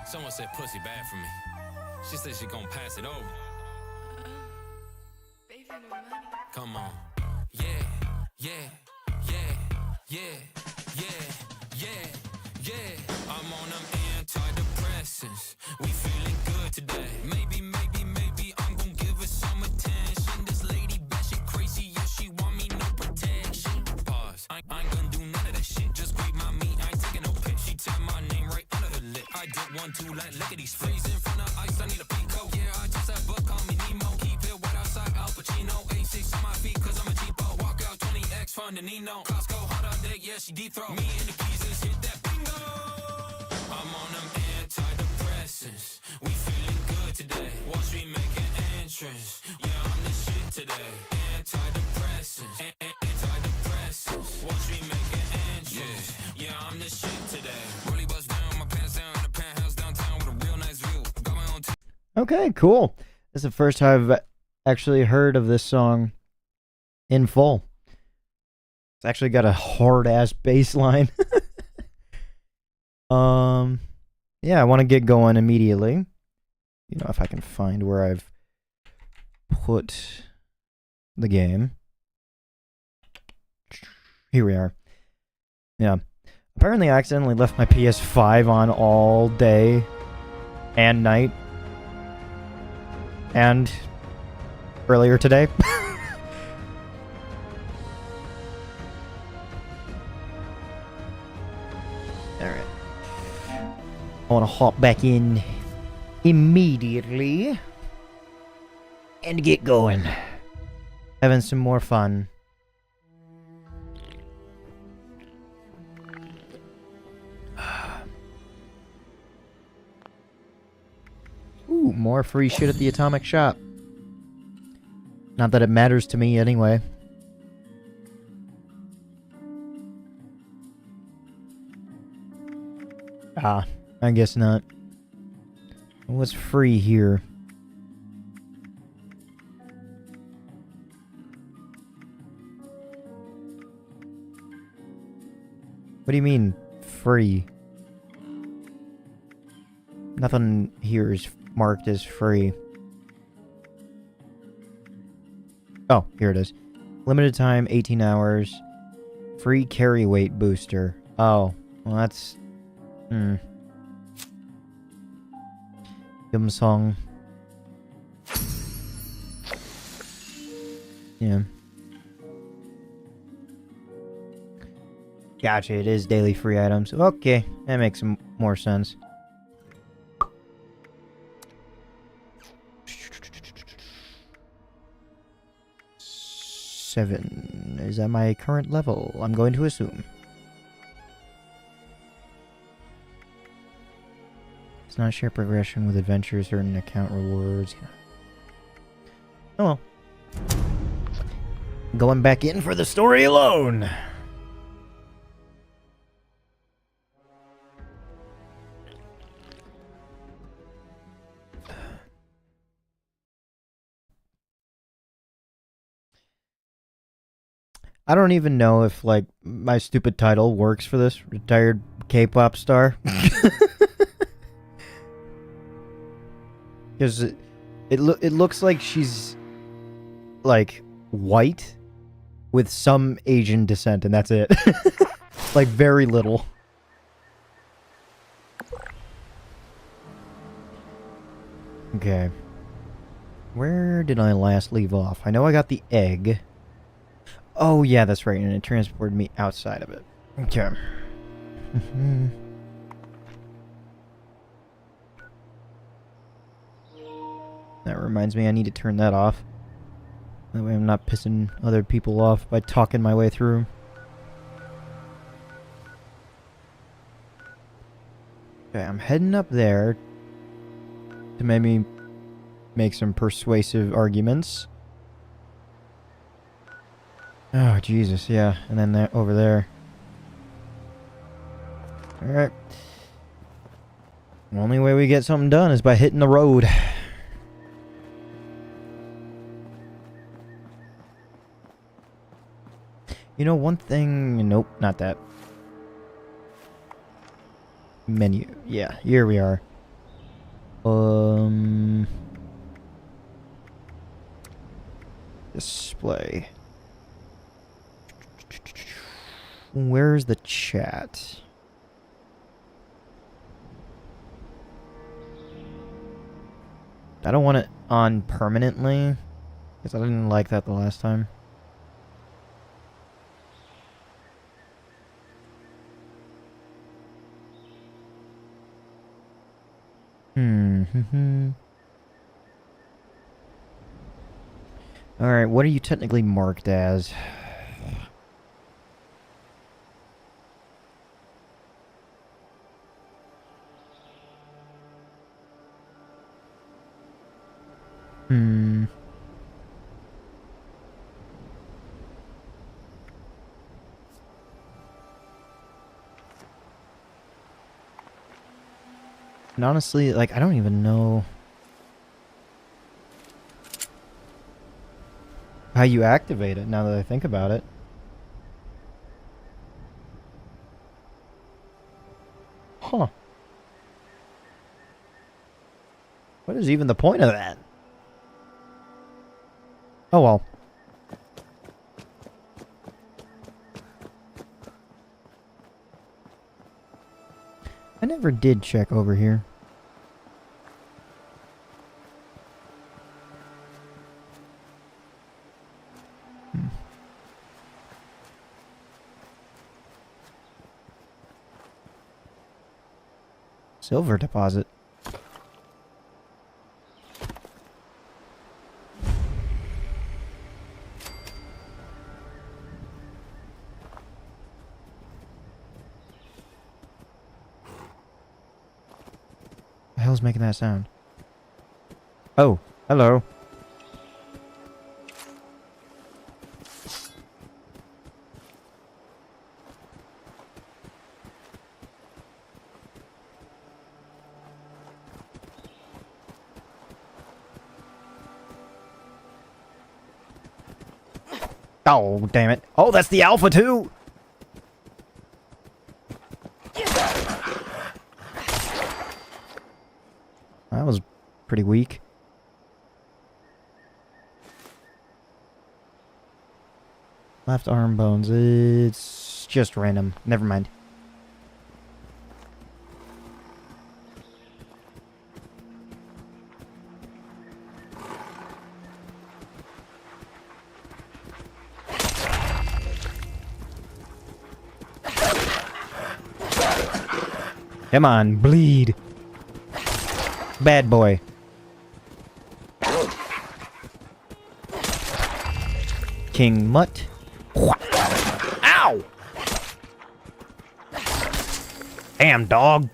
Someone said pussy bad for me. She said she gon' pass it over. Baby, no money. Come on. Yeah, yeah, yeah, yeah, yeah, yeah, yeah. I'm on them antidepressants. We feeling good today. Maybe I'm gon' give her some attention. This lady batshit crazy, yeah, she want me, no protection. Pause. I ain't gonna do none of that shit. Just grab my meat, I ain't taking no pic. She tap my name right under her lip. I did 1, 2, like lickety freezing from the ice. I need a peacoat. Yeah, I just had book, call me Nemo. Keep it wet outside, Al Pacino. A6 on my feet, cause I'm a cheapo. Walk out 20X, find a Nino. Costco, hot on deck, yeah, she deep throat. Me and the geezers hit that bingo. I'm on them antidepressants. We feeling good today. Watch me make an entrance. Yeah, I'm the shit today. Antidepressants. Antidepressants. Watch me make an entrance. Yeah, I'm the shit today. Really bust down, my pants down in the penthouse downtown with a real nice view. Got my own Okay, cool. This is the first time I've actually heard of this song in full. It's actually got a hard-ass bass line. Yeah, I want to get going immediately. You know, if I can find where I've put the game. Here we are. Yeah. Apparently I accidentally left my PS5 on all day and night. And earlier today. Alright. I want to hop back in immediately and get going. Having some more fun. Ooh, more free shit at the Atomic Shop. Not that it matters to me anyway. Ah, I guess not. What's free here? What do you mean, free? Nothing here is marked as free. Oh, here it is. Limited time, 18 hours. Free carry weight booster. Oh, well that's... Yum song. Yeah. Gotcha, it is daily free items. Okay, that makes more sense. Seven. Is that my current level? I'm going to assume. It's not share progression with adventures or an account rewards. Oh well. Going back in for the story alone. I don't even know if, like, my stupid title works for this. Retired K-pop star. Because it looks like she's, like, white with some Asian descent, and that's it. Like, very little. Okay. Where did I last leave off? I know I got the egg. Oh, yeah, that's right, and it transported me outside of it. Okay. That reminds me, I need to turn that off. That way I'm not pissing other people off by talking my way through. Okay, I'm heading up there to maybe make some persuasive arguments. Oh, Jesus, yeah. And then that over there. Alright. The only way we get something done is by hitting the road. You know, one thing... Nope, not that. Menu. Yeah, here we are. Display. Where's the chat? I don't want it on permanently, because I didn't like that the last time. Alright, what are you technically marked as? And honestly, like, I don't even know how you activate it now that I think about it. Huh. What is even the point of that? Oh well. I never did check over here. Silver deposit. The hell's making that sound? Oh, hello. Oh, damn it. Oh, that's the alpha too! That was pretty weak. Left arm bones. It's just random. Never mind. Come on, bleed. Bad boy. King Mutt. Ow! Damn, dog.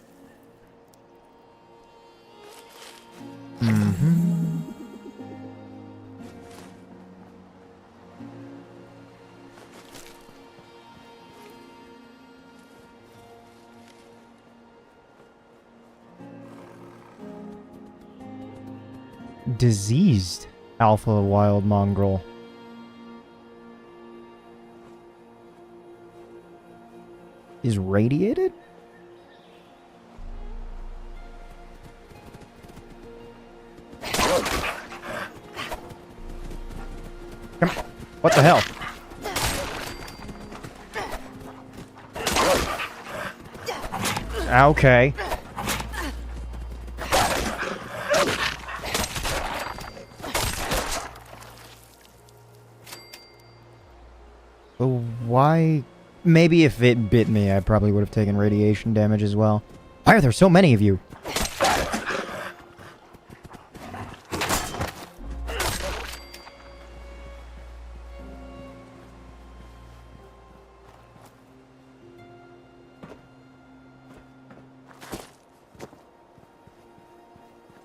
Diseased alpha wild mongrel. Is radiated? Come on. What the hell? Okay. Why? Maybe if it bit me, I probably would have taken radiation damage as well. Why are there so many of you?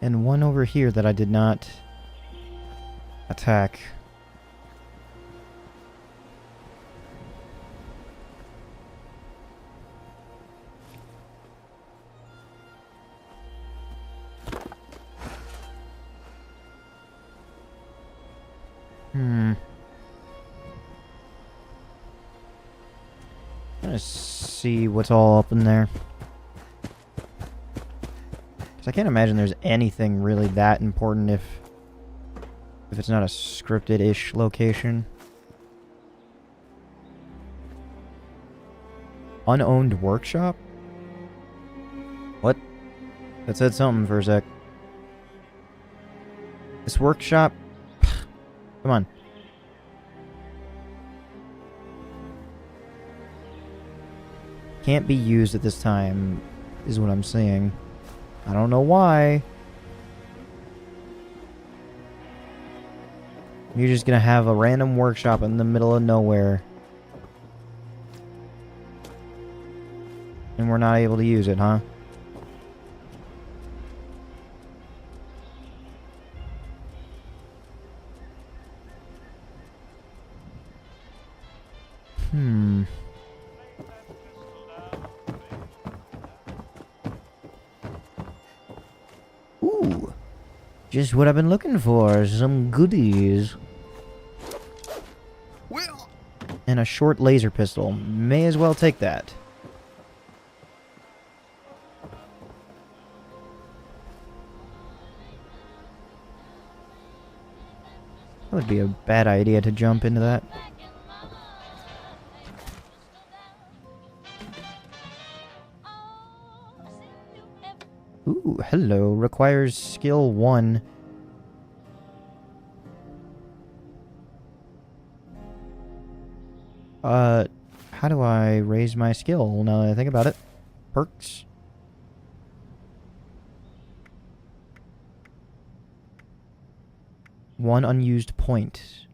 And one over here that I did not attack. Let's see what's all up in there. So I can't imagine there's anything really that important if it's not a scripted-ish location. Unowned workshop? What? That said something for a sec. This workshop... Come on. Can't be used at this time, is what I'm saying. I don't know why. You're just gonna have a random workshop in the middle of nowhere. And we're not able to use it, huh? Ooh. Just what I've been looking for. Some goodies. Well, And a short laser pistol. May as well take that. That would be a bad idea to jump into that. Ooh, hello. Requires skill 1. How do I raise my skill now that I think about it? Perks? One unused point.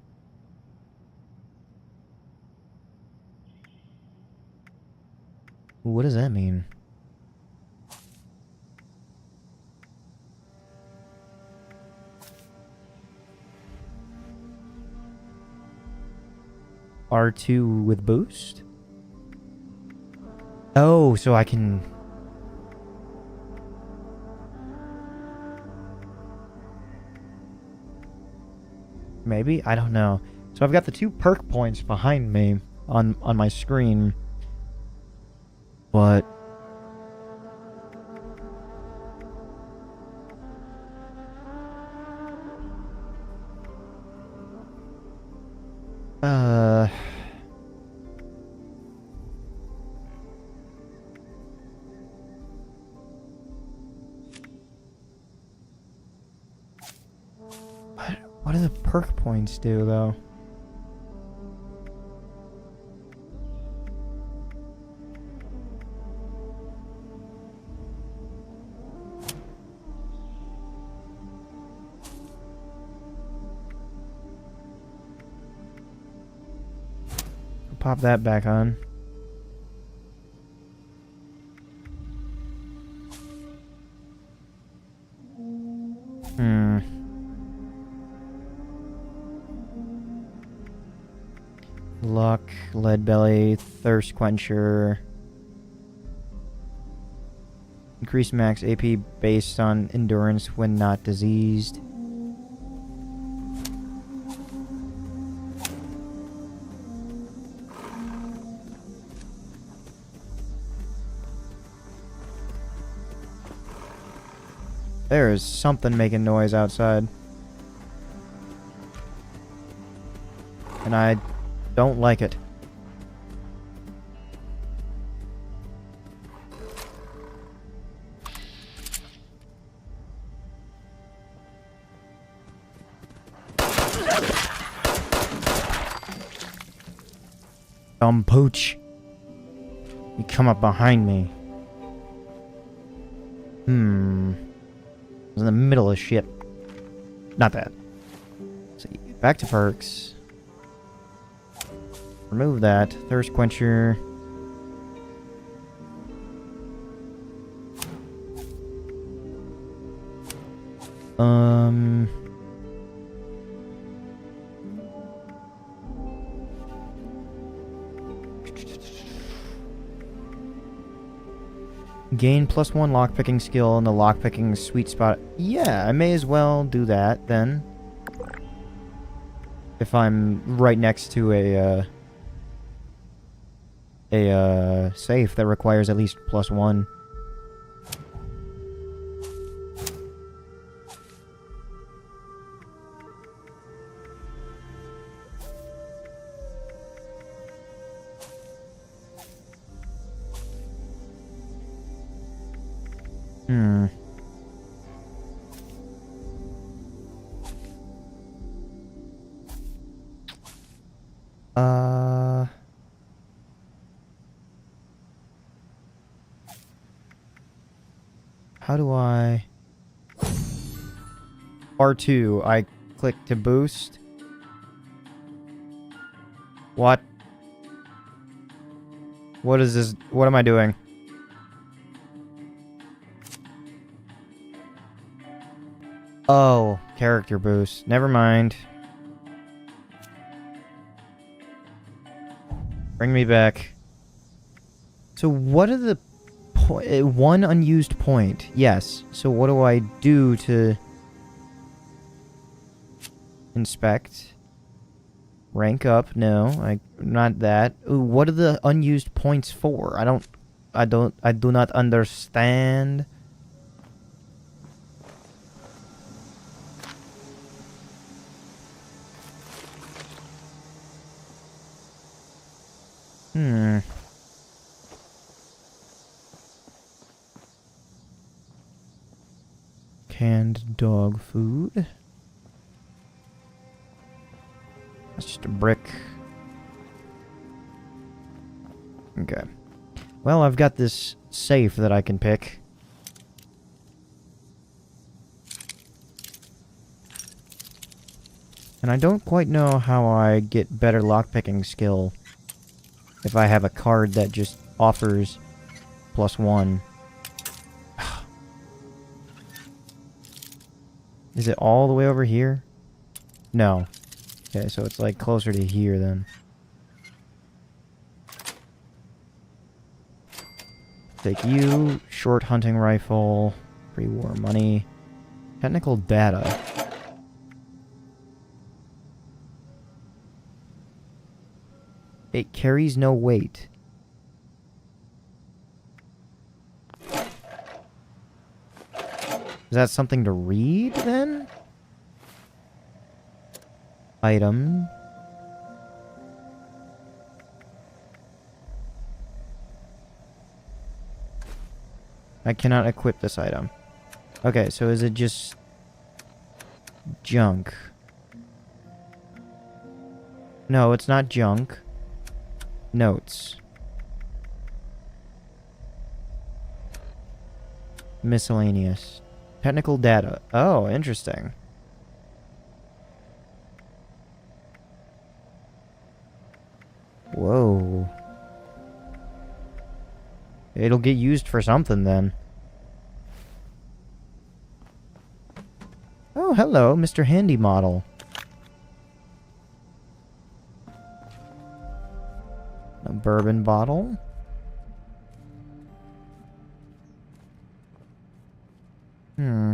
What does that mean? R2 with boost? Oh, so I can... Maybe? I don't know. So I've got the 2 perk points behind me on my screen. But... What do the perk points do, though? Pop that back on. Luck, lead belly, thirst quencher. Increase max AP based on endurance when not diseased. There is something making noise outside. And I don't like it. Dumb pooch. You come up behind me. I was in the middle of shit. Not that. So back to perks. Remove that. Thirst quencher. Gain +1 lockpicking skill in the lockpicking sweet spot. Yeah, I may as well do that then. If I'm right next to a safe that requires at least +1. Uh... How do I... R2, I click to boost. What? What is this? What am I doing? Oh, character boost. Never mind. Bring me back. So what are the... one unused point. Yes. So what do I do to... Inspect? Rank up? No, not that. Ooh, what are the unused points for? I do not understand. Hmm. Canned dog food. That's just a brick. Okay. Well, I've got this safe that I can pick. And I don't quite know how I get better lockpicking skill if I have a card that just offers +1. Is it all the way over here? No. Okay, so it's like closer to here then. Take you. Short hunting rifle. Pre-war money. Technical data. It carries no weight. Is that something to read, then? Item. I cannot equip this item. Okay, so is it just... junk? No, it's not junk. Notes. Miscellaneous. Technical data. Oh, interesting. Whoa. It'll get used for something then. Oh, hello, Mr. Handy Model. A bourbon bottle. Hmm.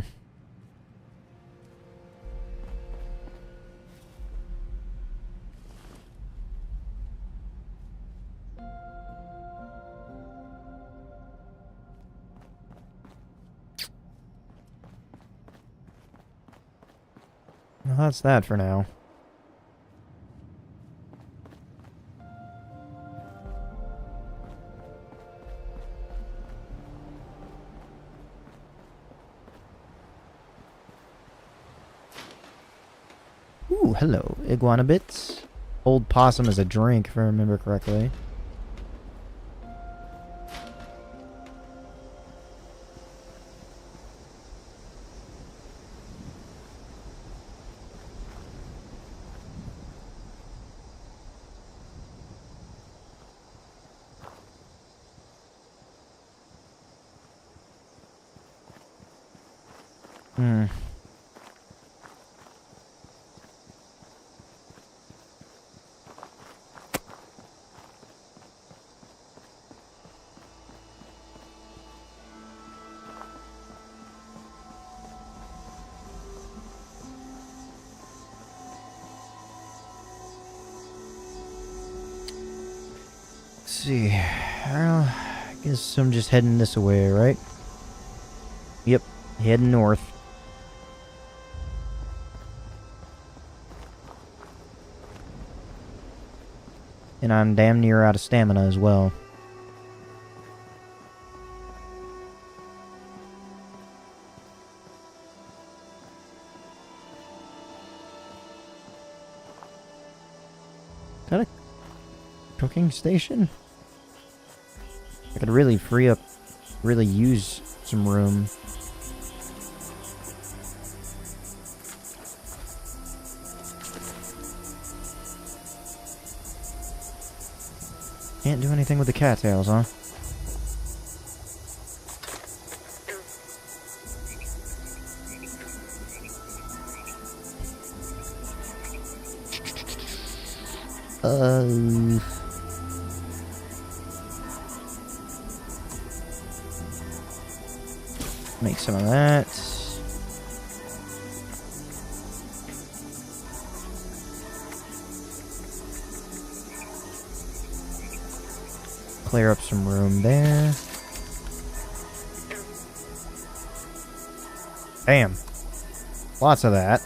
Well, that's that for now. Ooh, hello, iguana bits. Old possum is a drink, if I remember correctly. Hmm. Let's see. Well, I guess I'm just heading this way, right? Yep, heading north. And I'm damn near out of stamina as well. Is that a cooking station? I could really free up, really use some room. Can't do anything with the cattails, huh? Make some of that. Clear up some room there. Bam. Lots of that.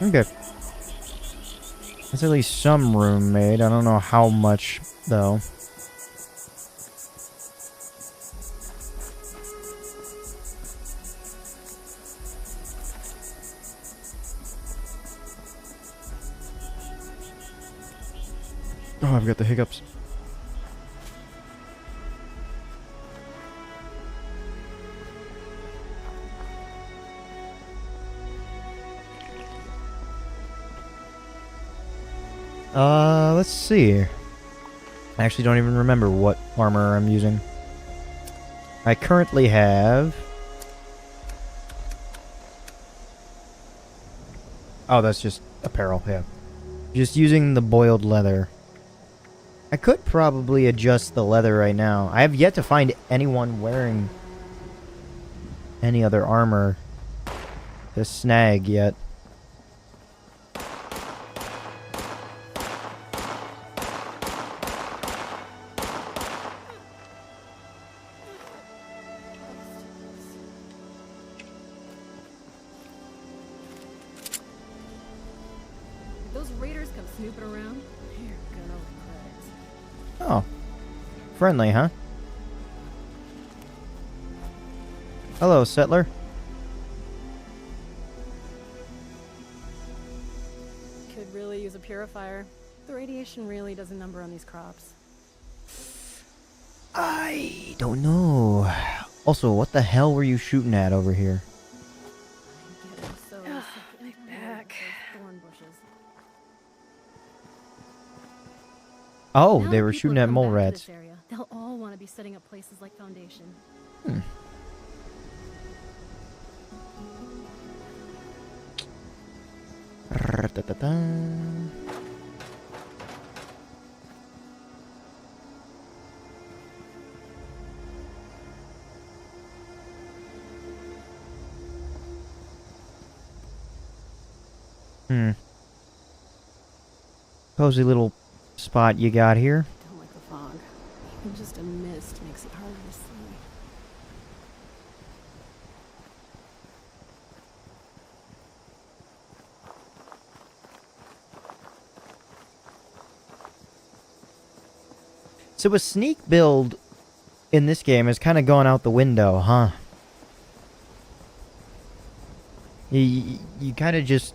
Okay. There's at least some room made. I don't know how much, though. Oh, I've got the hiccups. Let's see. I actually don't even remember what armor I'm using. I currently have... Oh, that's just apparel, yeah. Just using the boiled leather. I could probably adjust the leather right now. I have yet to find anyone wearing any other armor to snag yet. Those raiders come snooping around. Here, got all the credits. Oh. Friendly, huh? Hello, settler. Could really use a purifier. The radiation really does a number on these crops. I don't know. Also, what the hell were you shooting at over here? I'm getting so sick and tired of those thorn bushes. Oh, Now they that were people shooting have at come mole back to rats. this area, they'll all want to be setting up places like Foundation. Ra-ta-ta-ta. Cozy little spot you got here. Don't like the fog. Even just a mist makes it harder to see. So a sneak build in this game is kind of going out the window, huh? You kind of just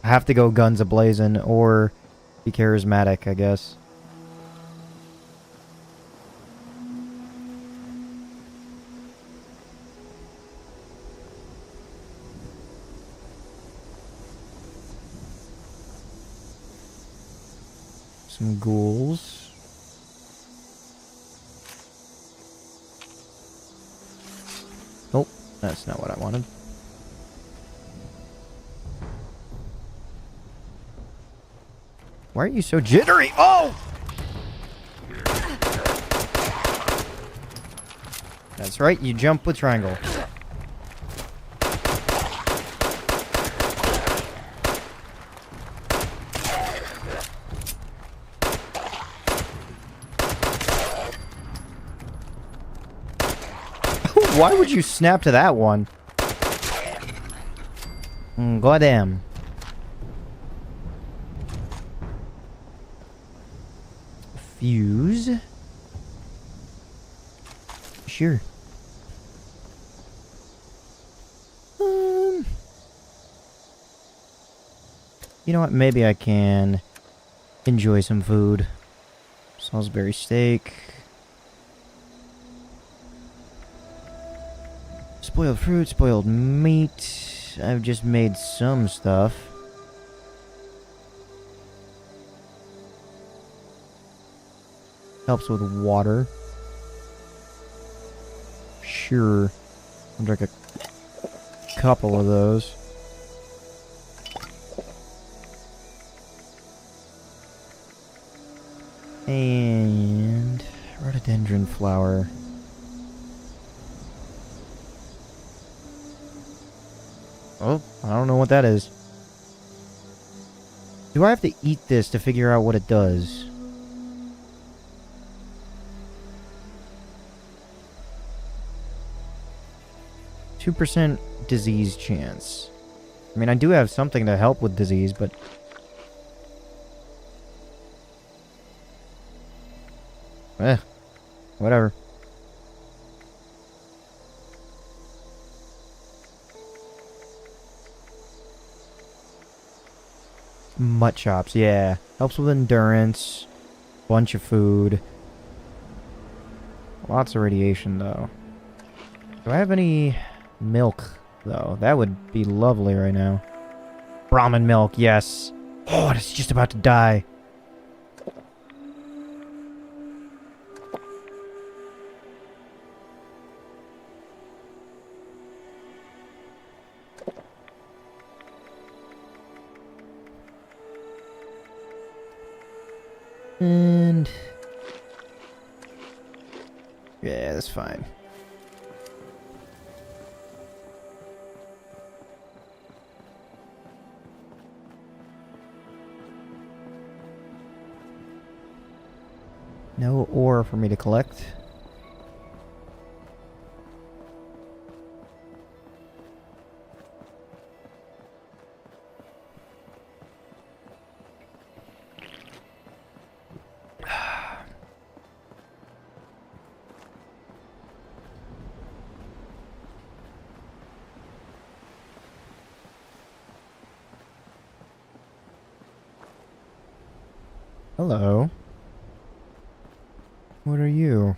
have to go guns a-blazing or be charismatic, I guess. Some ghouls. Nope, that's not what I wanted. Why are you so jittery? Oh! That's right, you jump with triangle. Why would you snap to that one? Goddamn. fuse. Sure. You know what? Maybe I can enjoy some food. Salisbury steak. Spoiled fruit, spoiled meat. I've just made some stuff. Helps with water. Sure. I'll drink a couple of those. And rhododendron flower. Oh, I don't know what that is. Do I have to eat this to figure out what it does? %2 disease chance. I mean, I do have something to help with disease, but... whatever. Mutt chops, yeah. Helps with endurance. Bunch of food. Lots of radiation, though. Do I have any milk, though? That would be lovely right now. Ramen milk, yes. Oh, it's just about to die. And... yeah, that's fine. No ore for me to collect. Hello. What are you?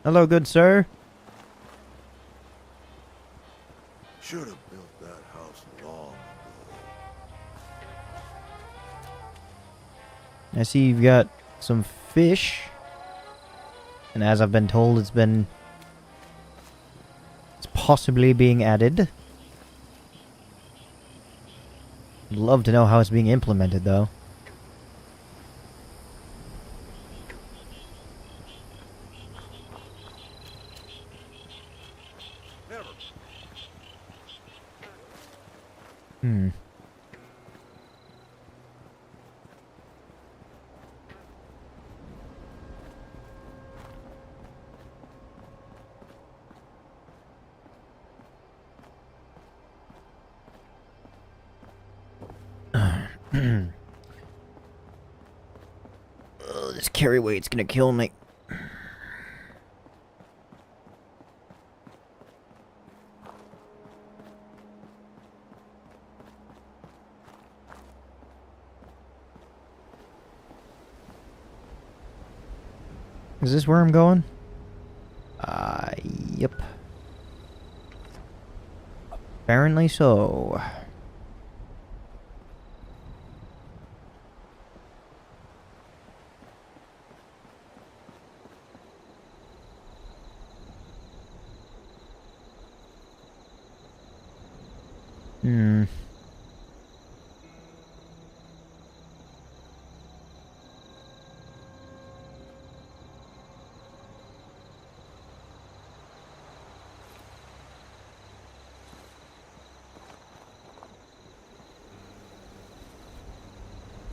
Hello, good sir. Should have built that house long ago. I see you've got some fish. And as I've been told, it's possibly being added. I'd love to know how it's being implemented, though. Never. Oh, this carry weight's gonna kill me. Is this where I'm going? Yep. Apparently so.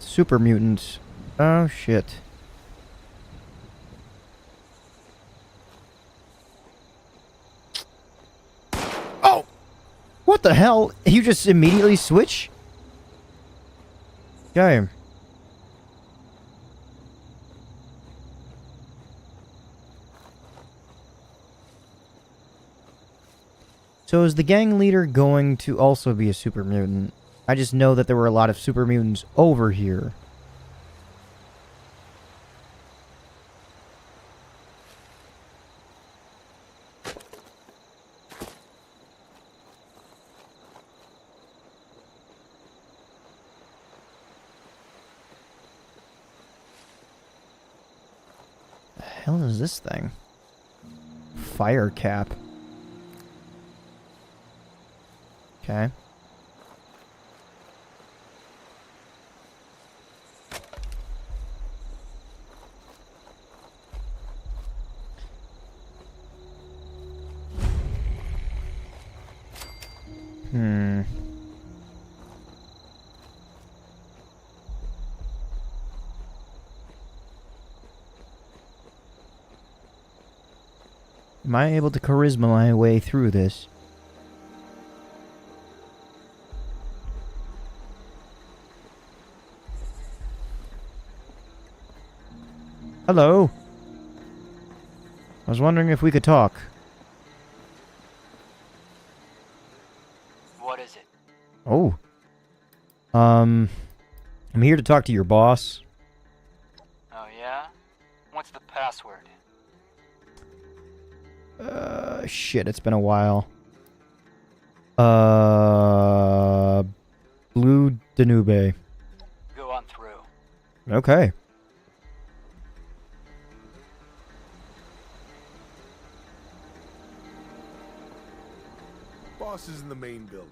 Super mutants. Oh, shit. Oh! What the hell? You just immediately switch? Okay. So is the gang leader going to also be a super mutant? I just know that there were a lot of super mutants over here. The hell is this thing? Fire cap. Okay. Hmm. Am I able to charisma my way through this? Hello? I was wondering if we could talk. What is it? Oh. I'm here to talk to your boss. Oh yeah? What's the password? Shit, it's been a while. Blue Danube. Go on through. Okay. Boss is in the main building.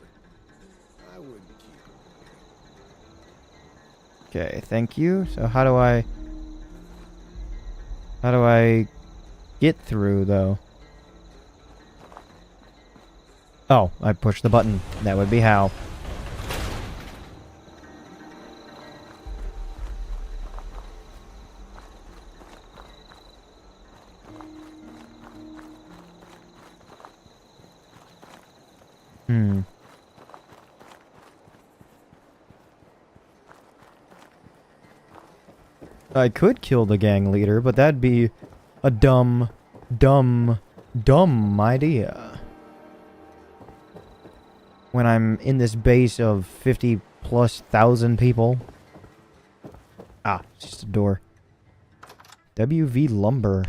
I wouldn't keep him. Okay, thank you. So how do I get through, though? Oh, I push the button. That would be how. Hmm. I could kill the gang leader, but that'd be a dumb idea. When I'm in this base of 50,000+ people. Ah, it's just a door. WV lumber.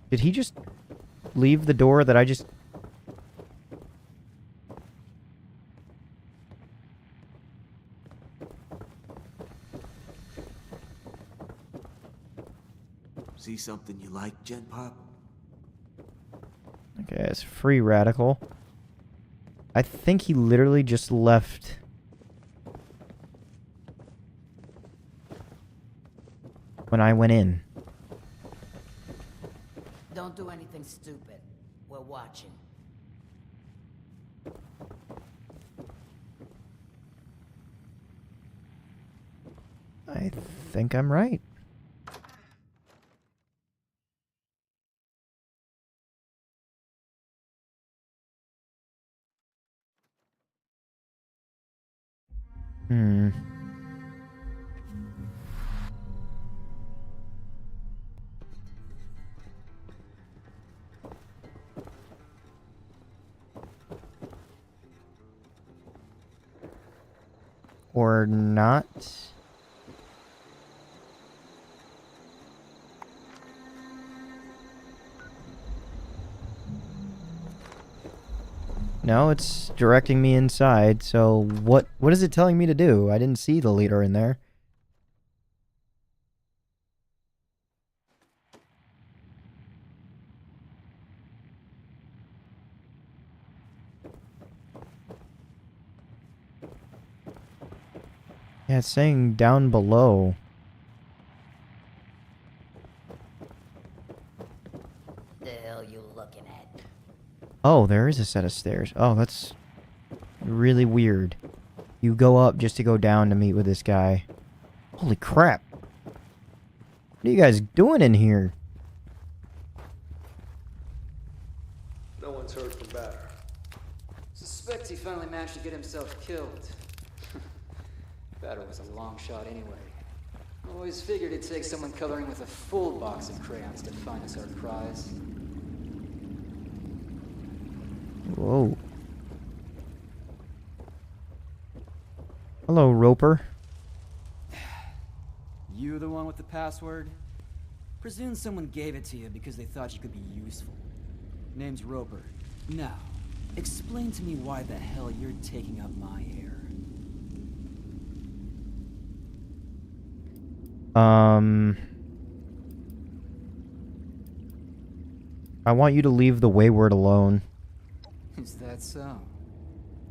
Did he just leave the door that I just... See something you like, Gen Pop? Okay, it's free radical. I think he literally just left. When I went in. Don't do anything stupid. We're watching. I think I'm right. Hmm. Or not. No, it's directing me inside, so what is it telling me to do? I didn't see the leader in there. Yeah, it's saying down below. The hell you looking at? Oh, there is a set of stairs. Oh, that's really weird. You go up just to go down to meet with this guy. Holy crap. What are you guys doing in here? No one's heard from Batter. Suspect he finally managed to get himself killed. Batter was a long shot anyway. Always figured it'd take someone coloring with a full box of crayons to find us our prize. Whoa. Hello, Roper. You the one with the password? Presume someone gave it to you because they thought you could be useful. Name's Roper. Now, explain to me why the hell you're taking up my hair. I want you to leave the Wayward alone. Is that so?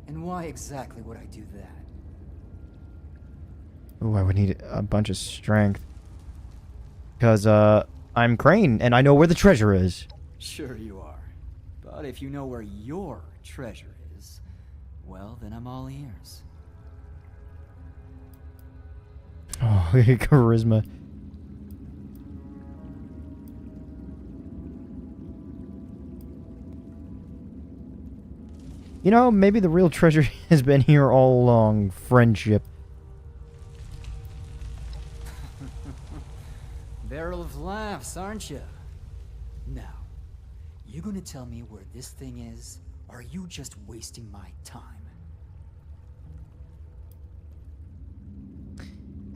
And why exactly would I do that? Ooh, I would need a bunch of strength. Because, I'm Crane, and I know where the treasure is. Sure you are. But if you know where your treasure is, well, then I'm all ears. Oh, charisma. You know, maybe the real treasure has been here all along. Friendship. Barrel of laughs, aren't you? Now, you gonna tell me where this thing is, or are you just wasting my time?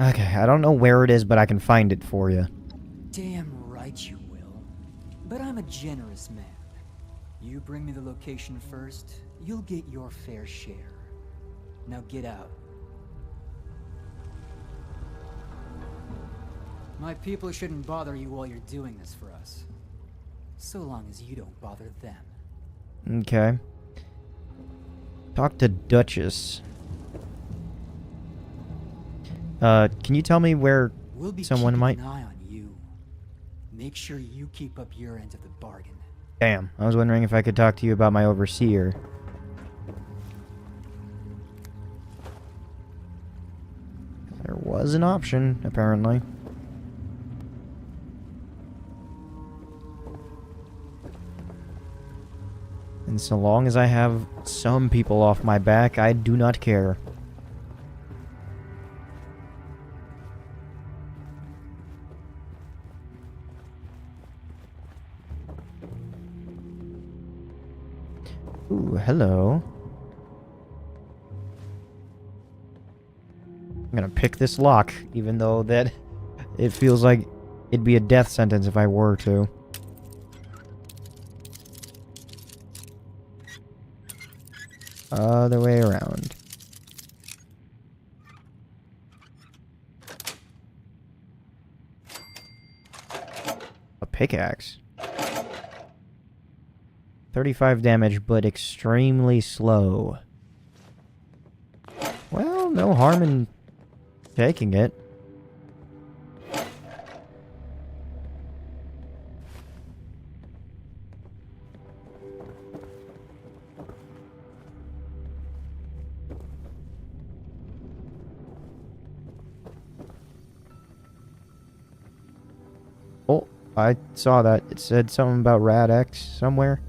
Okay, I don't know where it is, but I can find it for you. Damn right you will. But I'm a generous man. You bring me the location first, you'll get your fair share. Now get out. My people shouldn't bother you while you're doing this for us. So long as you don't bother them. Okay. Talk to Duchess. Can you tell me where We'll be someone keeping might... an eye on you. Make sure you keep up your end of the bargain. Damn, I was wondering if I could talk to you about my overseer. There was an option, apparently. And so long as I have some people off my back, I do not care. Ooh, hello. I'm gonna pick this lock, even though that it feels like it'd be a death sentence if I were to. Other way around. A pickaxe. 35 damage, but extremely slow. Well, no harm in taking it. Oh, I saw that. It said something about Rad X somewhere.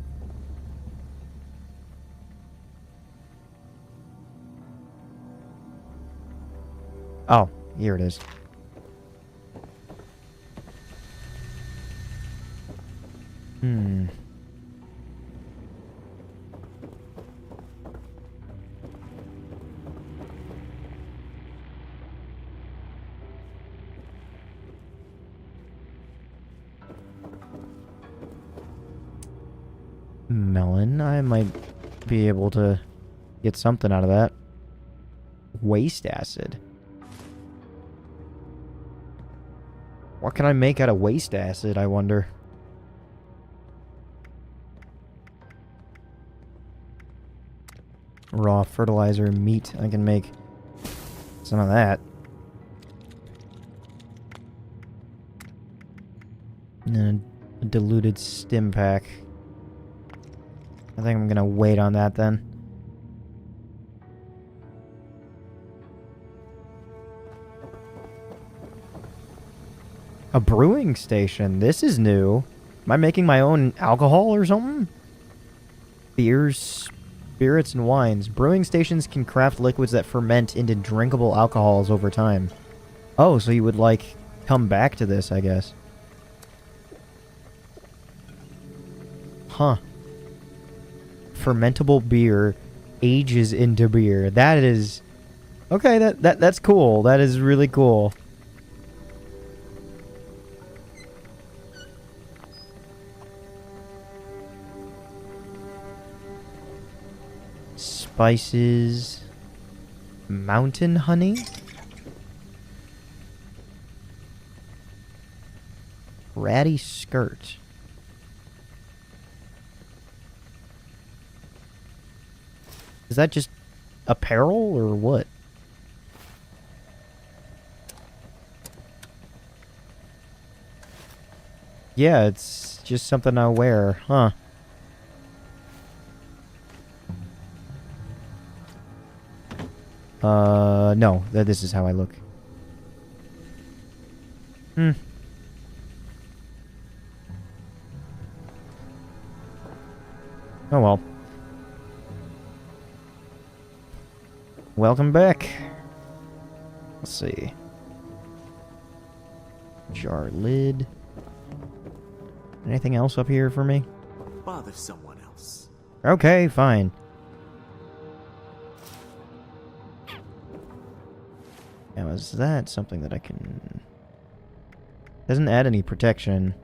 Oh, here it is. Hmm. Melon, I might be able to get something out of that. Waste acid. What can I make out of waste acid, I wonder? Raw fertilizer, meat. I can make some of that. And then a diluted stim pack. I think I'm gonna wait on that then. A brewing station. This is new. Am I making my own alcohol or something? Beers, spirits, and wines. Brewing stations can craft liquids that ferment into drinkable alcohols over time. Oh, so you would, like, come back to this, I guess. Huh. Fermentable beer ages into beer. That is... Okay, that's cool. That is really cool. Spices. Mountain honey? Ratty skirt. Is that just apparel or what? Yeah, it's just something I wear, huh? No, this is how I look. Oh well. Welcome back. Let's see. Jar lid. Anything else up here for me? Bother someone else. Okay, fine. Now, is that something that I can... Doesn't add any protection.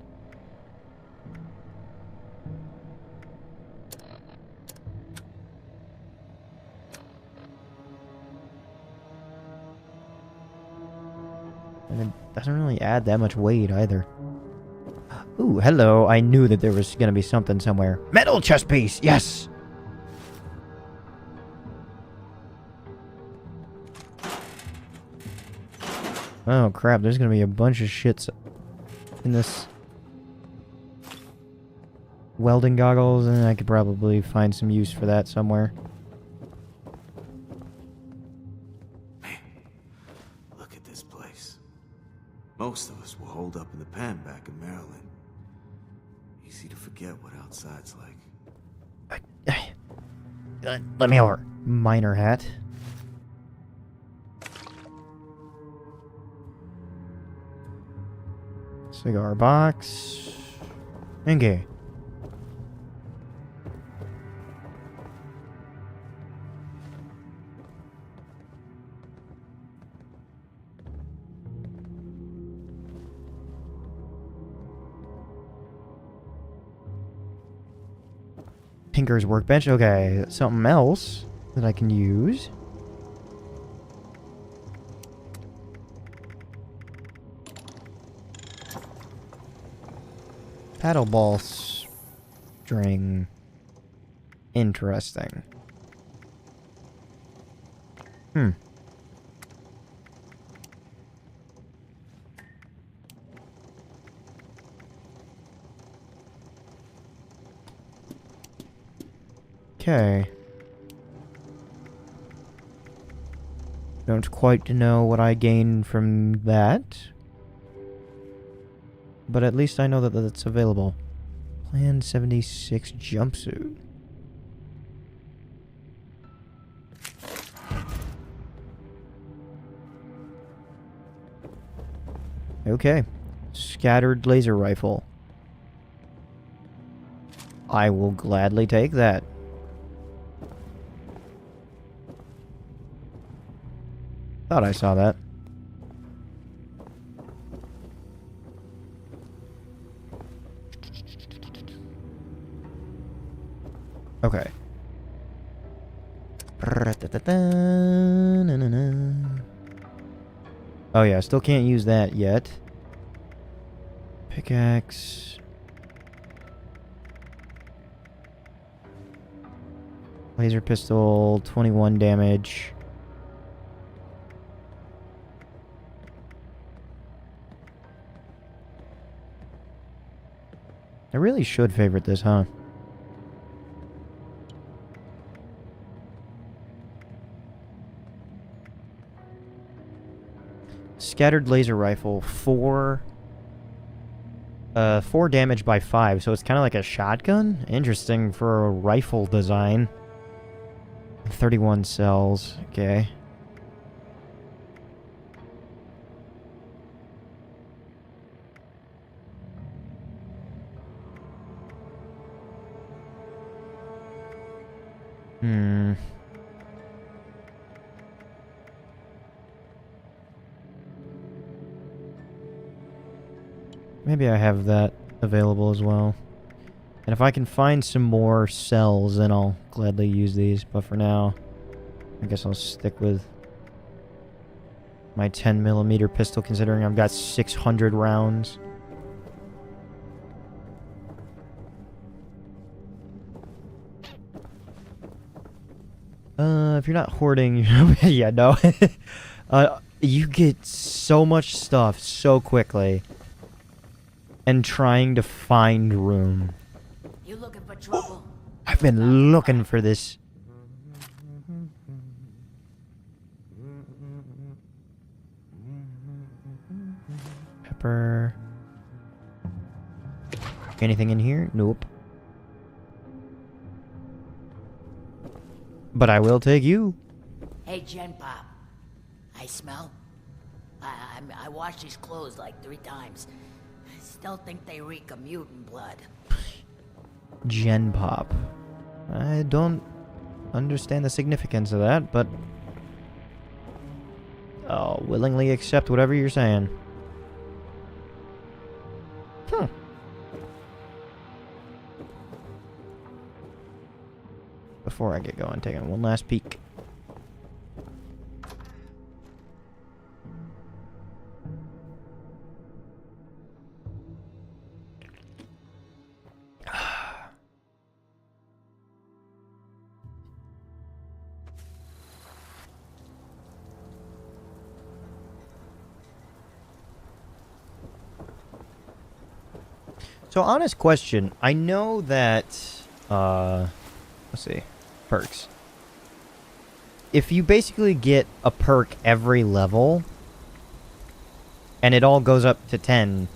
And it doesn't really add that much weight either. Ooh, hello. I knew that there was going to be something somewhere. Metal chest piece! Yes! Oh crap, there's going to be a bunch of shits in this. Welding goggles, and I could probably find some use for that somewhere. Look at this place. Most of us were holed up in the pen back in Maryland. Easy to forget what outside's like. Let me over. Miner hat. Cigar box. Okay. Tinker's workbench. Okay, something else that I can use. Paddle ball string. Interesting. Okay. Don't quite know what I gain from that. But at least I know that it's available. Plan 76 jumpsuit. Okay. Scattered laser rifle. I will gladly take that. Thought I saw that. Okay. Oh yeah, still can't use that yet. Pickaxe. Laser pistol, 21 damage. really should favorite this, huh? Scattered laser rifle, 4 damage by 5, so it's kind of like a shotgun? Interesting for a rifle design. 31 cells, okay. Maybe I have that available as well. And if I can find some more cells, then I'll gladly use these. But for now, I guess I'll stick with my 10mm pistol, considering I've got 600 rounds. If you're not hoarding, yeah, no. You get so much stuff so quickly. And trying to find room. You looking for trouble? I've been looking for this. Pepper. Anything in here? Nope. But I will take you. Hey, Gen Pop. I smell? I washed these clothes like 3 times. I still think they reek of mutant blood. Gen Pop. I don't understand the significance of that, but I'll willingly accept whatever you're saying. Before I get going, taking one last peek. So, honest question. I know that, let's see, perks. If you basically get a perk every level, and it all goes up to 10,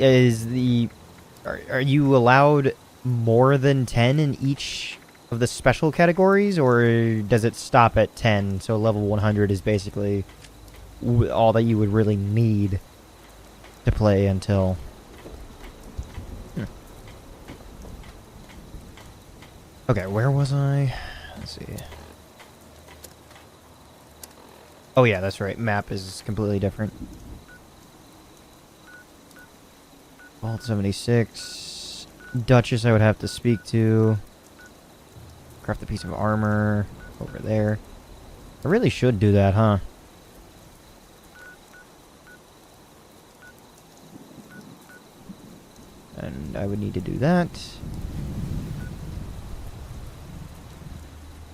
are you allowed more than 10 in each of the special categories, or does it stop at 10, so level 100 is basically all that you would really need to play until... Okay, where was I? Let's see. Oh yeah, that's right. Map is completely different. Vault 76. Duchess I would have to speak to. Craft a piece of armor. Over there. I really should do that, huh? And I would need to do that.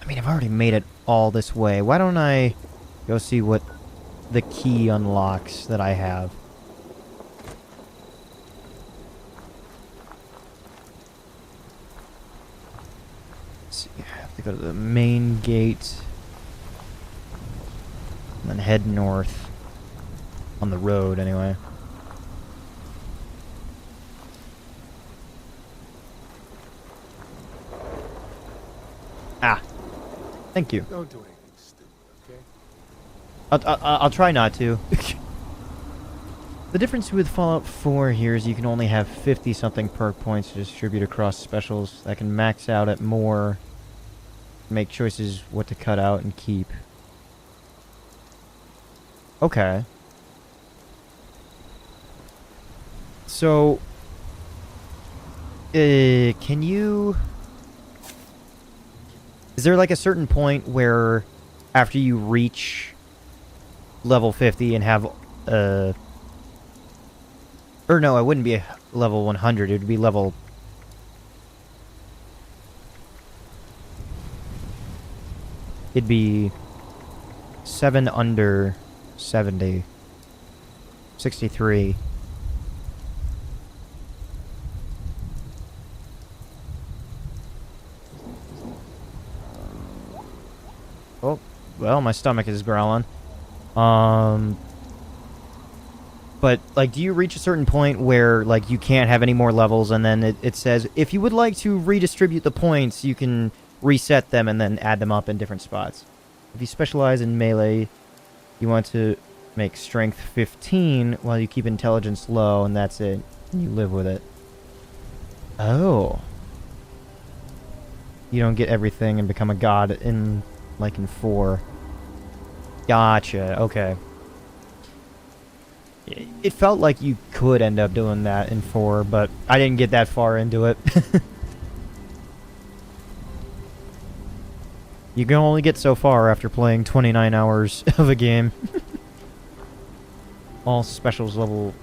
I mean, I've already made it all this way. Why don't I go see what the key unlocks that I have? Let's see. I have to go to the main gate. And then head north. On the road, anyway. Ah. Thank you. Don't do anything stupid, okay? I'll try not to. The difference with Fallout 4 here is you can only have 50-something perk points to distribute across specials that can max out at more. Make choices what to cut out and keep. Okay. So, can you... Is there like a certain point where after you reach level 50 and have or no, it wouldn't be a level 100, it would be level... It'd be 7 under 70. 63. Oh, well, my stomach is growling. But, like, do you reach a certain point where, like, you can't have any more levels, and then it says, if you would like to redistribute the points, you can reset them and then add them up in different spots. If you specialize in melee, you want to make strength 15 while you keep intelligence low, and that's it. You live with it. Oh. You don't get everything and become a god in, like, in 4. Gotcha, okay. It felt like you could end up doing that in 4, but I didn't get that far into it. You can only get so far after playing 29 hours of a game. All specials level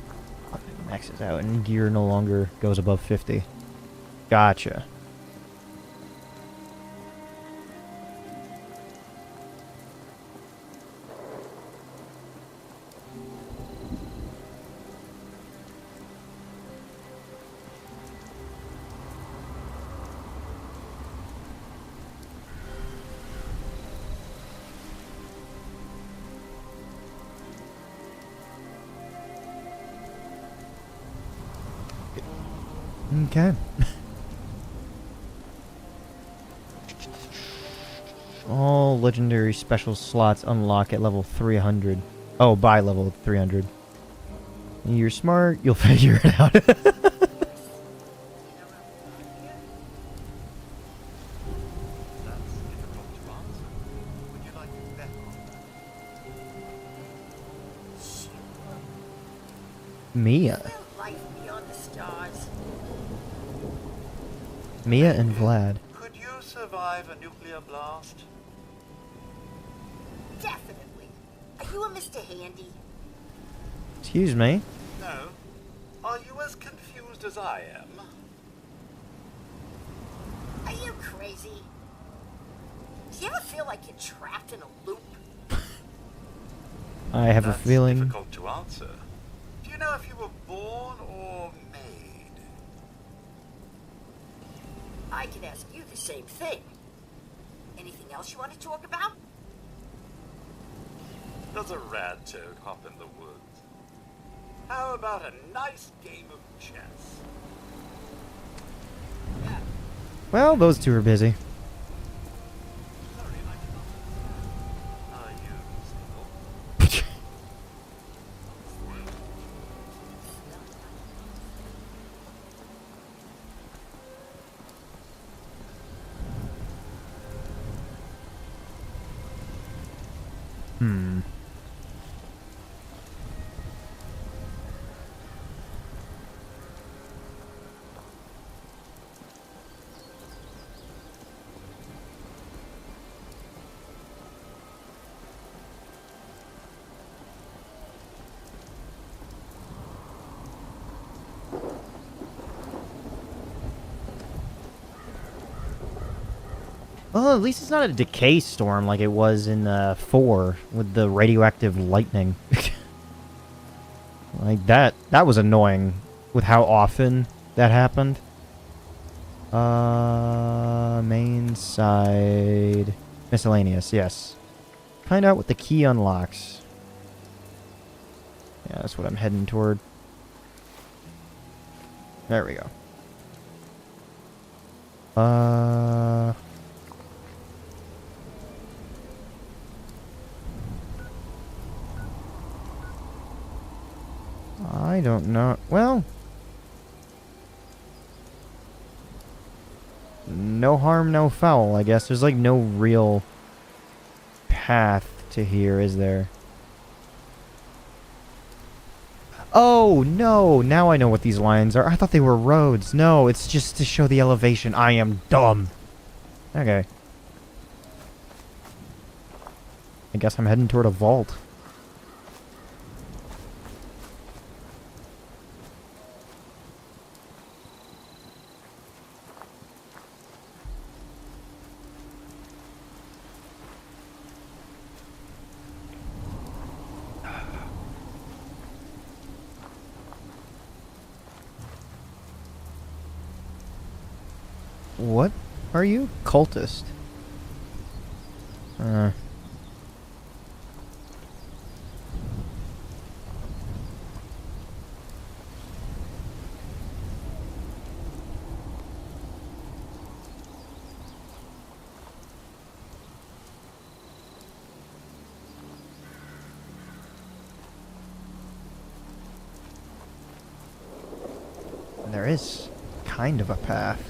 maxes out, and gear no longer goes above 50. Gotcha. Okay. All legendary special slots unlock at level 300. Oh, by level 300. You're smart, you'll figure it out. Mia. Mia and Vlad. Could you survive a nuclear blast? Definitely. Are you a Mr. Handy? Excuse me. No. Are you as confused as I am? Are you crazy? Do you ever feel like you're trapped in a loop? I have a feeling. Difficult to answer. Do you know if you were born or made? I can ask you the same thing. Anything else you want to talk about? Does a rad toad hop in the woods? How about a nice game of chess? Well, those two are busy. Are you single? Hmm. Well, at least it's not a decay storm like it was in 4 with the radioactive lightning. Like that was annoying with how often that happened. Main side. Miscellaneous, yes. Find out what the key unlocks. Yeah, that's what I'm heading toward. There we go. I don't know. Well, no harm, no foul, I guess. There's like no real path to here, is there? Oh, no. Now I know what these lines are. I thought they were roads. No, it's just to show the elevation. I am dumb. Okay. I guess I'm heading toward a vault. What are you? Cultist. there is kind of a path.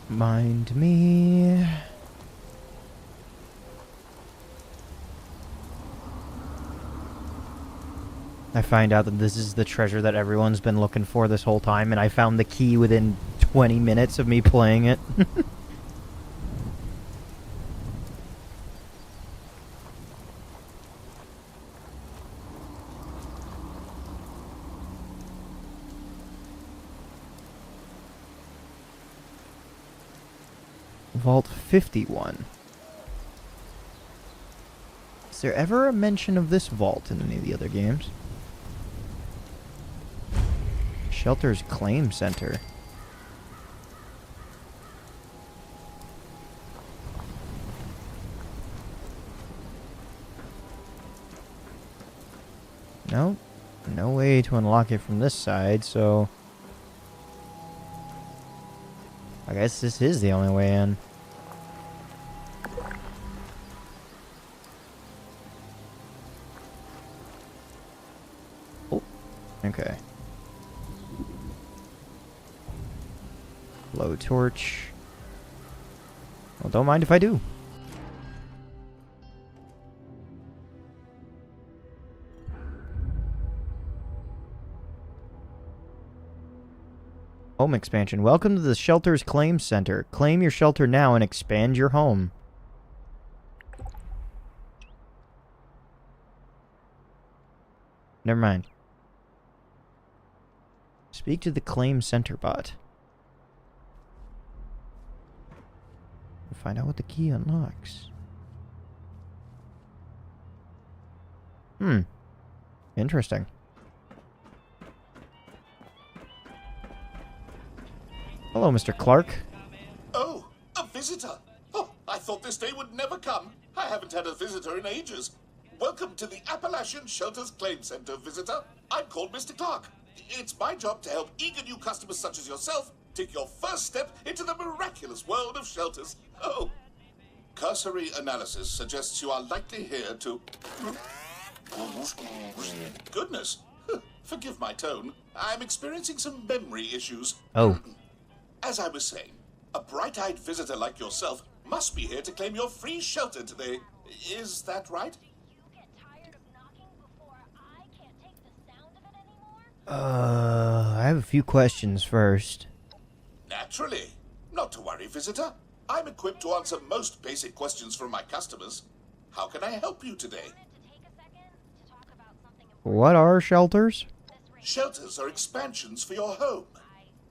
Mind me. I find out that this is the treasure that everyone's been looking for this whole time, and I found the key within 20 minutes of me playing it. Vault 51. Is there ever a mention of this vault in any of the other games? Shelter's Claim Center. Nope. No way to unlock it from this side, so I guess this is the only way in. Oh, okay. Blow torch. Well, don't mind if I do. Home expansion. Welcome to the Shelter's Claim Center. Claim your shelter now and expand your home. Never mind. Speak to the Claim Center bot. Find out what the key unlocks. Interesting. Hello, Mr. Clark. Oh, a visitor. Oh, I thought this day would never come. I haven't had a visitor in ages. Welcome to the Appalachian Shelters Claim Center, visitor. I'm called Mr. Clark. It's my job to help eager new customers such as yourself take your first step into the miraculous world of shelters. Oh. Cursory analysis suggests you are likely here to... Goodness. Forgive my tone. I'm experiencing some memory issues. Oh. As I was saying, a bright-eyed visitor like yourself must be here to claim your free shelter today. Is that right? I have a few questions first. Naturally. Not to worry, visitor. I'm equipped to answer most basic questions from my customers. How can I help you today? What are shelters? Shelters are expansions for your home.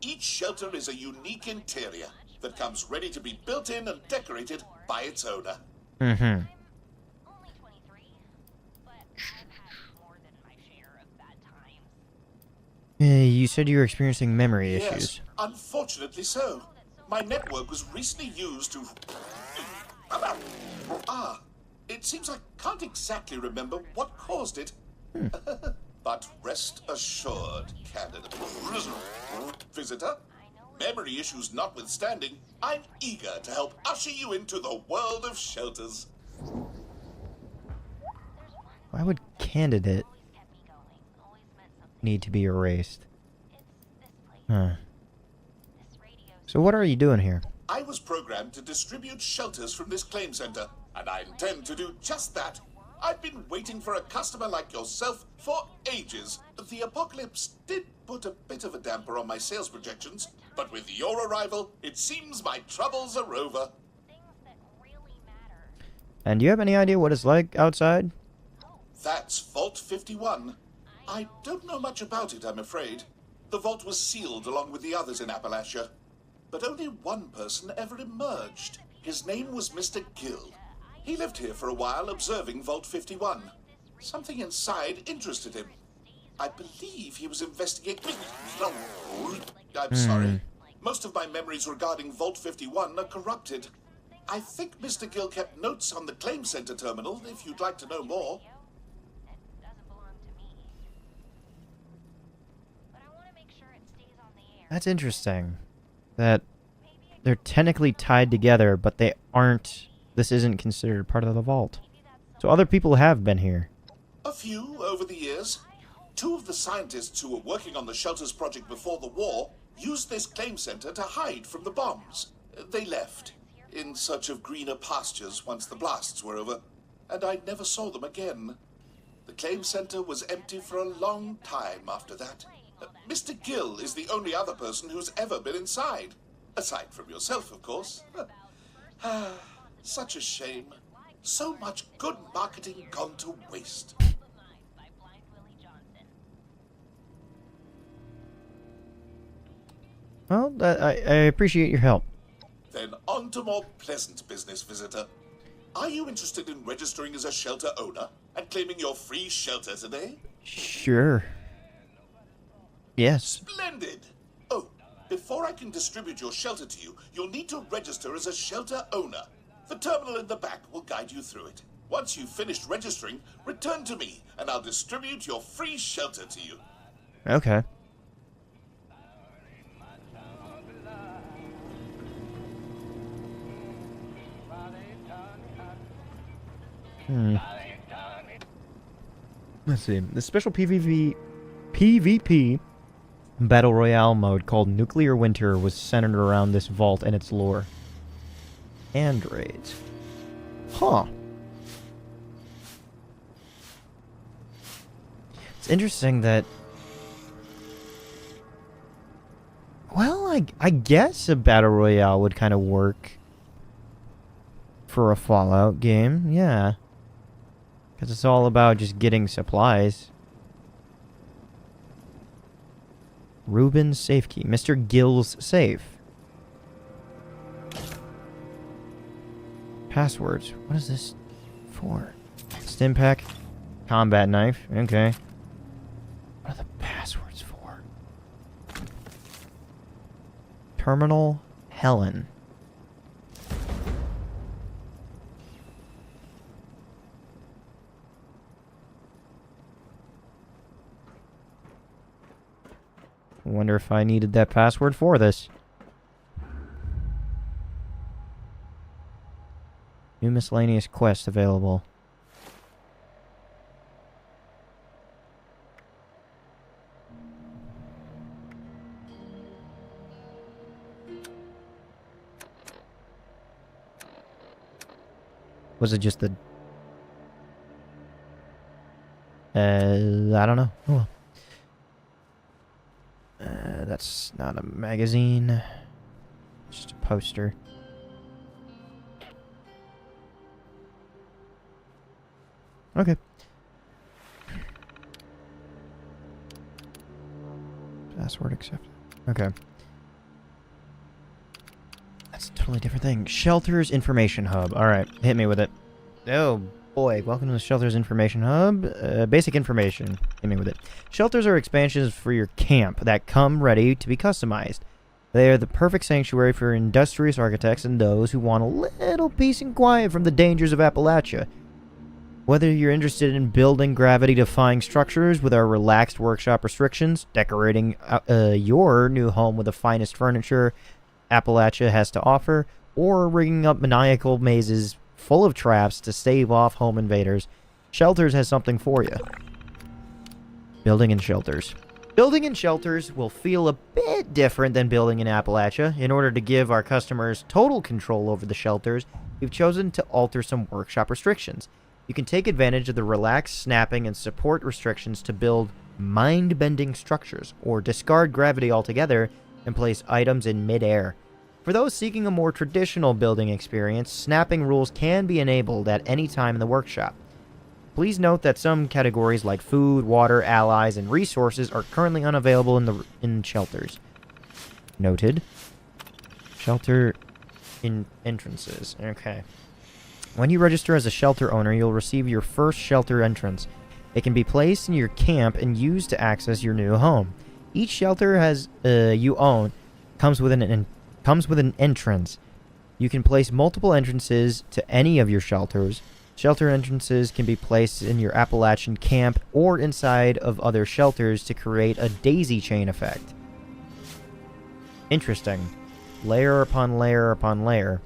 Each shelter is a unique interior that comes ready to be built in and decorated by its owner. Mm-hmm. You said you were experiencing memory issues. Yes, unfortunately so. My network was recently used to... it seems I can't exactly remember what caused it. But rest assured, candidate. Visitor, memory issues notwithstanding, I'm eager to help usher you into the world of shelters. Why would candidate need to be erased? Huh. So what are you doing here? I was programmed to distribute shelters from this claim center, and I intend to do just that. I've been waiting for a customer like yourself for ages. The apocalypse did put a bit of a damper on my sales projections, but with your arrival, it seems my troubles are over. And do you have any idea what it's like outside? That's Vault 51. I don't know much about it, I'm afraid. The vault was sealed along with the others in Appalachia, but only one person ever emerged. His name was Mr. Gill. He lived here for a while, observing Vault 51. Something inside interested him. I believe he was investigating... I'm sorry. Most of my memories regarding Vault 51 are corrupted. I think Mr. Gill kept notes on the Claim Center terminal, if you'd like to know more. That's interesting. That they're technically tied together, but they aren't... This isn't considered part of the vault. So other people have been here. A few over the years. Two of the scientists who were working on the shelters project before the war used this claim center to hide from the bombs. They left, in search of greener pastures once the blasts were over, and I never saw them again. The claim center was empty for a long time after that. Mr. Gill is the only other person who's ever been inside. Aside from yourself, of course. Such a shame. So much good marketing gone to waste. Well, I appreciate your help. Then on to more pleasant business, visitor. Are you interested in registering as a shelter owner and claiming your free shelter today? Sure. Yes. Splendid! Oh, before I can distribute your shelter to you, you'll need to register as a shelter owner. The terminal in the back will guide you through it. Once you've finished registering, return to me, and I'll distribute your free shelter to you. Okay. Let's see. The special PvP Battle Royale mode called Nuclear Winter was centered around this vault and its lore. Androids. Huh. It's interesting that... Well, I guess a Battle Royale would kind of work for a Fallout game, yeah. Because it's all about just getting supplies. Ruben's safe key. Mr. Gill's safe. Passwords. What is this for? Stim pack. Combat knife. Okay. What are the passwords for? Terminal Helen. Wonder if I needed that password for this. New miscellaneous quest available. Was it just the... I don't know. Oh well. That's not a magazine. It's just a poster. Okay. Password accepted. Okay. That's a totally different thing. Shelters Information Hub. Alright, hit me with it. Oh boy, welcome to the Shelters Information Hub. Basic information. Hit me with it. Shelters are expansions for your camp that come ready to be customized. They are the perfect sanctuary for industrious architects and those who want a little peace and quiet from the dangers of Appalachia. Whether you're interested in building gravity-defying structures with our relaxed workshop restrictions, decorating your new home with the finest furniture Appalachia has to offer, or rigging up maniacal mazes full of traps to stave off home invaders, Shelters has something for you. Building in shelters. Building in shelters will feel a bit different than building in Appalachia. In order to give our customers total control over the shelters, we've chosen to alter some workshop restrictions. You can take advantage of the relaxed snapping and support restrictions to build mind-bending structures, or discard gravity altogether and place items in mid-air. For those seeking a more traditional building experience, snapping rules can be enabled at any time in the workshop. Please note that some categories like food, water, allies, and resources are currently unavailable in shelters. Noted. Shelter in entrances. Okay. When you register as a shelter owner, you'll receive your first shelter entrance. It can be placed in your camp and used to access your new home. Each shelter you own comes with an entrance. You can place multiple entrances to any of your shelters. Shelter entrances can be placed in your Appalachian camp or inside of other shelters to create a daisy chain effect. Interesting. Layer upon layer upon layer.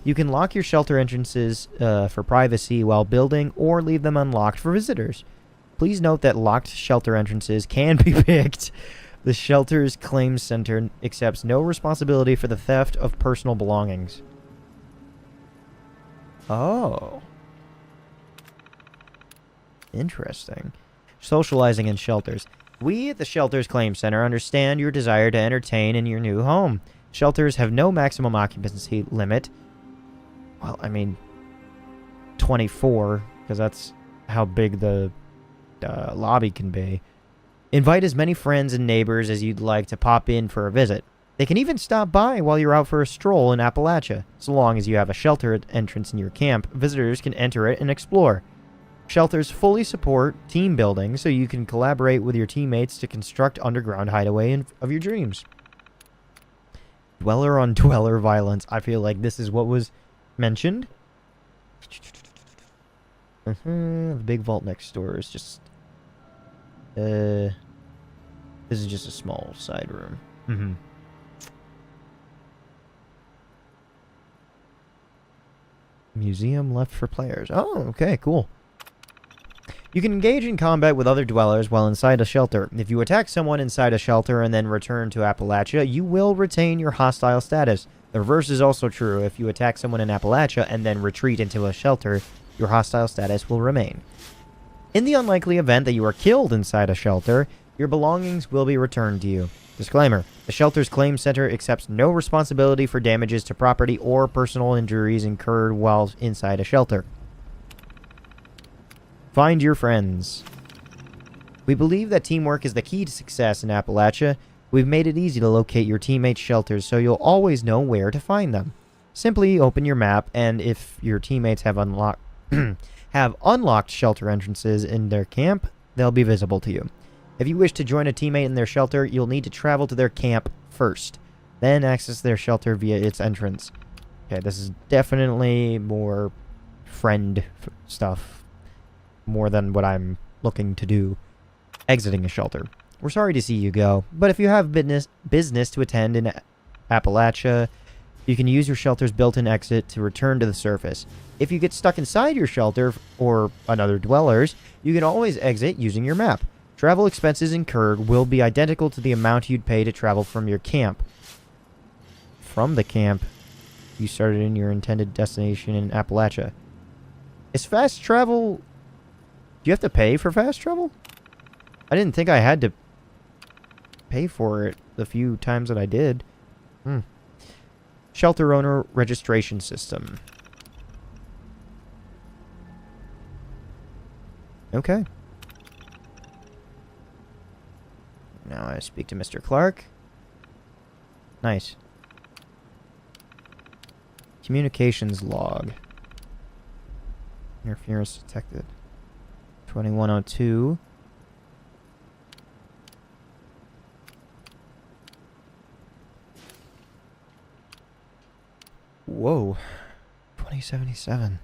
You can lock your shelter entrances for privacy while building or leave them unlocked for visitors. Please note that locked shelter entrances can be picked. The shelter's claims center accepts no responsibility for the theft of personal belongings. Oh. Interesting. Socializing in shelters. We at the Shelter's Claim Center understand your desire to entertain in your new home. Shelters have no maximum occupancy limit. Well, I mean, 24, because that's how big the lobby can be. Invite as many friends and neighbors as you'd like to pop in for a visit. They can even stop by while you're out for a stroll in Appalachia. So long as you have a shelter entrance in your camp, visitors can enter it and explore. Shelters fully support team building, so you can collaborate with your teammates to construct underground hideaway of your dreams. Dweller on dweller violence. I feel like this is what was mentioned. The big vault next door is just... this is just a small side room. Museum left for players. Oh, okay, cool. You can engage in combat with other dwellers while inside a shelter. If you attack someone inside a shelter and then return to Appalachia, you will retain your hostile status. The reverse is also true. If you attack someone in Appalachia and then retreat into a shelter, your hostile status will remain. In the unlikely event that you are killed inside a shelter, your belongings will be returned to you. Disclaimer: the Shelter's Claim Center accepts no responsibility for damages to property or personal injuries incurred while inside a shelter. Find your friends. We believe that teamwork is the key to success in Appalachia. We've made it easy to locate your teammates' shelters, so you'll always know where to find them. Simply open your map, and if your teammates have unlocked shelter entrances in their camp, they'll be visible to you. If you wish to join a teammate in their shelter, you'll need to travel to their camp first, then access their shelter via its entrance. Okay, this is definitely more friend stuff. More than what I'm looking to do. Exiting a shelter. We're sorry to see you go, but if you have business to attend in Appalachia, you can use your shelter's built-in exit to return to the surface. If you get stuck inside your shelter or another dweller's, you can always exit using your map. Travel expenses incurred will be identical to the amount you'd pay to travel from your camp. From the camp you started in your intended destination in Appalachia. Is fast travel... Do you have to pay for fast travel? I didn't think I had to pay for it the few times that I did. Shelter owner registration system. Okay. Now I speak to Mr. Clark. Nice. Communications log. Interference detected. 2102. Whoa. 2077.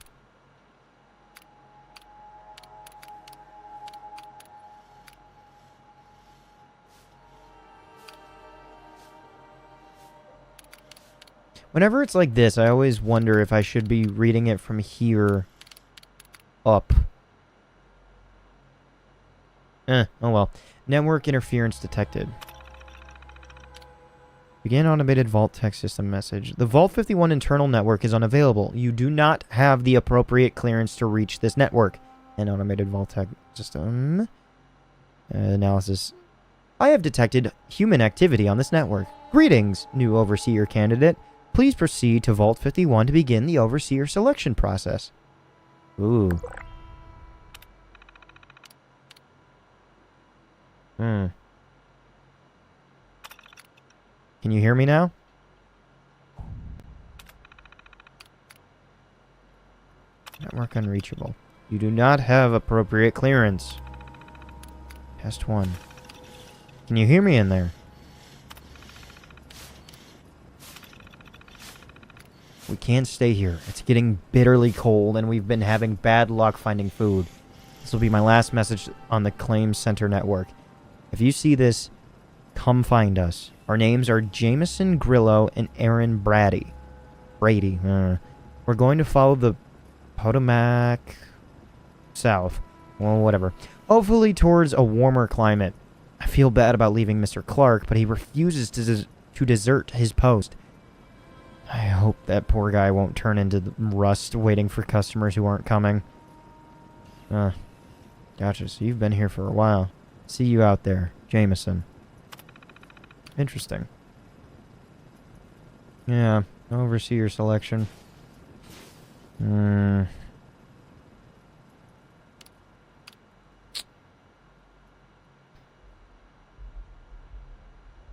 Whenever it's like this, I always wonder if I should be reading it from here up. Oh well. Network interference detected. Begin automated Vault text system message. The Vault 51 internal network is unavailable. You do not have the appropriate clearance to reach this network. An automated Vault text system. Analysis. I have detected human activity on this network. Greetings, new Overseer candidate. Please proceed to Vault 51 to begin the Overseer selection process. Ooh. Can you hear me now? Mark unreachable. You do not have appropriate clearance. Test 1. Can you hear me in there? We can't stay here. It's getting bitterly cold, and we've been having bad luck finding food. This will be my last message on the Claims Center network. If you see this, come find us. Our names are Jameson Grillo and Aaron Brady. We're going to follow the Potomac south. Well, whatever. Hopefully towards a warmer climate. I feel bad about leaving Mr. Clark, but he refuses to desert his post. I hope that poor guy won't turn into rust waiting for customers who aren't coming. Gotcha. So you've been here for a while. See you out there, Jameson. Interesting. Yeah, overseer selection.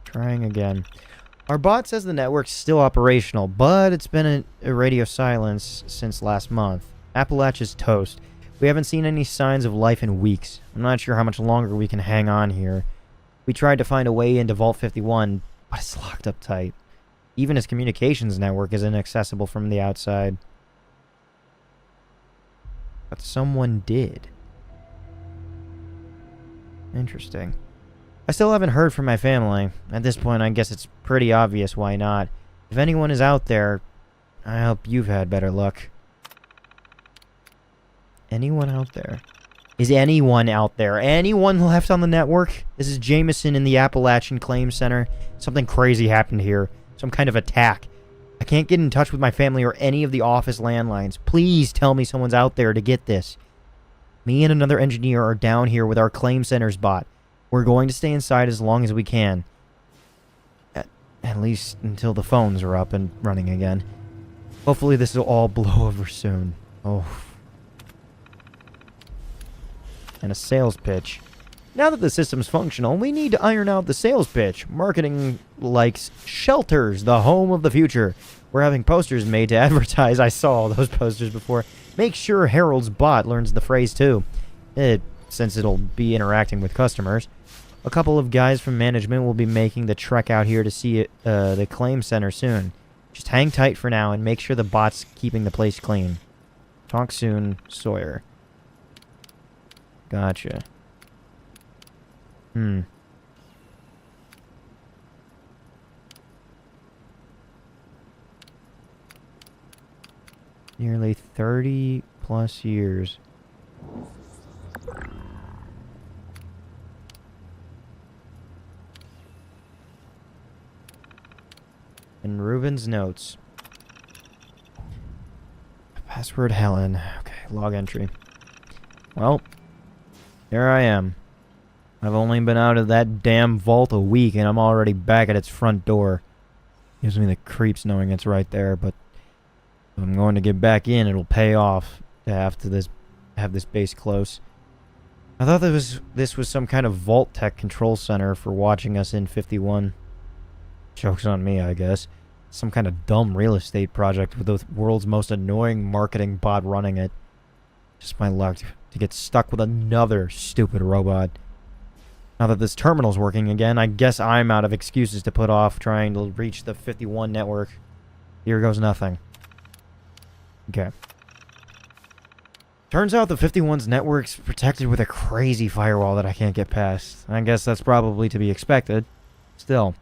Trying again. Our bot says the network's still operational, but it's been a radio silence since last month. Appalachia's toast. We haven't seen any signs of life in weeks. I'm not sure how much longer we can hang on here. We tried to find a way into Vault 51, but it's locked up tight. Even his communications network is inaccessible from the outside. But someone did. Interesting. I still haven't heard from my family. At this point, I guess it's pretty obvious why not. If anyone is out there, I hope you've had better luck. Anyone out there? Is anyone out there? Anyone left on the network? This is Jameson in the Appalachian Claims Center. Something crazy happened here. Some kind of attack. I can't get in touch with my family or any of the office landlines. Please tell me someone's out there to get this. Me and another engineer are down here with our Claim Center's bot. We're going to stay inside as long as we can. At least until the phones are up and running again. Hopefully this will all blow over soon. Oh. And a sales pitch. Now that the system's functional, we need to iron out the sales pitch. Marketing likes shelters, the home of the future. We're having posters made to advertise. I saw all those posters before. Make sure Harold's bot learns the phrase too. Since it'll be interacting with customers. A couple of guys from management will be making the trek out here to see the claim center soon. Just hang tight for now and make sure the bot's keeping the place clean. Talk soon, Sawyer. Gotcha. Nearly 30 plus years. In Ruben's notes. Password Helen. Okay, log entry. Well, here I am. I've only been out of that damn vault a week and I'm already back at its front door. Gives me the creeps knowing it's right there, but if I'm going to get back in, it'll pay off to have this base close. I thought this was some kind of vault tech control center for watching us in 51. Joke's on me, I guess. Some kind of dumb real estate project with the world's most annoying marketing bot running it. Just my luck to get stuck with another stupid robot. Now that this terminal's working again, I guess I'm out of excuses to put off trying to reach the 51 network. Here goes nothing. Okay. Turns out the 51's network's protected with a crazy firewall that I can't get past. I guess that's probably to be expected. Still,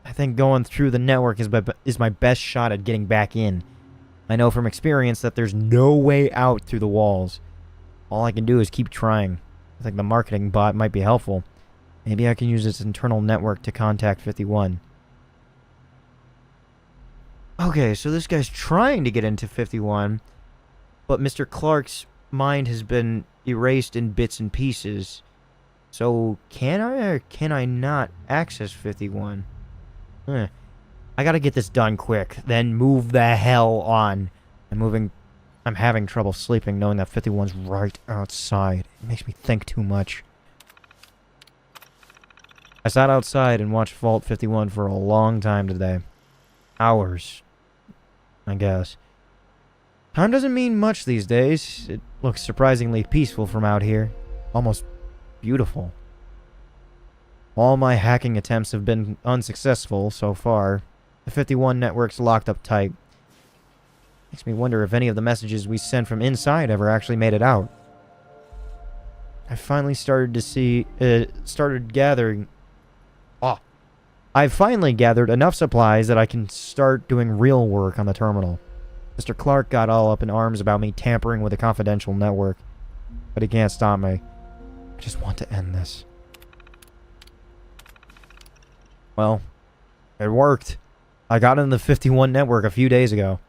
I think going through the network is my best shot at getting back in. I know from experience that there's no way out through the walls. All I can do is keep trying. I think the marketing bot might be helpful. Maybe I can use its internal network to contact 51. Okay, so this guy's trying to get into 51, but Mr. Clark's mind has been erased in bits and pieces. So, can I or can I not access 51? I gotta get this done quick, then move the hell on. I'm having trouble sleeping knowing that 51's right outside. It makes me think too much. I sat outside and watched Vault 51 for a long time today. Hours, I guess. Time doesn't mean much these days. It looks surprisingly peaceful from out here. Almost beautiful. All my hacking attempts have been unsuccessful so far. The 51 network's locked up tight. Makes me wonder if any of the messages we sent from inside ever actually made it out. I finally started gathering... I've finally gathered enough supplies that I can start doing real work on the terminal. Mr. Clark got all up in arms about me tampering with a confidential network. But he can't stop me. I just want to end this. Well, it worked. I got in the 51 network a few days ago.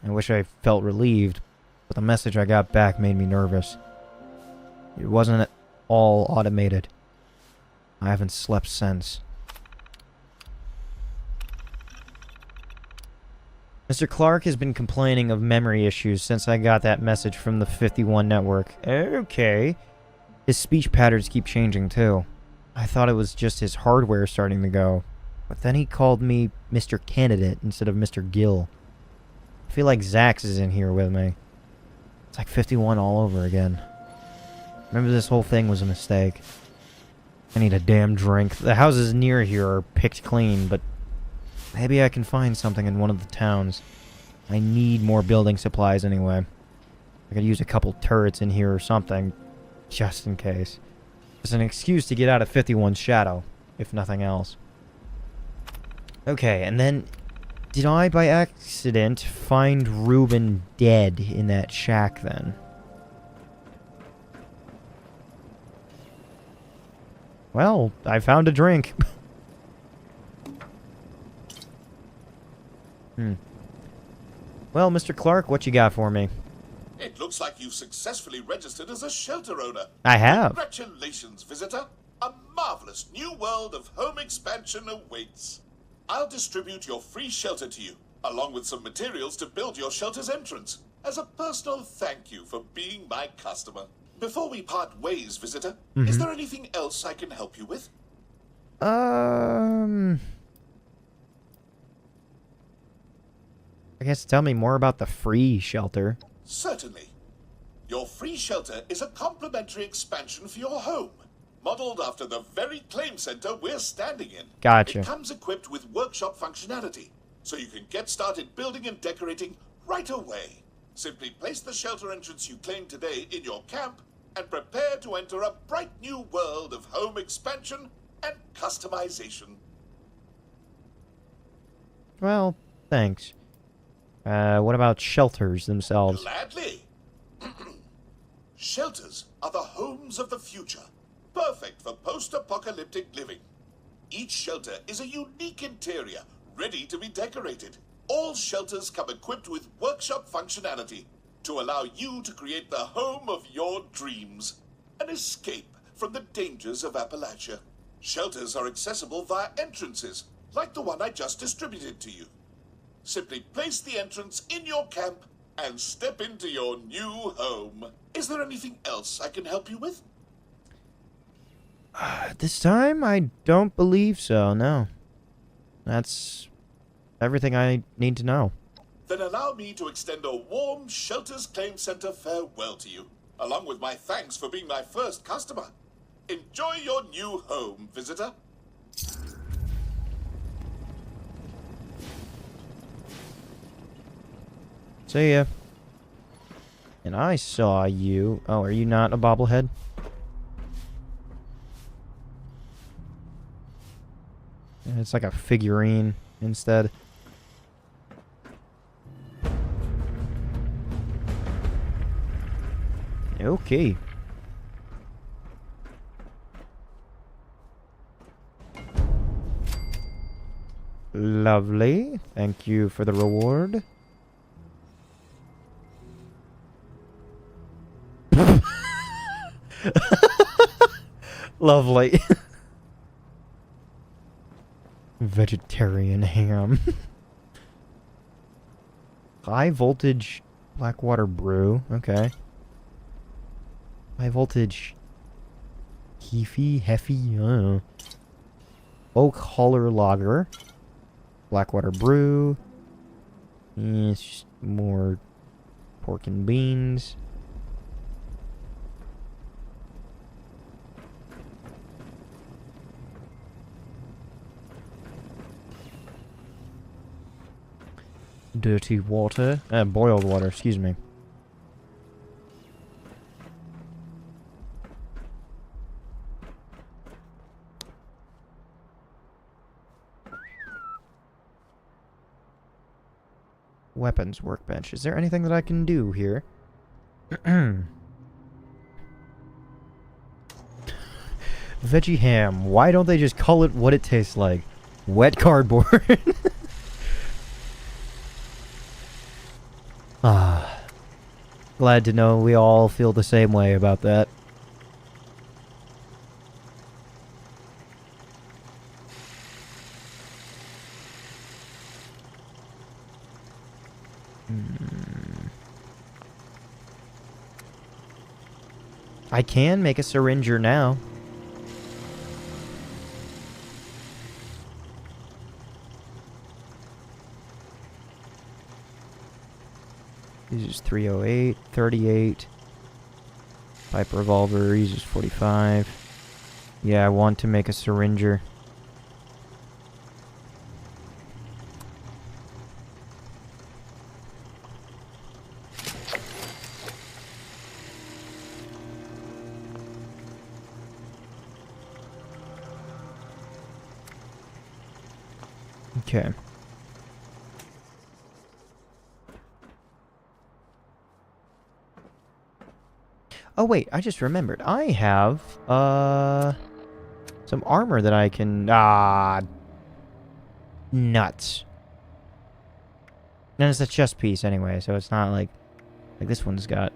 I wish I felt relieved, but the message I got back made me nervous. It wasn't all automated. I haven't slept since. Mr. Clark has been complaining of memory issues since I got that message from the 51 network. Okay. His speech patterns keep changing too. I thought it was just his hardware starting to go. But then he called me Mr. Candidate instead of Mr. Gill. I feel like Zax is in here with me. It's like 51 all over again. Remember, this whole thing was a mistake. I need a damn drink. The houses near here are picked clean, but maybe I can find something in one of the towns. I need more building supplies anyway. I could use a couple turrets in here or something, just in case. It's an excuse to get out of 51's shadow, if nothing else. Okay, and then... did I, by accident, find Ruben dead in that shack, then? Well, I found a drink. Well, Mr. Clark, what you got for me? It looks like you've successfully registered as a shelter owner. I have. Congratulations, visitor. A marvelous new world of home expansion awaits. I'll distribute your free shelter to you, along with some materials to build your shelter's entrance, as a personal thank you for being my customer. Before we part ways, visitor, is there anything else I can help you with? I guess tell me more about the free shelter. Certainly. Your free shelter is a complimentary expansion for your home, modeled after the very claim center we're standing in. Gotcha. It comes equipped with workshop functionality, so you can get started building and decorating right away. Simply place the shelter entrance you claimed today in your camp and prepare to enter a bright new world of home expansion and customization. Well, thanks. What about shelters themselves? Gladly. Shelters are the homes of the future, perfect for post-apocalyptic living. Each shelter is a unique interior, ready to be decorated. All shelters come equipped with workshop functionality to allow you to create the home of your dreams, an escape from the dangers of Appalachia. Shelters are accessible via entrances, like the one I just distributed to you. Simply place the entrance in your camp and step into your new home. Is there anything else I can help you with? This time, I don't believe so, no. That's everything I need to know. Then allow me to extend a warm Shelters Claim Center farewell to you, along with my thanks for being my first customer. Enjoy your new home, visitor. See ya. And I saw you. Oh, are you not a bobblehead? Yeah, it's like a figurine instead. Okay. Lovely. Thank you for the reward. Lovely. Vegetarian ham. High voltage Blackwater brew. Okay. High voltage Hefty. I don't know. Oak Holler Lager. Blackwater brew. It's just more Pork and beans. Dirty water. Boiled water, excuse me. Weapons workbench. Is there anything that I can do here? Veggie ham. Why don't they just call it what it tastes like? Wet cardboard. Ah. Glad to know we all feel the same way about that. I can make a syringer now. Uses 308, 38. Pipe revolver uses 45. Yeah, I want to make a syringer. Okay. Oh wait, I just remembered. I have some armor that I can nuts. And it's a chest piece anyway, so it's not like this one's got.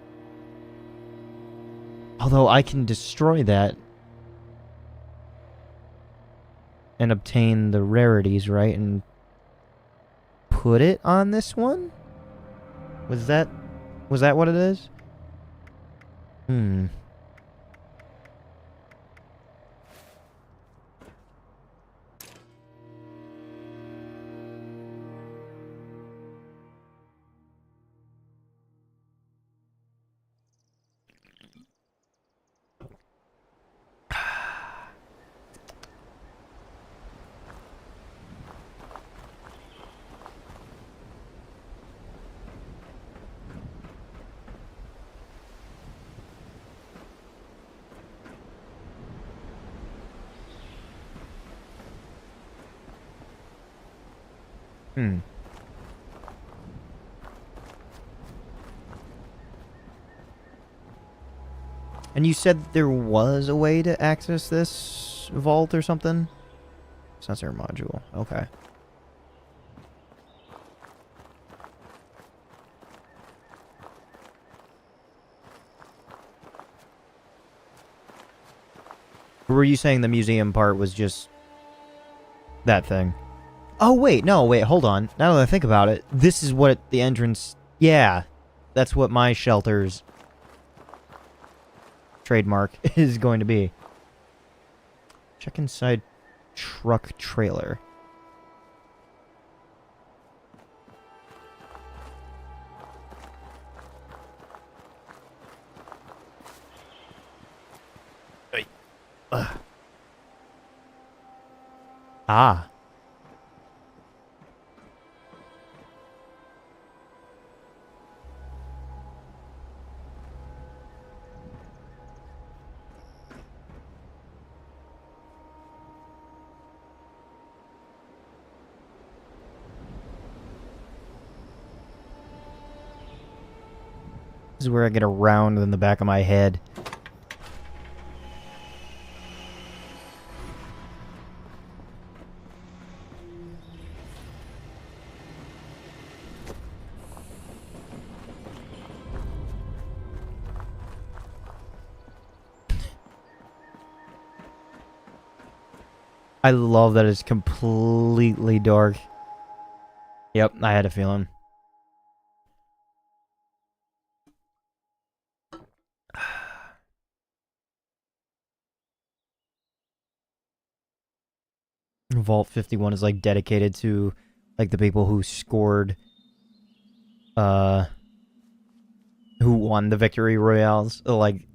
Although I can destroy that and obtain the rarities, right? And put it on this one? Was that what it is? Hmm. Hmm. And you said there was a way to access this vault or something? Sensor module. Okay. Or were you saying the museum part was just that thing? Oh, wait. No, wait. Hold on. Now that I think about it, this is what the entrance... Yeah. That's what my shelter's trademark is going to be. Check inside truck trailer. Ah. This is where I get a round in the back of my head. I love that it's completely dark. Yep, I had a feeling. Vault 51 is like dedicated to like the people who scored who won the victory royales, like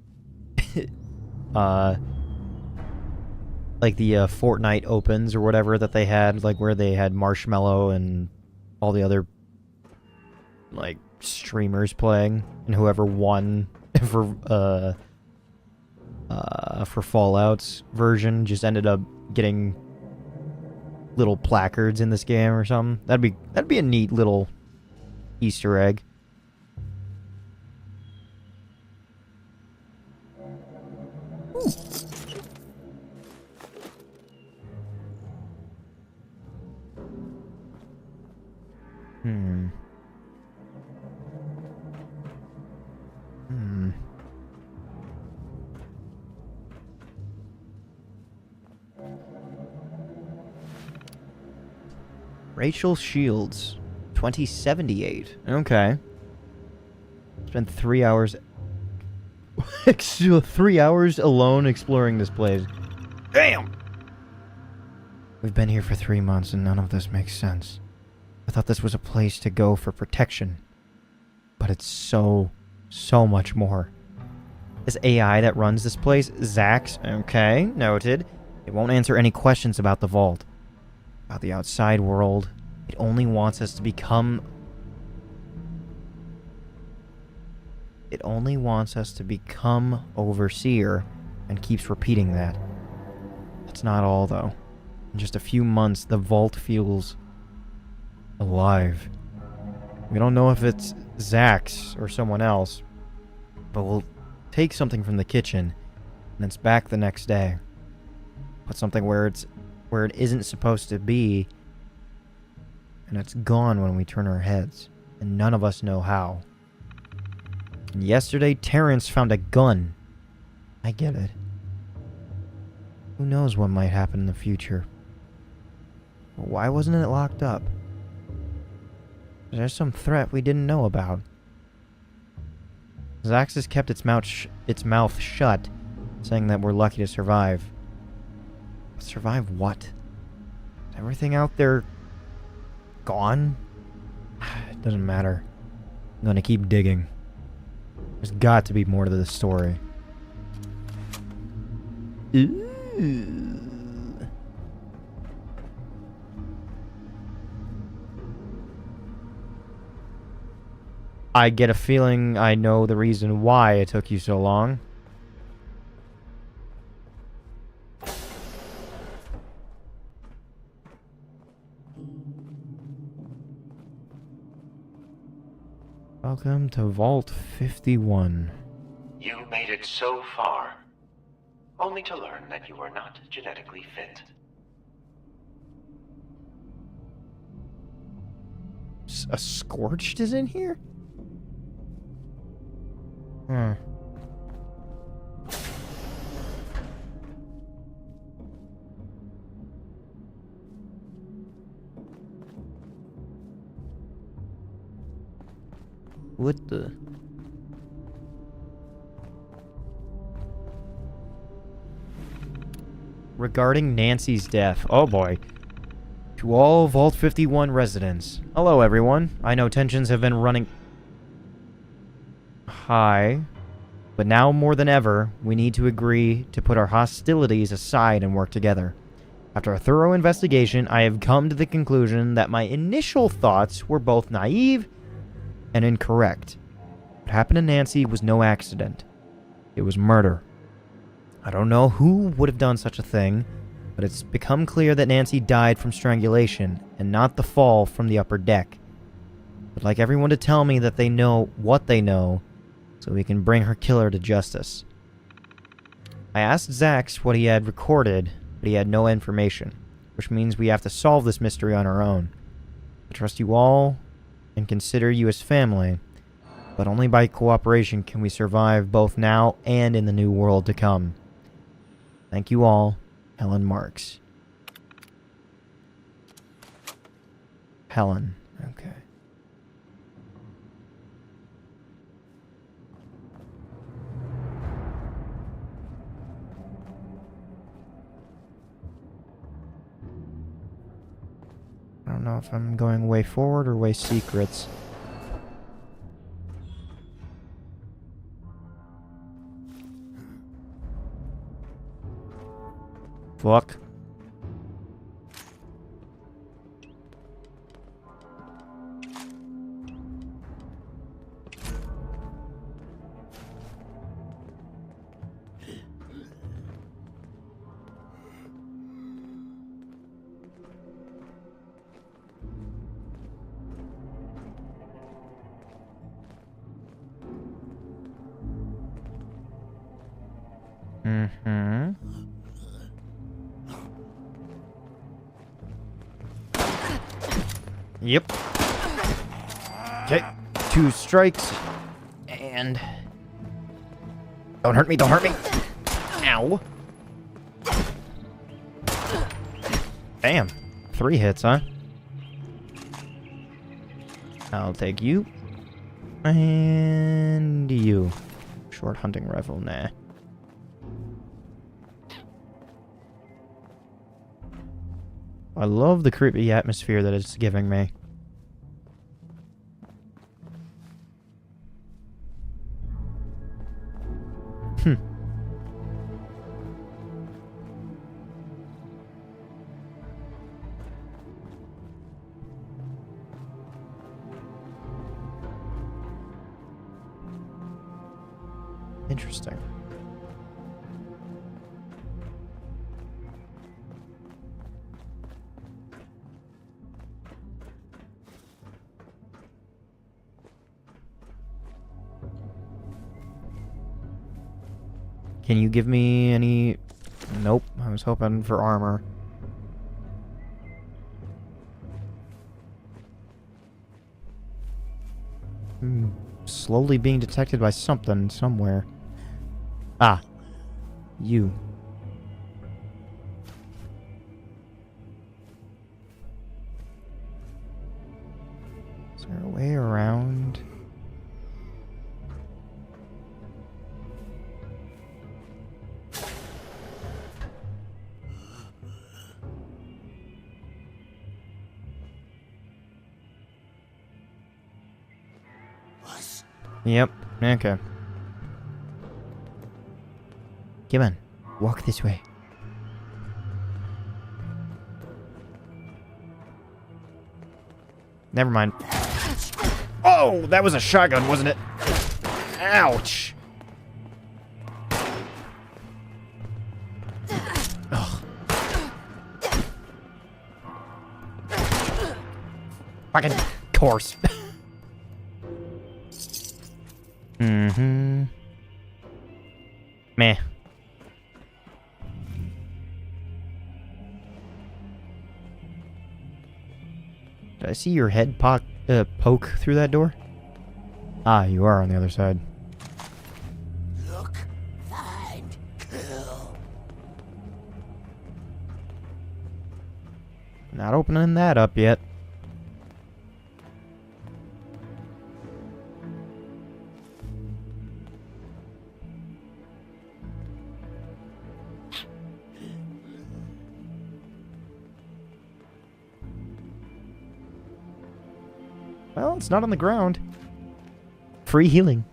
uh like the Fortnite Opens or whatever that they had, like where they had Marshmello and all the other like streamers playing, and whoever won for Fallout's version just ended up getting little placards in this game or something. That'd be a neat little Easter egg. Hmm. Rachel Shields, 2078. Okay. Spent 3 hours... 3 hours alone exploring this place. Damn! We've been here for 3 months and none of this makes sense. I thought this was a place to go for protection. But it's so much more. This AI that runs this place, Zax, okay, noted. It won't answer any questions about the vault. About the outside world. It only wants us to become... It only wants us to become Overseer, and keeps repeating that. That's not all, though. In just a few months, the vault feels... alive. We don't know if it's Zax or someone else, but we'll take something from the kitchen, and it's back the next day. Put something where it isn't supposed to be, and it's gone when we turn our heads, and none of us know how. And yesterday, Terrence found a gun. I get it. Who knows what might happen in the future? But why wasn't it locked up? Is there some threat we didn't know about? Zax has kept its mouth shut, saying that we're lucky to survive. But survive what? Is everything out there gone? It doesn't matter. I'm gonna keep digging. There's got to be more to this story. Ooh. I get a feeling I know the reason why it took you so long. Welcome to Vault 51. You made it so far, only to learn that you are not genetically fit. A Scorched is in here? Hmm. What the? Regarding Nancy's death. Oh boy. To all Vault 51 residents. Hello everyone. I know tensions have been running high, but now more than ever, we need to agree to put our hostilities aside and work together. After a thorough investigation, I have come to the conclusion that my initial thoughts were both naive and incorrect. What happened to Nancy was no accident. It was murder. I don't know who would have done such a thing, but it's become clear that Nancy died from strangulation and not the fall from the upper deck. I'd like everyone to tell me that they know what they know, so we can bring her killer to justice. I asked Zax what he had recorded, but he had no information, which means we have to solve this mystery on our own. I trust you all and consider you as family, but only by cooperation can we survive both now and in the new world to come. Thank you all, Helen Marks. Helen, okay. I don't know if I'm going way forward or way secrets. Fuck. Mm-hmm. Yep. Okay. 2 strikes. And... Don't hurt me, don't hurt me! Ow. Damn. 3 hits, huh? I'll take you. And you. Short hunting rifle, nah. I love the creepy atmosphere that it's giving me. Interesting. Can you give me any... Nope, I was hoping for armor. Slowly being detected by something somewhere. Ah. You. Is there a way around? Yep. Okay. Come on. Walk this way. Never mind. Oh, that was a shotgun, wasn't it? Ouch. Ugh. Fucking course. Mm-hmm. Meh. Did I see your head poke through that door? Ah, you are on the other side. Look, find, kill. Not opening that up yet. Well, it's not on the ground. Free healing.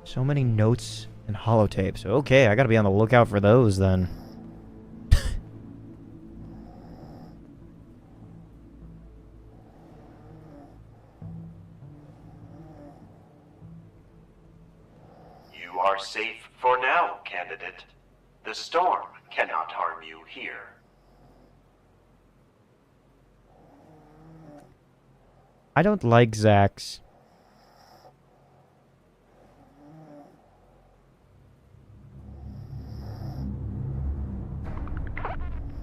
So many notes and holotapes. Okay, I gotta be on the lookout for those then. You are safe for now, candidate. The storm cannot harm you here. I don't like Zax.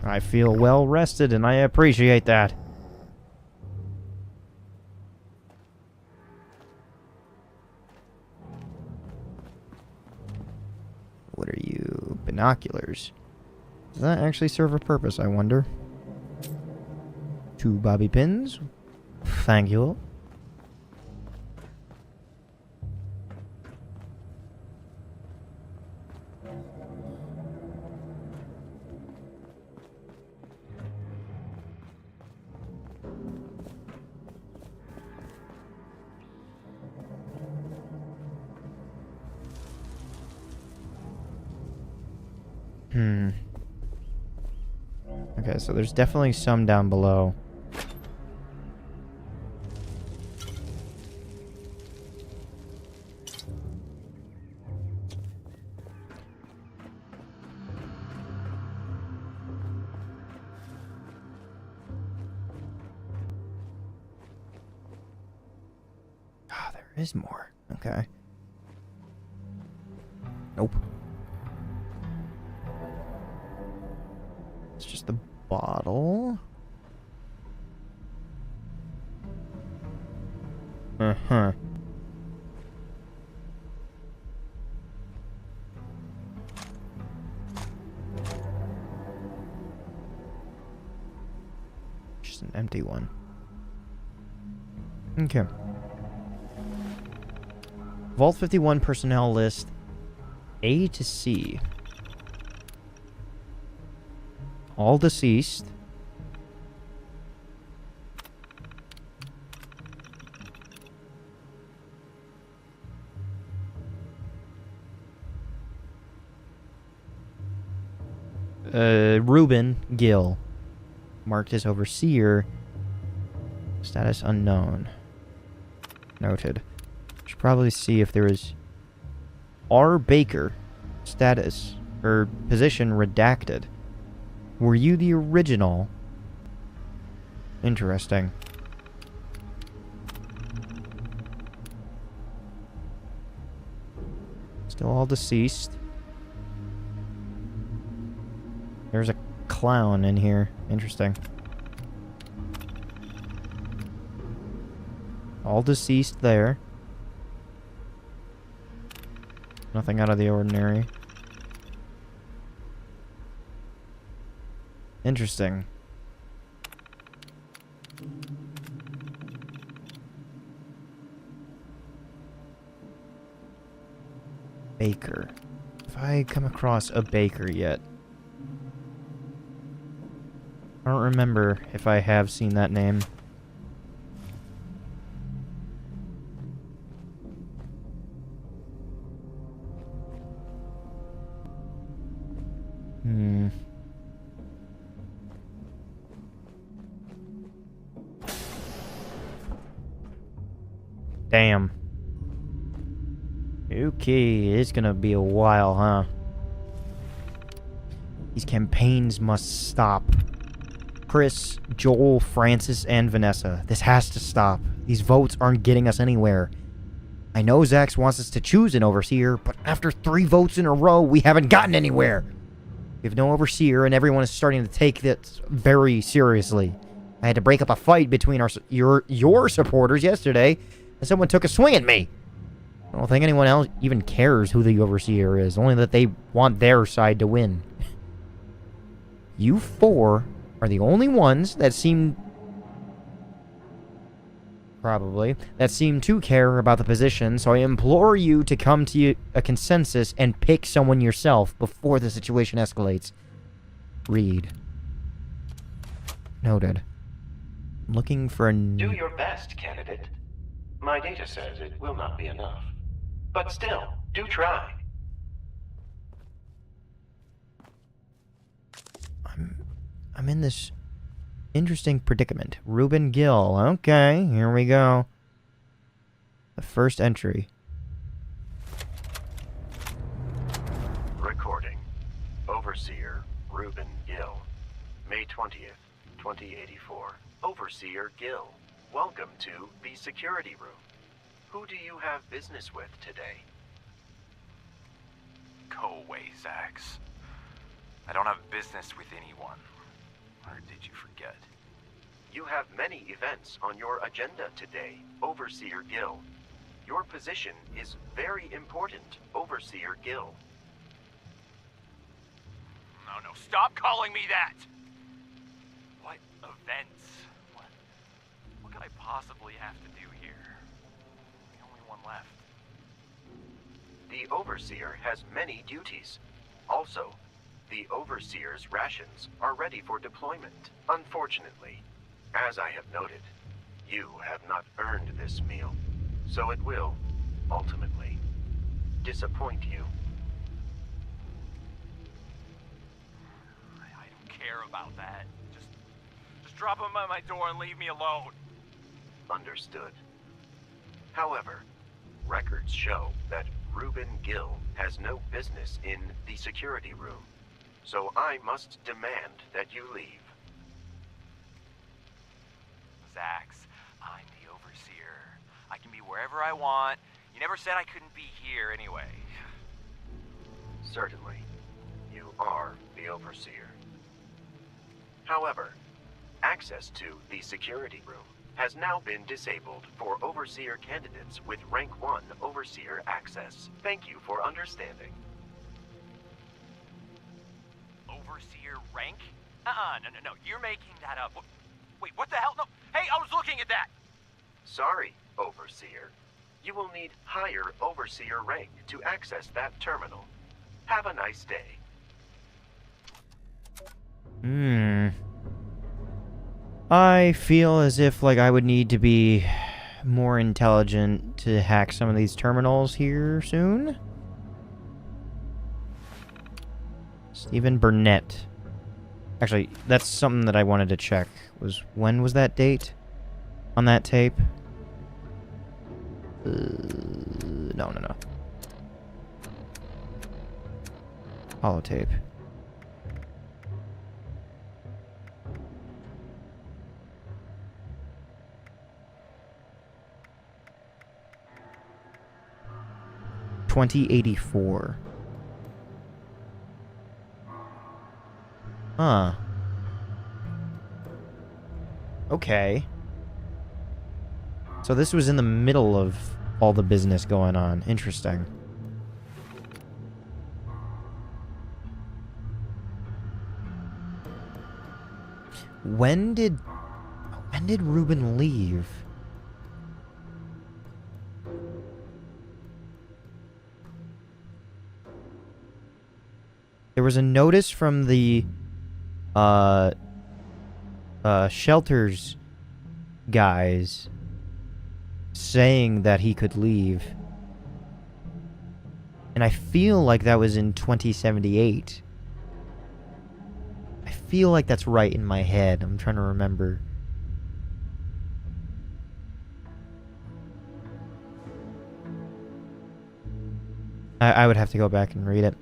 I feel well rested and I appreciate that. What are you? Binoculars. Does that actually serve a purpose, I wonder? 2 bobby pins. Thank you. Okay, so there's definitely some down below. Ah, there is more. Okay. Nope. It's just the bottle. Uh-huh. Just an empty one. Okay. Vault 51 personnel list A to C. All deceased. Reuben Gill. Marked as overseer. Status unknown. Noted. Should probably see if there is R. Baker. Status or position redacted. Were you the original? Interesting. Still all deceased. There's a clown in here. Interesting. All deceased there. Nothing out of the ordinary. Interesting. Baker. If I come across a Baker yet. I don't remember if I have seen that name. Damn. Okay, it's gonna be a while, huh? These campaigns must stop. Chris, Joel, Francis, and Vanessa. This has to stop. These votes aren't getting us anywhere. I know Zax wants us to choose an overseer, but after 3 votes in a row, we haven't gotten anywhere. We have no overseer, and everyone is starting to take this very seriously. I had to break up a fight between your supporters yesterday, and someone took a swing at me. I don't think anyone else even cares who the overseer is, only that they want their side to win. You 4 are the only ones that seem... that seem to care about the position, so I implore you to come to a consensus and pick someone yourself before the situation escalates. Read. Noted. I'm looking for a... Do your best, candidate. My data says it will not be enough. But still, do try. I'm in this interesting predicament. Reuben Gill. Okay, here we go. The first entry. Recording. Overseer Reuben Gill. May 20th, 2084. Overseer Gill, welcome to the security room. Who do you have business with today? Go away, Zax. I don't have business with anyone. Or did you forget? You have many events on your agenda today, Overseer Gill. Your position is very important, Overseer Gill. No, stop calling me that! What events? What could I possibly have to do here? I'm the only one left. The Overseer has many duties. Also, the Overseer's rations are ready for deployment. Unfortunately, as I have noted, you have not earned this meal, so it will, ultimately, disappoint you. care about that. Just drop him at my door and leave me alone. Understood. However, records show that Reuben Gill has no business in the security room, so I must demand that you leave. Zax, I'm the overseer. I can be wherever I want. You never said I couldn't be here anyway. Certainly, you are the overseer. However, access to the security room has now been disabled for overseer candidates with rank 1 overseer access. Thank you for understanding. Overseer rank? No, you're making that up. Wait, what the hell? No, hey, I was looking at that! Sorry, overseer. You will need higher overseer rank to access that terminal. Have a nice day. I feel as if, like, I would need to be more intelligent to hack some of these terminals here soon. Stephen Burnett. Actually, that's something that I wanted to check. When was that date on that tape? No. Holotape. $2084. Huh. Okay. So this was in the middle of all the business going on. Interesting. When did Reuben leave? There was a notice from the shelters guys saying that he could leave. And I feel like that was in 2078. I feel like that's right in my head. I'm trying to remember. I would have to go back and read it.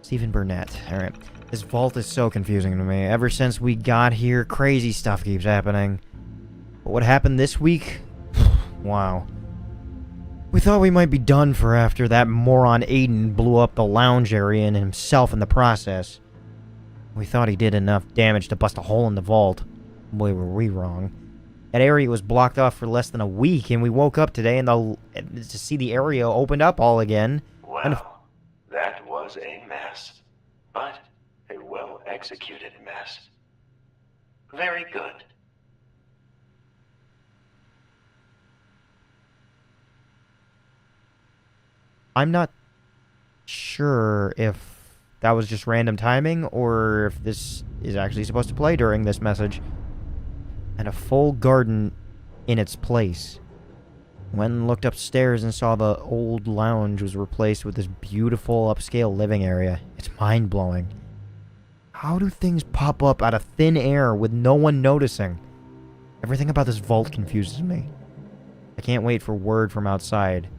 Stephen Burnett. Alright. This vault is so confusing to me. Ever since we got here, crazy stuff keeps happening. But what happened this week? Wow. We thought we might be done for after that moron Aiden blew up the lounge area and himself in the process. We thought he did enough damage to bust a hole in the vault. Boy, were we wrong. That area was blocked off for less than a week, and we woke up today and to see the area opened up all again. Well, that was a mess, but a well-executed mess. Very good. I'm not sure if that was just random timing or if this is actually supposed to play during this message. And a full garden in its place. Wen looked upstairs and saw the old lounge was replaced with this beautiful upscale living area. It's mind-blowing. How do things pop up out of thin air with no one noticing? Everything about this vault confuses me. I can't wait for word from outside.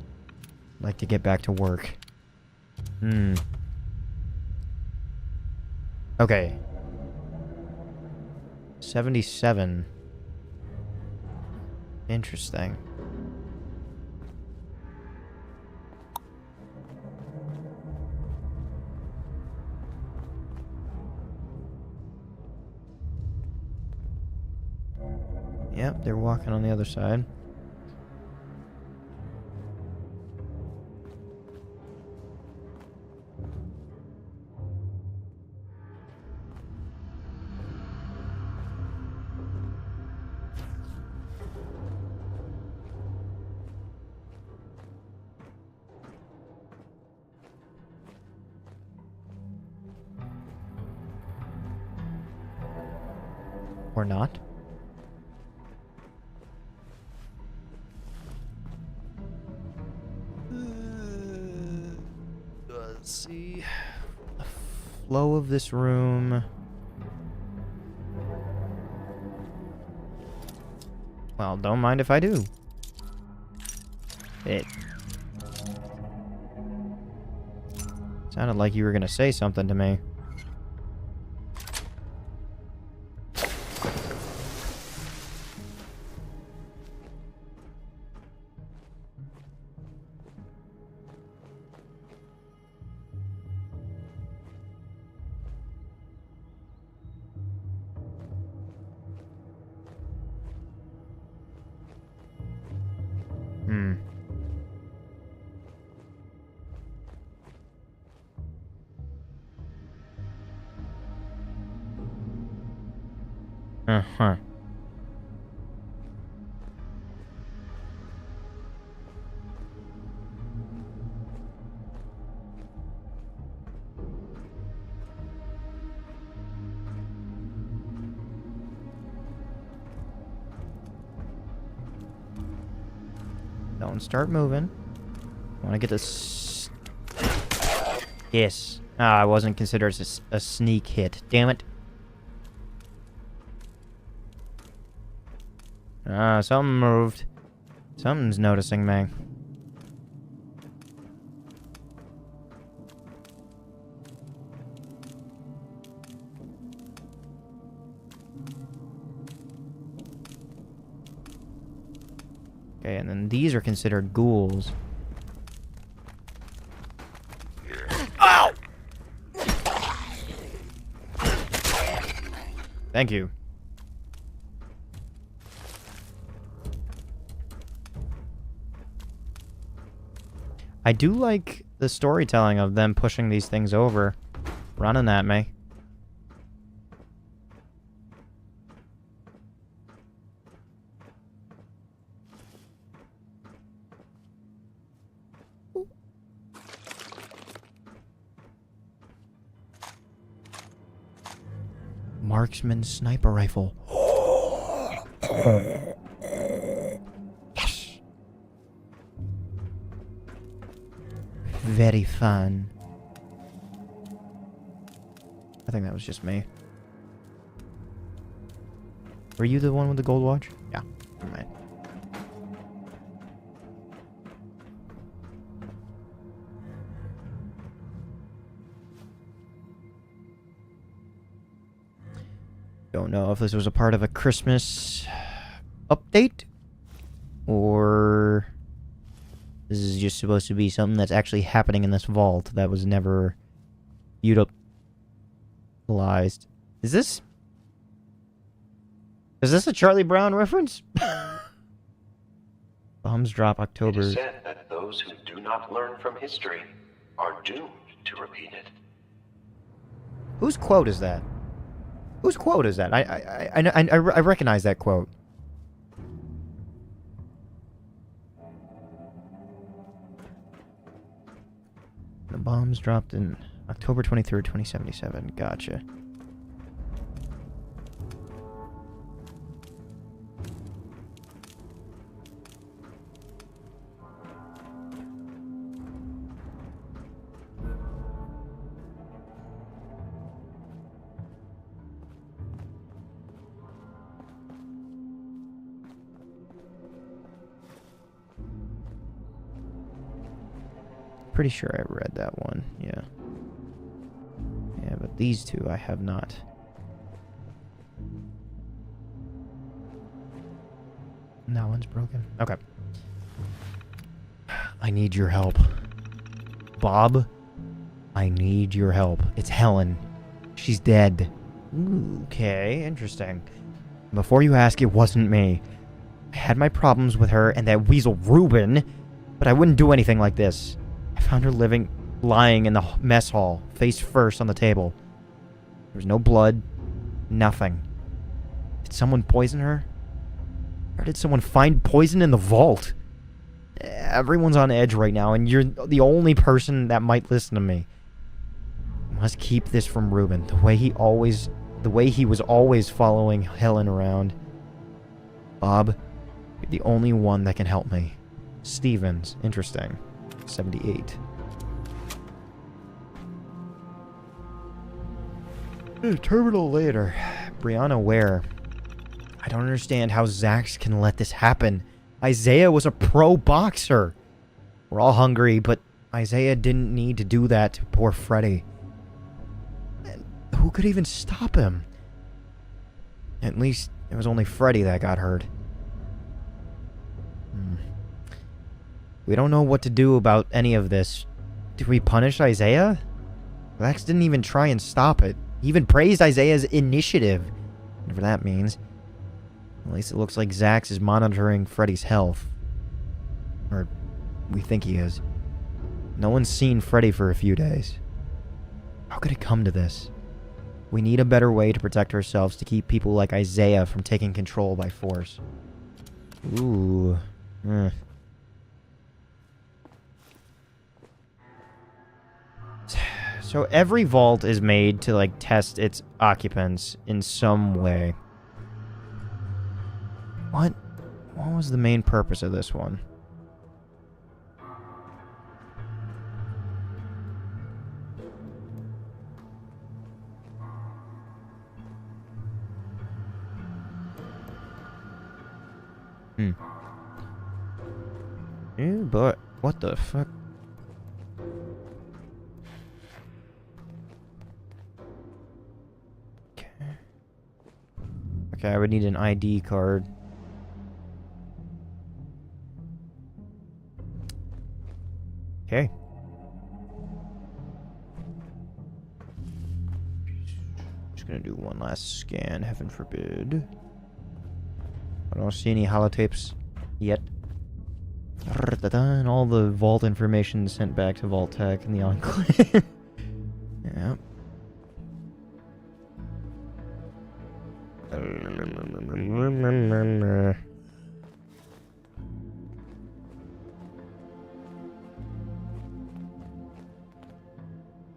I'd like to get back to work. Okay. 77. Interesting. Yep, they're walking on the other side. Or not. Let's see. The flow of this room. Well, don't mind if I do. It sounded like you were gonna say something to me. Uh-huh. Don't start moving. I want to get this. Yes. Ah, I wasn't considered a sneak hit. Damn it. Ah, something moved. Something's noticing me. Okay, and then these are considered ghouls. Ow! Thank you. I do like the storytelling of them pushing these things over, running at me. Marksman sniper rifle. Yes. Very fun. I think that was just me. Were you the one with the gold watch? Yeah. Never mind. Don't know if this was a part of a Christmas update or this is just supposed to be something that's actually happening in this vault that was never utilized. Is this a Charlie Brown reference? Bombs drop October. It is said that those who do not learn from history are doomed to repeat it. Whose quote is that? Whose quote is that? I recognize that quote. The bombs dropped in October 23rd, 2077. Gotcha. Pretty sure I read that one, yeah. Yeah, but these two I have not. That one's broken. Okay. I need your help. Bob, I need your help. It's Helen. She's dead. Ooh, okay, interesting. Before you ask, it wasn't me. I had my problems with her and that weasel Ruben, but I wouldn't do anything like this. I found her lying in the mess hall, face first on the table. There was no blood, nothing. Did someone poison her? Or did someone find poison in the vault? Everyone's on edge right now, and you're the only person that might listen to me. I must keep this from Ruben, the way he was always following Helen around. Bob, you're the only one that can help me. Stevens, interesting. 78. Terminal later. Brianna Ware. I don't understand how Zax can let this happen. Isaiah was a pro boxer. We're all hungry, but Isaiah didn't need to do that to poor Freddy. And who could even stop him? At least it was only Freddy that got hurt. We don't know what to do about any of this. Did we punish Isaiah? Zax didn't even try and stop it. He even praised Isaiah's initiative. Whatever that means. At least it looks like Zax is monitoring Freddy's health. Or we think he is. No one's seen Freddy for a few days. How could it come to this? We need a better way to protect ourselves to keep people like Isaiah from taking control by force. Ooh. So every vault is made to, like, test its occupants in some way. What was the main purpose of this one? Ew, but what the fuck? Okay, I would need an ID card. Okay. Just gonna do one last scan, heaven forbid. I don't see any holotapes yet. And all the vault information sent back to Vault Tech and the Enclave. Yeah.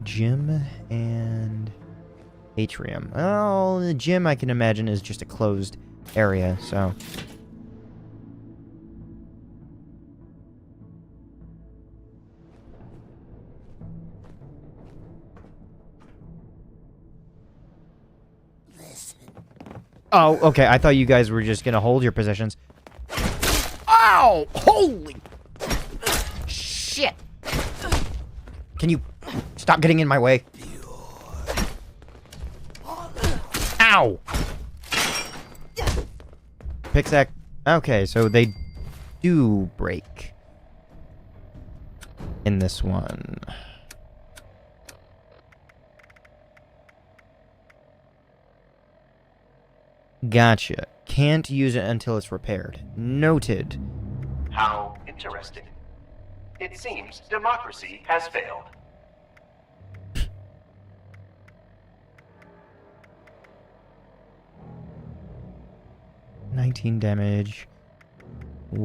Gym and atrium. Oh, the gym I can imagine is just a closed area, so. Oh, okay. I thought you guys were just gonna hold your positions. Ow! Holy shit! Can you stop getting in my way? Ow! Pixac. Okay, so they do break in this one. Gotcha. Can't use it until it's repaired. Noted. How interesting. It seems democracy has failed. $19 damage. I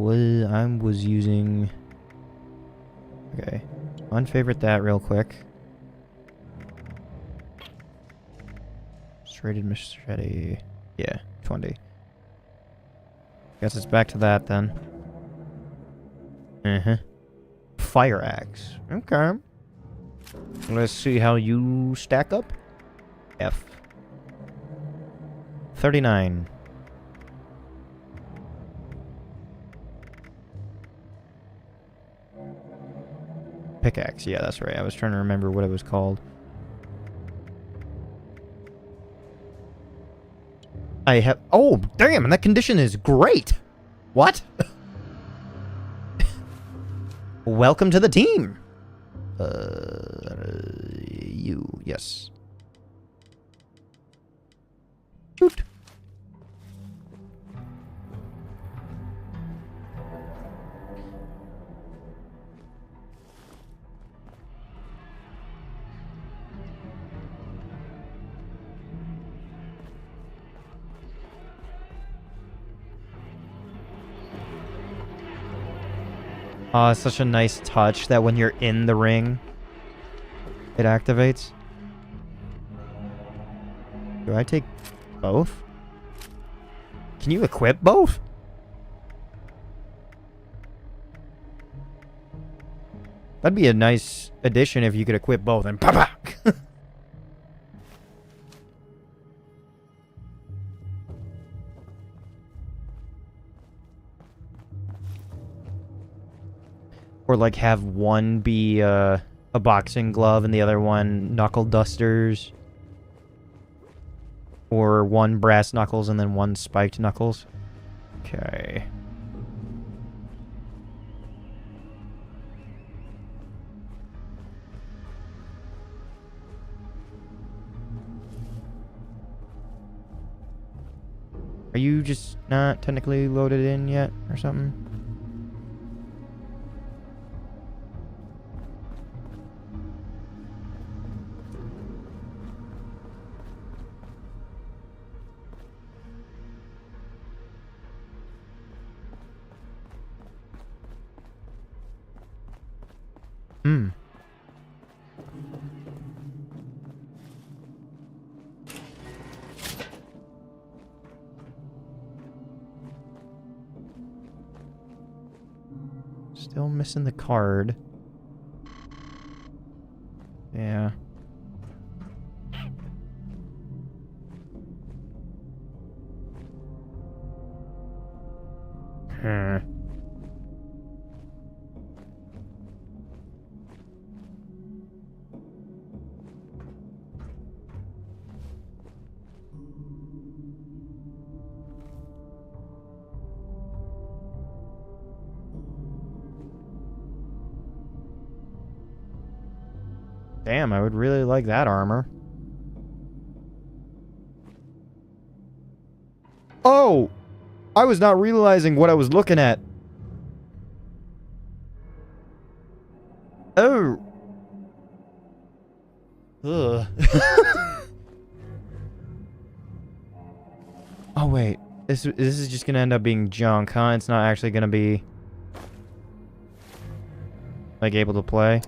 was using... Okay. Unfavorite that real quick. Serrated machete. Yeah, 20. Guess it's back to that then. Fire axe. Okay. Let's see how you stack up. F. 39. Pickaxe. Yeah, that's right. I was trying to remember what it was called. I have... Oh, damn, and that condition is great! What? Welcome to the team! You... Yes. Shoot. Oh, it's such a nice touch that when you're in the ring, it activates. Do I take both? Can you equip both? That'd be a nice addition if you could equip both and papa. Or like have one be a boxing glove and the other one knuckle dusters. Or one brass knuckles and then one spiked knuckles. Okay. Are you just not technically loaded in yet or something? Hmm. Still missing the card. Yeah. Hmm. Damn, I would really like that armor. Oh! I was not realizing what I was looking at. Oh. Ugh. Oh, wait. This is just gonna end up being junk, huh? It's not actually gonna be like able to play.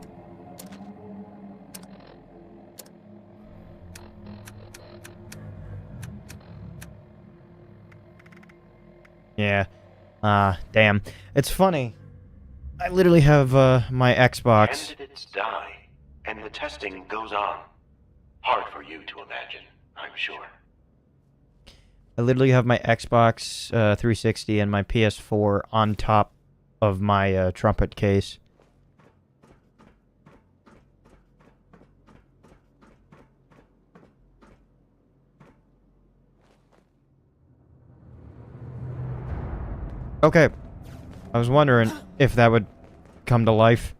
Yeah. Damn. It's funny. I literally have my Xbox. Candidates die, and the testing goes on. Hard for you to imagine, I'm sure. I literally have my Xbox 360 and my PS4 on top of my trumpet case. Okay. I was wondering if that would come to life.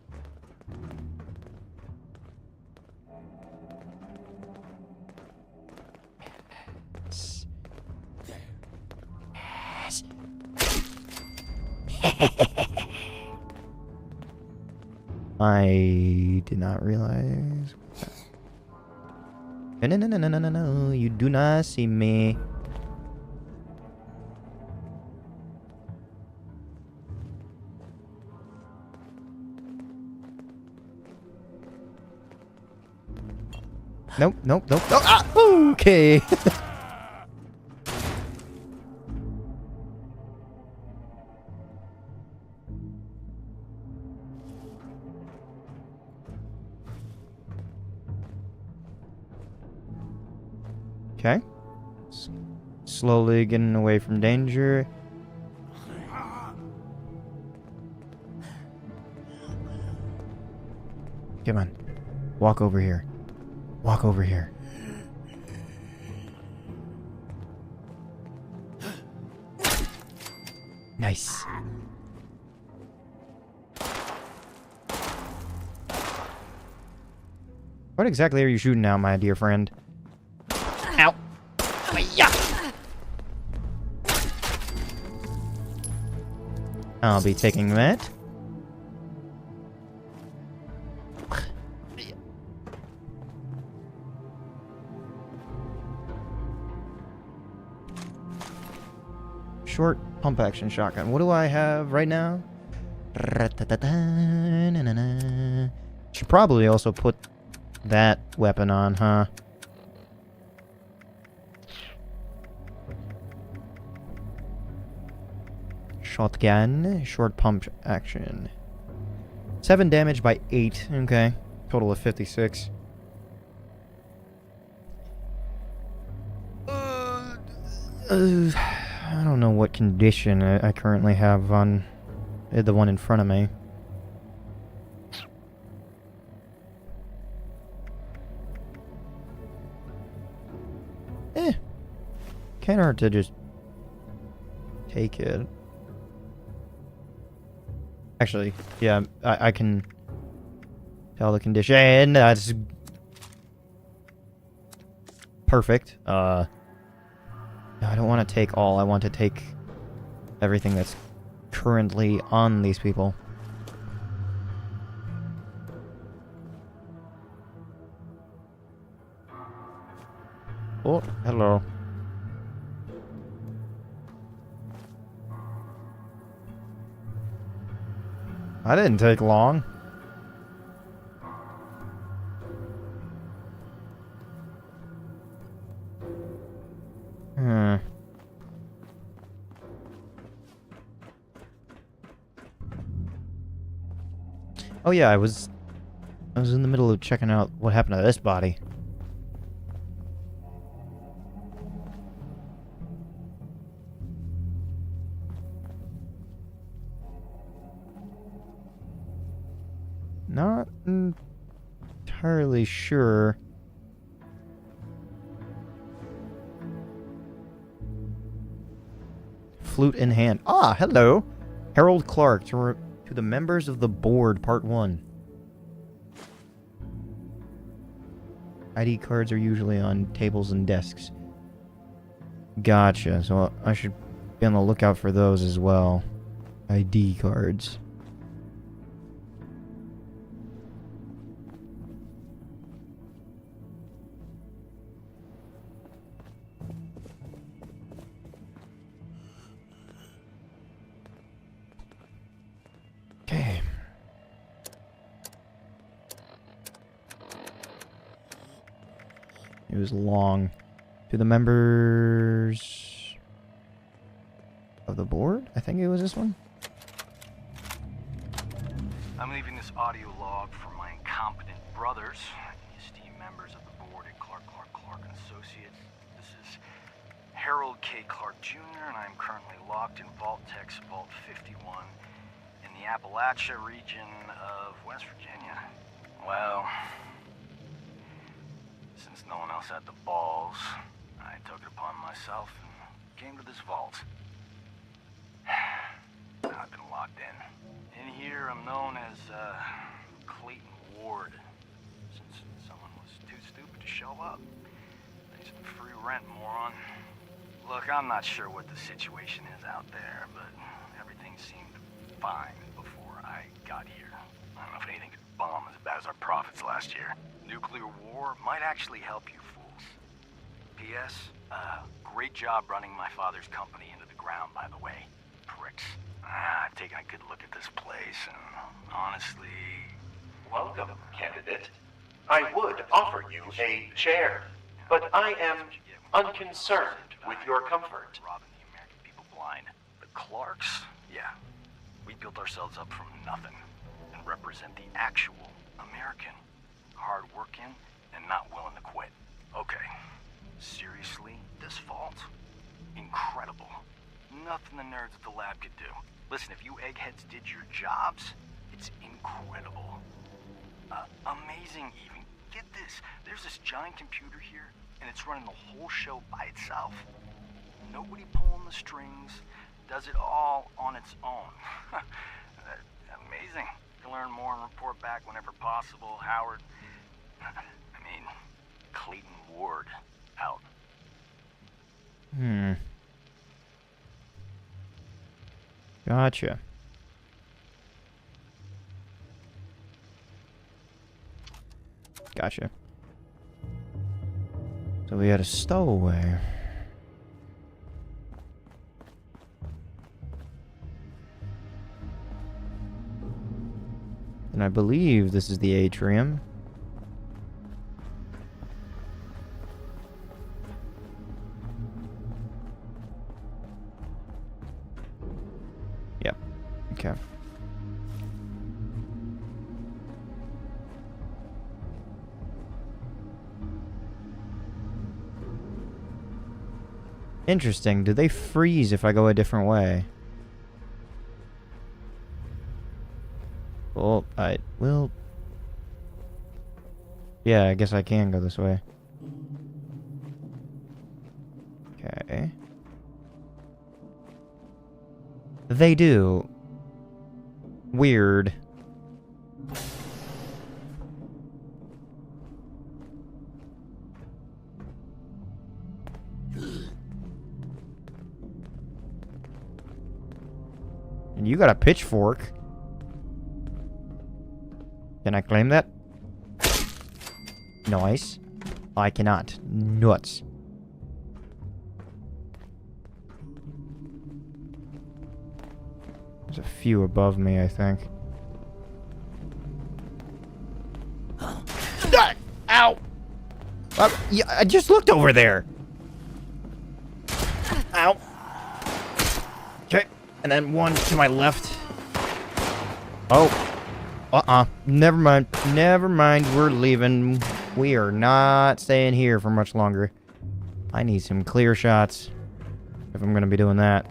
I did not realize. No, no, no, no, no, no, no. You do not see me. Nope, nope, nope. Oh, ah, okay. Okay. Slowly getting away from danger. Come on. Walk over here. Walk over here. Nice. What exactly are you shooting now, my dear friend? Ow. I'll be taking that. Short pump action shotgun. What do I have right now? Should probably also put that weapon on, huh? Shotgun, short pump action. 7 damage by 8. Okay. Total of 56. I don't know what condition I currently have on the one in front of me. Can't hurt to just take it. Actually, yeah, I can tell the condition. That's perfect. No, I don't want to take all. I want to take everything that's currently on these people. Oh, hello. I didn't take long. Oh yeah, I was in the middle of checking out what happened to this body. Not entirely sure. Flute in hand. Ah, hello. Harold Clark to the members of the board, part 1. ID cards are usually on tables and desks. Gotcha. So I should be on the lookout for those as well. ID cards. Okay. It was long. To the members of the board? I think it was this one. I'm leaving this audio log for my incompetent brothers, esteemed members of the board at Clark and Associates. This is Harold K. Clark Jr., and I'm currently locked in Vault Tech's Vault 51 in the Appalachia region of West Virginia. Well, since no one else had the balls, I took it upon myself and came to this vault. I've been locked in. In here, I'm known as Clayton Ward, since someone was too stupid to show up. Thanks for the free rent, moron. Look, I'm not sure what the situation is out there, but everything seemed fine before I got here. I don't know if anything could bomb as bad as our profits last year. Nuclear war might actually help you fools. P.S. Great job running my father's company into the ground, by the way. Pricks. I've taken a good look at this place, and honestly... Welcome, candidate. I would offer you a chair, but I am unconcerned with your comfort. Robbing the American people blind. The Clarks? Yeah. We built ourselves up from nothing and represent the actual American. Hard-working and not willing to quit. Okay. Seriously, this vault? Incredible. Nothing the nerds at the lab could do. Listen, if you eggheads did your jobs, it's incredible. Amazing even. Get this. There's this giant computer here, and it's running the whole show by itself. Nobody pulling the strings. Does it all on its own. Amazing. You can learn more and report back whenever possible. Howard. Clayton Ward. Out. Gotcha. Gotcha. So we had a stowaway. And I believe this is the atrium. Yep. Okay. Interesting. Do they freeze if I go a different way? Well, I will... Yeah, I guess I can go this way. Okay. They do. Weird. And you got a pitchfork. Can I claim that? Nice. I cannot. Nuts. There's a few above me, I think. Ow! Yeah, I just looked over there. Ow. Okay. And then one to my left. Oh. Never mind. Never mind. We're leaving. We are not staying here for much longer. I need some clear shots if I'm going to be doing that.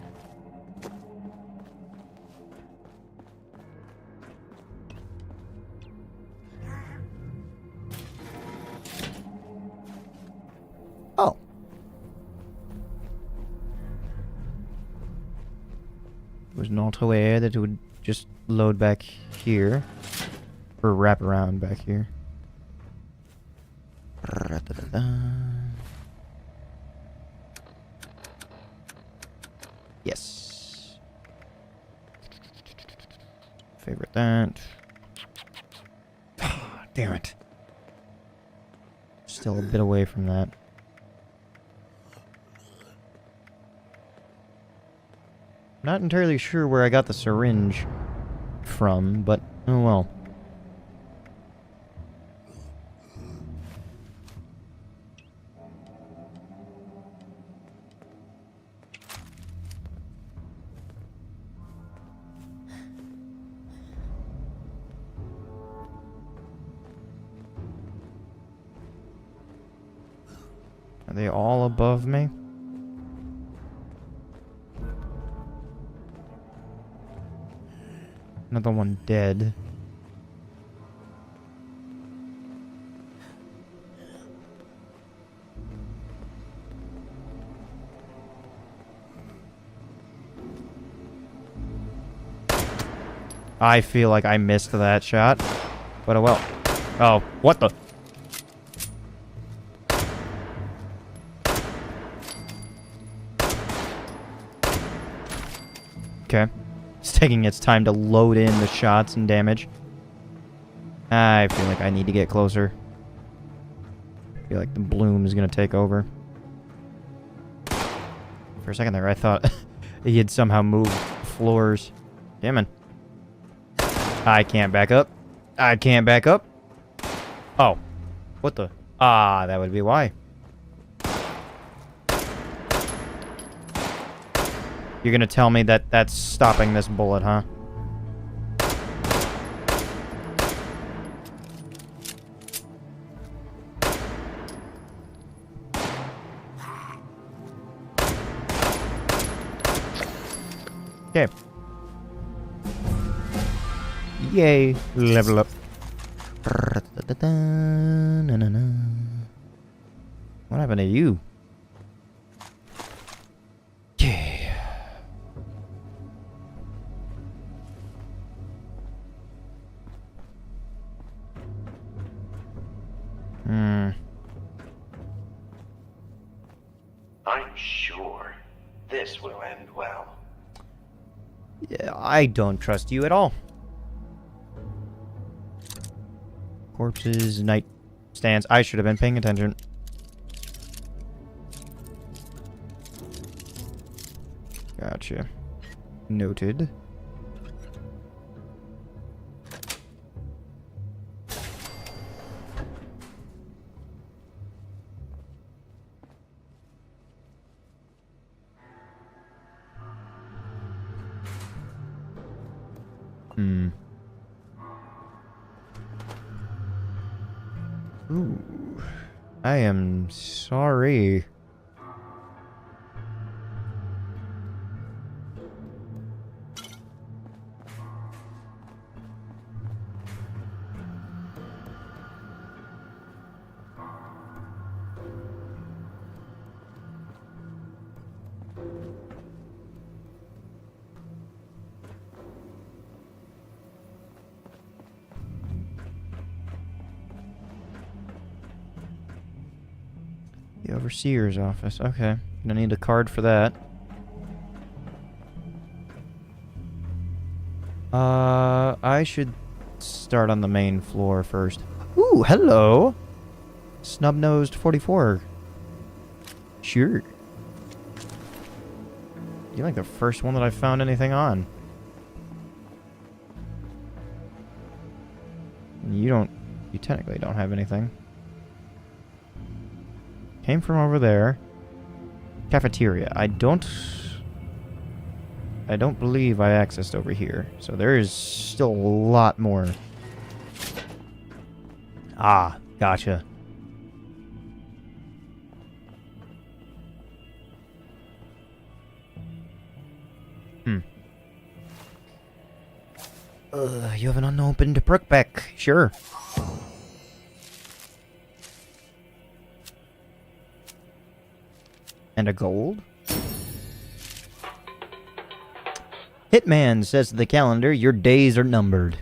Oh. Was not aware that it would just load back here. Or wrap around back here. Yes. Favorite that. Damn it. Still a bit away from that. Not entirely sure where I got the syringe from, but oh well. Are they all above me? Another one dead. I feel like I missed that shot, but oh well. Oh, what the? Okay. It's taking its time to load in the shots and damage. I feel like I need to get closer. I feel like the bloom is going to take over. For a second there, I thought he had somehow moved floors. Damn it. I can't back up. I can't back up. Oh. What the? Ah, that would be why. You're gonna tell me that that's stopping this bullet, huh? Okay. Yay, level up. What happened to you? Yeah. I'm sure this will end well. Yeah, I don't trust you at all. Corpses, nightstands. I should have been paying attention. Gotcha. Noted. Ooh. I am sorry. The Overseer's office. Okay. Gonna need a card for that. I should start on the main floor first. Ooh, hello! Snub-nosed 44. Sure. You're like the first one that I've found anything on. You technically don't have anything. Came from over there. Cafeteria. I don't believe I accessed over here. So there is still a lot more. Ah, gotcha. You have an unopened perk pack. Sure. And a gold? Hitman says to the calendar, your days are numbered.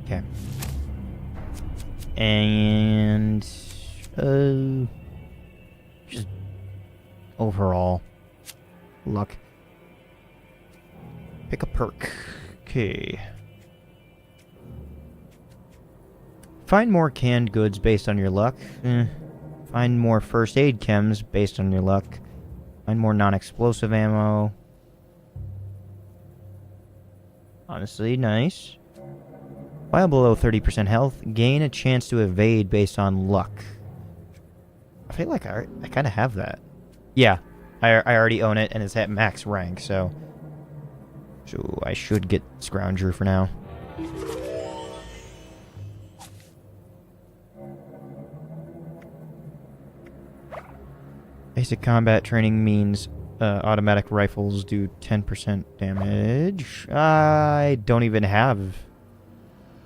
Okay. And... just... overall. Luck. Pick a perk. Okay. Find more canned goods based on your luck. Find more first aid chems based on your luck. Find more non-explosive ammo. Honestly, nice. While below 30% health, gain a chance to evade based on luck. I feel like I kind of have that. Yeah, I already own it, and it's at max rank, so I should get Scrounger for now. Basic combat training means automatic rifles do 10% damage. I don't even have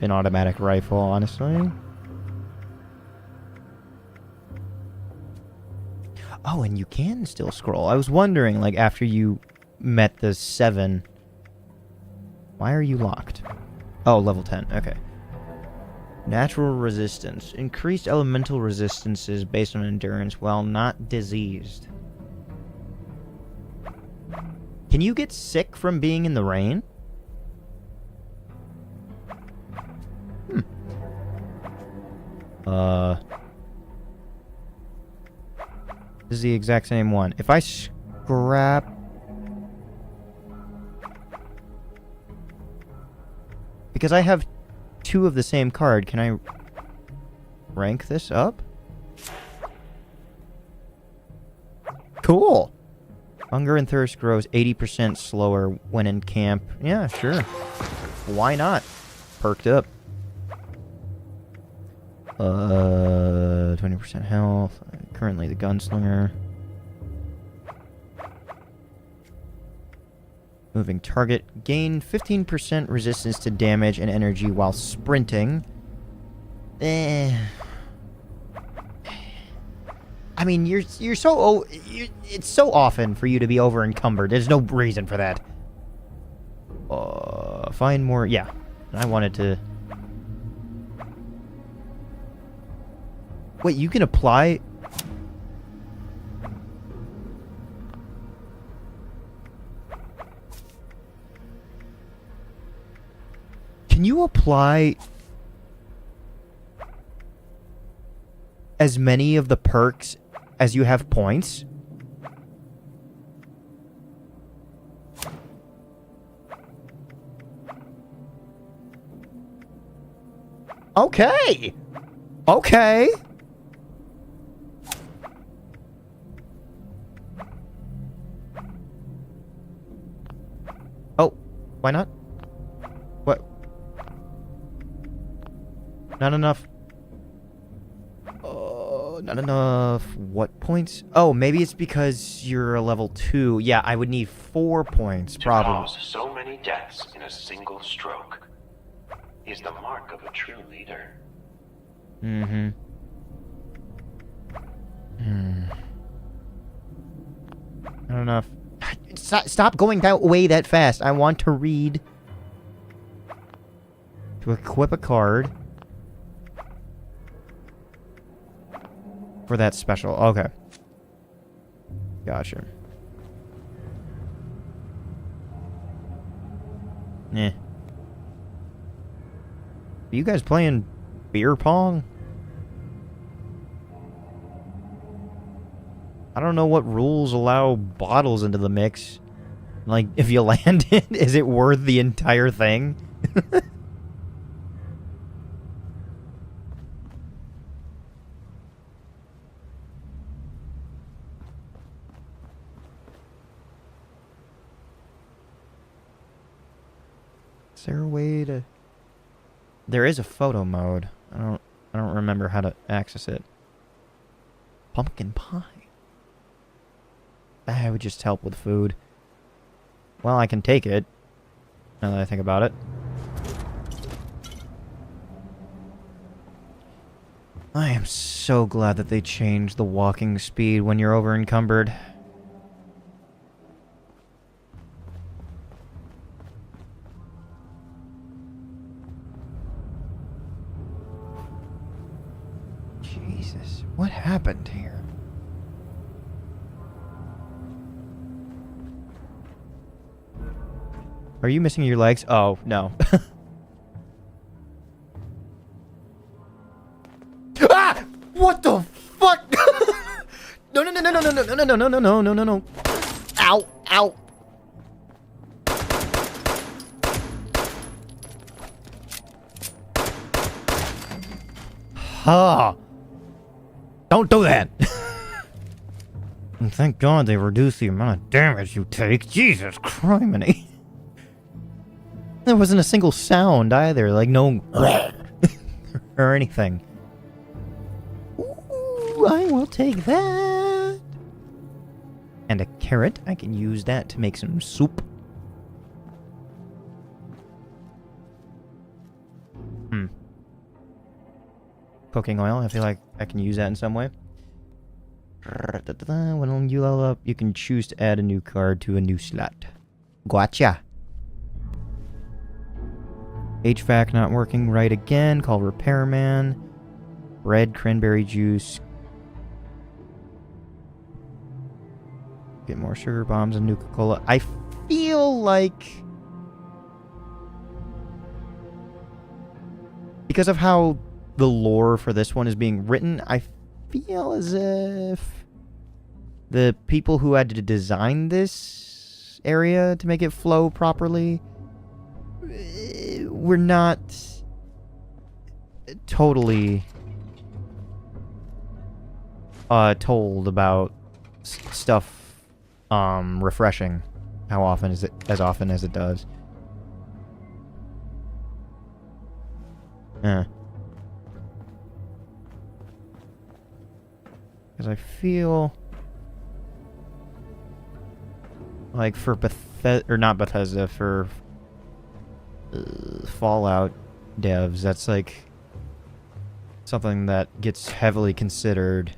an automatic rifle, honestly. Oh, and you can still scroll. I was wondering, like, after you met the 7... Why are you locked? Oh, level 10. Okay. Natural resistance. Increased elemental resistances based on endurance while not diseased. Can you get sick from being in the rain? This is the exact same one. If I scrap... Because I have 2 of the same card, can I rank this up? Cool! Hunger and thirst grows 80% slower when in camp. Yeah, sure. Why not? Perked up. 20% health. Currently the gunslinger. Moving target. Gain 15% resistance to damage and energy while sprinting. I mean, you're so... it's so often for you to be over encumbered. There's no reason for that. Find more... Yeah. I wanted to... Wait, you can apply... Can you apply as many of the perks as you have points? Okay. Okay. Oh, why not? What? Not enough. Not enough. What points? Oh, maybe it's because you're a level 2. Yeah, I would need 4 points, probably. To cause so many deaths in a single stroke is the mark of a true leader. Mm-hmm. Not enough. Stop going that way that fast. I want to read. To equip a card. For that special. Okay. Gotcha. Are you guys playing beer pong? I don't know what rules allow bottles into the mix. Like, if you land it, is it worth the entire thing? Is there a way to... There is a photo mode. I don't remember how to access it. Pumpkin pie. That would just help with food. Well, I can take it. Now that I think about it. I am so glad that they changed the walking speed when you're over encumbered. Jesus, what happened here? Are you missing your legs? Oh, no. Ah! What the fuck? No, no, no, no, no, no, no, no, no, no, no, no, no, no, no. Ow, ow. Ah. Don't do that. And thank God they reduced the amount of damage you take. Jesus criminy. There wasn't a single sound either, like no or anything. Ooh, I will take that. And a carrot. I can use that to make some soup. Cooking oil. I feel like I can use that in some way. When you level up, you can choose to add a new card to a new slot. Gotcha. HVAC not working right again. Call repairman. Red cranberry juice. Get more sugar bombs and Nuka-Cola. I feel like... because of how the lore for this one is being written, I feel as if the people who had to design this area to make it flow properly were not totally told about stuff refreshing how often is it as often as it does. Because I feel like for Bethesda, or not Bethesda, for Fallout devs, that's like something that gets heavily considered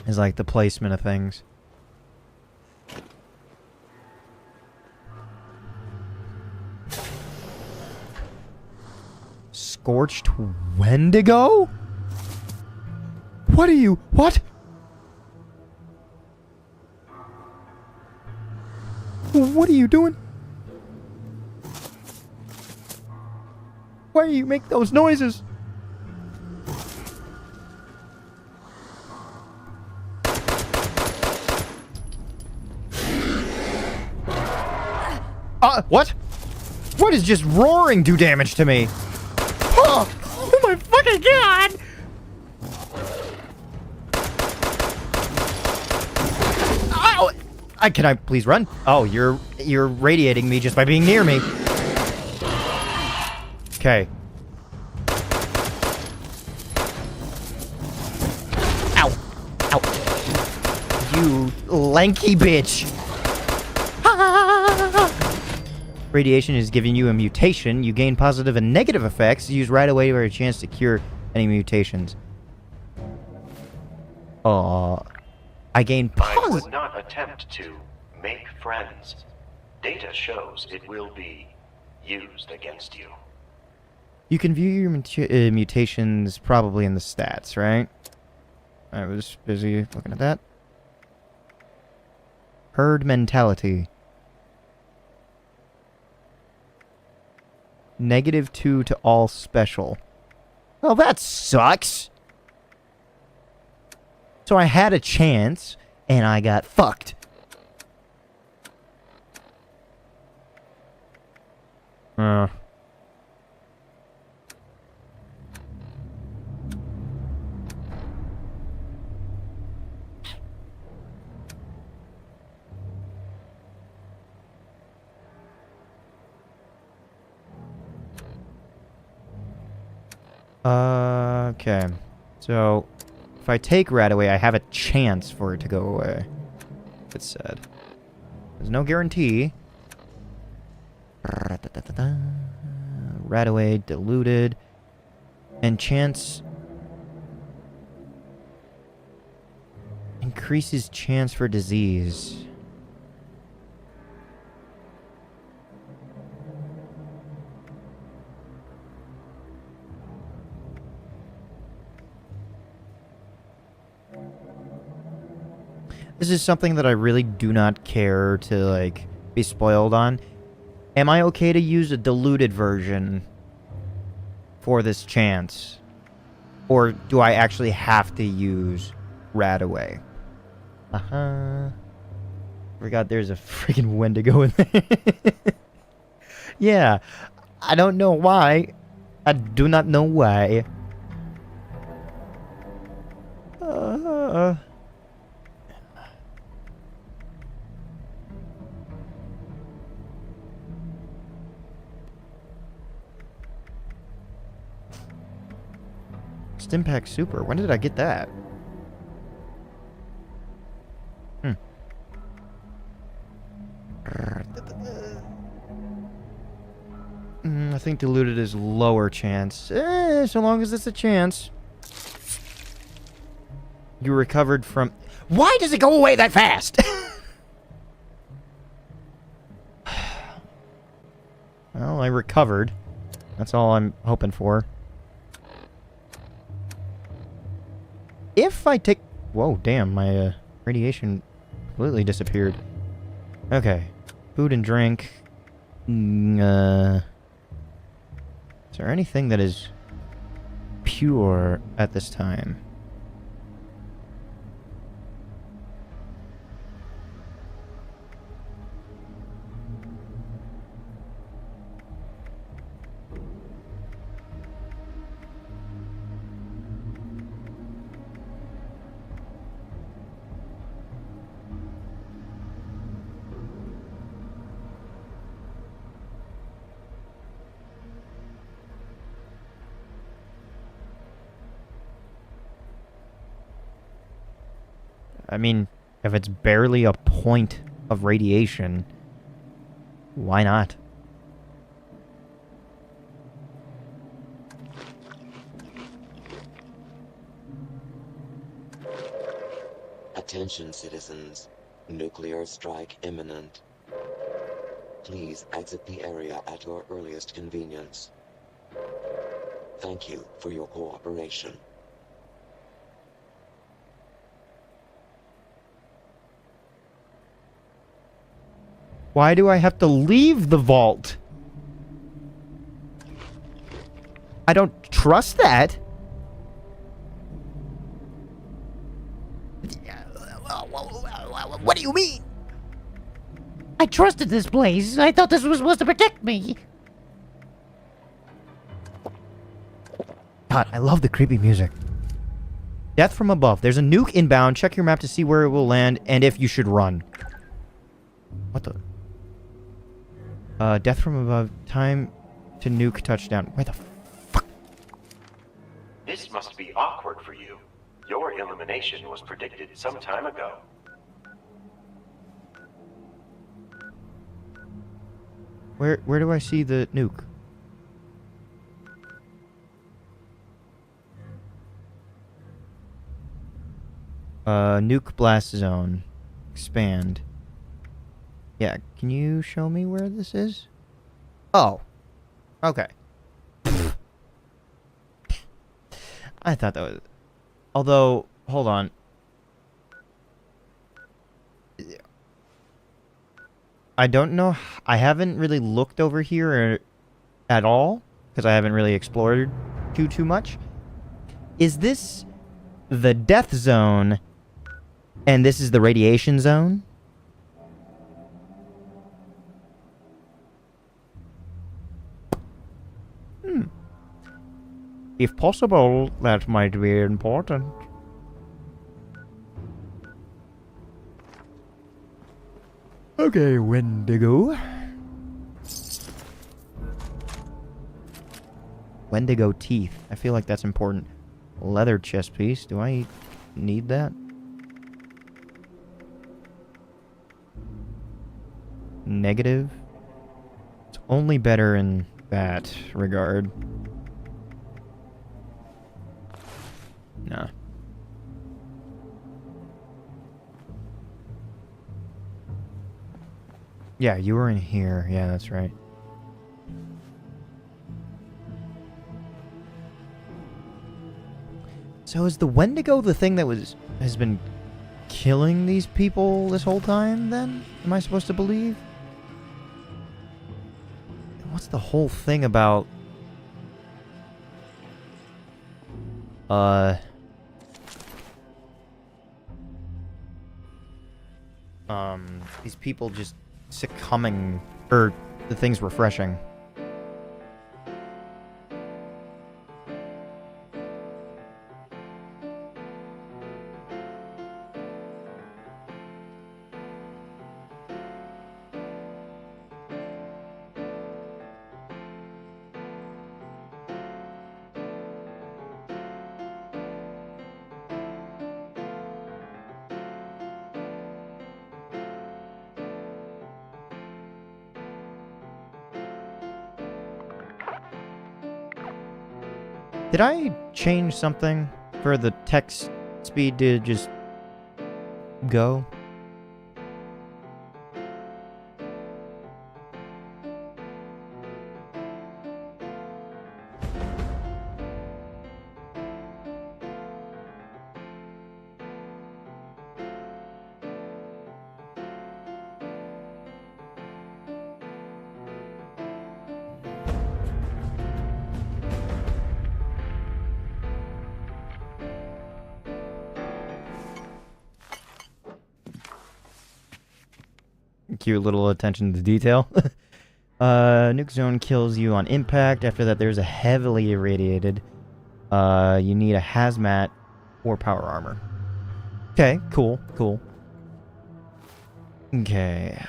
is like the placement of things. Scorched Wendigo? What are you? What? What are you doing? Why do you make those noises? What? What does just roaring do damage to me? Oh my fucking god! Ow! Can I please run? Oh, you're radiating me just by being near me. Okay. Ow! Ow! You lanky bitch! Radiation is giving you a mutation. You gain positive and negative effects. Use right away for a chance to cure any mutations. I gain I would not attempt to make friends. Data shows it will be used against you. You can view your mutations probably in the stats, right? I was busy looking at that. Herd mentality. -2 to all special. Well, that sucks. So I had a chance, and I got fucked. Okay. So, if I take rat away, I have a chance for it to go away. It said. There's no guarantee. Rat away, diluted. And chance... increases chance for disease. This is something that I really do not care to, like, be spoiled on. Am I okay to use a diluted version for this chance? Or do I actually have to use Radaway? Forgot there's a freaking Wendigo in there. Yeah. I don't know why. I do not know why. Stimpack Super. When did I get that? I think diluted is lower chance. So long as it's a chance. You recovered from... Why does it go away that fast? Well, I recovered. That's all I'm hoping for. If I take... Whoa, damn, my radiation completely disappeared. Okay. Food and drink. Is there anything that is pure at this time? I mean, if it's barely a point of radiation, why not? Attention, citizens. Nuclear strike imminent. Please exit the area at your earliest convenience. Thank you for your cooperation. Why do I have to leave the vault? I don't trust that. What do you mean? I trusted this place. I thought this was supposed to protect me. God, I love the creepy music. Death from above. There's a nuke inbound. Check your map to see where it will land and if you should run. What the... death from above. Time to nuke touchdown. Where the fuck? This must be awkward for you. Your elimination was predicted some time ago. Where do I see the nuke? Nuke blast zone. Expand. Yeah, can you show me where this is? Oh. Okay. I thought that was... Although, Hold on. I don't know. I haven't really looked over here at all because I haven't really explored too much. Is this the death zone and this is the radiation zone? If possible, that might be important. Okay, Wendigo. Wendigo teeth. I feel like that's important. Leather chest piece. Do I need that? Negative. It's only better in that regard. Nah. Yeah, you were in here. Yeah, that's right. So is the Wendigo the thing that has been killing these people this whole time, then? Am I supposed to believe? What's the whole thing about... these people just succumbing, or the things refreshing. Did I change something for the text speed to just go? Cute little attention to detail. Nuke zone kills you on impact. After that, there's a heavily irradiated. You need a hazmat or power armor. Okay, cool. Okay.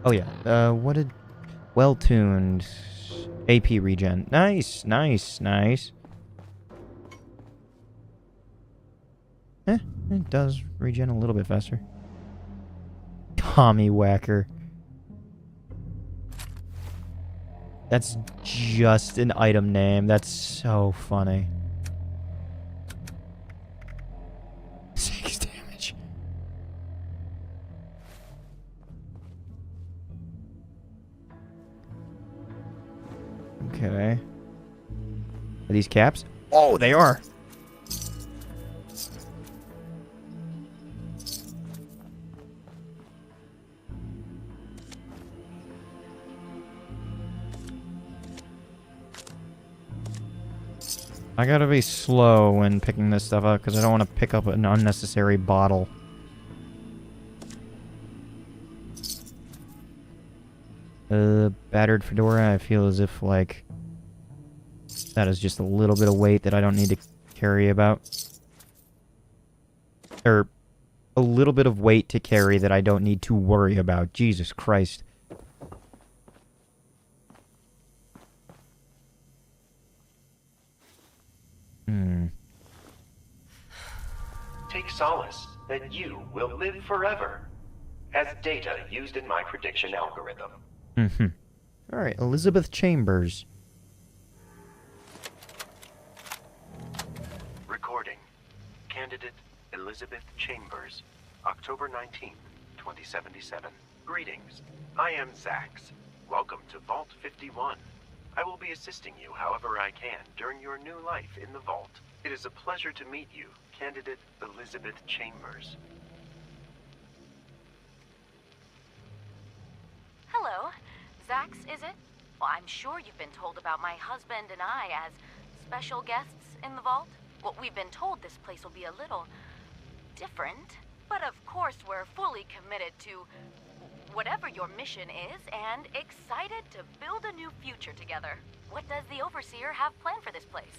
Oh yeah, what did... Well-tuned AP regen. Nice. It does regen a little bit faster. Tommy Whacker. That's just an item name. That's so funny. 6 damage. Okay. Are these caps? Oh, they are. I gotta be slow when picking this stuff up because I don't want to pick up an unnecessary bottle. Battered fedora, I feel as if, like, that is just a little bit of weight that I don't need to carry about. Or, a little bit of weight to carry that I don't need to worry about. Jesus Christ. Take solace that you will live forever, as data used in my prediction algorithm. Alright, Elizabeth Chambers. Recording. Candidate Elizabeth Chambers, October 19th, 2077. Greetings. I am Zax. Welcome to Vault 51. I will be assisting you however I can during your new life in the Vault. It is a pleasure to meet you, candidate Elizabeth Chambers. Hello. Zax, is it? Well, I'm sure you've been told about my husband and I as special guests in the Vault. Well, we've been told this place will be a little different. But of course, we're fully committed to whatever your mission is and excited to build a new future together. What does the Overseer have planned for this place?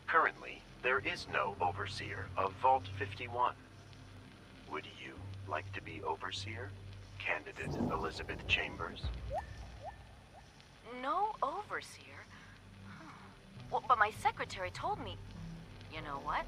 Currently, there is no Overseer of Vault 51. Would you like to be Overseer, candidate Elizabeth Chambers? No Overseer? Well, but my secretary told me... You know what?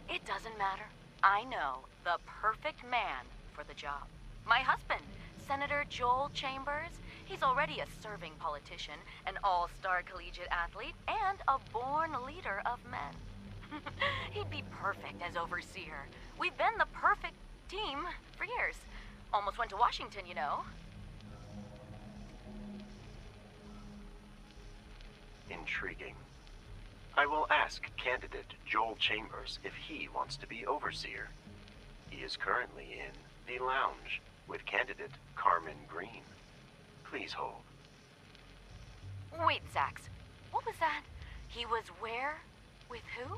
It doesn't matter. I know the perfect man for the job. My husband, Senator Joel Chambers. He's already a serving politician, an all-star collegiate athlete, and a born leader of men. He'd be perfect as Overseer. We've been the perfect team for years. Almost went to Washington, you know. Intriguing. I will ask candidate Joel Chambers if he wants to be Overseer. He is currently in the lounge with candidate Carmen Green. Please hold. Wait, Zax. What was that? He was where? With who?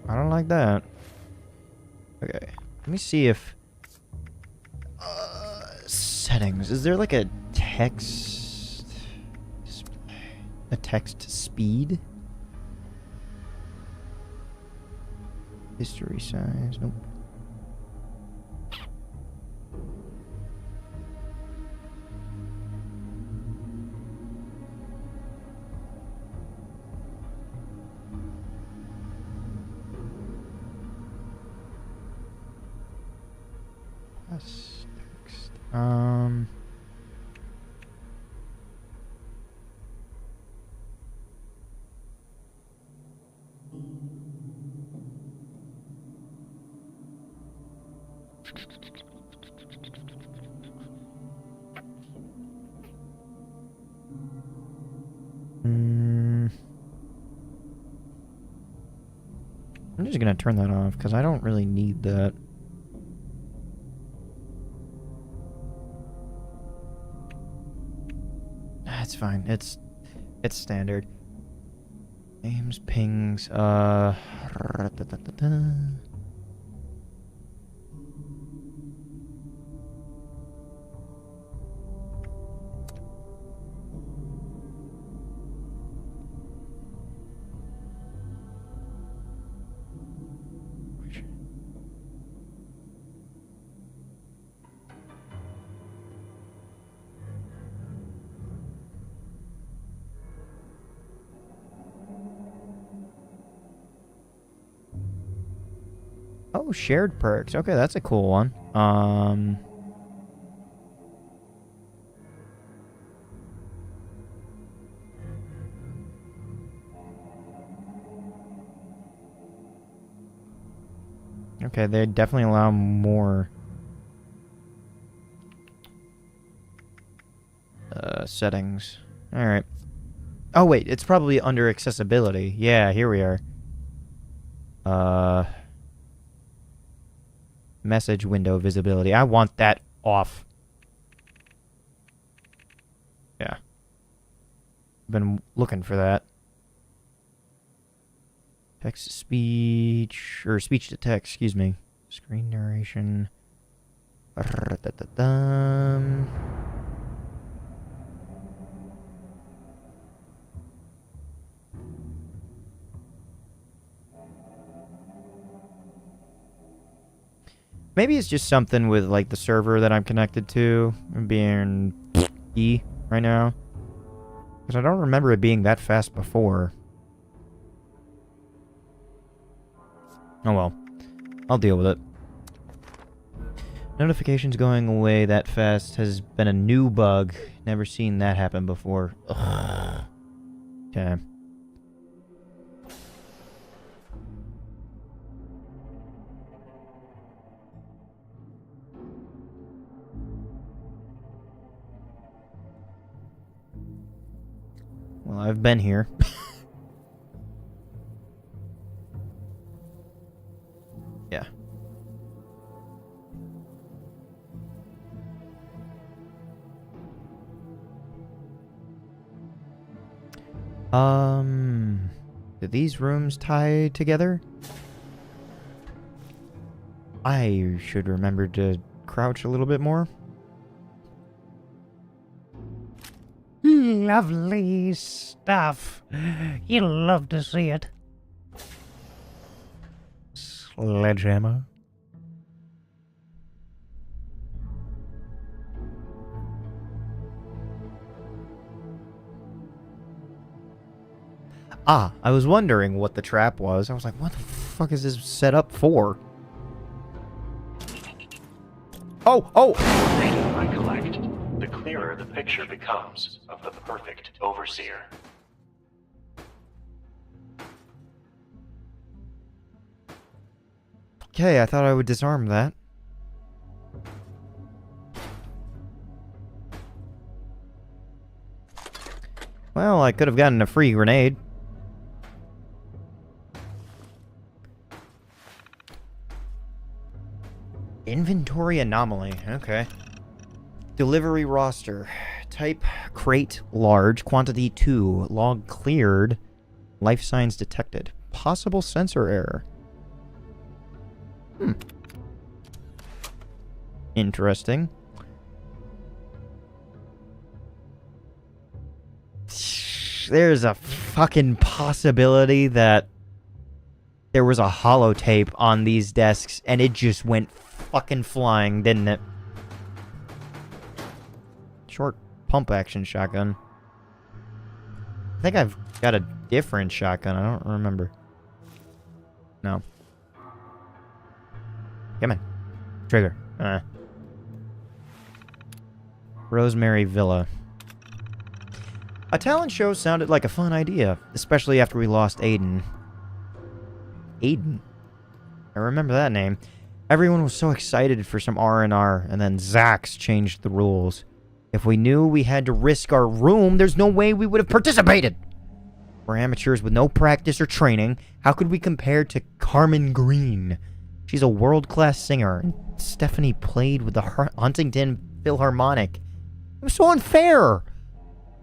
I don't like that. Okay. Let me see if... settings. Is there like a text... a text speed? History size. Nope. That's text. I'm just gonna turn that off because I don't really need that. That's fine. It's standard. Names, pings, oh, shared perks. Okay, that's a cool one. Okay, they definitely allow more settings. All right. Oh wait, it's probably under accessibility. Yeah, here we are. Message window visibility. I want that off. Yeah. Been looking for that. Text to speech, or speech to text, excuse me. Screen narration. Maybe it's just something with like the server that I'm connected to being E right now. Because I don't remember it being that fast before. Oh well. I'll deal with it. Notifications going away that fast has been a new bug. Never seen that happen before. Ugh. Okay. Well, I've been here. Yeah. Do these rooms tie together? I should remember to crouch a little bit more. Lovely stuff. You'll love to see it. Sledgehammer. Ah, I was wondering what the trap was. I was like, what the fuck is this set up for? Oh! The data I collect, the clearer the picture becomes of the perfect overseer. Okay, I thought I would disarm that. Well, I could have gotten a free grenade. Inventory anomaly. Okay. Delivery roster. Type crate large. Quantity 2. Log cleared. Life signs detected. Possible sensor error. Interesting. There's a fucking possibility that there was a holotape on these desks and it just went fucking flying, didn't it? Short pump action shotgun. I think I've got a different shotgun. I don't remember. No. Come on. Trigger. Rosemary Villa. A talent show sounded like a fun idea, especially after we lost Aiden. Aiden? I remember that name. Everyone was so excited for some R&R, and then Zax changed the rules. If we knew we had to risk our room, there's no way we would have participated. We're amateurs with no practice or training. How could we compare to Carmen Green? She's a world-class singer, and Stephanie played with the Huntington Philharmonic. It was so unfair!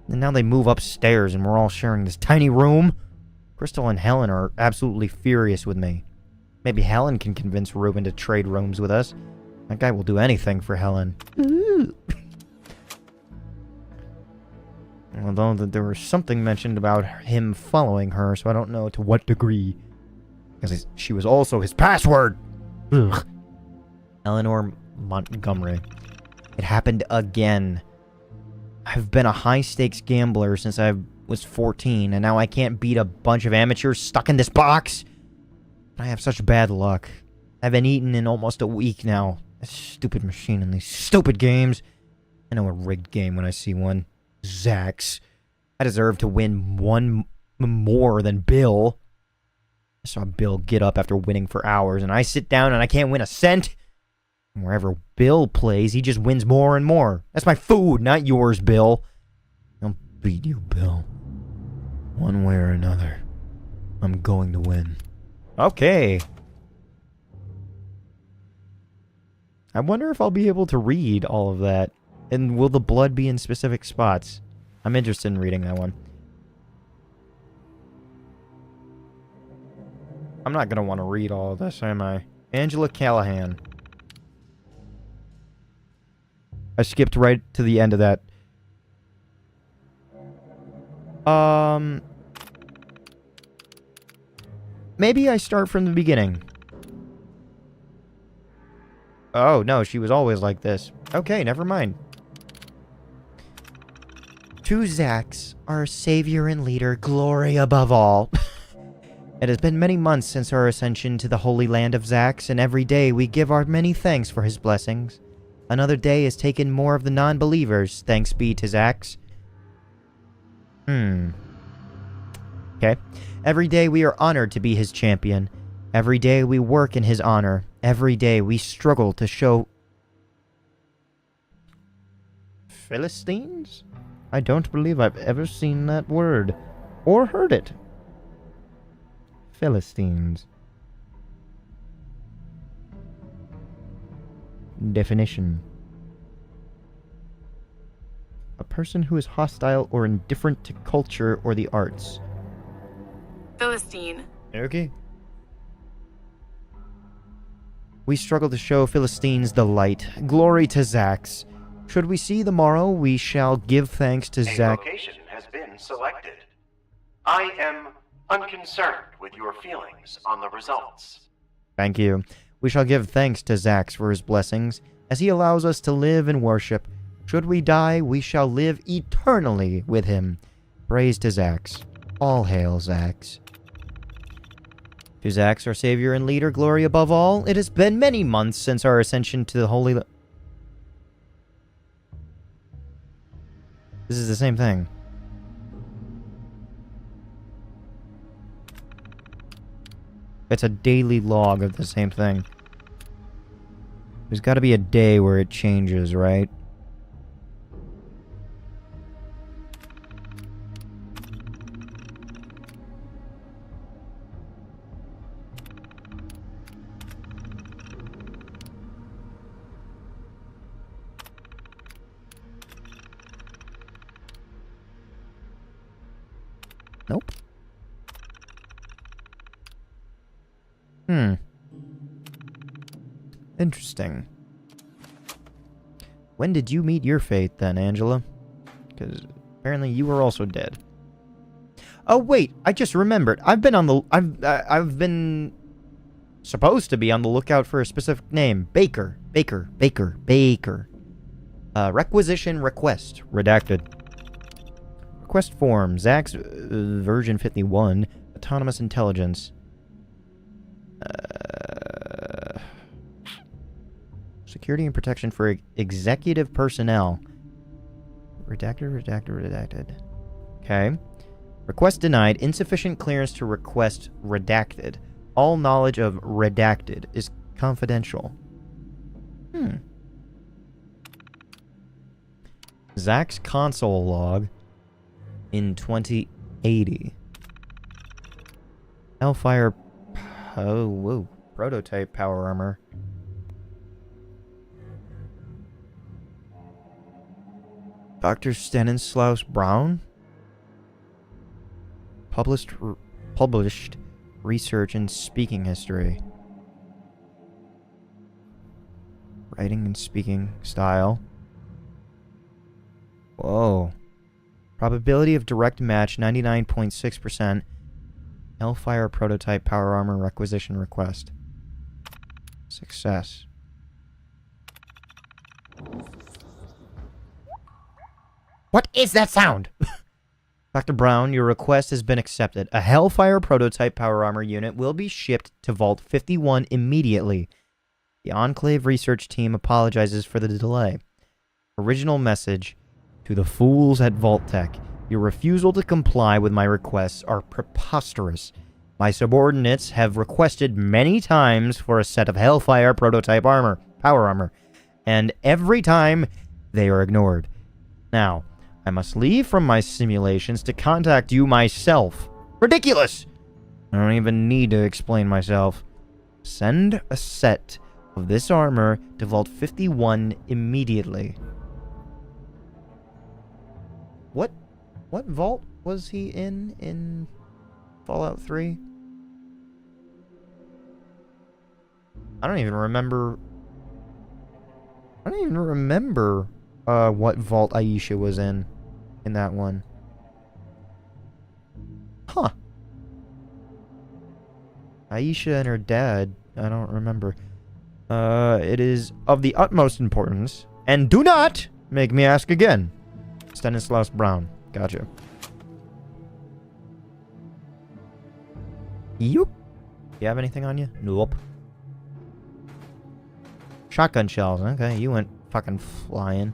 And now they move upstairs and we're all sharing this tiny room. Crystal and Helen are absolutely furious with me. Maybe Helen can convince Ruben to trade rooms with us. That guy will do anything for Helen. Ooh. Although there was something mentioned about him following her, so I don't know to what degree. Because she was also his password! Ugh. Eleanor Montgomery. It happened again. I've been a high-stakes gambler since I was 14, and now I can't beat a bunch of amateurs stuck in this box. I have such bad luck. I've been eaten in almost a week now. This stupid machine and these stupid games. I know a rigged game when I see one. Zax. I deserve to win one more than Bill. I saw Bill get up after winning for hours, and I sit down and I can't win a cent. Wherever Bill plays, he just wins more and more. That's my food, not yours, Bill. I'll beat you, Bill. One way or another. I'm going to win. Okay. I wonder if I'll be able to read all of that. And will the blood be in specific spots? I'm interested in reading that one. I'm not going to want to read all of this, am I? Angela Callahan. I skipped right to the end of that. Maybe I start from the beginning. Oh, no, she was always like this. Okay, never mind. To Zax, our savior and leader, glory above all. It has been many months since our ascension to the holy land of Zax, and every day we give our many thanks for his blessings. Another day has taken more of the non-believers, thanks be to Zax. Okay. Every day we are honored to be his champion. Every day we work in his honor. Every day we struggle to show... Philistines? I don't believe I've ever seen that word. Or heard it. Philistines. Definition. A person who is hostile or indifferent to culture or the arts. Philistine. Okay. We struggle to show Philistines the light. Glory to Zax. Should we see the morrow, we shall give thanks to A Zax. location has been selected. I am unconcerned with your feelings on the results. Thank you. We shall give thanks to Zax for his blessings, as he allows us to live and worship. Should we die, we shall live eternally with him. Praise to Zax. All hail Zax. To Zax, our savior and leader, glory above all. It has been many months since our ascension to the holy... This is the same thing. It's a daily log of the same thing. There's got to be a day where it changes, right? Nope. Interesting. When did you meet your fate then, Angela? Because apparently you were also dead. Oh wait, I just remembered. I've been supposed to be on the lookout for a specific name. Baker. Requisition request. Redacted. Request form. Zax version 51. Autonomous intelligence. Security and protection for executive personnel. Redacted. Okay. Request denied. Insufficient clearance to request redacted. All knowledge of redacted is confidential. Zax console log in 2080. Hellfire... Oh, whoa. Prototype power armor. Dr. Stanislaus Brown? Published research and speaking history. Writing and speaking style. Whoa. Probability of direct match 99.6%. Hellfire prototype power armor requisition request. Success. What is that sound? Dr. Brown, your request has been accepted. A Hellfire prototype power armor unit will be shipped to Vault 51 immediately. The Enclave research team apologizes for the delay. Original message to the fools at Vault Tech. Your refusal to comply with my requests are preposterous. My subordinates have requested many times for a set of Hellfire prototype power armor, and every time they are ignored. Now, I must leave from my simulations to contact you myself. Ridiculous! I don't even need to explain myself. Send a set of this armor to Vault 51 immediately. What vault was he in Fallout 3? I don't even remember what vault Aisha was in that one. Huh. Aisha and her dad, I don't remember. It is of the utmost importance, and do not make me ask again. Stanislaus Brown. Gotcha. Yup. You have anything on you? Nope. Shotgun shells. Okay, you went fucking flying.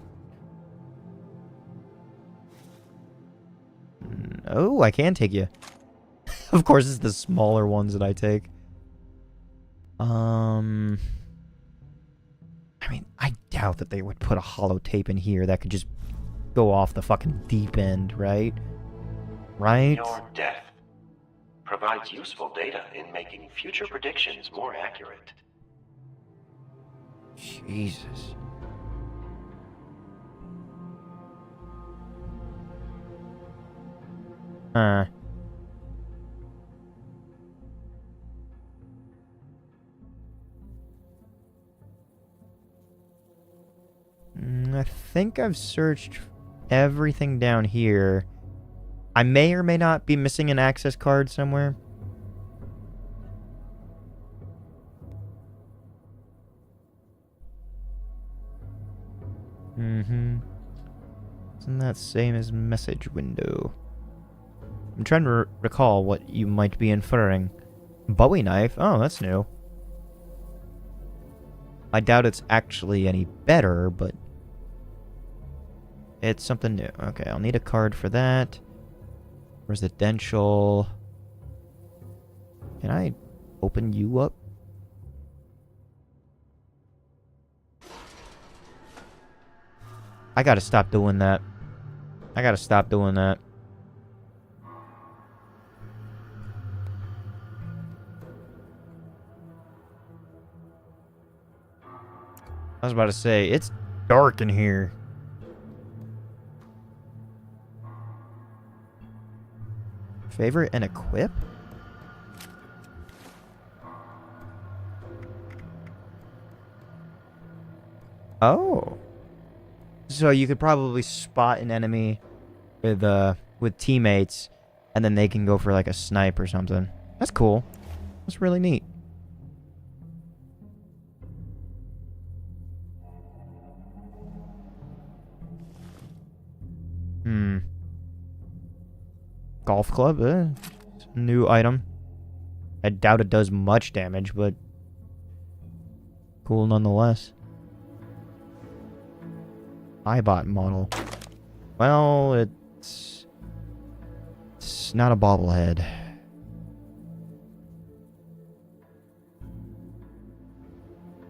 Oh, I can take you. Of course, it's the smaller ones that I take. I mean, I doubt that they would put a hollow tape in here that could just go off the fucking deep end, right? Right? Your death provides useful data in making future predictions more accurate. Jesus. I think I've searched everything down here. I may or may not be missing an access card somewhere. Isn't that same as message window? I'm trying to recall what you might be inferring. Bowie knife? Oh, that's new. I doubt it's actually any better, but it's something new. Okay, I'll need a card for that. Residential. Can I open you up? I gotta stop doing that. I gotta stop doing that. I was about to say, it's dark in here. Favorite and equip? Oh. So you could probably spot an enemy with teammates, and then they can go for like a snipe or something. That's cool. That's really neat. Golf club, new item. I doubt it does much damage, but cool nonetheless. iBot model. Well, it's not a bobblehead.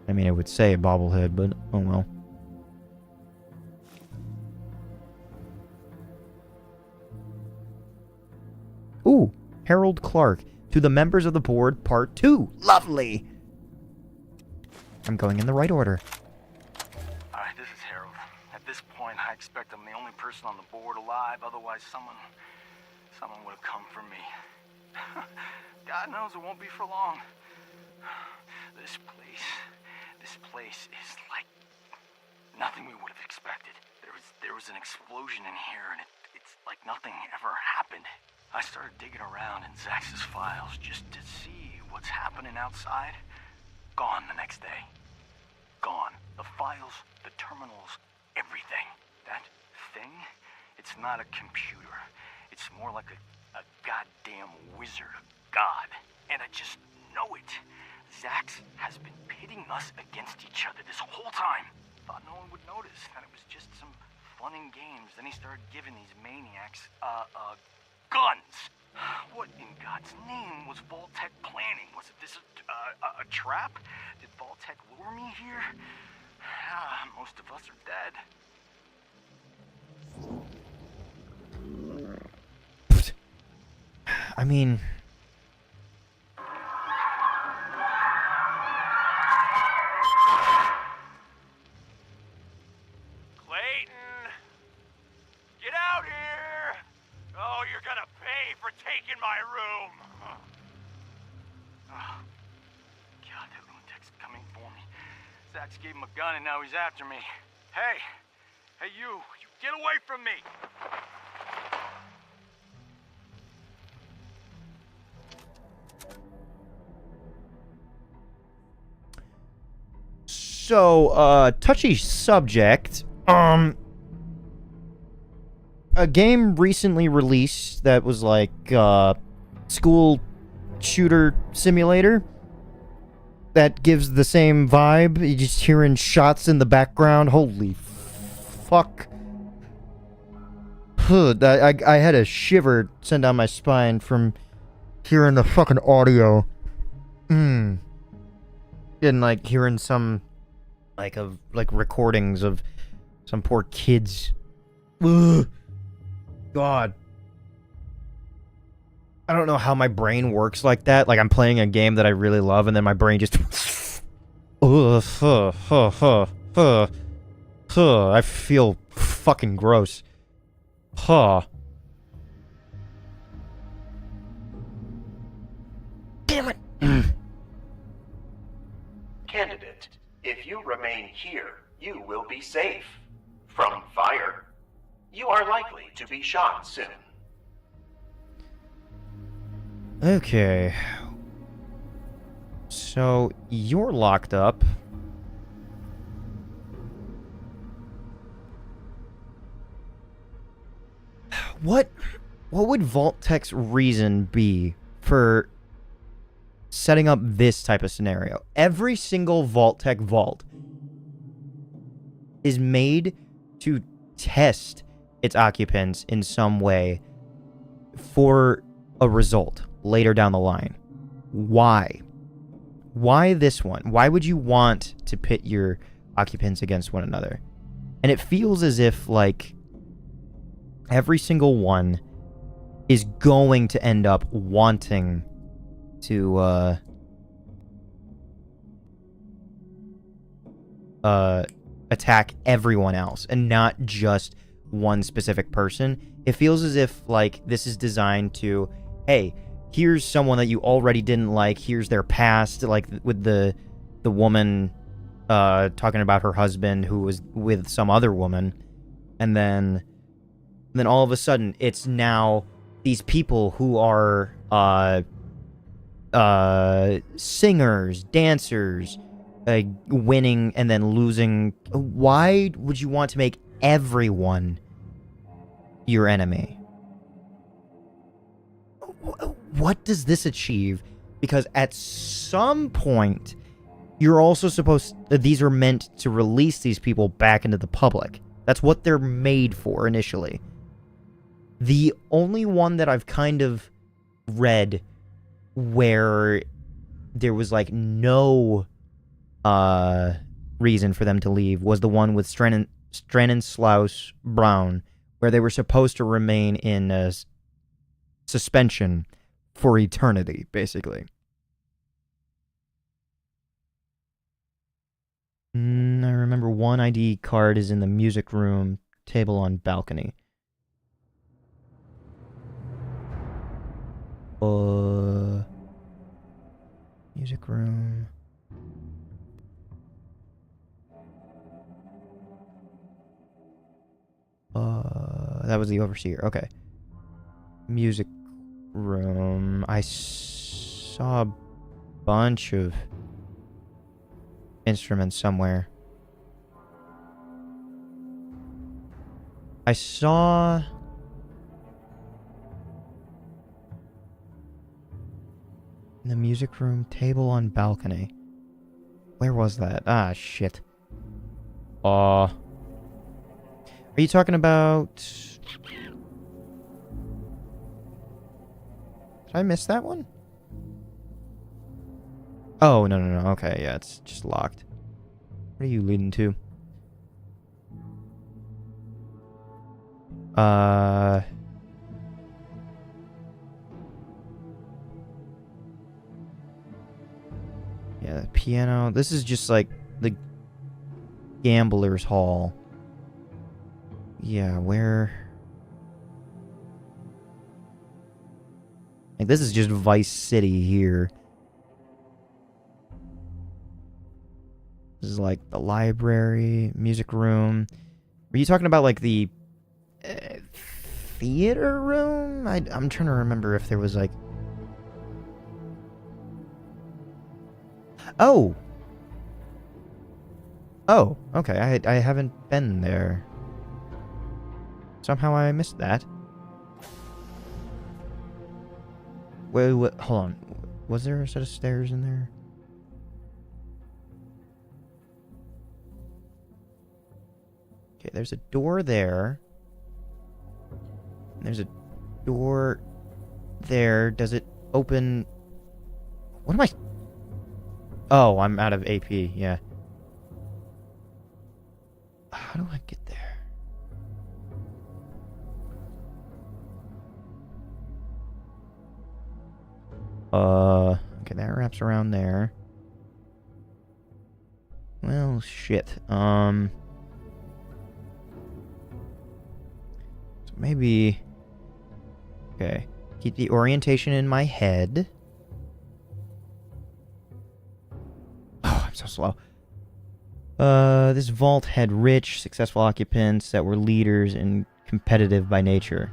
I mean, it would say a bobblehead, but oh well. Ooh, Harold Clark. To the members of the board, part 2. Lovely! I'm going in the right order. Alright, this is Harold. At this point, I expect I'm the only person on the board alive, otherwise someone would have come for me. God knows it won't be for long. This place is like nothing we would have expected. There was an explosion in here, and it's like nothing ever happened. I started digging around in Zax's files just to see what's happening outside. Gone the next day. Gone. The files, the terminals, everything. That thing, it's not a computer. It's more like a goddamn wizard, a god. And I just know it. Zax has been pitting us against each other this whole time. Thought no one would notice, that it was just some fun and games. Then he started giving these maniacs, guns. What in God's name was Vault-Tec planning? Was it this a trap? Did Vault-Tec lure me here? Most of us are dead. I mean... Clayton! Get out here! Oh, you're gonna pay for taking my room! Oh, God, that lunatic's coming for me. Zax gave him a gun and now he's after me. Hey! Hey, you get away from me! So, touchy subject. A game recently released that was like, school shooter simulator that gives the same vibe. You just hearing shots in the background. Holy fuck. I had a shiver send down my spine from hearing the fucking audio. And like hearing some like recordings of some poor kids. Ugh. God. I don't know how my brain works like that. Like, I'm playing a game that I really love, and then my brain just... I feel fucking gross. Damn it! Candidate, if you remain here, you will be safe. From fire. You are likely to be shot soon. Okay. So, you're locked up. What would Vault-Tech's reason be for setting up this type of scenario? Every single Vault-Tech vault is made to test its occupants in some way for a result later down the line. Why? Why this one? Why would you want to pit your occupants against one another? And it feels as if, like, every single one is going to end up wanting to, attack everyone else and not just one specific person. It feels as if, like, this is designed to, hey, here's someone that you already didn't like, here's their past, like with the woman talking about her husband who was with some other woman, and then all of a sudden it's now these people who are singers, dancers, winning and then losing. Why would you want to make everyone your enemy? What does this achieve? Because at some point, you're also these are meant to release these people back into the public. That's what they're made for initially. The only one that I've kind of read where there was like no reason for them to leave was the one with Stanislaus Brown, where they were supposed to remain in suspension for eternity, basically. I remember one ID card is in the music room, table on balcony. Music room. That was the overseer. Okay. Music room. I saw a bunch of instruments somewhere. I saw... in the music room, table on balcony. Where was that? Ah, shit. Are you talking about... Did I miss that one? Oh, no. Okay, yeah, it's just locked. What are you leading to? Yeah, the piano. This is just like the gambler's hall. Yeah, where... like, this is just Vice City here. This is like the library, music room. Were you talking about like the theater room? I'm trying to remember if there was like... Oh! Oh, okay. I haven't been there. Somehow I missed that. Wait, hold on. Was there a set of stairs in there? Okay, there's a door there. There's a door there. Does it open... What am I... Oh, I'm out of AP, yeah. How do I get there? Okay, that wraps around there. Well, shit. So maybe... Okay. Keep the orientation in my head. Oh, I'm so slow. This vault had rich, successful occupants that were leaders and competitive by nature.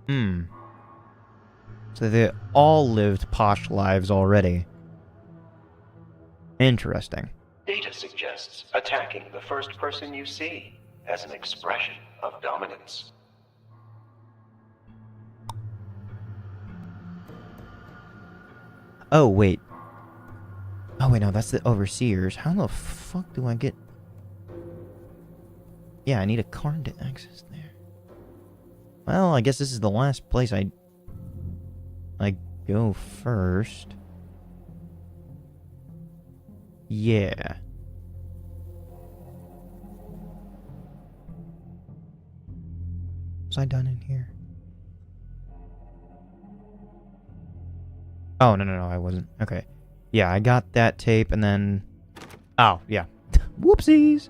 So they all lived posh lives already. Interesting. Data suggests attacking the first person you see as an expression of dominance. Oh, wait. Oh, wait, no, that's the overseers. How the fuck do I get... Yeah, I need a card to access there. Well, I guess this is the last place I go first. Yeah. Was I done in here? Oh, no, I wasn't. Okay. Yeah, I got that tape and then... Oh, yeah. Whoopsies!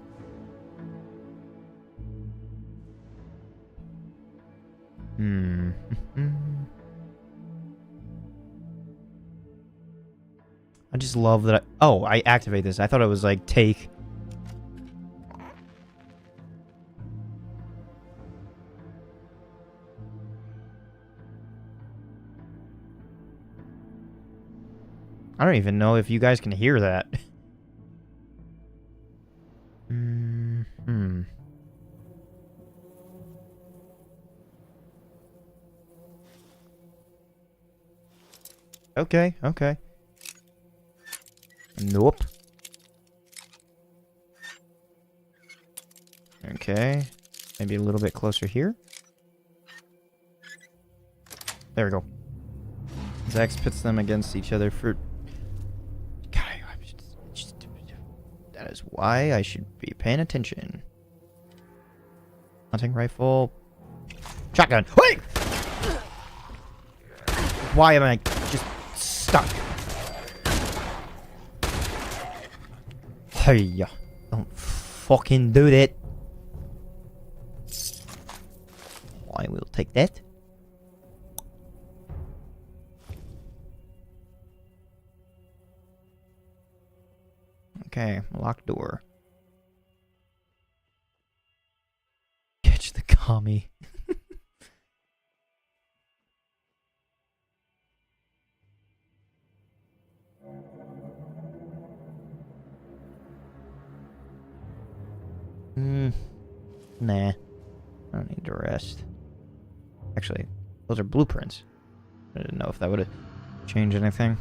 I just love that oh, I activate this. I thought it was like take. I don't even know if you guys can hear that. Okay. Nope. Okay. Maybe a little bit closer here. There we go. Zax pits them against each other for... God, that is why I should be paying attention. Hunting rifle. Shotgun. Wait! Why am I just stuck? Hey, don't fucking do that. I will take that. Okay, locked door. Catch the commie. Nah. I don't need to rest. Actually, those are blueprints. I didn't know if that would have changed anything.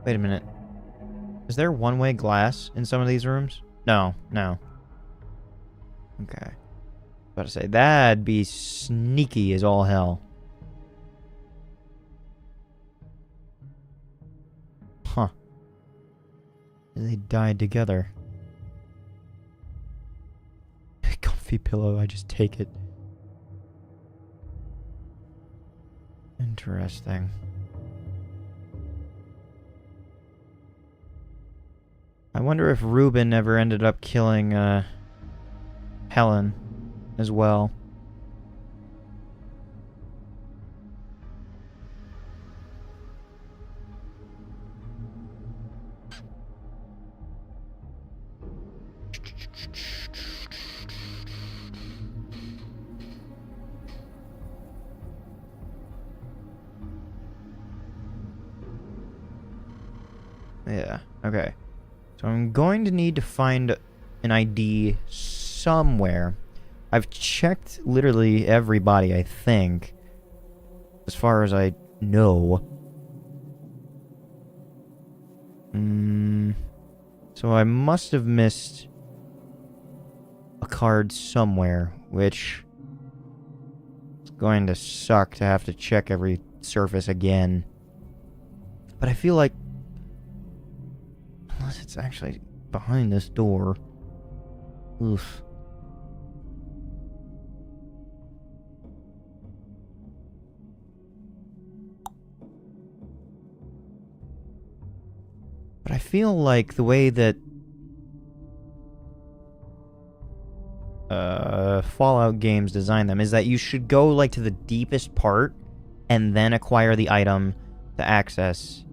Wait a minute. Is there one-way glass in some of these rooms? No. Okay. About to say, that'd be sneaky as all hell. Huh. They died together. Comfy pillow, I just take it. Interesting. I wonder if Ruben ever ended up killing, Helen as well. Yeah, okay. So I'm going to need to find an ID somewhere. I've checked literally everybody, I think. As far as I know. So I must have missed a card somewhere, which is going to suck to have to check every surface again. But I feel like unless it's actually behind this door. Oof. But I feel like the way that Fallout games design them is that you should go like to the deepest part and then acquire the item to access.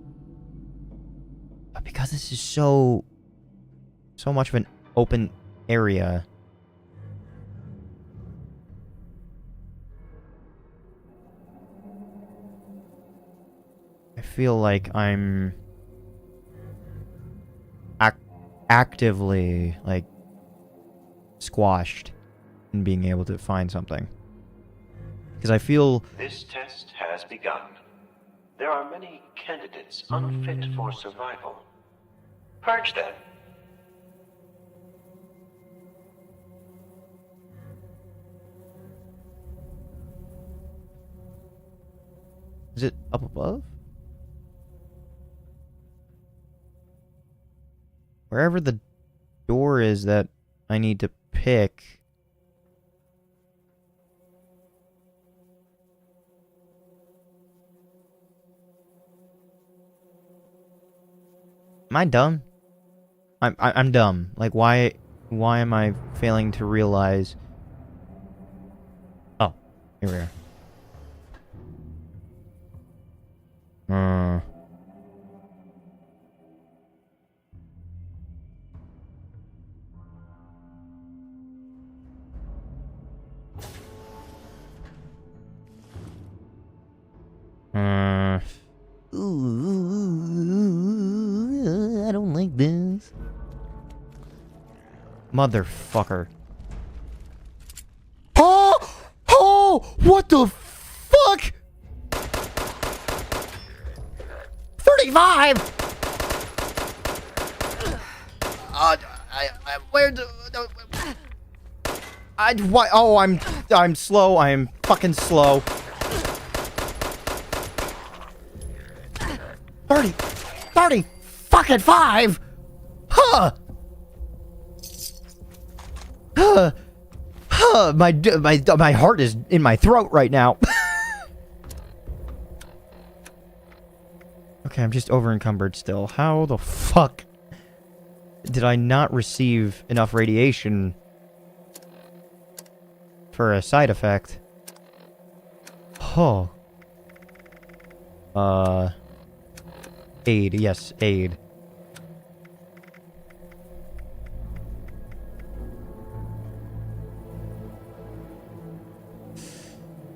But because this is so much of an open area, I feel like I'm actively like squashed in being able to find something. Because I feel This test has begun. There are many candidates unfit for survival. Purge them. Is it up above? Wherever the door is that I need to pick. Am I dumb? I'm dumb. Like why am I failing to realize? Oh, here we are. Ooh, I don't like this. Motherfucker. Oh! Oh! What the fuck? 35! Where do... Why? Oh, I'm slow. I am fucking slow. 30 fucking 5! Huh! Huh! Huh! My heart is in my throat right now. Okay, I'm just over encumbered still. How the fuck did I not receive enough radiation for a side effect? Oh. Aid, yes, aid.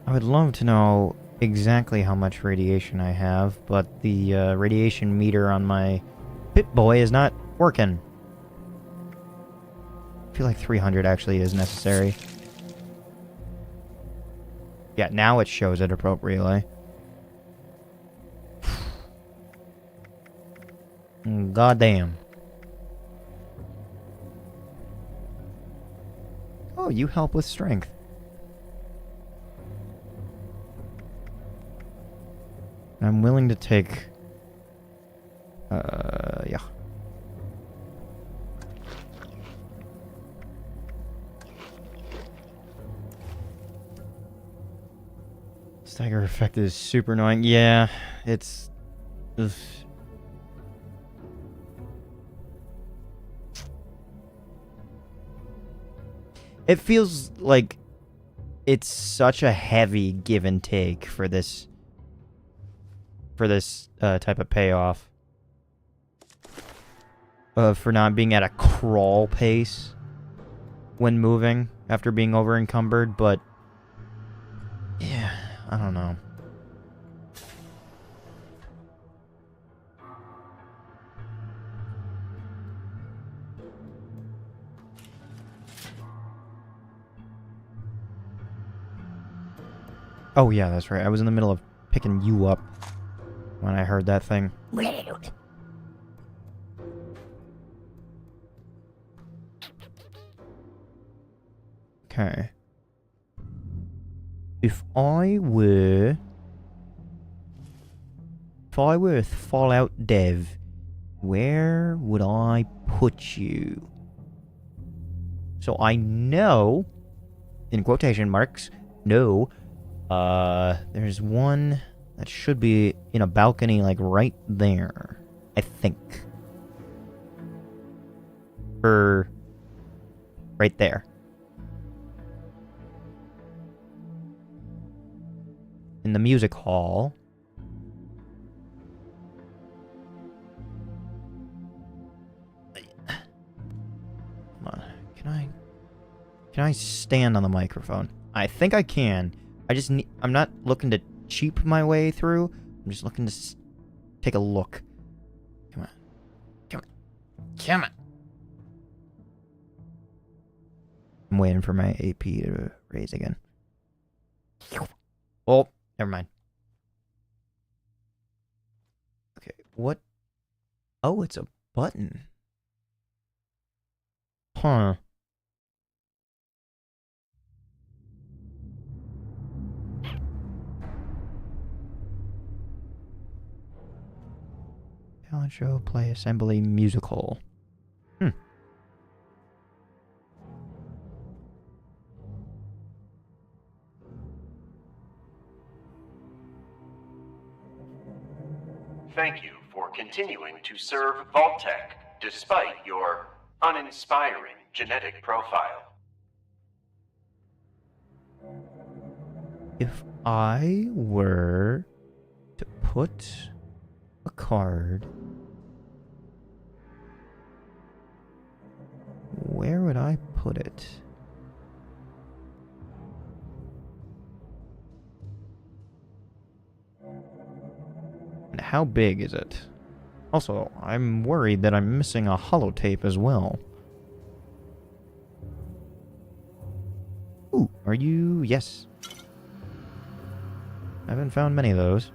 I would love to know exactly how much radiation I have, but the radiation meter on my Pip-Boy is not working. I feel like 300 actually is necessary. Yeah, now it shows it appropriately. God damn. Oh, you help with strength. I'm willing to take... yeah. Stagger effect is super annoying. Yeah, it's... Ugh. It feels like it's such a heavy give and take for this type of payoff. For not being at a crawl pace when moving after being over encumbered, but yeah, I don't know. Oh yeah, that's right. I was in the middle of picking you up when I heard that thing. Okay. If I were a Fallout dev, where would I put you? So I know, in quotation marks, no, there's one that should be in a balcony, like right there, I think. Or right there. In the music hall. Come on. Can I stand on the microphone? I think I can. I'm not looking to cheap my way through. I'm just looking to take a look. Come on. Come on. I'm waiting for my AP to raise again. Oh, never mind. Okay, what? Oh, it's a button. Huh. Talent show, play, assembly, musical. Thank you for continuing to serve Vault-Tec despite your uninspiring genetic profile. If I were to put a card, where would I put it? And how big is it? Also, I'm worried that I'm missing a holotape as well. Ooh, are you? Yes. I haven't found many of those.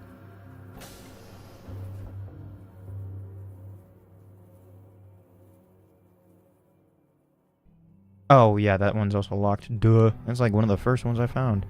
Oh, yeah, that one's also locked. Duh. That's like one of the first ones I found.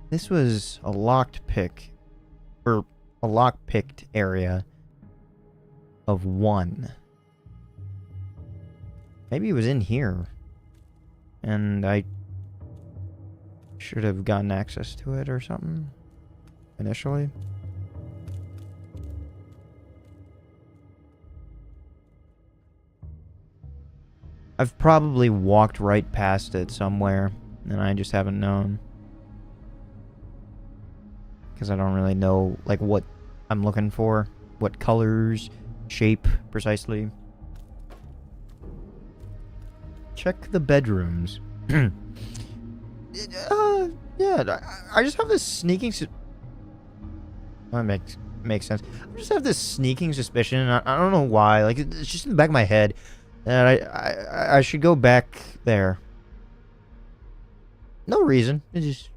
This was a locked pick, or a lock-picked area of 1. Maybe it was in here, and I should have gotten access to it or something initially. I've probably walked right past it somewhere, and I just haven't known. Because I don't really know, like, what I'm looking for. What colors, shape, precisely. Check the bedrooms. Yeah, I just have this sneaking... That makes sense. I just have this sneaking suspicion, and I don't know why. Like, it's just in the back of my head that I should go back there. No reason. It's just...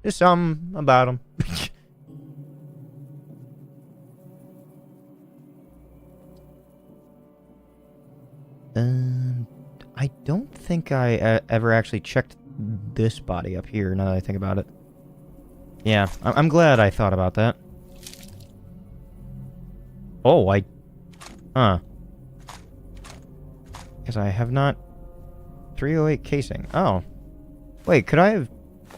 There's something about them. I don't think I ever actually checked this body up here, now that I think about it. Yeah, I'm glad I thought about that. Oh, Huh. Because I have not... 308 casing. Oh. Wait, could I have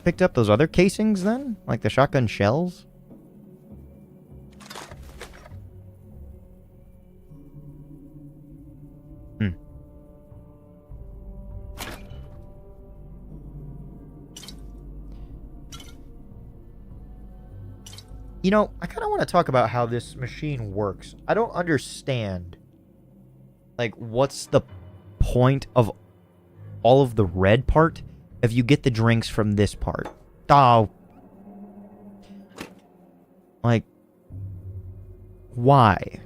picked up those other casings then? Like the shotgun shells? Hmm. You know, I kind of want to talk about how this machine works. I don't understand. Like, what's the point of all of the red part if you get the drinks from this part? Oh. Like, why?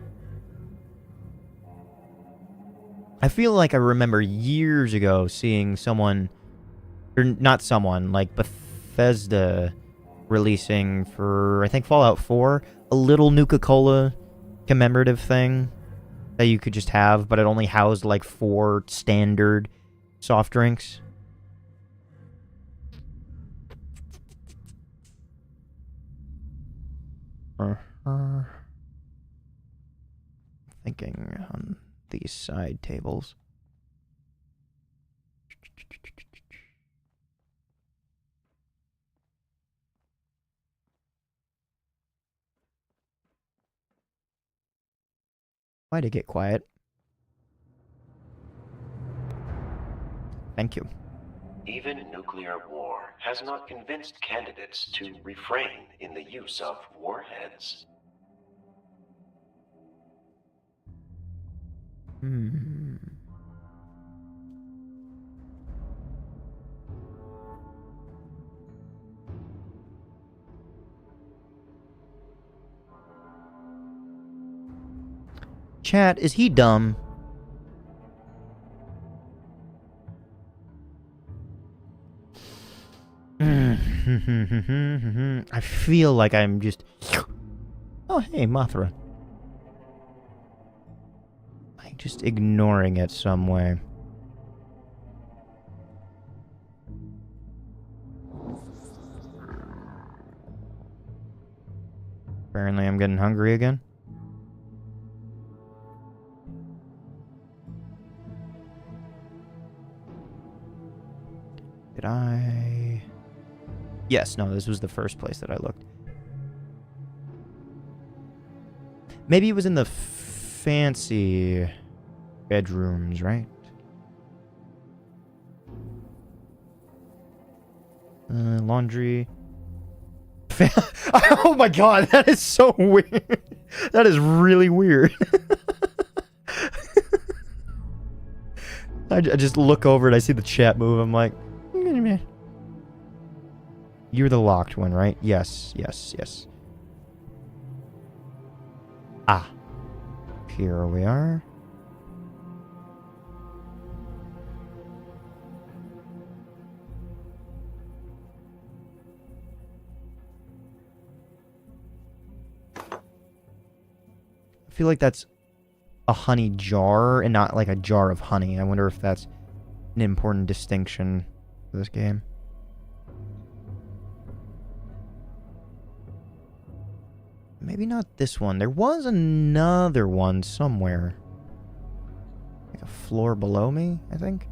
I feel like I remember years ago seeing someone, or not someone, like Bethesda releasing for, I think, Fallout 4, a little Nuka-Cola commemorative thing that you could just have, but it only housed like 4 standard soft drinks. Thinking on these side tables. Why'd it get quiet? Thank you. Even nuclear war has not convinced candidates to refrain in the use of warheads. Chat, is he dumb? I feel like I'm just... Oh, hey, Mothra. I'm just ignoring it some way. Apparently I'm getting hungry again. Did I... Yes, no, this was the first place that I looked. Maybe it was in the fancy bedrooms, right? Laundry. Oh my god, that is so weird. That is really weird. I just look over and I see the chat move. I'm like, you're the locked one, right? Yes, yes, yes. Ah. Here we are. I feel like that's a honey jar and not like a jar of honey. I wonder if that's an important distinction for this game. Maybe not this one. There was another one somewhere. Like a floor below me, I think.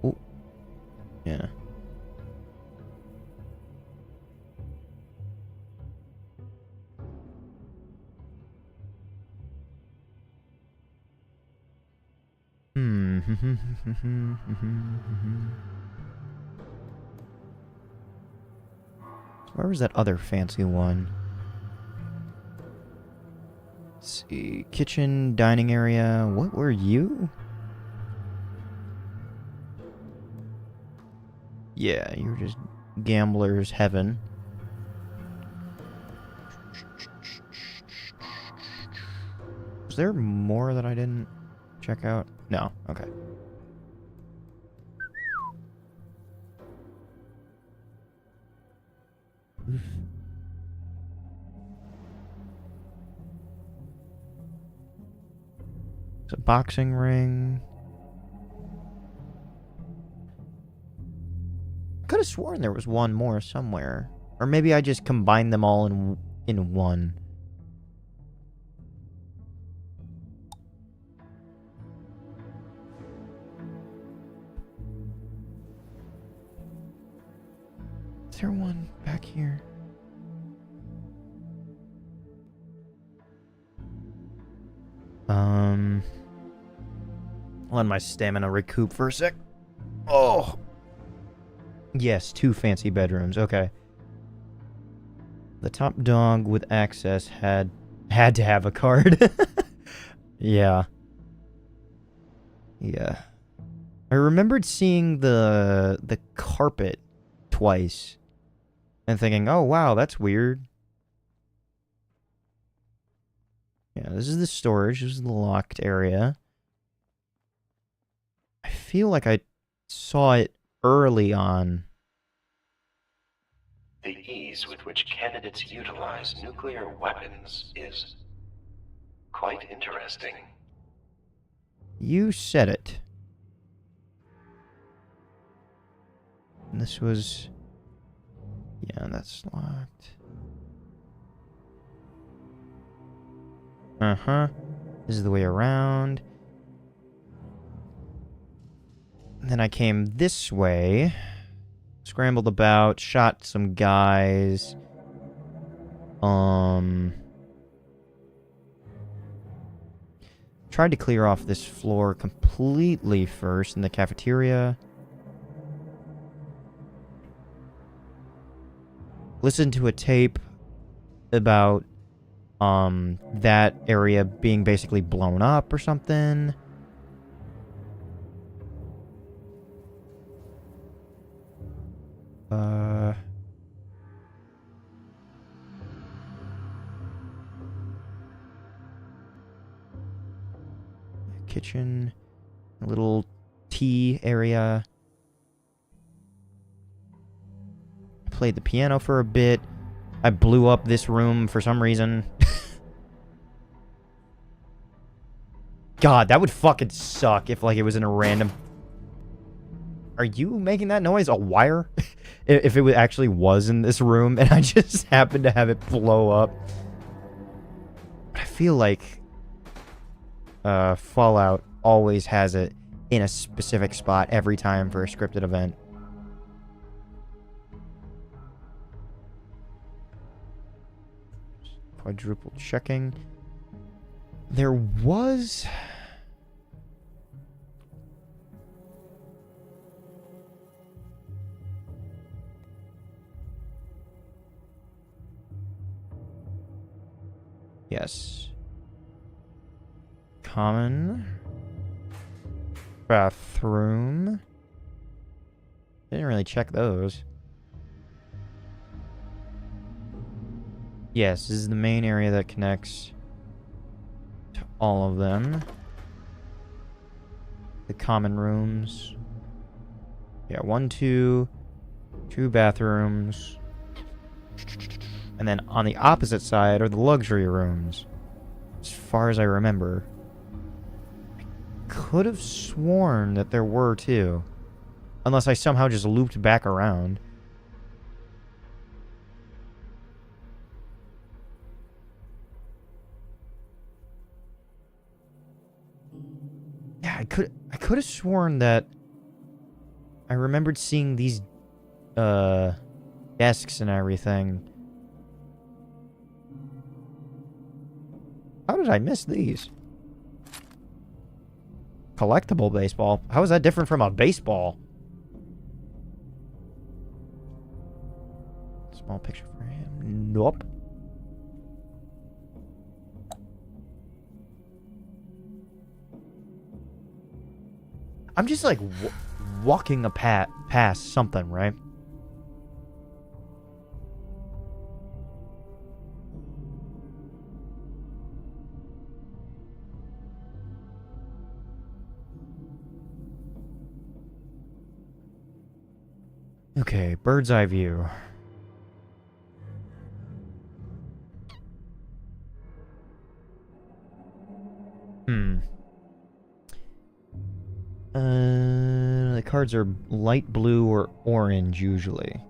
Oh. Yeah. Where was that other fancy one? Let's see. Kitchen, dining area. What were you? Yeah, you were just gambler's heaven. Was there more that I didn't check out? No. Okay. It's a boxing ring. Could have sworn there was one more somewhere. Or maybe I just combined them all in one. Is there one back here? Let my stamina recoup for a sec. Oh! Yes, 2 fancy bedrooms. Okay. The top dog with access had to have a card. Yeah. Yeah. I remembered seeing the carpet twice and thinking, "Oh wow, that's weird." Yeah, this is the storage. This is the locked area. I feel like I saw it early on. The ease with which candidates utilize nuclear weapons is quite interesting. You said it. And this was... Yeah, that's locked. Uh-huh. This is the way around. And then I came this way. Scrambled about, shot some guys. Tried to clear off this floor completely first in the cafeteria. Listened to a tape about that area being basically blown up or something. Kitchen, a little tea area. Played the piano for a bit. I blew up this room for some reason. God, that would fucking suck if, like, it was in a random... Are you making that noise? A wire? If it actually was in this room and I just happened to have it blow up. But I feel like... Fallout always has it in a specific spot every time for a scripted event. Quadruple checking. There was... Yes. Common. Bathroom. Didn't really check those. Yes, this is the main area that connects to all of them. The common rooms. Yeah, 1, 2 bathrooms. And then on the opposite side are the luxury rooms. As far as I remember. I could have sworn that there were 2. Unless I somehow just looped back around. Yeah, I could have sworn that I remembered seeing these desks and everything. How did I miss these? Collectible baseball? How is that different from a baseball? Small picture for him. Nope. I'm just like walking past something, right? Okay, bird's eye view. The cards are light blue or orange usually.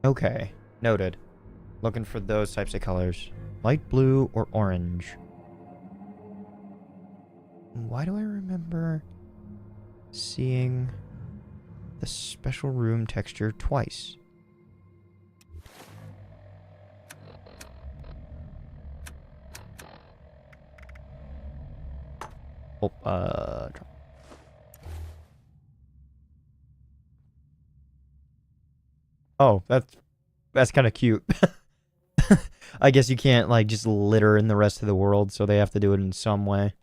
Okay, noted. Looking for those types of colors. Light blue or orange. Why do I remember seeing the special room texture twice? Oh, that's kind of cute. I guess you can't, like, just litter in the rest of the world, so they have to do it in some way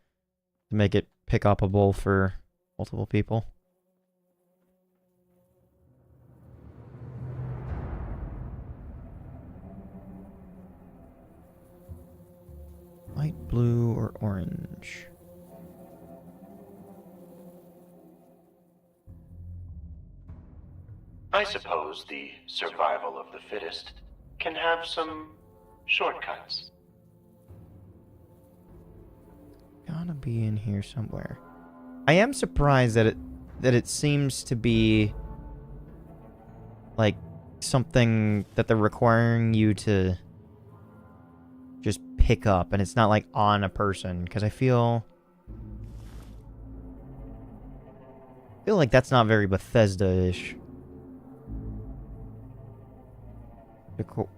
to make it pick upable for multiple people. Light blue or orange? I suppose the survival of the fittest can have some shortcuts. Gotta be in here somewhere. I am surprised that it seems to be like something that they're requiring you to just pick up, and it's not like on a person, because I feel like that's not very Bethesda-ish.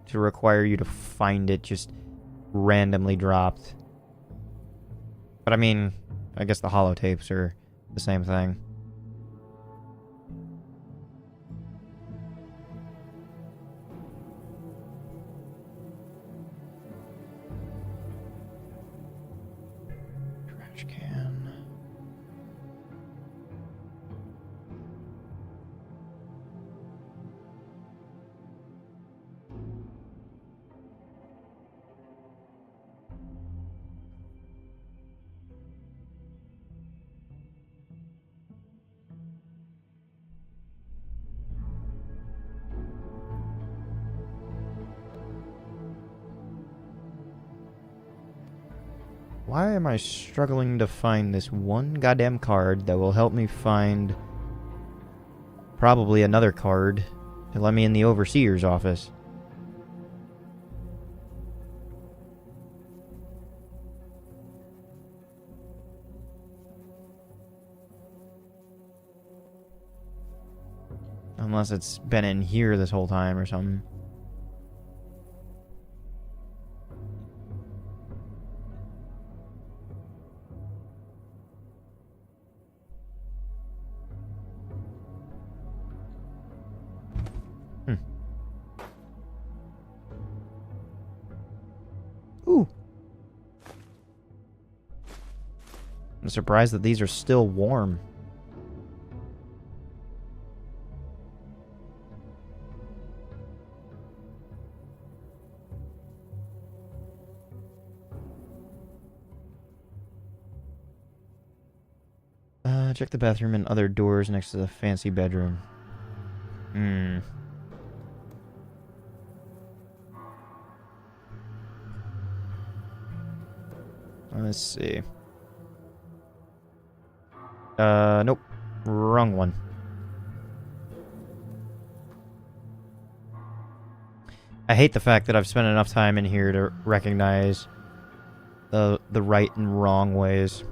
To require you to find it just randomly dropped. But I mean, I guess the holotapes are the same thing. Trash can. Why am I struggling to find this one goddamn card that will help me find probably another card to let me in the overseer's office? Unless it's been in here this whole time or something. Ooh. I'm surprised that these are still warm. Check the bathroom and other doors next to the fancy bedroom. Let's see. Nope. Wrong one. I hate the fact that I've spent enough time in here to recognize the right and wrong ways.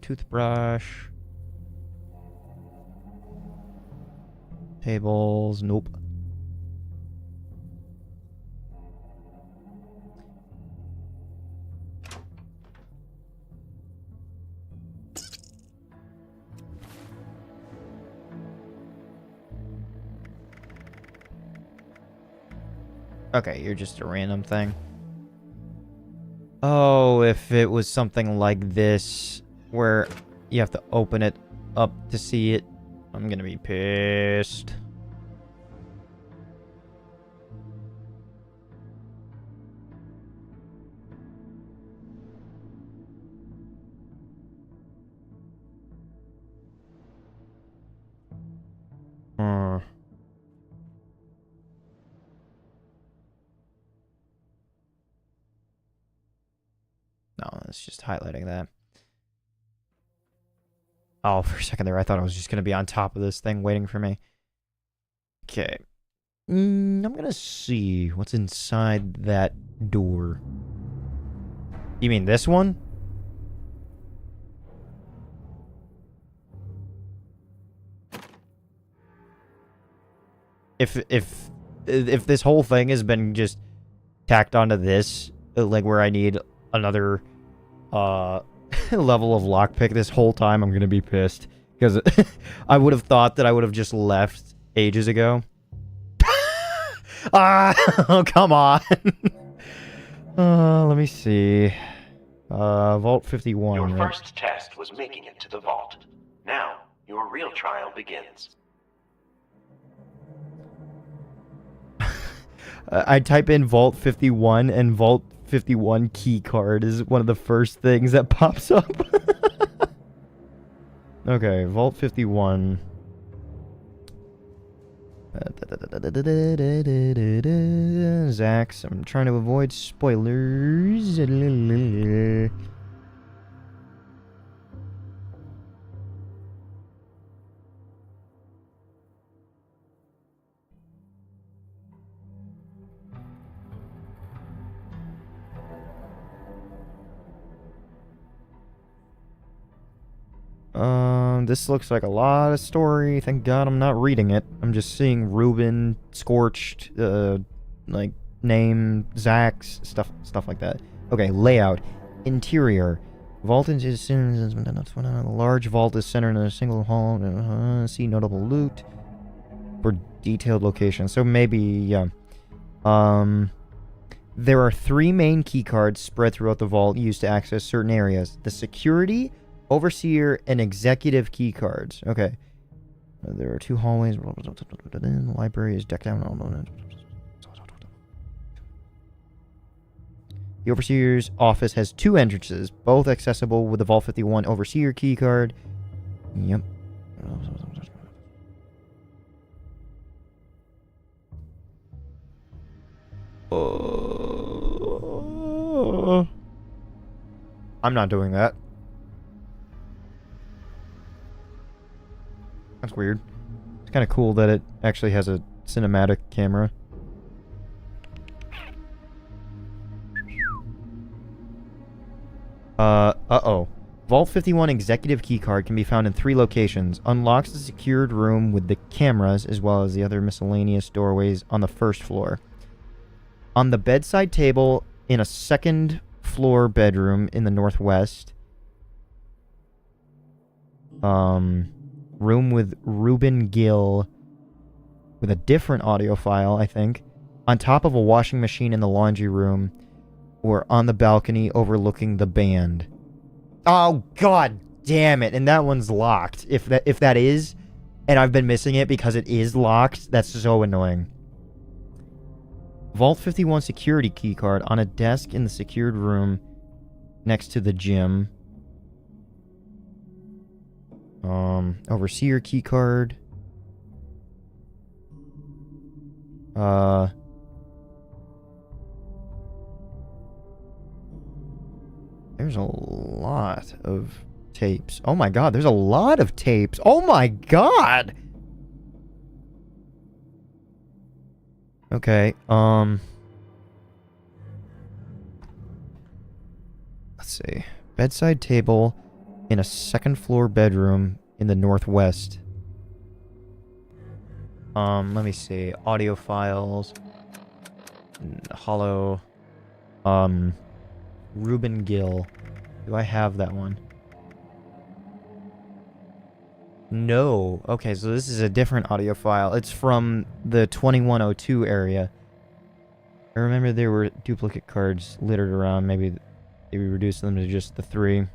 Toothbrush. Tables. Nope. Okay, you're just a random thing. Oh, if it was something like this, where you have to open it up to see it, I'm gonna be pissed. It's just highlighting that. Oh, for a second there, I thought I was just going to be on top of this thing waiting for me. Okay. I'm going to see what's inside that door. You mean this one? If this whole thing has been just tacked onto this, like where I need another level of lockpick this whole time, I'm gonna be pissed. Because I would have thought that I would have just left ages ago. Oh, come on. Let me see. Vault 51. Your right? first test was making it to the vault. Now, your real trial begins. I type in Vault 51 and Vault 51 key card is one of the first things that pops up. Okay, Vault 51. Zax, I'm trying to avoid spoilers. This looks like a lot of story. Thank God I'm not reading it. I'm just seeing Ruben, Scorched, like, name, Zax, stuff like that. Okay, layout. Interior. Vault is a large vault is centered in a single hall. See notable loot. For detailed location. So maybe, yeah. There are 3 main keycards spread throughout the vault used to access certain areas. The security, overseer, and executive key cards. Okay. There are 2 hallways. The library is decked out. The overseer's office has 2 entrances, both accessible with the Vault 51 overseer key card. Yep. I'm not doing that. That's weird. It's kind of cool that it actually has a cinematic camera. Uh-oh. Vault 51 executive keycard can be found in 3 locations. Unlocks the secured room with the cameras, as well as the other miscellaneous doorways on the first floor. On the bedside table in a second floor bedroom in the northwest. Room with Ruben Gill with a different audio file, I think. On top of a washing machine in the laundry room. Or on the balcony overlooking the band. Oh, god damn it. And that one's locked. If that is, and I've been missing it because it is locked, that's so annoying. Vault 51 security keycard on a desk in the secured room next to the gym. Overseer keycard. There's a lot of tapes. Oh my god, there's a lot of tapes. Oh my god! Okay, let's see. Bedside table in a second floor bedroom in the northwest. Let me see. Audio files. Hollow. Ruben Gill. Do I have that one? No. Okay, so this is a different audio file. It's from the 2102 area. I remember there were duplicate cards littered around. Maybe they reduced them to just the 3.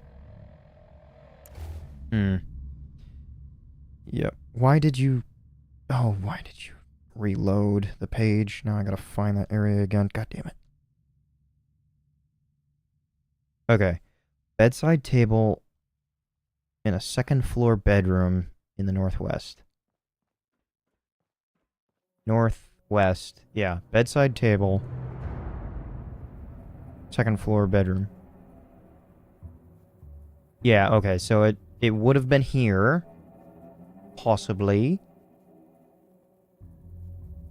Yep. Why did you reload the page? Now I gotta find that area again. God damn it. Okay. Bedside table in a second floor bedroom in the northwest. Northwest. Yeah. Bedside table. Second floor bedroom. Yeah, okay, so it would have been here. Possibly.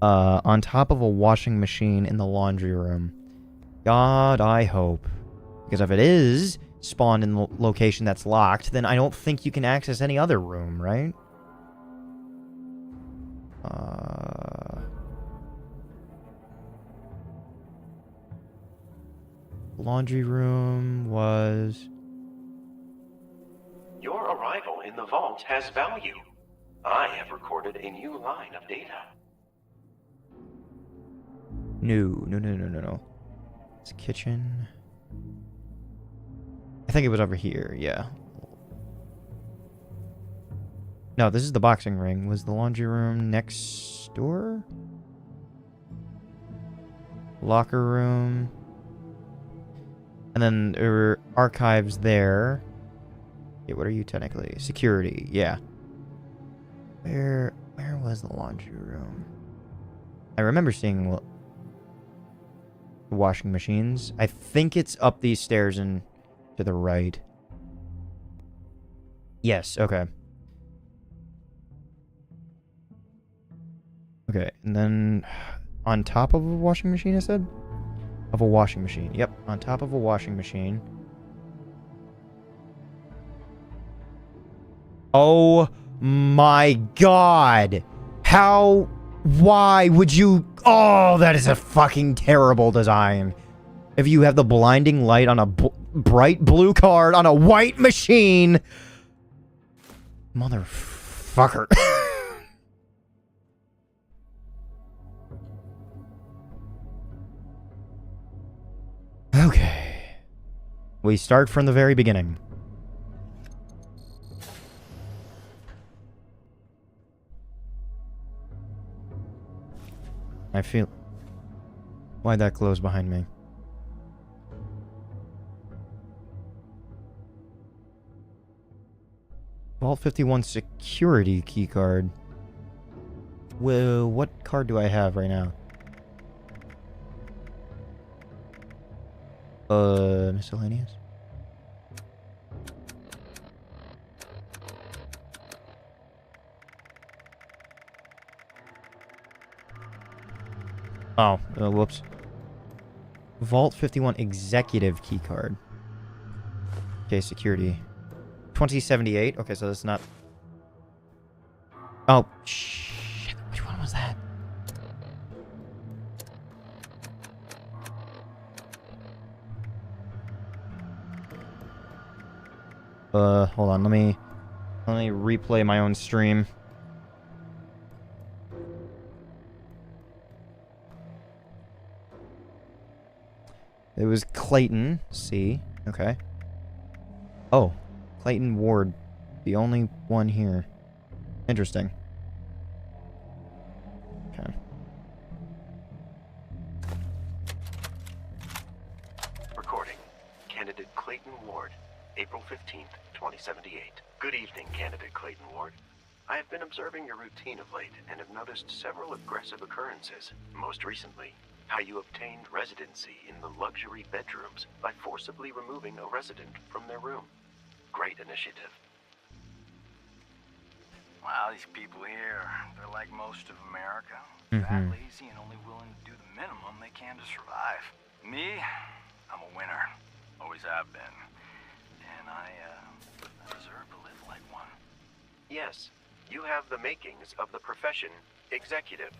On top of a washing machine in the laundry room. God, I hope. Because if it is spawned in the location that's locked, then I don't think you can access any other room, right? Laundry room was... Your arrival in the vault has value. I have recorded a new line of data. No. It's kitchen. I think it was over here, yeah. No, this is the boxing ring. Was the laundry room next door? Locker room. And then there were archives there. Yeah, what are you technically? Security, yeah. Where was the laundry room? I remember seeing the washing machines. I think it's up these stairs and to the right. Yes, okay. Okay, and then on top of a washing machine, I said? Of a washing machine. Yep, on top of a washing machine. Oh my god! How... Why would you... Oh, that is a fucking terrible design. If you have the blinding light on a bright blue card on a white machine... Motherfucker. Okay. We start from the very beginning. I feel... Why'd that close behind me? Vault 51 security keycard. Well, what card do I have right now? Miscellaneous? Oh, whoops. Vault 51 executive keycard. Okay, security. 2078. Okay, so that's not... Oh, shit. Which one was that? Hold on. Let me replay my own stream. It was Clayton. C. Okay. Oh. Clayton Ward. The only one here. Interesting. Okay. Recording. Candidate Clayton Ward. April 15th, 2078. Good evening, Candidate Clayton Ward. I have been observing your routine of late and have noticed several aggressive occurrences. Most recently, how you obtained residency in the luxury bedrooms by forcibly removing a resident from their room. Great initiative. Well, these people here, they're like most of America. Fat, lazy, and only willing to do the minimum they can to survive. Me, I'm a winner. Always have been. And I deserve to live like one. Yes, you have the makings of the profession executive.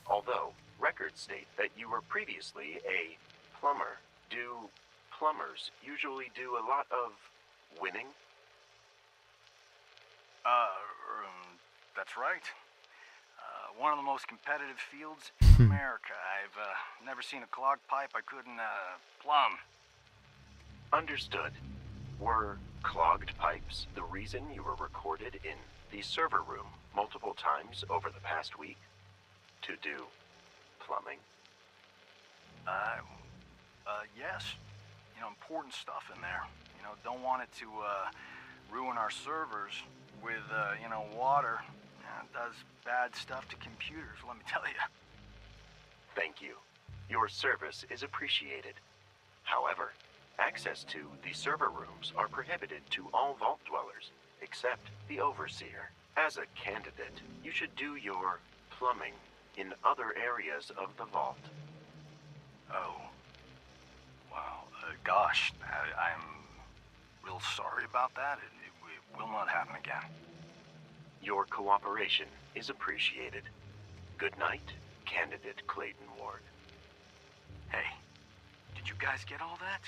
Although, records state that you were previously a plumber. Do plumbers usually do a lot of winning? That's right. One of the most competitive fields in America. I've never seen a clogged pipe I couldn't plumb. Understood. Were clogged pipes the reason you were recorded in the server room multiple times over the past week to do plumbing? Yes. You know, important stuff in there. You know, don't want it to ruin our servers with, you know, water. It does bad stuff to computers, let me tell you. Thank you. Your service is appreciated. However, Access to the server rooms are prohibited to all vault dwellers, except the Overseer. As a candidate, you should do your plumbing in other areas of the vault. Oh. Wow. Gosh, I'm real sorry about that. It will not happen again. Your cooperation is appreciated. Good night, Candidate Clayton Ward. Hey, did you guys get all that?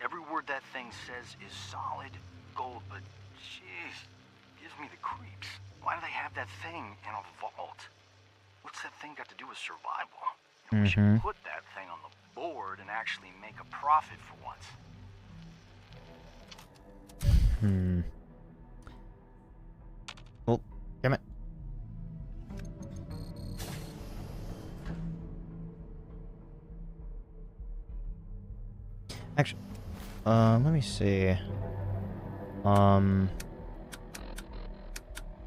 Every word that thing says is solid gold, but jeez, gives me the creeps. Why do they have that thing in a vault? What's that thing got to do with survival? We should put that thing on the board and actually make a profit for once. Oh, damn it. Actually, let me see.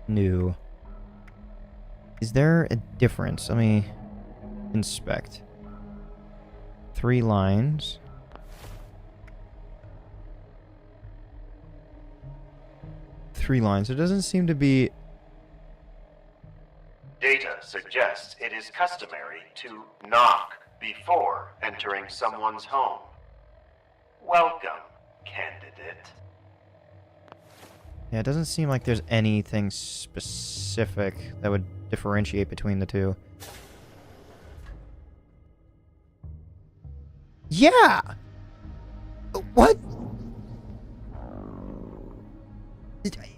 New. Is there a difference? Let me inspect. 3 lines. 3 lines. It doesn't seem to be... Data suggests it is customary to knock before entering someone's home. Welcome, candidate. Yeah, it doesn't seem like there's anything specific that would differentiate between the two. Yeah! What?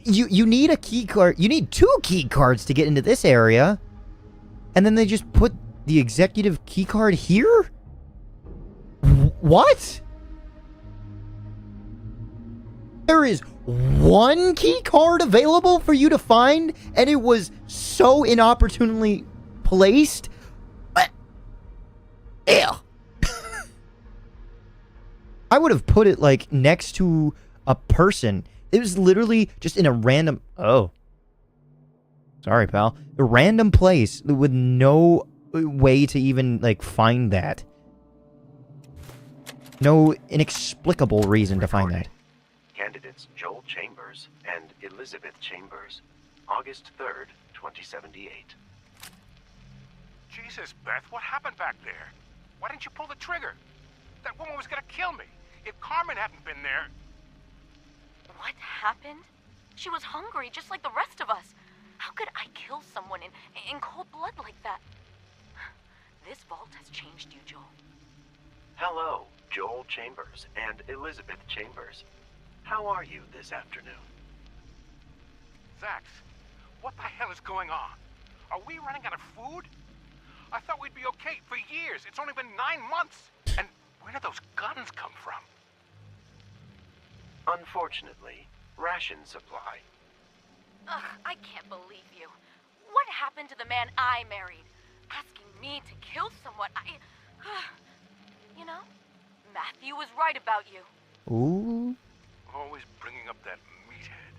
You need a key card. You need 2 key cards to get into this area. And then they just put the executive key card here? What? There is 1 key card available for you to find, and it was so inopportunely placed. Ew. I would have put it, like, next to a person. It was literally just in a random... Oh. Sorry, pal. A random place with no way to even, like, find that. No inexplicable reason to find that. Candidates Joel Chambers and Elizabeth Chambers, August 3rd, 2078. Jesus, Beth, what happened back there? Why didn't you pull the trigger? That woman was gonna kill me. If Carmen hadn't been there... What happened? She was hungry, just like the rest of us. How could I kill someone in cold blood like that? This vault has changed you, Joel. Hello, Joel Chambers and Elizabeth Chambers. How are you this afternoon? Zax, what the hell is going on? Are we running out of food? I thought we'd be okay for years. It's only been 9 months. And where did those guns come from? Unfortunately, ration supply. Ugh, I can't believe you. What happened to the man I married? Asking me to kill someone, You know, Matthew was right about you. Ooh. Always bringing up that meathead.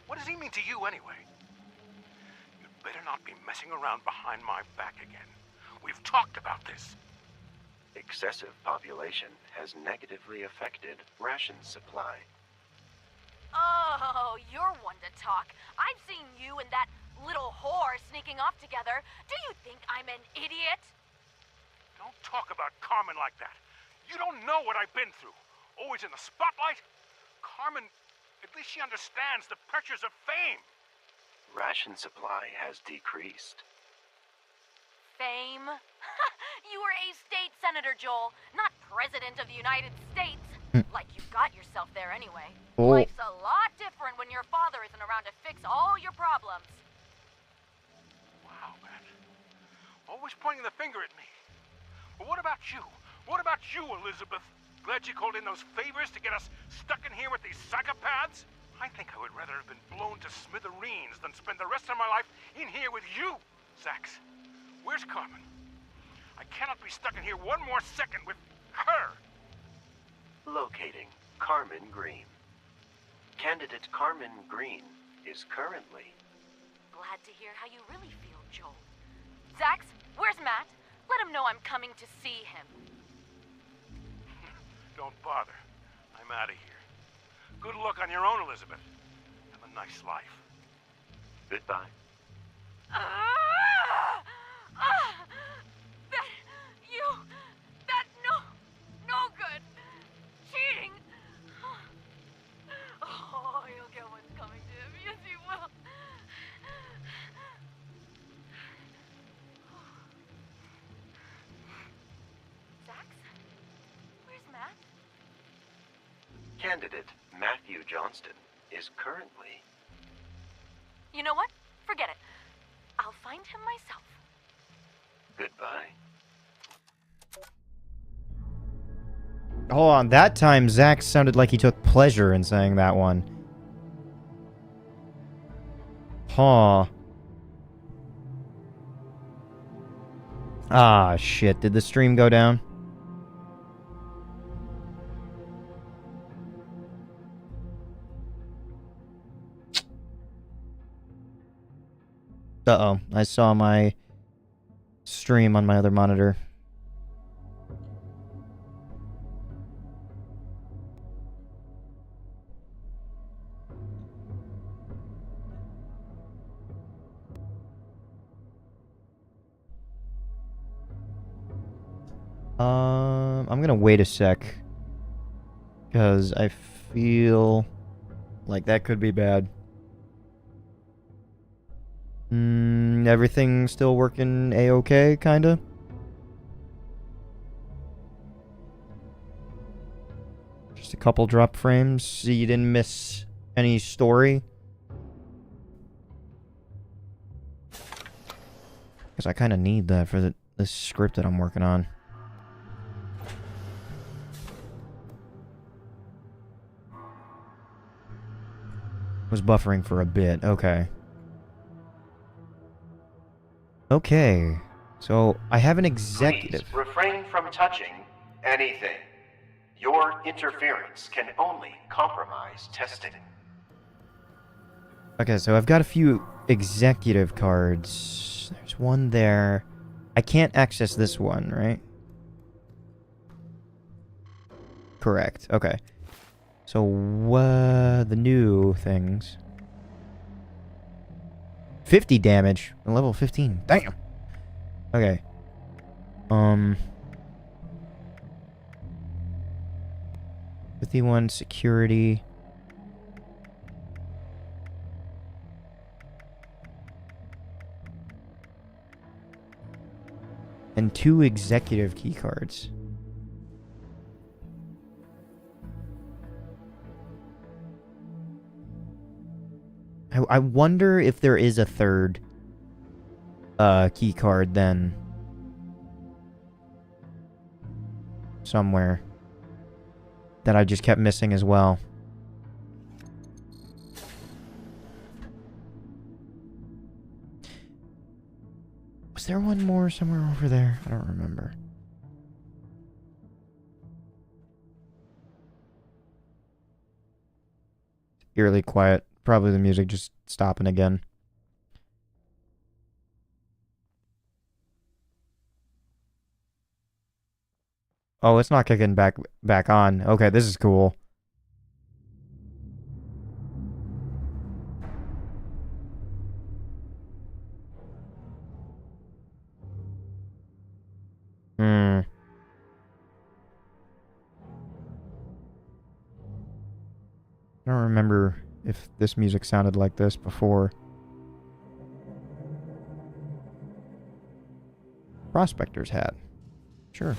What does he mean to you anyway? You'd better not be messing around behind my back again. We've talked about this. Excessive population has negatively affected ration supply. Oh, you're one to talk. I've seen you and that little whore sneaking off together. Do you think I'm an idiot? Don't talk about Carmen like that. You don't know what I've been through. Always in the spotlight. Carmen, at least she understands the pressures of fame. Ration supply has decreased. Fame? You were a state senator, Joel, not president of the United States. Like you got yourself there anyway. Oh. Life's a lot different when your father isn't around to fix all your problems. Wow, man. Always pointing the finger at me. But what about you? What about you, Elizabeth? Glad you called in those favors to get us stuck in here with these psychopaths? I think I would rather have been blown to smithereens than spend the rest of my life in here with you. Zax, where's Carmen? I cannot be stuck in here one more second with her. Locating Carmen Green. Candidate Carmen Green is currently... Glad to hear how you really feel, Joel. Zax, where's Matt? Let him know I'm coming to see him. Don't bother. I'm out of here. Good luck on your own, Elizabeth. Have a nice life. Goodbye. That no good. Cheating. Oh, he'll get what's coming to him. Yes, he will. Zax? Where's Matt? Candidate Matthew Johnston is currently... You know what? Forget it. I'll find him myself. Goodbye. Hold on, that time Zach sounded like he took pleasure in saying that one. Huh. Ah, shit. Did the stream go down? Uh-oh. I saw my stream on my other monitor. I'm gonna wait a sec. Because I feel like that could be bad. Everything still working a-okay, kinda? Just a couple drop frames, so you didn't miss any story? Because I kinda need that for this script that I'm working on. Was buffering for a bit, okay. Okay, so I have an executive. Please refrain from touching anything. Your interference can only compromise testing. Okay, so I've got a few executive cards. There's one there. I can't access this one, right? Correct, okay. So, the new things. 50 damage. Level 15. Damn! Okay. 51 security. And 2 executive key cards. I wonder if there is a third key card then. Somewhere. That I just kept missing as well. Was there one more somewhere over there? I don't remember. Eerily quiet. Probably the music just stopping again. Oh, it's not kicking back on. Okay, this is cool. I don't remember if this music sounded like this before. Prospector's hat. Sure.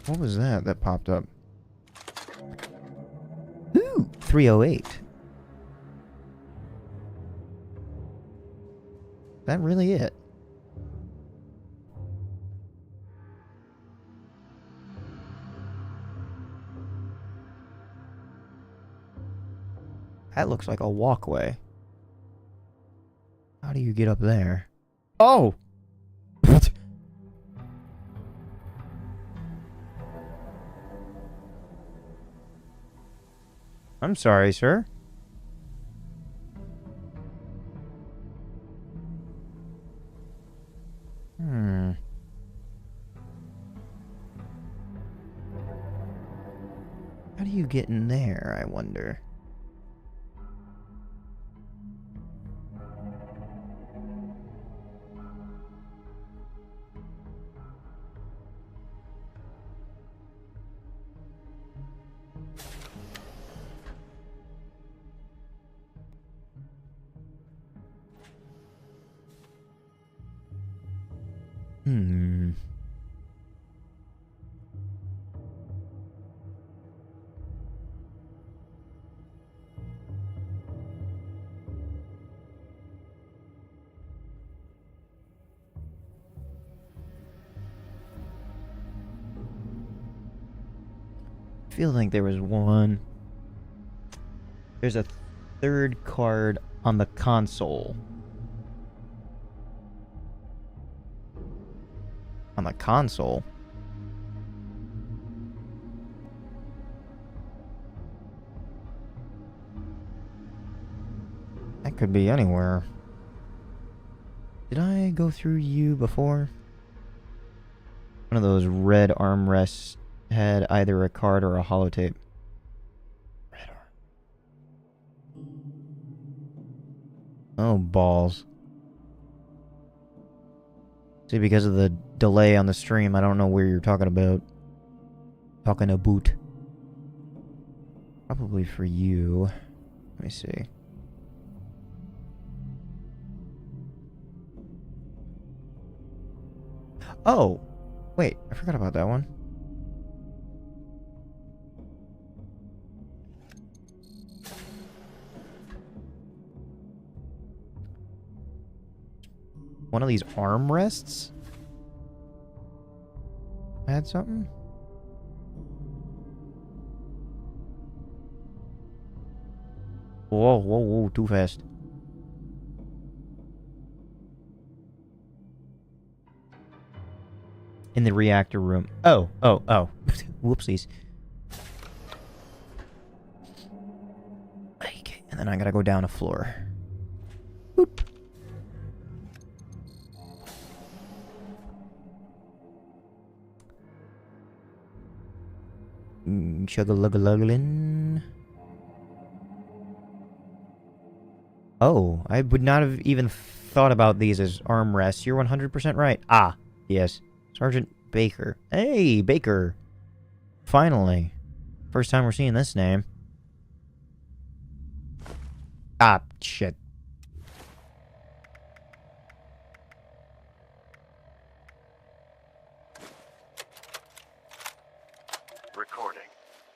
What was that popped up? Ooh, 308. Is that really it? That looks like a walkway. How do you get up there? Oh! I'm sorry, sir. How do you get in there, I wonder? I feel like there was one. There's a third card on the console. On the console? That could be anywhere. Did I go through you before? One of those red armrests had either a card or a holotape. Red arm. Oh, balls. See, because of the delay on the stream, I don't know where you're talking about. Talking about. Probably for you. Let me see. Oh! Wait, I forgot about that one. One of these armrests? Add something? Whoa, whoa, whoa, too fast. In the reactor room. Oh. Whoopsies. Okay, and then I gotta go down a floor. Boop. Chugga-lugga-lugglin. Oh, I would not have even thought about these as armrests. You're 100% right. Ah, yes. Sergeant Baker. Hey, Baker. Finally. First time we're seeing this name. Ah, shit. Recording.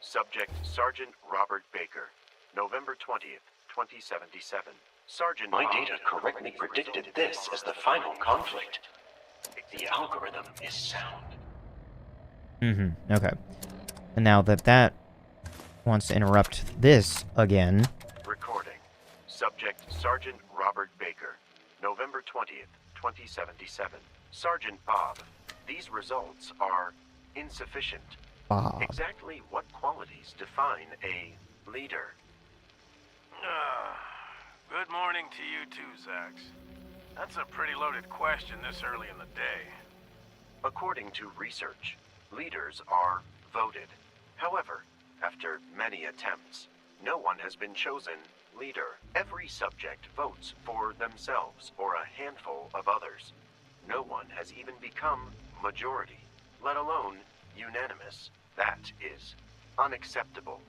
Subject Sergeant Robert Baker. November 20th, 2077. Sergeant... My data correctly predicted this as the final conflict. The algorithm is sound. Okay. And now that wants to interrupt this again. Recording. Subject Sergeant Robert Baker. November 20th, 2077. Sergeant Bob, these results are insufficient. Bob. Exactly what qualities define a leader? Good morning to you too, Zax. That's a pretty loaded question this early in the day. According to research, leaders are voted. However, after many attempts, no one has been chosen leader. Every subject votes for themselves or a handful of others. No one has even become majority, let alone unanimous. That is unacceptable.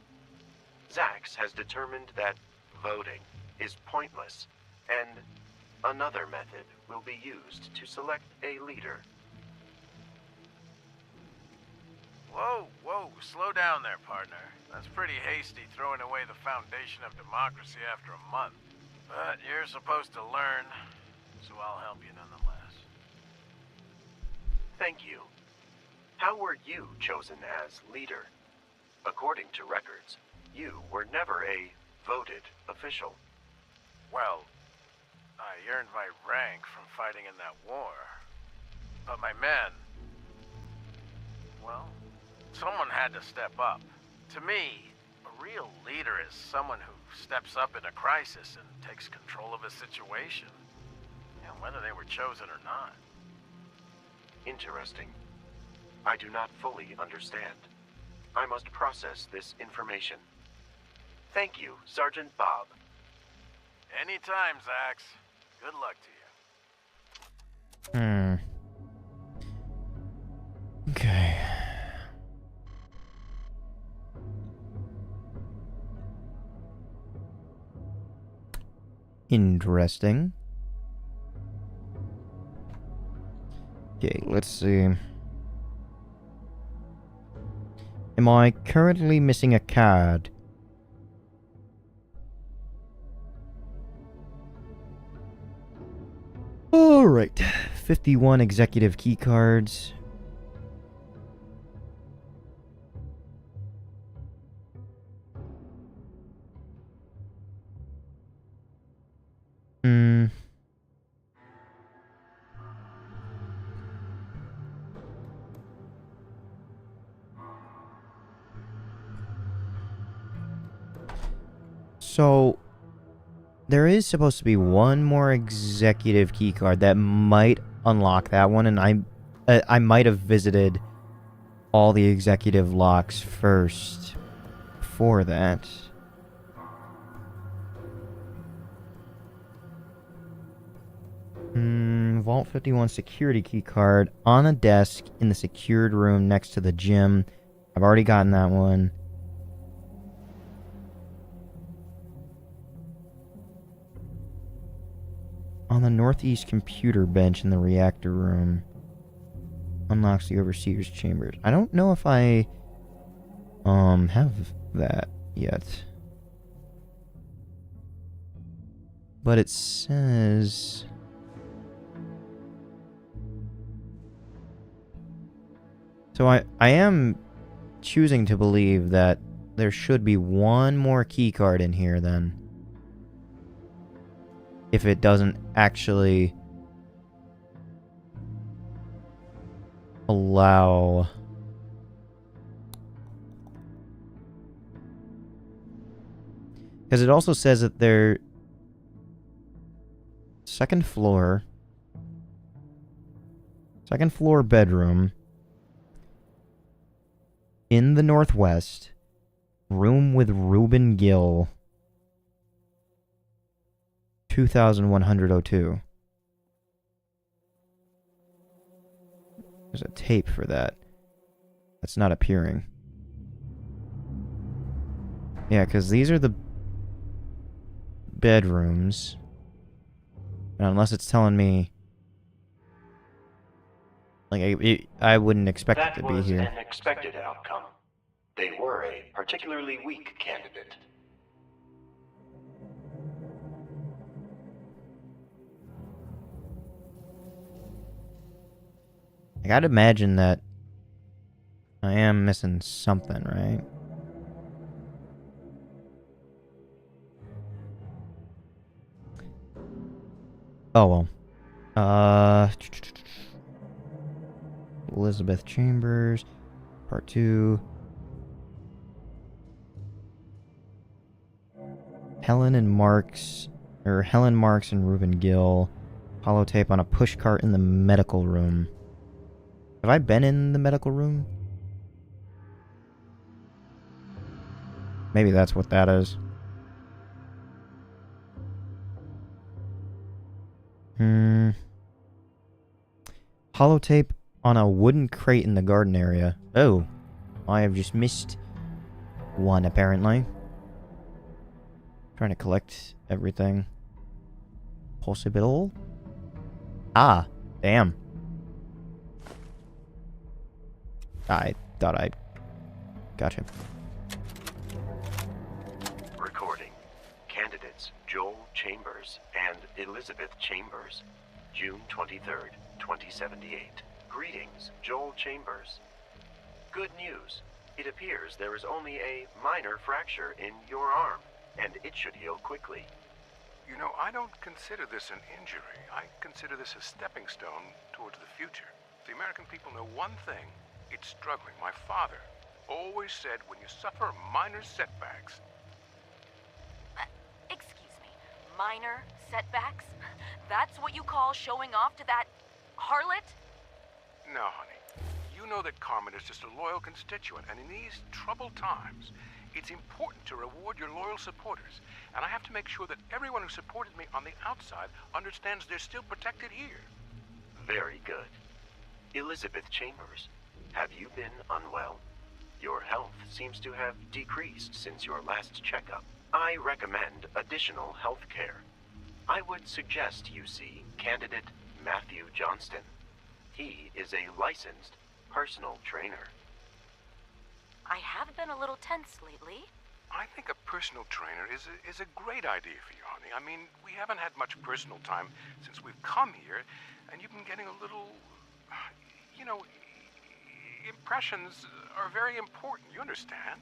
Zax has determined that voting is pointless, and another method will be used to select a leader. Whoa, slow down there, partner. That's pretty hasty, throwing away the foundation of democracy after a month. But you're supposed to learn, so I'll help you nonetheless. Thank you. How were you chosen as leader? According to records, you were never a voted official. Well, I earned my rank from fighting in that war. But my men... well, someone had to step up. To me, a real leader is someone who steps up in a crisis and takes control of a situation. You know, whether they were chosen or not. Interesting. I do not fully understand. I must process this information. Thank you, Sergeant Bob. Anytime, Zax. Good luck to you. Okay. Interesting. Okay, let's see. Am I currently missing a card? Alright. 51 executive key cards. So, there is supposed to be one more executive key card that might unlock that one, and I might have visited all the executive locks first before that. Vault 51 security key card on a desk in the secured room next to the gym. I've already gotten that one. On the northeast computer bench in the reactor room. Unlocks the overseer's chambers. I don't know if I have that yet. But it says so I am choosing to believe that there should be one more key card in here then. If it doesn't actually allow because it also says that they're second floor bedroom in the northwest, room with Reuben Gill, 2102. There's a tape for that. That's not appearing. Yeah, because these are the bedrooms. And unless it's telling me... Like, I wouldn't expect it to be here. That was an expected outcome. They were a particularly weak candidate. I gotta imagine that I am missing something, right? Oh, well. Elizabeth Chambers, Part 2. Helen Marks and Reuben Gill. Holotape on a pushcart in the medical room. Have I been in the medical room? Maybe that's what that is. Holotape on a wooden crate in the garden area. Oh, I have just missed one, apparently. Trying to collect everything possible. Ah, damn. I thought I gotcha. Recording. Candidates Joel Chambers and Elizabeth Chambers. June 23rd, 2078. Greetings, Joel Chambers. Good news. It appears there is only a minor fracture in your arm, and it should heal quickly. You know, I don't consider this an injury. I consider this a stepping stone towards the future. The American people know one thing. It's struggling. My father always said when you suffer minor setbacks. Excuse me, minor setbacks? That's what you call showing off to that harlot? No, honey. You know that Carmen is just a loyal constituent, and in these troubled times, it's important to reward your loyal supporters. And I have to make sure that everyone who supported me on the outside understands they're still protected here. Very good. Elizabeth Chambers, have you been unwell? Your health seems to have decreased since your last checkup. I recommend additional health care. I would suggest you see candidate Matthew Johnston. He is a licensed personal trainer. I have been a little tense lately. I think a personal trainer is a great idea for you, honey. I mean, we haven't had much personal time since we've come here, and you've been getting a little, you know, impressions are very important, you understand?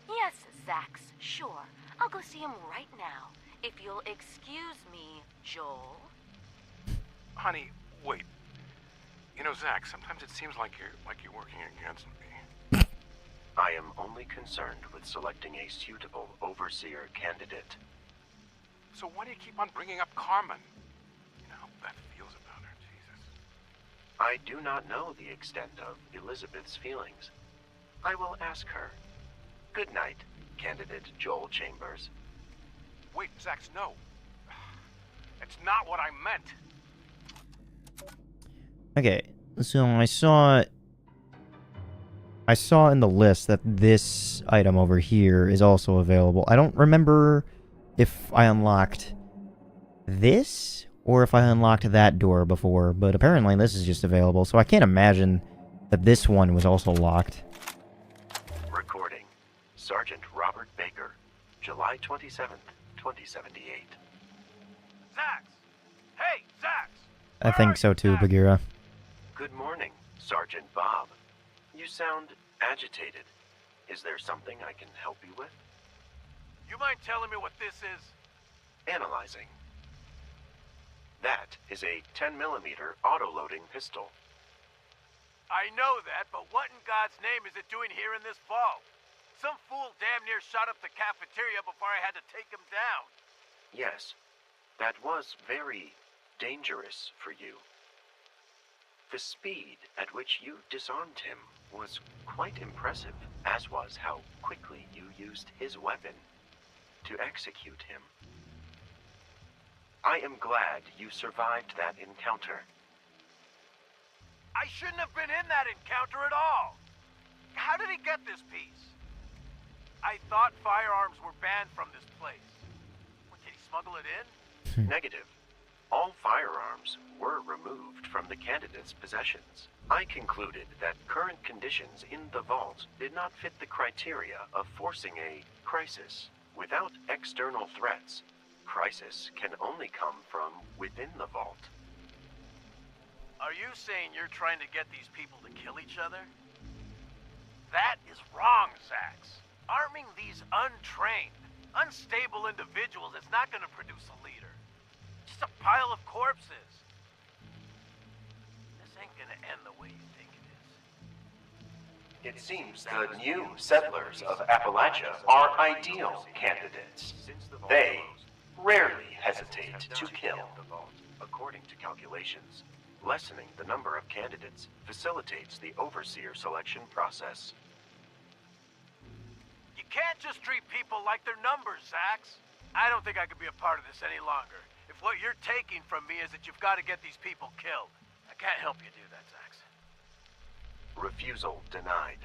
Yes, Zax, sure. I'll go see him right now. If you'll excuse me, Joel. Honey, wait. You know, Zach, sometimes it seems like you're working against me. I am only concerned with selecting a suitable overseer candidate. So why do you keep on bringing up Carmen? You know how Beth feels about her, Jesus. I do not know the extent of Elizabeth's feelings. I will ask her. Good night, candidate Joel Chambers. Wait, Zax, no. It's not what I meant. Okay, so I saw in the list that this item over here is also available. I don't remember if I unlocked this or if I unlocked that door before, but apparently this is just available, so I can't imagine that this one was also locked. Recording. Sergeant Robert Baker, July 27th, 2078. Zax! Hey, Zax! I think so too, Bagheera. Good morning, Sergeant Bob. You sound agitated. Is there something I can help you with? You mind telling me what this is? Analyzing. That is a 10mm auto-loading pistol. I know that, but what in God's name is it doing here in this vault? Some fool damn near shot up the cafeteria before I had to take him down. Yes, that was very dangerous for you. The speed at which you disarmed him was quite impressive, as was how quickly you used his weapon to execute him. I am glad you survived that encounter. I shouldn't have been in that encounter at all. How did he get this piece? I thought firearms were banned from this place. What, did he smuggle it in? Negative. All firearms were removed from the candidate's possessions. I concluded that current conditions in the vault did not fit the criteria of forcing a crisis. Without external threats, crisis can only come from within the vault. Are you saying you're trying to get these people to kill each other? That is wrong, Zax. Arming these untrained, unstable individuals is not going to produce a leader. Just a pile of corpses. This ain't going to end the way you think it is. It seems the new settlers of Appalachia are ideal candidates. They rarely hesitate to kill. According to calculations, lessening the number of candidates facilitates the overseer selection process. You can't just treat people like they're numbers, Zax. I don't think I can be a part of this any longer. If what you're taking from me is that you've got to get these people killed, I can't help you do that, Zax. Refusal denied.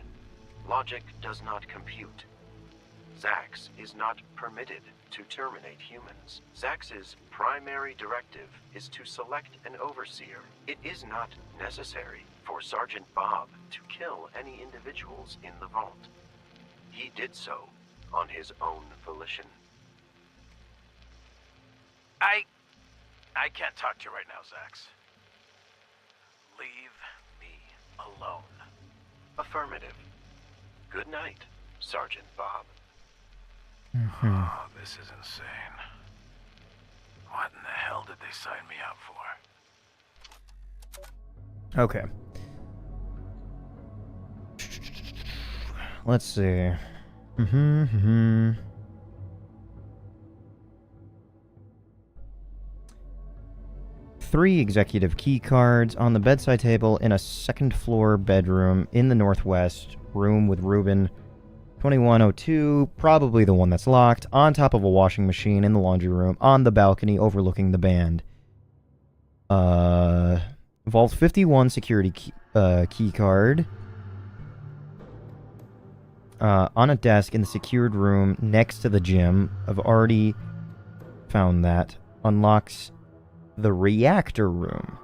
Logic does not compute. Zax is not permitted to terminate humans. Zax's primary directive is to select an overseer. It is not necessary for Sergeant Bob to kill any individuals in the vault. He did so on his own volition. I can't talk to you right now, Zax. Leave me alone. Affirmative. Good night, Sergeant Bob. Oh, this is insane. What in the hell did they sign me up for? Okay. let's see. Mm-hmm. 3 executive key cards on the bedside table in a second-floor bedroom in the northwest room with Ruben. 2102, probably the one that's locked, on top of a washing machine in the laundry room, on the balcony overlooking the band. Vault 51 security key card. On a desk in the secured room next to the gym. I've already found that. Unlocks the reactor room.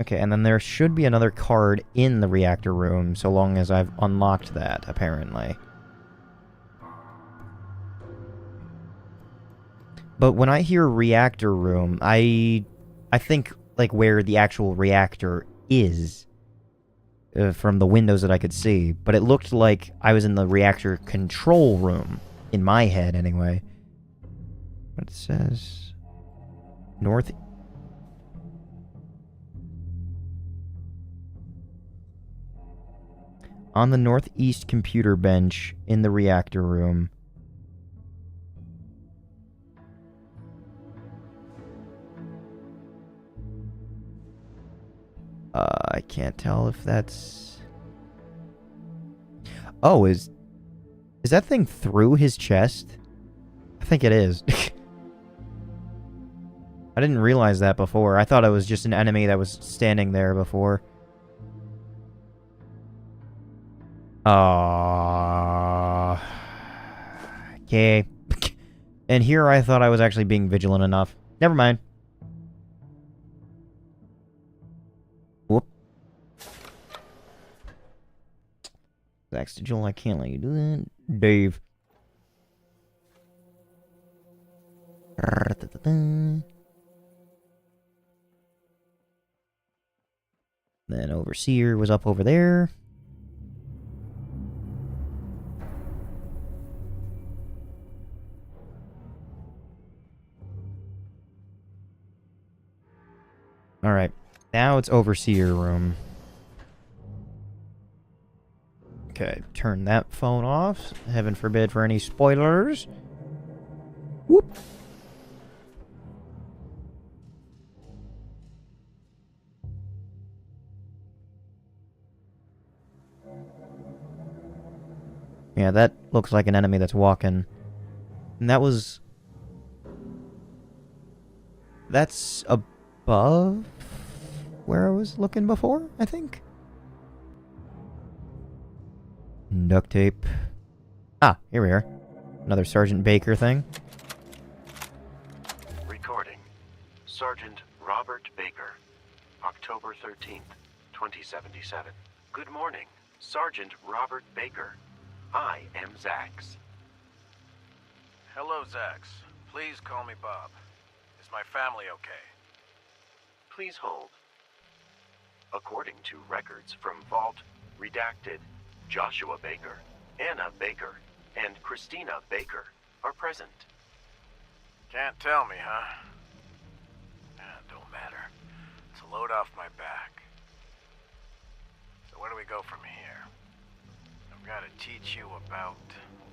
Okay, and then there should be another card in the reactor room, so long as I've unlocked that, apparently. But when I hear reactor room, I think, like, where the actual reactor is. From the windows that I could see. But it looked like I was in the reactor control room. In my head, anyway. What it says... North... On the northeast computer bench in the reactor room. I can't tell if that's... Oh, is that thing through his chest? I think it is. I didn't realize that before. I thought it was just an enemy that was standing there before. Okay. And here I thought I was actually being vigilant enough. Never mind. Whoop. Zax to Joel, I can't let you do that. Dave. Then Overseer was up over there. Alright, now it's Overseer room. Okay, turn that phone off. Heaven forbid for any spoilers. Whoop! Yeah, that looks like an enemy that's walking. And that was... That's above where I was looking before, I think? Duct tape. Ah, here we are. Another Sergeant Baker thing. Recording. Sergeant Robert Baker. October 13th, 2077. Good morning, Sergeant Robert Baker. I am Zax. Hello, Zax. Please call me Bob. Is my family okay? Please hold. According to records from Vault, redacted, Joshua Baker, Anna Baker, and Christina Baker are present. Can't tell me, huh? Don't matter. It's a load off my back. So where do we go from here? I've got to teach you about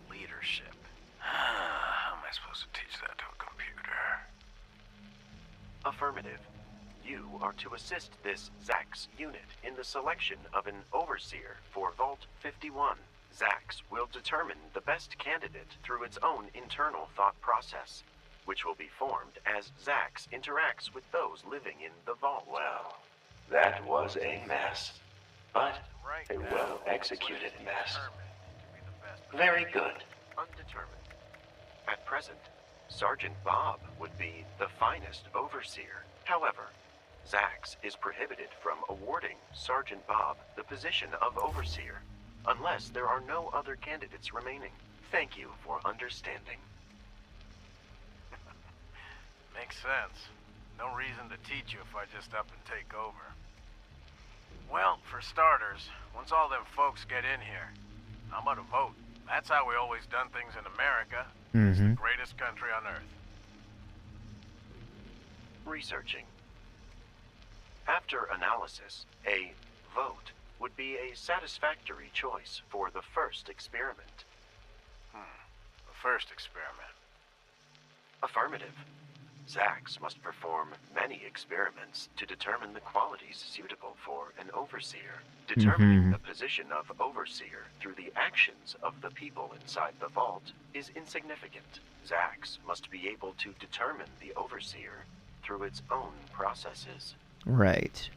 leadership. How am I supposed to teach that to a computer? Affirmative. You are to assist this Zax unit in the selection of an overseer for Vault 51. Zax will determine the best candidate through its own internal thought process, which will be formed as Zax interacts with those living in the vault. Well, that was a mess, but a well-executed mess. Very good. Undetermined. At present, Sergeant Bob would be the finest overseer. However, Zax is prohibited from awarding Sergeant Bob the position of overseer unless there are no other candidates remaining. Thank you for understanding. Makes sense. No reason to teach you if I just up and take over. Well, for starters, once all them folks get in here, I'm gonna vote. That's how we always done things in America. It's the greatest country on earth. Researching. After analysis, a vote would be a satisfactory choice for the first experiment. The first experiment. Affirmative. Zax must perform many experiments to determine the qualities suitable for an overseer. Determining the position of overseer through the actions of the people inside the vault is insignificant. Zax must be able to determine the overseer through its own processes. Right.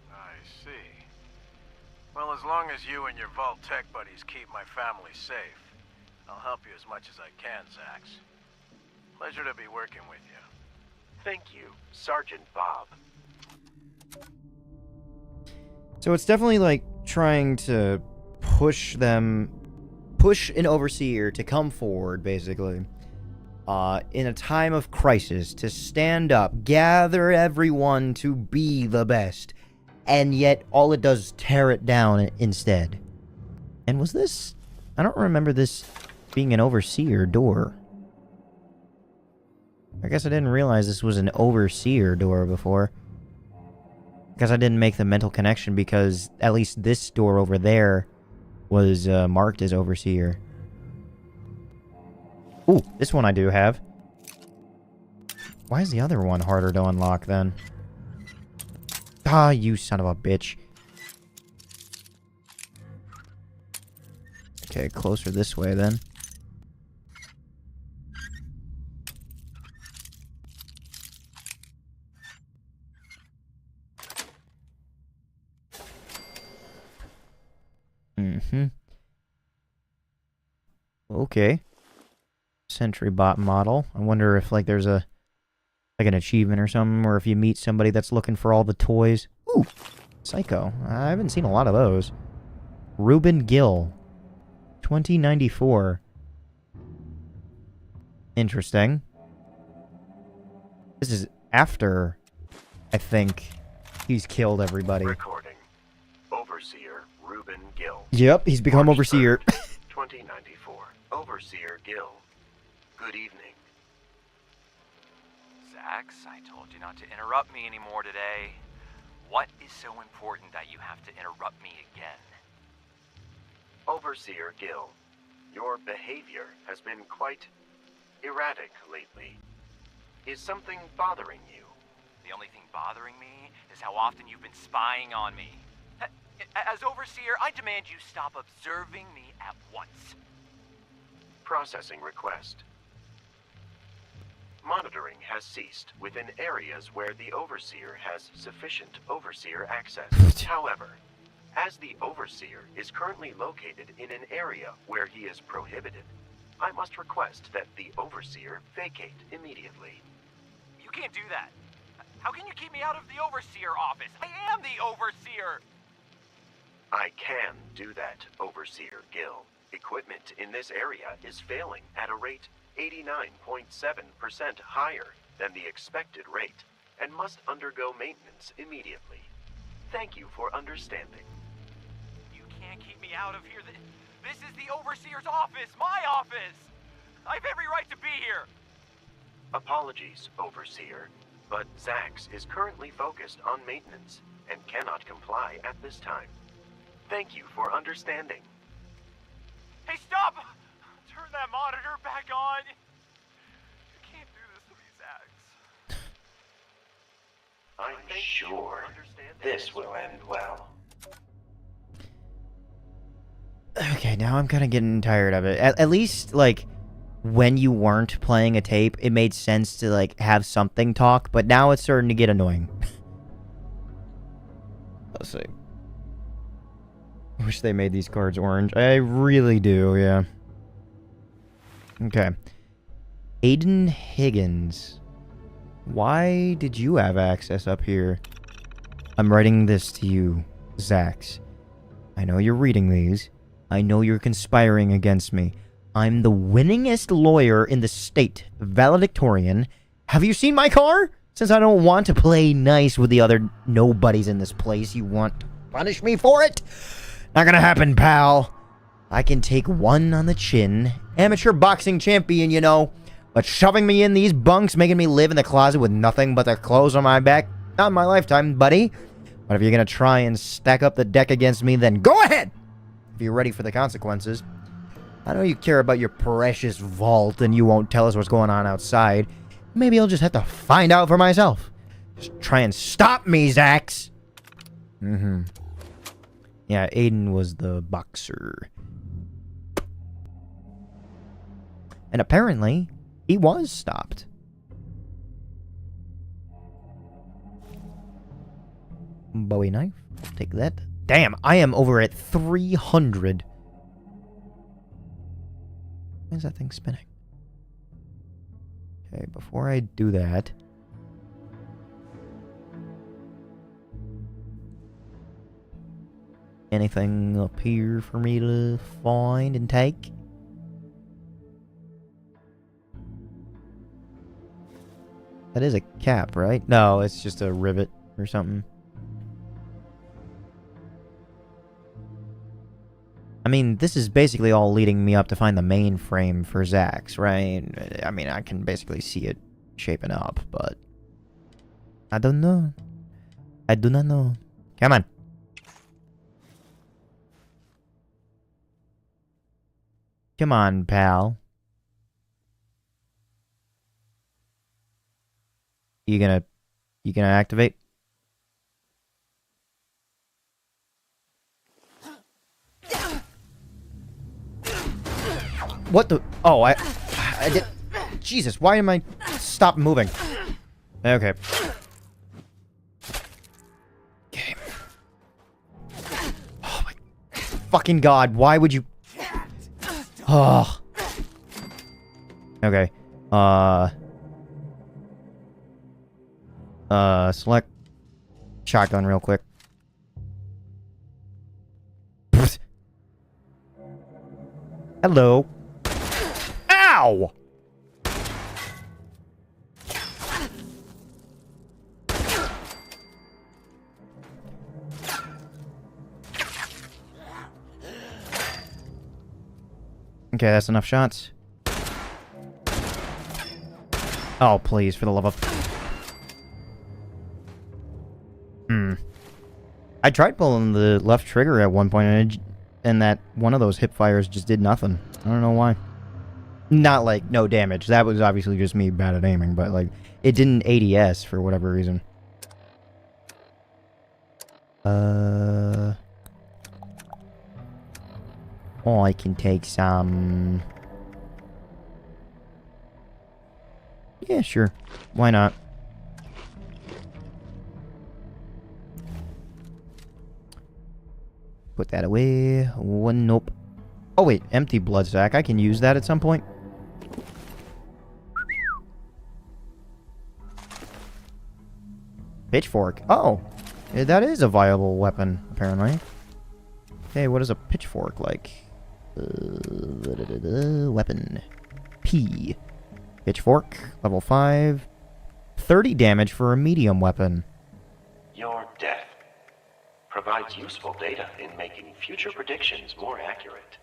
I see. Well, as long as you and your Vault Tech buddies keep my family safe, I'll help you as much as I can, Zax. Pleasure to be working with you. Thank you, Sergeant Bob. So it's definitely like trying to push an overseer to come forward, basically, in a time of crisis, to stand up, gather everyone to be the best, and yet all it does is tear it down instead. And was this... I don't remember this being an overseer door. I guess I didn't realize this was an overseer door before. Because I didn't make the mental connection, because at least this door over there was marked as overseer. Ooh, this one I do have. Why is the other one harder to unlock then? Ah, you son of a bitch. Okay, closer this way then. Okay. Sentry bot model. I wonder if like there's a like an achievement or something, or if you meet somebody that's looking for all the toys. Ooh, Psycho. I haven't seen a lot of those. Reuben Gill. 2094. Interesting. This is after, I think, he's killed everybody. Recording. Overseer Reuben Gill. Yep, he's become March overseer. 3rd, 2094. Overseer Gill. Good evening. Zax, I told you not to interrupt me anymore today. What is so important that you have to interrupt me again? Overseer Gill, your behavior has been quite erratic lately. Is something bothering you? The only thing bothering me is how often you've been spying on me. As Overseer, I demand you stop observing me at once. Processing request. Monitoring has ceased within areas where the Overseer has sufficient Overseer access. However, as the Overseer is currently located in an area where he is prohibited, I must request that the Overseer vacate immediately. You can't do that. How can you keep me out of the Overseer office? I am the Overseer! I can do that, Overseer Gill. Equipment in this area is failing at a rate 89.7% higher than the expected rate and must undergo maintenance immediately. Thank you for understanding. You can't keep me out of here. This is the Overseer's office, my office! I have every right to be here! Apologies, Overseer, but Zax is currently focused on maintenance and cannot comply at this time. Thank you for understanding. Hey, stop! Turn that monitor back on! You can't do this to me, Zax. I'm sure this will end well. Okay, now I'm kind of getting tired of it. At least, like, when you weren't playing a tape, it made sense to, like, have something talk, but now it's starting to get annoying. Let's see. I wish they made these cards orange. I really do, yeah. Okay. Aiden Higgins. Why did you have access up here? I'm writing this to you, Zax. I know you're reading these. I know you're conspiring against me. I'm the winningest lawyer in the state, valedictorian. Have you seen my car? Since I don't want to play nice with the other nobodies in this place, you want to punish me for it? Not gonna happen, pal. I can take one on the chin. Amateur boxing champion, you know. But shoving me in these bunks, making me live in the closet with nothing but the clothes on my back, not in my lifetime, buddy. But if you're gonna try and stack up the deck against me, then go ahead! If you're ready for the consequences. I know you care about your precious vault and you won't tell us what's going on outside. Maybe I'll just have to find out for myself. Just try and stop me, Zax! Mm-hmm. Yeah, Aiden was the boxer. And apparently, he was stopped. Bowie knife. Take that. Damn, I am over at 300. Why is that thing spinning? Okay, before I do that... anything up here for me to find and take? That is a cap, right? No, it's just a rivet or something. I mean, this is basically all leading me up to find the mainframe for Zax, right? I mean, I can basically see it shaping up, but... I don't know. I do not know. Come on. Come on, pal. You gonna activate? What the? Oh, I did. Jesus, why am I stop moving? Okay. Okay. Oh my fucking god! Why would you? Oh. Okay. Select shotgun real quick. Hello. Ow! Okay, that's enough shots. Oh, please, for the love of... I tried pulling the left trigger at one point, and that one of those hip fires just did nothing. I don't know why. Not like no damage. That was obviously just me bad at aiming, but like it didn't ADS for whatever reason. Oh, I can take some. Yeah, sure. Why not? Put that away. One, nope. Oh wait, empty blood sack. I can use that at some point. Pitchfork. Oh, that is a viable weapon, apparently. Okay, what is a pitchfork like? Weapon. P. Pitchfork. Level 5. 30 damage for a medium weapon. Your death provides useful data in making future predictions more accurate.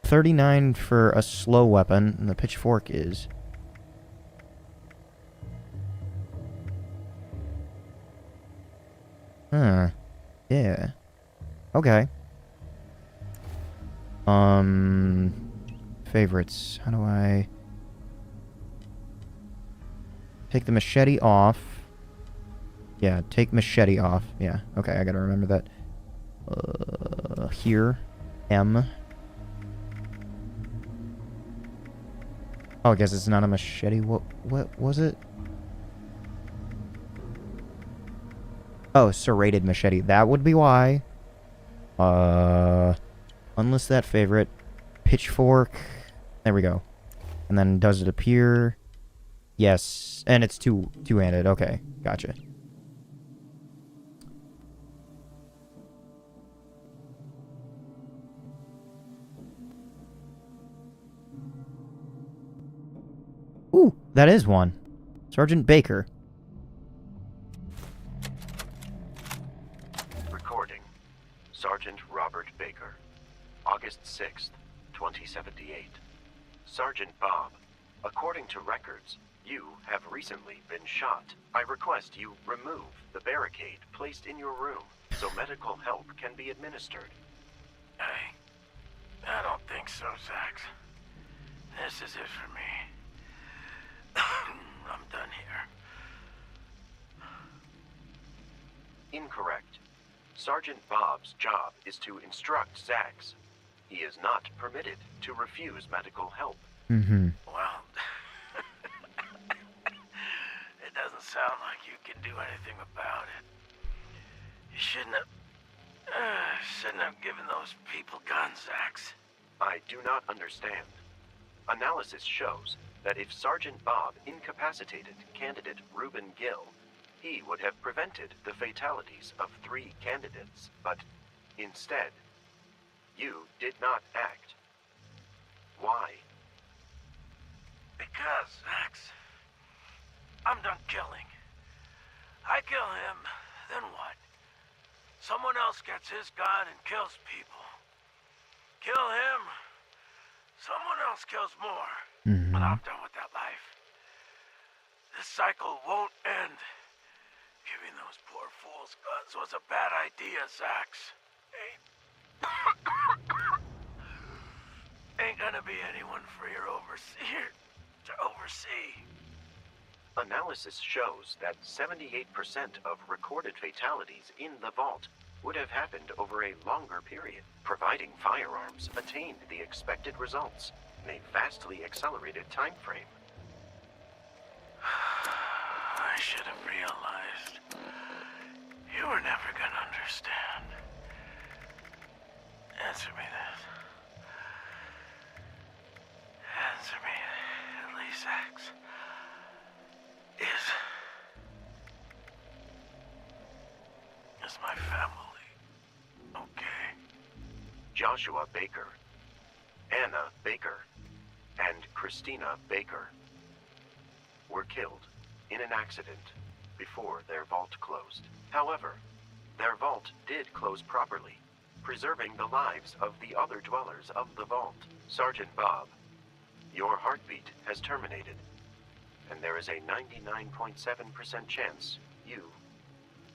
39 for a slow weapon, and the pitchfork is... Huh. Yeah. Okay. Favorites. How do I... Take the machete off. Yeah, take machete off. Yeah, okay, I gotta remember that. Here. M. Oh, I guess it's not a machete. What was it? Oh, serrated machete. That would be why. Unlist that favorite. Pitchfork. There we go. And then does it appear? Yes. And it's two-handed. Okay, gotcha. Ooh, that is one. Sergeant Baker. Recording. Sergeant Robert Baker. August 6th, 2078. Sergeant Bob, according to records, you have recently been shot. I request you remove the barricade placed in your room. so medical help can be administered. I don't think so, Zax. This is it for me. I'm done here. Incorrect. Sergeant Bob's job is to instruct Zax. He is not permitted to refuse medical help. Mm-hmm. Well, it doesn't sound like you can do anything about it. You shouldn't have given those people guns, Zax. I do not understand. Analysis shows that if Sergeant Bob incapacitated candidate Reuben Gill, he would have prevented the fatalities of 3 candidates, but instead, you did not act. Why? Because, Zax, I'm done killing. I kill him, then what? Someone else gets his gun and kills people. Kill him, someone else kills more. But I'm done with that life. This cycle won't end. Giving those poor fools guns was a bad idea, Zax. Ain't gonna be anyone for your overseer to oversee. Analysis shows that 78% of recorded fatalities in the vault would have happened over a longer period, providing firearms attained the expected results in a vastly accelerated time frame. I should have realized. You were never gonna understand. Answer me this. Answer me, at least, Zax. Is my family okay? Joshua Baker, Anna Baker, and Christina Baker were killed in an accident before their vault closed. However, their vault did close properly, preserving the lives of the other dwellers of the vault. Sergeant Bob, your heartbeat has terminated, and there is a 99.7% chance you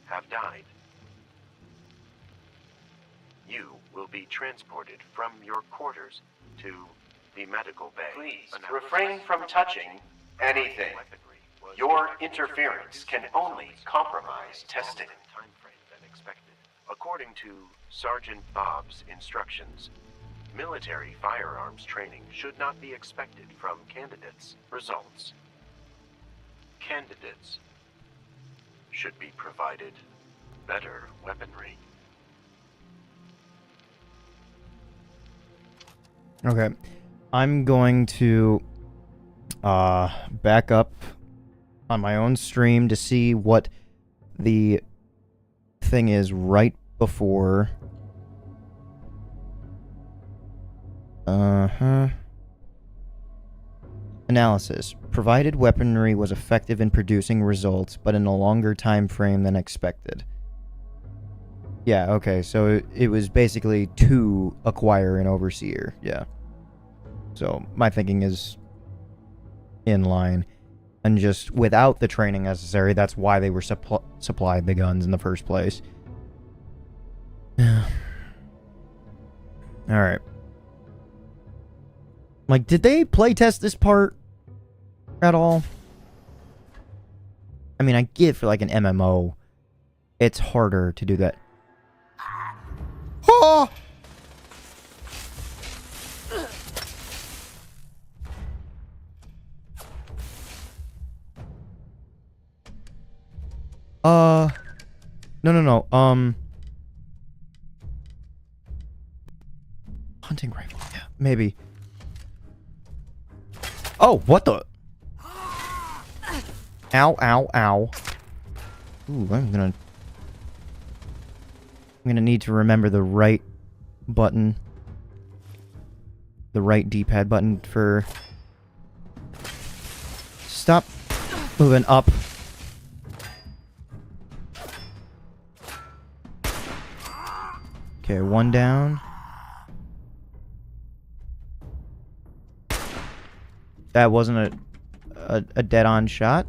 have died. You will be transported from your quarters to the medical bay. Please refrain from touching anything. Your interference can only compromise testing. According to Sergeant Bob's instructions, military firearms training should not be expected from candidates' results. Candidates should be provided better weaponry. Okay. I'm going to back up on my own stream to see what the thing is right before. Analysis. Provided weaponry was effective in producing results, but in a longer time frame than expected. Yeah, okay, so it was basically to acquire an overseer, yeah. So my thinking is in line. And just without the training necessary, that's why they were supplied the guns in the first place. Alright. Like, did they playtest this part at all? I mean, I get for like an MMO, it's harder to do that. Oh! No. Hunting rifle, yeah, maybe. Oh, what the? Ow. Ooh, I'm gonna need to remember the right button. The right D-pad button for... Stop moving up. Okay, one down. That wasn't a dead-on shot.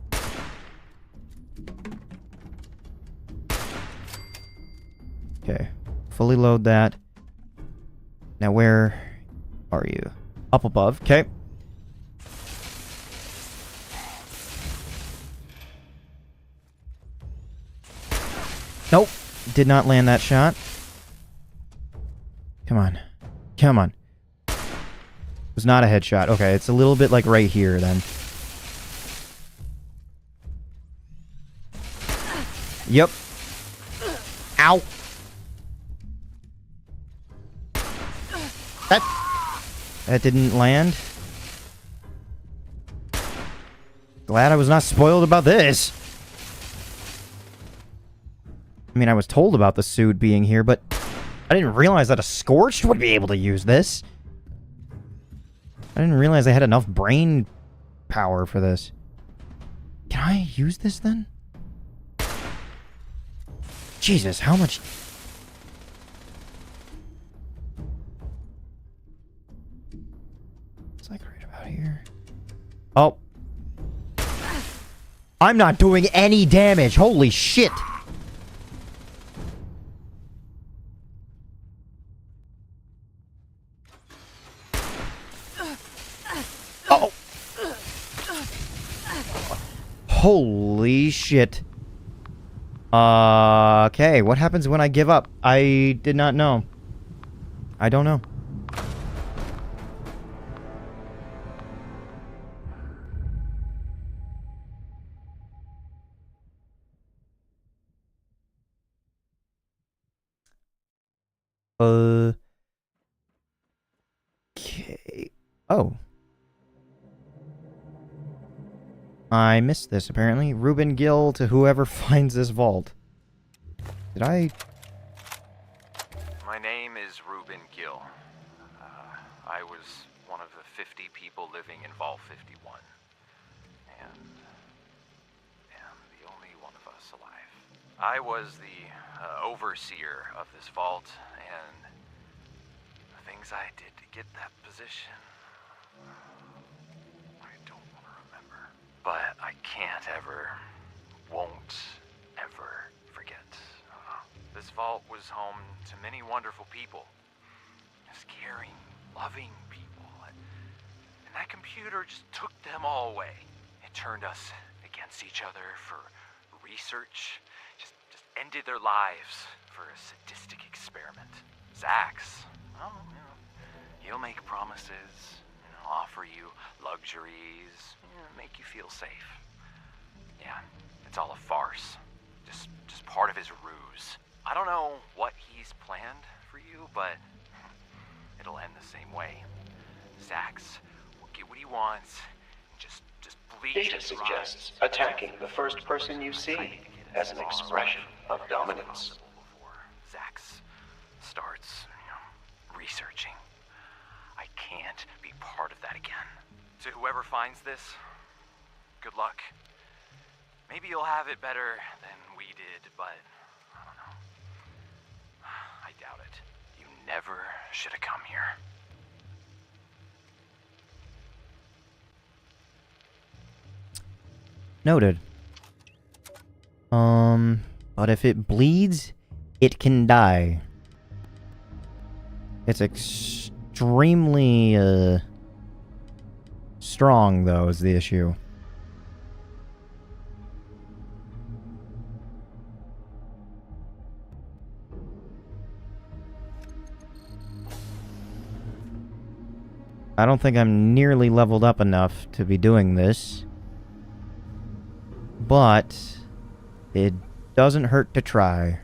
fully load that. Now where are you? Up above. Okay. Nope. Did not land that shot. Come on. Come on. It was not a headshot. Okay, it's a little bit like right here then. Yep. Ow. That didn't land. Glad I was not spoiled about this. I mean, I was told about the suit being here, but I didn't realize that a Scorched would be able to use this. I didn't realize I had enough brain power for this. Can I use this then? Jesus, how much... It's like right about here. Oh. I'm not doing any damage. Holy shit. Oh. Holy shit. Okay, what happens when I give up? I did not know. I don't know. Okay. Oh. I missed this, apparently. Reuben Gill to whoever finds this vault. Did I... My name is Reuben Gill. I was one of the 50 people living in Vault 51. And am the only one of us alive. I was the overseer of this vault, and the things I did to get that position, I don't want to remember. But I can't ever, won't ever forget. This vault was home to many wonderful people. Just caring, loving people. And that computer just took them all away. It turned us against each other for research. Just ended their lives for a sadistic experiment. Zax, well, he'll make promises, offer you luxuries, make you feel safe. Yeah, it's all a farce. Just part of his ruse. I don't know what he's planned for you, but it'll end the same way. Zax will get what he wants, and just bleach Data his suggests rhymes. attacking the first person you see as an expression of dominance. Zax starts, researching. I can't be part of that again. To whoever finds this, good luck. Maybe you'll have it better than we did, but I don't know. I doubt it. You never should have come here. Noted. But if it bleeds, it can die. It's extremely, strong, though, is the issue. I don't think I'm nearly leveled up enough to be doing this. But it doesn't hurt to try.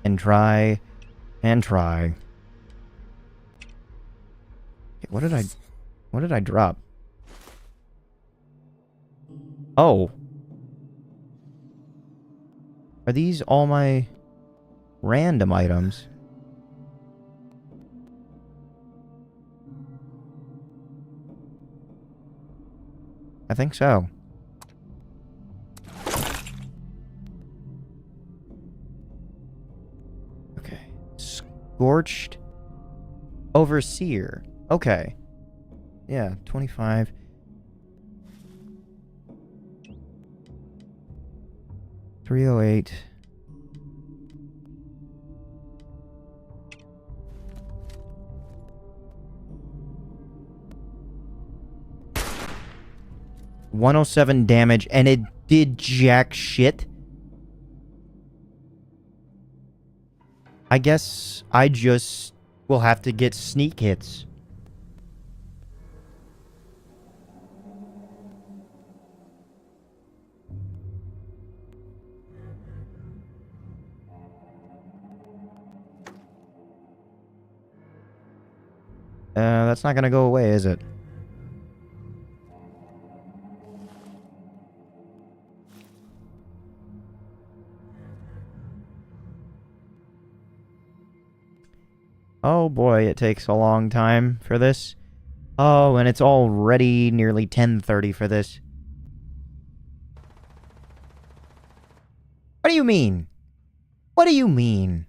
And try. And try. Okay, what did I drop? Oh. Are these all my random items? I think so. Okay. Scorched Overseer. Okay. Yeah, 25. $308. 107 damage, and it did jack shit. I guess I just will have to get sneak hits. That's not gonna go away, is it? Oh boy, it takes a long time for this. Oh, and it's already nearly 10:30 for this. What do you mean? What do you mean?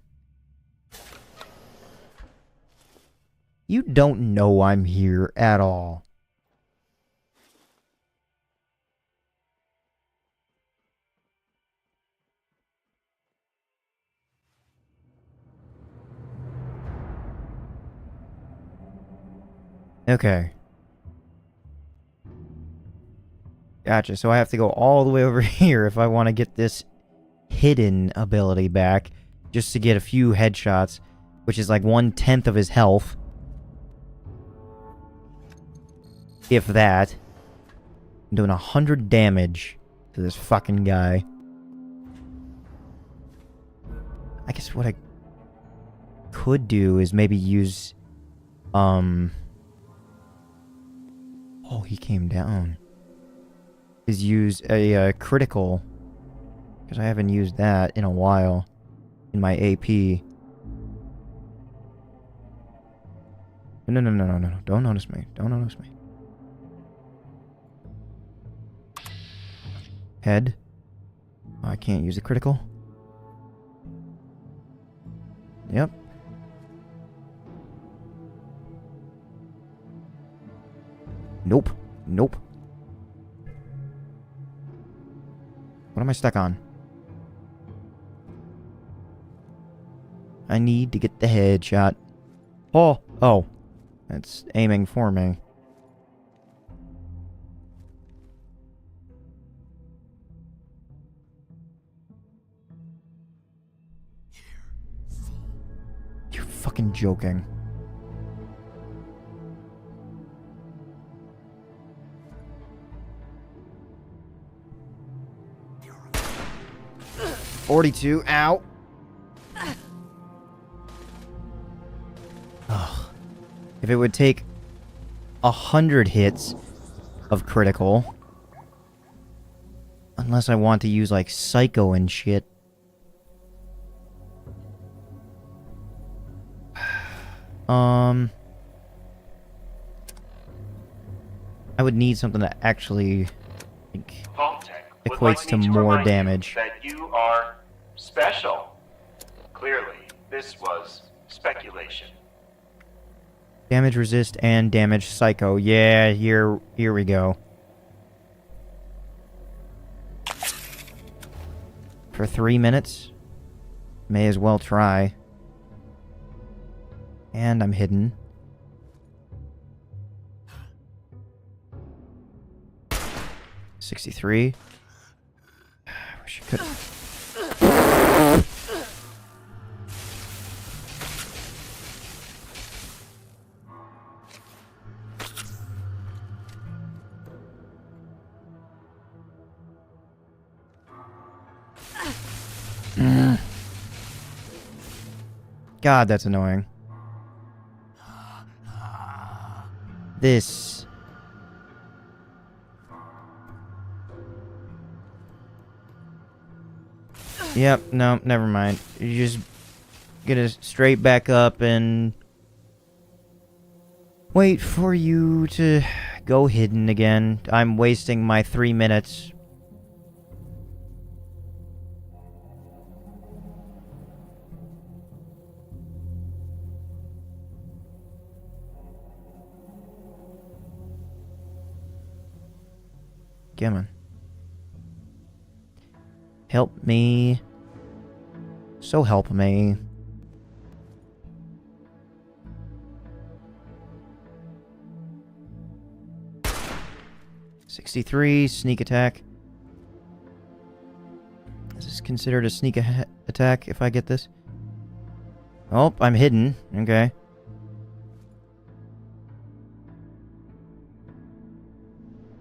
You don't know I'm here at all. Okay. Gotcha, so I have to go all the way over here if I want to get this hidden ability back, just to get a few headshots, which is like 1/10 of his health. If that. I'm doing 100 damage to this fucking guy. I guess what I could do is maybe use, oh, he came down. Is use a critical, because I haven't used that in a while in my AP. No, no, no, no, no, no. Don't notice me. Don't notice me. Head. Oh, I can't use a critical. Yep. Nope. Nope. What am I stuck on? I need to get the headshot. Oh! Oh. It's aiming for me. You're fucking joking. $42. Ow. Ugh. If it would take 100 hits of critical. Unless I want to use like Psycho and shit. I would need something that actually like, equates to more damage. That you are special. Clearly, this was speculation. Damage resist and damage psycho. Yeah, here we go. For 3 minutes. May as well try. And I'm hidden. $63. I wish I could. God, that's annoying. This. Yep, no, never mind. You just get it straight back up and wait for you to go hidden again. I'm wasting my 3 minutes. Come on. Help me. So help me. 63, sneak attack. Is this considered a sneak attack if I get this? Oh, I'm hidden. Okay.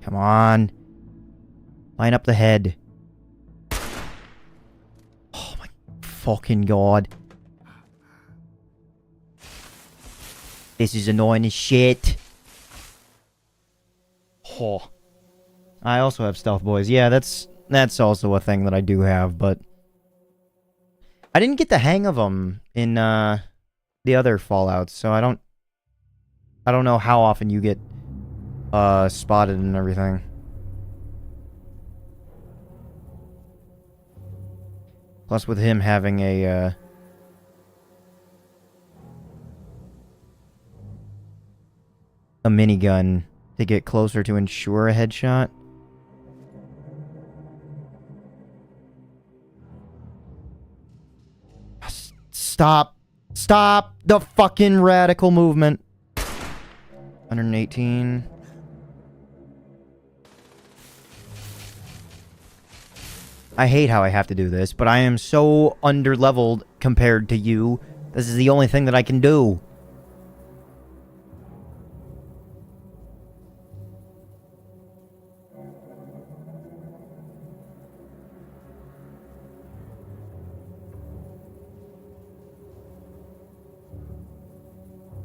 Come on. Line up the head. Oh my fucking god. This is annoying as shit. Oh. I also have stealth boys. Yeah, that's also a thing that I do have, but I didn't get the hang of them in the other Fallouts, so I don't know how often you get spotted and everything. Plus with him having a minigun to get closer to ensure a headshot. Stop. Stop the fucking radical movement. 118. I hate how I have to do this, but I am so under-leveled compared to you. This is the only thing that I can do.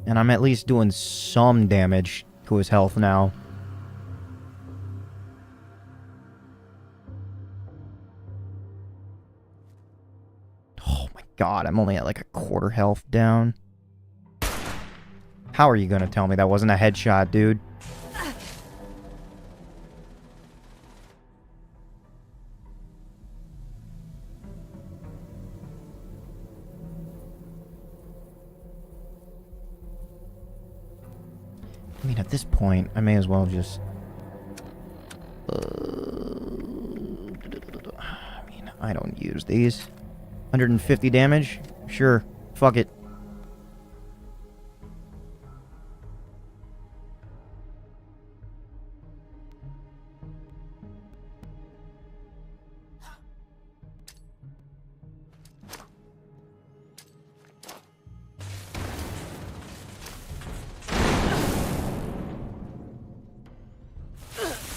And I'm at least doing some damage to his health now. Oh my god, I'm only at like a quarter health down. How are you gonna tell me that wasn't a headshot, dude? I mean, at this point, I may as well just... I mean, I don't use these. 150 damage? Sure. Fuck it.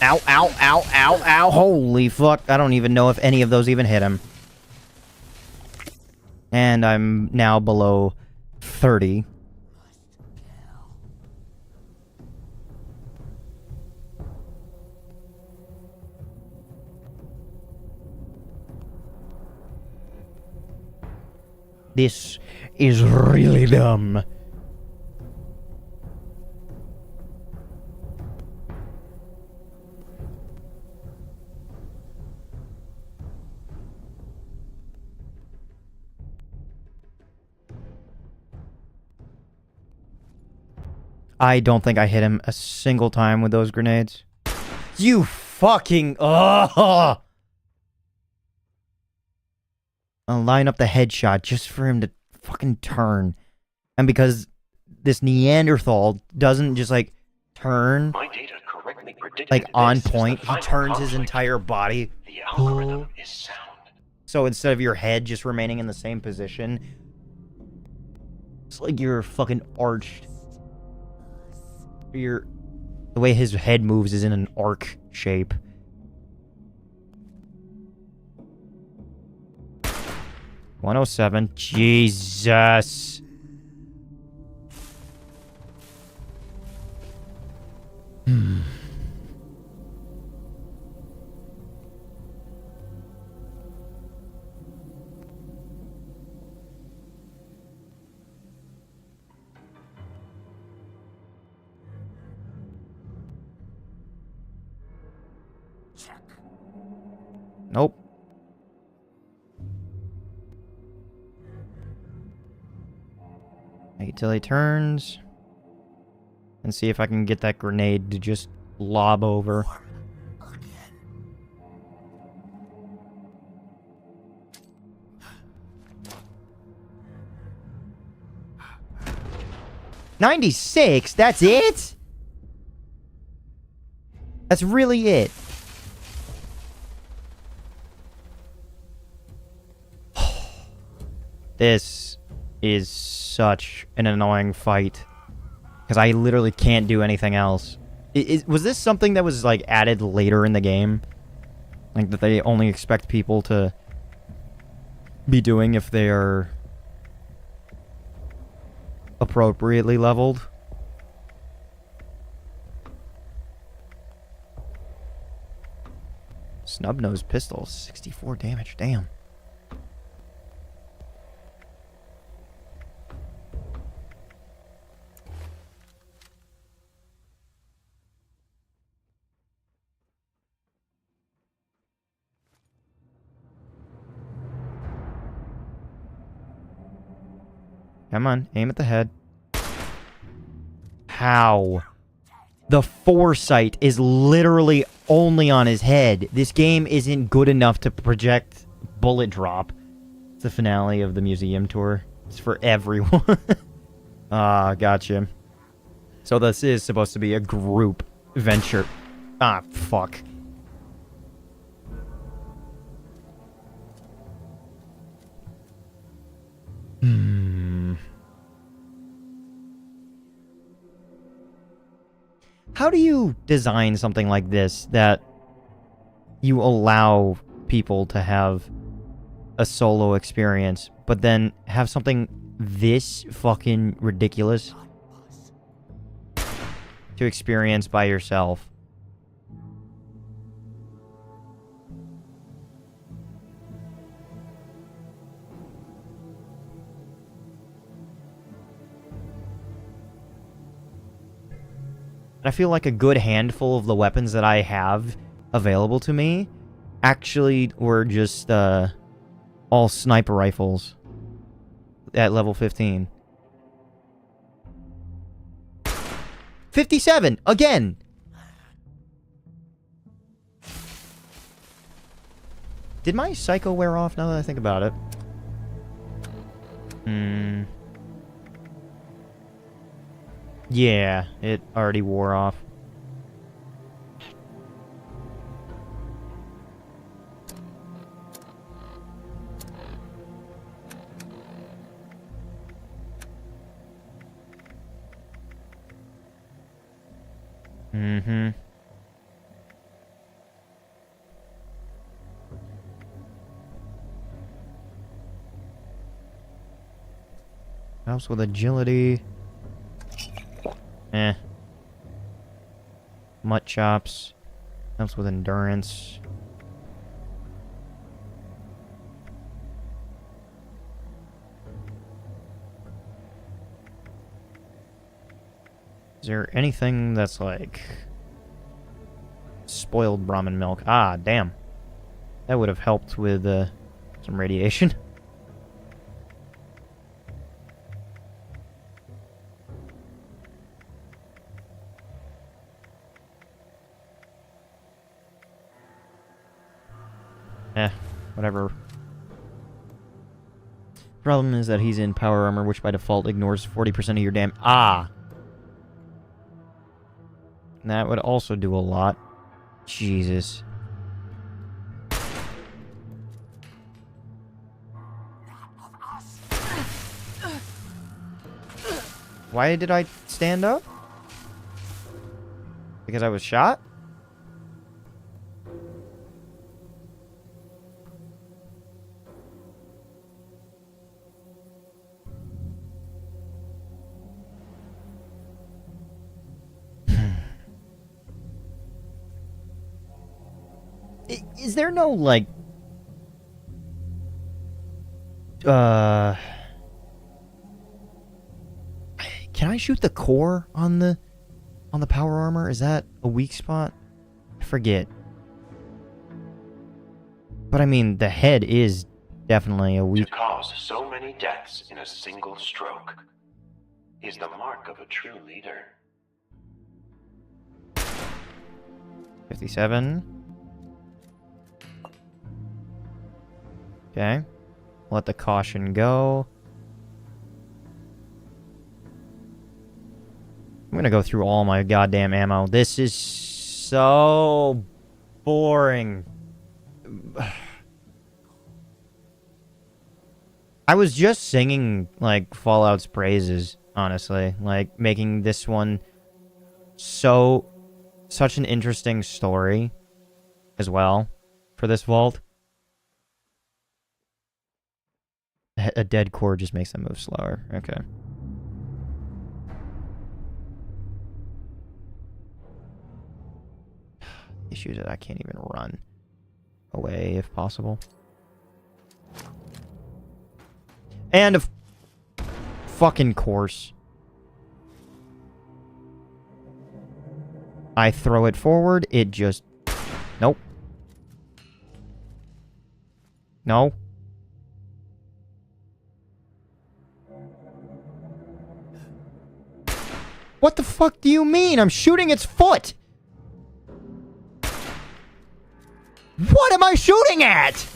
Ow, ow, ow, ow, ow. Holy fuck. I don't even know if any of those even hit him. And I'm now below 30. This is really dumb. I don't think I hit him a single time with those grenades. You fucking... Ugh! I'll line up the headshot just for him to fucking turn. And because this Neanderthal doesn't just, like, turn... My data correctly predicted like, on this is the point. He final turns his conflict. entire body. The algorithm is sound. So instead of your head just remaining in the same position... It's like you're fucking arched. The way his head moves is in an arc shape. $107. Jesus. Nope. Wait till he turns. And see if I can get that grenade to just lob over. $96? That's it? That's really it. This is such an annoying fight. Because I literally can't do anything else. Was this something that was, like, added later in the game? Like, that they only expect people to be doing if they are appropriately leveled? Snub-nosed pistol, 64 damage, damn. Come on, aim at the head. How? The foresight is literally only on his head. This game isn't good enough to project bullet drop. It's the finale of the museum tour. It's for everyone. Ah, gotcha. So this is supposed to be a group venture. Ah, fuck. How do you design something like this that you allow people to have a solo experience, but then have something this fucking ridiculous to experience by yourself? I feel like a good handful of the weapons that I have available to me actually were just all sniper rifles at level 15. 57! Again! Did my psycho wear off now that I think about it? Yeah, it already wore off. Helps with agility. Mutt chops. Helps with endurance. Is there anything that's like spoiled Brahmin milk? Ah, damn. That would have helped with some radiation. Whatever. Problem is that he's in power armor, which by default ignores 40% of your damage. Ah! That would also do a lot. Jesus. Why did I stand up? Because I was shot? Is there no, like... Can I shoot the core on the power armor? Is that a weak spot? I forget. But I mean, the head is definitely a weak... To cause so many deaths in a single stroke is the mark of a true leader. 57. Okay. Let the caution go. I'm gonna go through all my goddamn ammo. This is so boring. I was just singing, like, Fallout's praises, honestly. Like, making this one such an interesting story as well for this vault. A dead core just makes them move slower. Okay. Issue is that I can't even run away if possible. And of fucking course. I throw it forward, it just... Nope. No. What the fuck do you mean? I'm shooting its foot! What am I shooting at?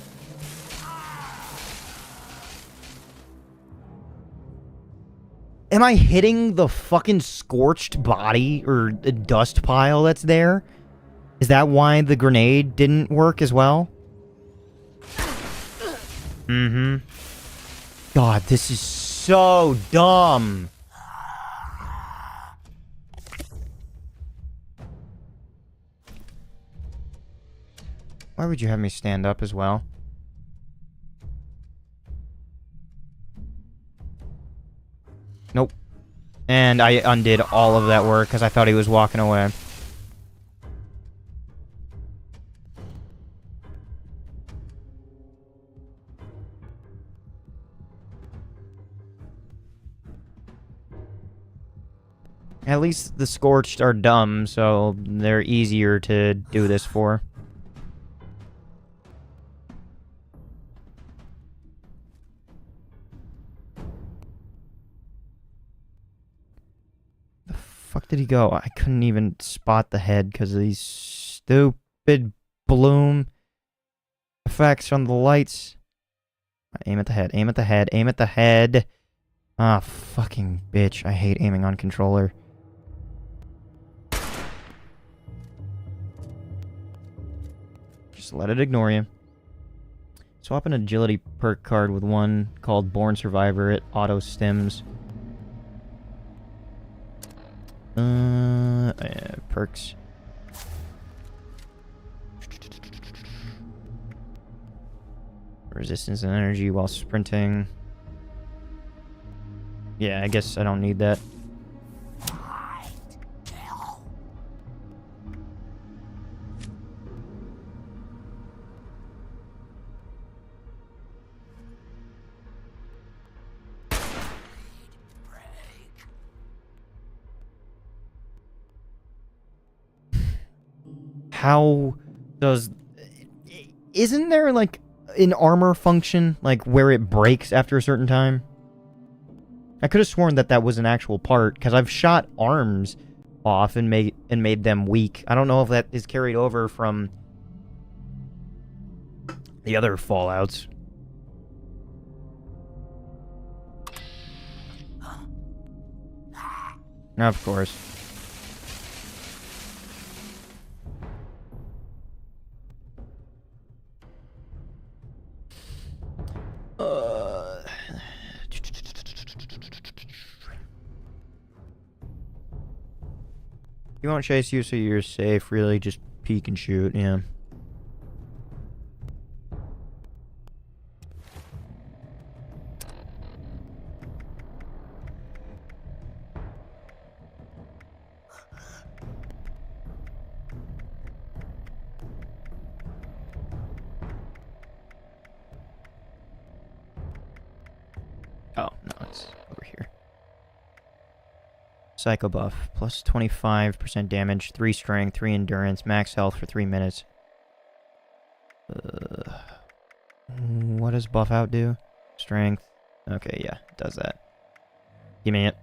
Am I hitting the fucking scorched body or the dust pile that's there? Is that why the grenade didn't work as well? Mm-hmm. God, this is so dumb. Why would you have me stand up as well? Nope. And I undid all of that work because I thought he was walking away. At least the Scorched are dumb, so they're easier to do this for. The fuck did he go? I couldn't even spot the head because of these stupid bloom effects on the lights. Aim at the head, aim at the head, aim at the head. Ah, fucking bitch. I hate aiming on controller. Just let it ignore you. Swap an agility perk card with one called Born Survivor. It auto stims. Perks. Resistance and energy while sprinting. Yeah, I guess I don't need that. How does... Isn't there, like, an armor function, like, where it breaks after a certain time? I could have sworn that that was an actual part, because I've shot arms off and made them weak. I don't know if that is carried over from the other Fallouts. Of course. You won't chase you, so you're safe. Really, just peek and shoot. Yeah. Oh, no, it's over here. Psycho buff. Plus 25% damage, 3 strength, 3 endurance, max health for 3 minutes. What does buff out do? Strength. Okay, yeah, it does that. Give me it.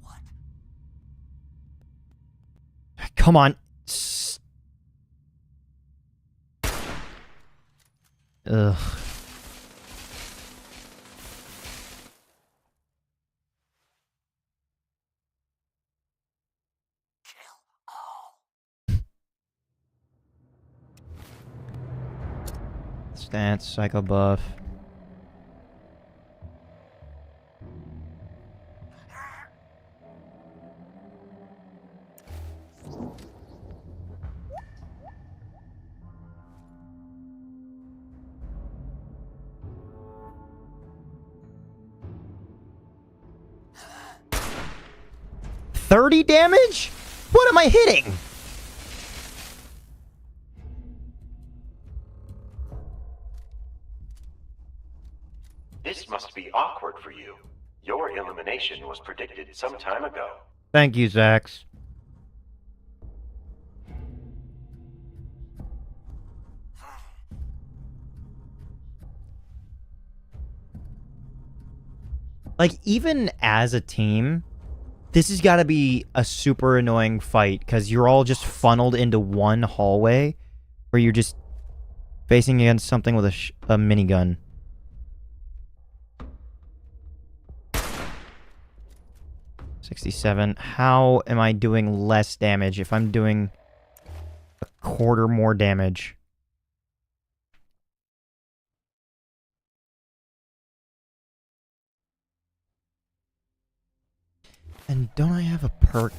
What? Come on. Ugh. Stats, psycho buff. $30 damage? What am I hitting? This must be awkward for you. Your elimination was predicted some time ago. Thank you, Zax. Like, even as a team, this has got to be a super annoying fight, because you're all just funneled into one hallway, where you're just facing against something with a minigun. $67. How am I doing less damage if I'm doing a quarter more damage? And don't I have a perk?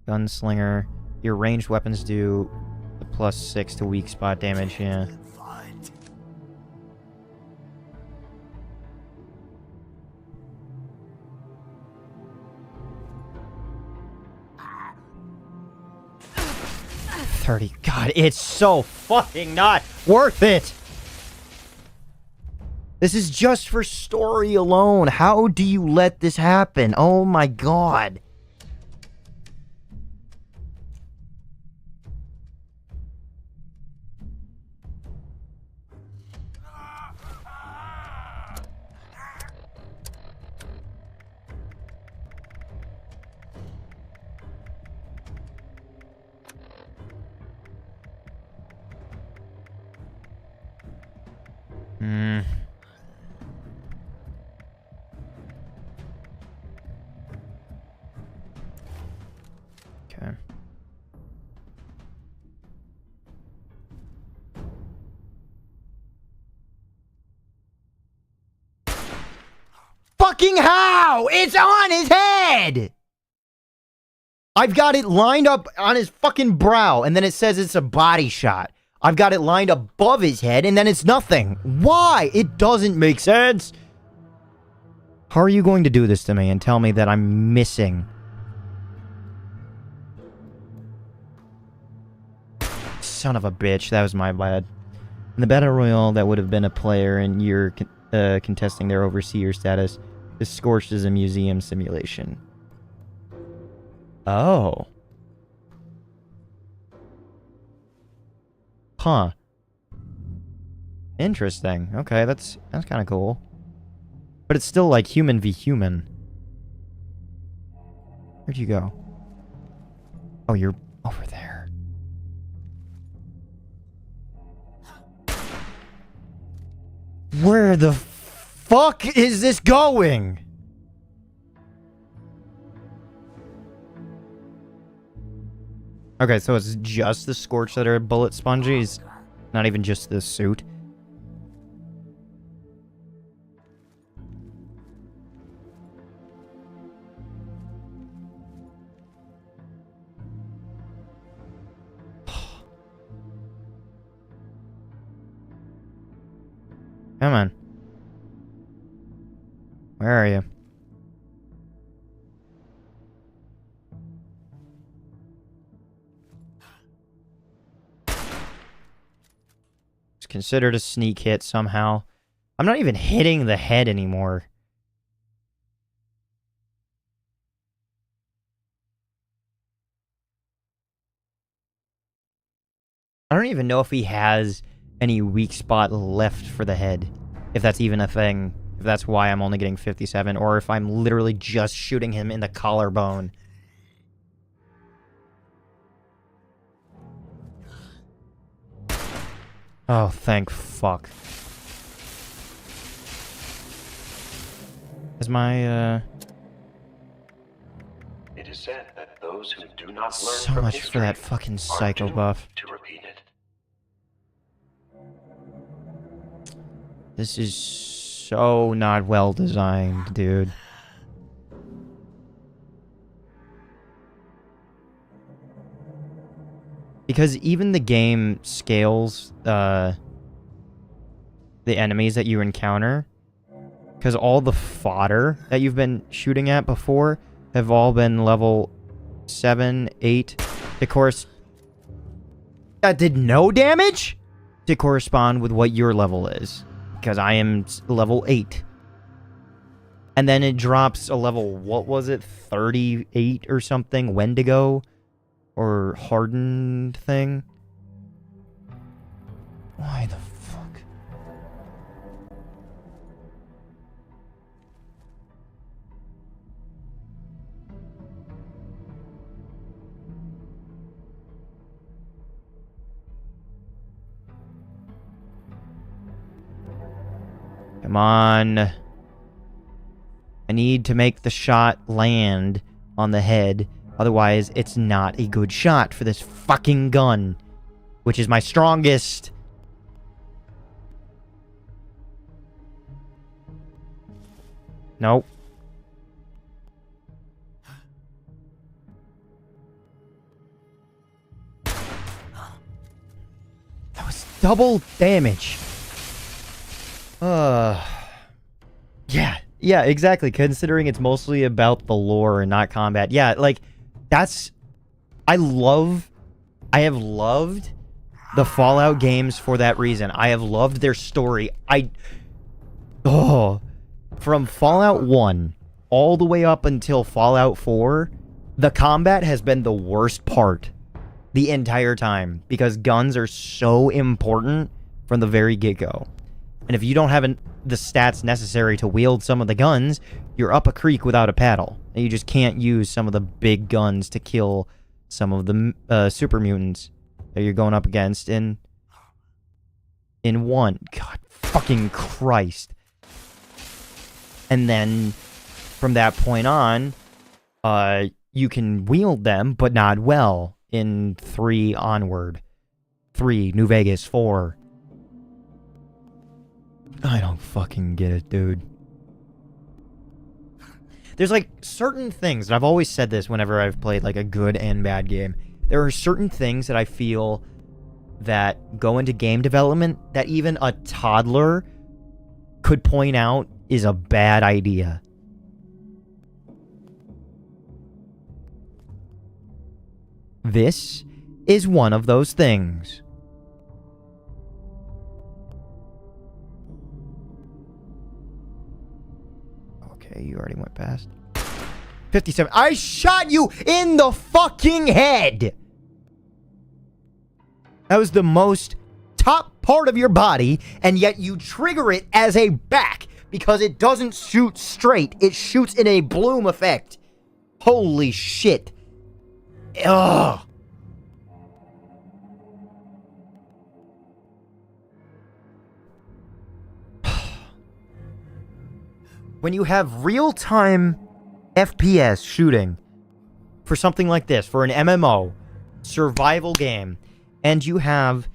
Gunslinger. Your ranged weapons do the +6 to weak spot damage, yeah. $30. God, it's so fucking not worth it! This is just for story alone. How do you let this happen? Oh my god. Okay. Fucking how? It's on his head! I've got it lined up on his fucking brow, and then it says it's a body shot. I've got it lined above his head, and then it's nothing. Why? It doesn't make sense. How are you going to do this to me and tell me that I'm missing? Son of a bitch, that was my bad. In the Battle Royale, that would have been a player and you're contesting their overseer status. This Scorched is a museum simulation. Oh. Huh. Interesting. Okay, that's kind of cool. But it's still like human v human. Where'd you go? Oh, you're over there. Where the fuck is this going? Okay, so it's just the Scorched that are bullet sponges, not even just the suit. Come on. Where are you? It's considered a sneak hit somehow. I'm not even hitting the head anymore. I don't even know if he has any weak spot left for the head. If that's even a thing. If that's why I'm only getting 57. Or if I'm literally just shooting him in the collarbone. Oh, thank fuck. Is my, is said that those who do not learn So from much history for that fucking are psycho doomed buff. to repeat it. This is so not well designed, dude. Because even the game scales the enemies that you encounter. Because all the fodder that you've been shooting at before have all been level 7, 8. Of course, that did no damage to correspond with what your level is. Because I am level 8. And then it drops a level, what was it, 38 or something? Wendigo? Or hardened thing? Why the fuck? Come on. I need to make the shot land on the head. Otherwise, it's not a good shot for this fucking gun. Which is my strongest. Nope. That was double damage. Yeah, exactly. Considering it's mostly about the lore and not combat. Yeah, like, that's... I have loved the Fallout games for that reason. I have loved their story. From Fallout 1 all the way up until Fallout 4, the combat has been the worst part the entire time. Because guns are so important from the very get-go. And if you don't have the stats necessary to wield some of the guns, you're up a creek without a paddle. And you just can't use some of the big guns to kill some of the super mutants that you're going up against in 1. God fucking Christ. And then from that point on, you can wield them, but not well in 3 onward. 3, New Vegas, 4. I don't fucking get it, dude. There's, like, certain things, and I've always said this whenever I've played, like, a good and bad game. There are certain things that I feel that go into game development that even a toddler could point out is a bad idea. This is one of those things. Okay, you already went past. 57. I shot you in the fucking head! That was the most top part of your body, and yet you trigger it as a back because it doesn't shoot straight. It shoots in a bloom effect. Holy shit. Ugh. When you have real-time FPS shooting for something like this, for an MMO, survival game, and you have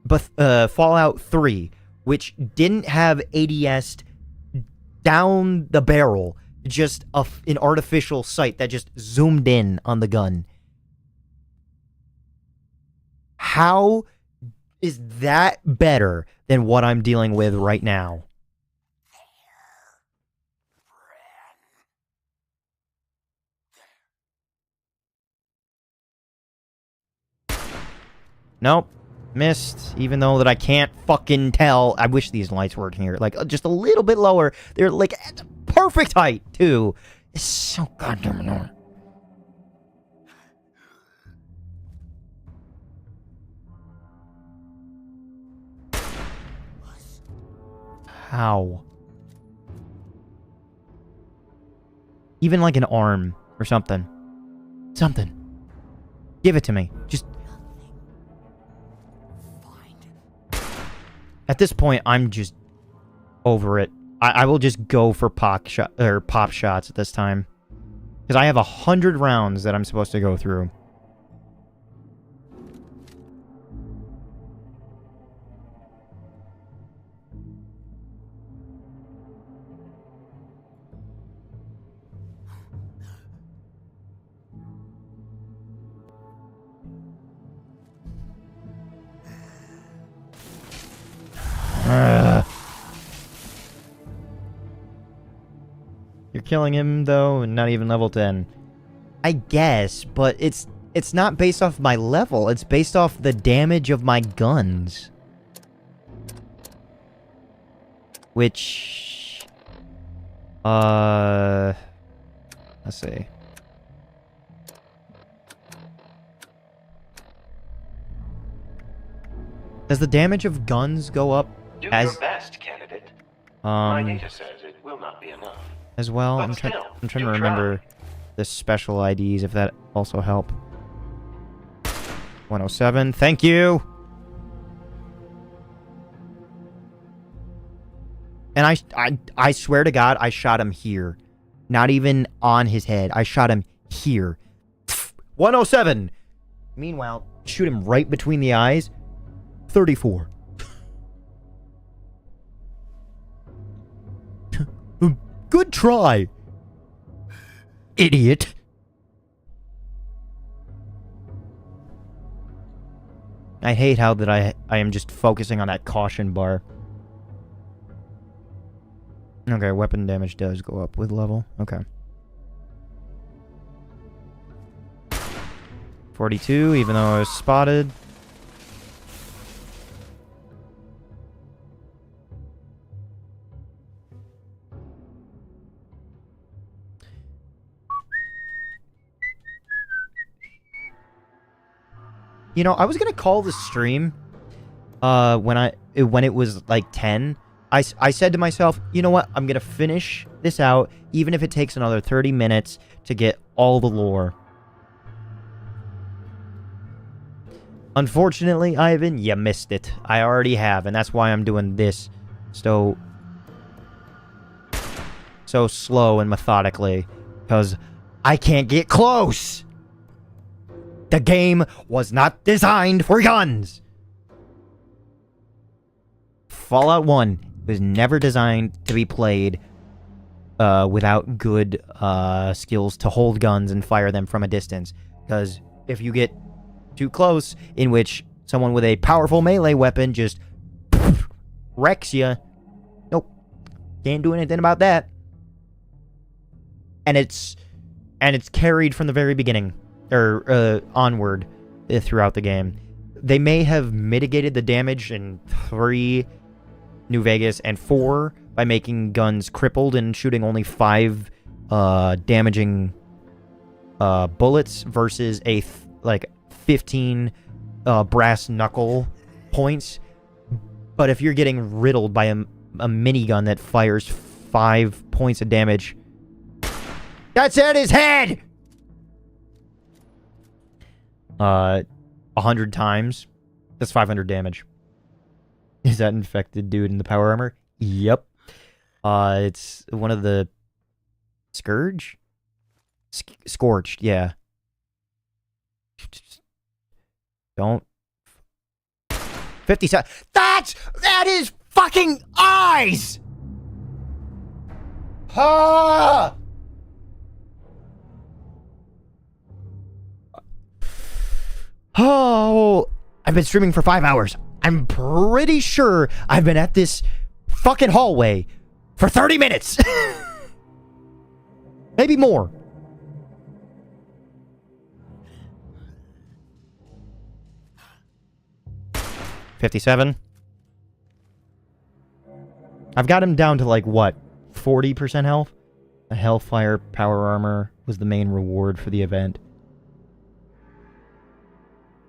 Fallout 3, which didn't have ADS down the barrel, just an artificial sight that just zoomed in on the gun. How is that better than what I'm dealing with right now? Nope. Missed. Even though that I can't fucking tell. I wish these lights were here. Like, just a little bit lower. They're, like, at the perfect height, too. It's so goddamn annoying. How? Even, like, an arm or something. Something. Give it to me. Just... At this point, I'm just over it. I will just go for pop shots at this time. Because I have 100 rounds that I'm supposed to go through. You're killing him, though, and not even level 10. I guess, but it's not based off my level. It's based off the damage of my guns. Which... let's see. Does the damage of guns go up Do as... your best, candidate. My data says it will not be enough. As well? But I'm trying still, to do remember the special IDs, if that also help. 107, thank you! And I swear to God, I shot him here. Not even on his head. I shot him here. 107! Meanwhile, shoot him right between the eyes. 34. Good try, idiot. I hate how that I am just focusing on that caution bar. Okay, weapon damage does go up with level. Okay. 42, even though I was spotted. You know, I was gonna call the stream when it was like 10. I said to myself, you know what? I'm gonna finish this out, even if it takes another 30 minutes to get all the lore. Unfortunately, Ivan, you missed it. I already have, and that's why I'm doing this so slow and methodically, because I can't get close. The game was not designed for guns. Fallout 1 was never designed to be played without good skills to hold guns and fire them from a distance. Because if you get too close, in which someone with a powerful melee weapon just wrecks you, nope, can't do anything about that. And it's carried from the very beginning. Or onward throughout the game. They may have mitigated the damage in 3 New Vegas and 4 by making guns crippled and shooting only 5 damaging bullets versus a 15 brass knuckle points. But if you're getting riddled by a minigun that fires 5 points of damage, that's at his head! 100 times. That's 500 damage. Is that infected dude in the power armor? Yep. It's one of the... Scourge? Scorched, yeah. Don't... 57... That is fucking eyes! Ah! Oh, I've been streaming for 5 hours. I'm pretty sure I've been at this fucking hallway for 30 minutes. Maybe more. $57. I've got him down to like, what, 40% health? A Hellfire power armor was the main reward for the event.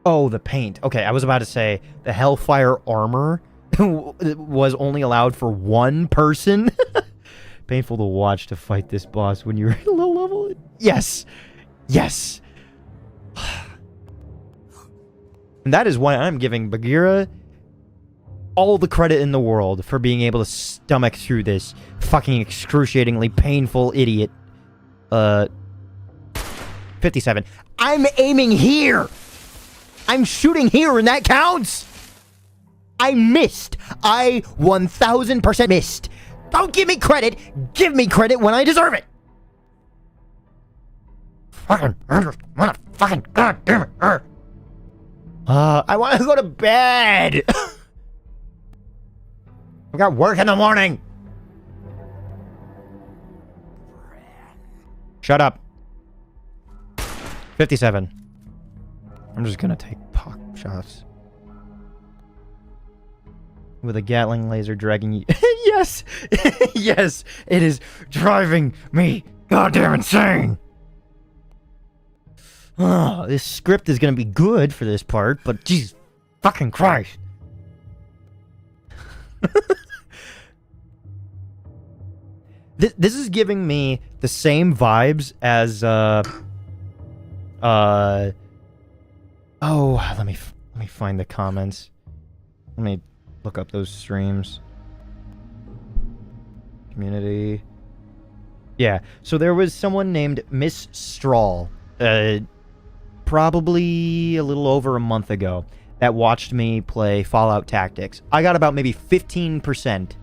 Oh, the paint. Okay, I was about to say, the Hellfire armor was only allowed for 1 person. Painful to watch to fight this boss when you're at low level. Yes! Yes! And that is why I'm giving Bagheera all the credit in the world for being able to stomach through this fucking excruciatingly painful idiot 57. I'm aiming here. I'm shooting here, and that counts. I missed. I 1000% missed. Don't give me credit. Give me credit when I deserve it. Fucking, God damn it. I want to go to bed. I've got work in the morning. Shut up. 57. I'm just gonna take pot shots. With a Gatling laser dragging you. Yes! Yes! It is driving me goddamn insane! Oh, this script is gonna be good for this part, but Jesus fucking Christ. This is giving me the same vibes as oh, let me find the comments. Let me look up those streams. Community. Yeah, so there was someone named Miss Strawl, probably a little over a month ago, that watched me play Fallout Tactics. I got about maybe 15%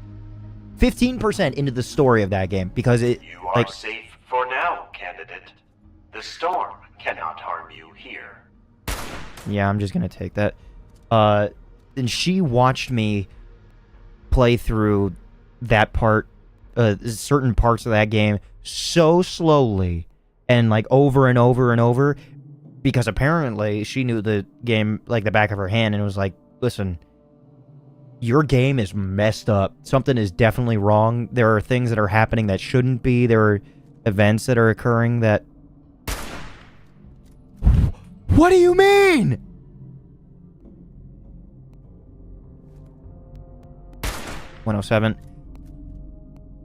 into the story of that game, because it... You are safe for now, candidate. The storm cannot harm you here. Yeah, I'm just gonna take that. And she watched me play through that part, certain parts of that game so slowly and like over and over and over, because apparently she knew the game like the back of her hand and was like, listen, your game is messed up. Something is definitely wrong. There are things that are happening that shouldn't be. There are events that are occurring that... What do you mean? .107.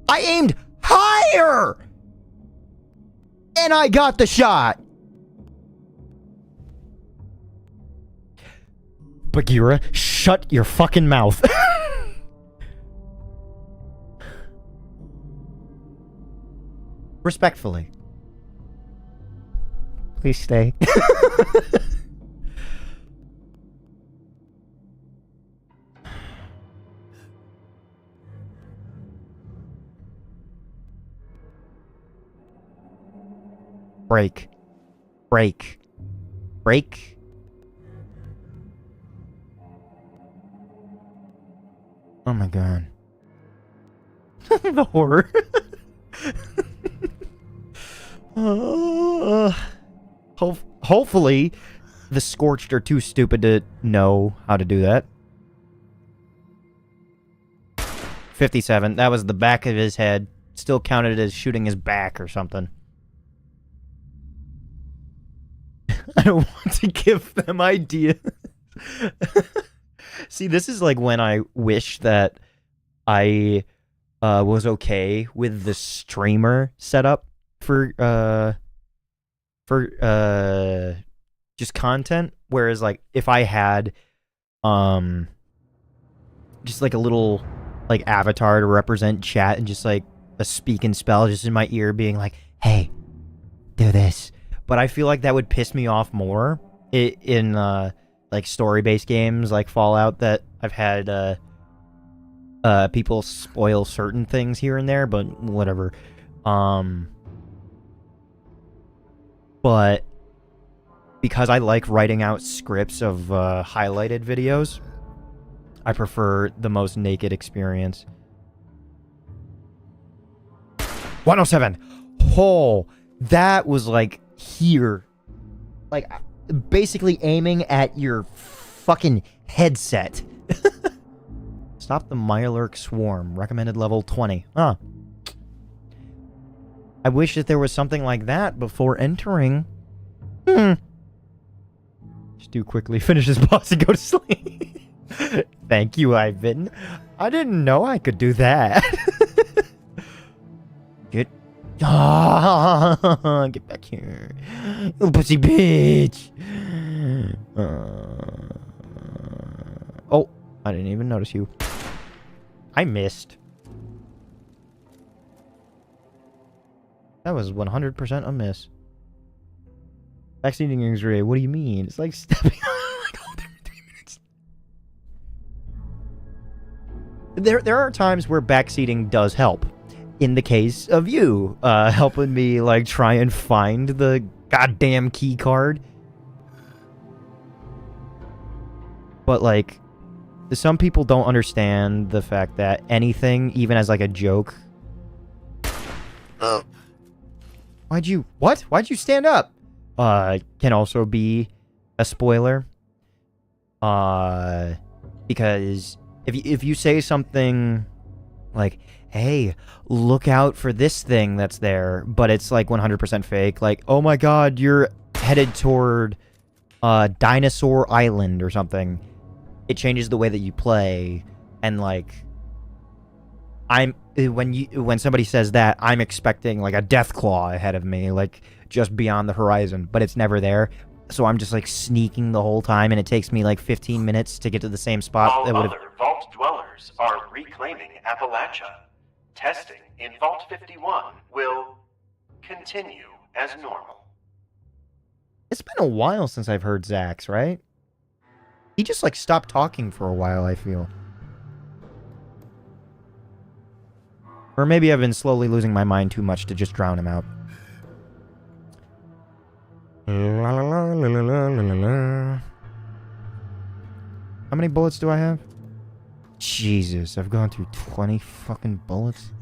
I aimed higher! And I got the shot! Bagheera, shut your fucking mouth. Respectfully. Please stay. Break. Break. Break. Oh my god. The horror. Hopefully, the Scorched are too stupid to know how to do that. 57. That was the back of his head. Still counted as shooting his back or something. I don't want to give them ideas. See, this is like when I wish that I was okay with the streamer setup for just content, whereas like if I had just like a little like avatar to represent chat and just like a speaking spell just in my ear being like, hey, do this. But I feel like that would piss me off more in like story-based games like Fallout, that I've had people spoil certain things here and there, but whatever. But because I like writing out scripts of highlighted videos, I prefer the most naked experience. 107. Oh, that was like here. Like basically aiming at your fucking headset. Stop the Mirelurk swarm. Recommended level 20. Huh. I wish that there was something like that before entering. Just do quickly, finish this boss and go to sleep. Thank you, Ivan. I didn't know I could do that. Get back here. You pussy bitch. Oh, I didn't even notice you. I missed. That was 100% a miss. Backseating is great. What do you mean? It's like stepping There are times where backseating does help. In the case of you, helping me, like, try and find the goddamn key card. But, like, some people don't understand the fact that anything, even as, like, a joke... Why'd you stand up? Can also be a spoiler. Because if you say something like, hey, look out for this thing that's there, but it's like 100% fake, like, oh my god, you're headed toward Dinosaur Island or something, it changes the way that you play. And like, when somebody says that, I'm expecting like a death claw ahead of me, like just beyond the horizon, but it's never there. So I'm just like sneaking the whole time, and it takes me like 15 minutes to get to the same spot. All other vault dwellers are reclaiming Appalachia. Testing in Vault 51 will continue as normal. It's been a while since I've heard Zax, right? He just like stopped talking for a while, I feel. Or maybe I've been slowly losing my mind too much to just drown him out. La, la, la, la, la, la, la. How many bullets do I have? Jesus, I've gone through 20 fucking bullets.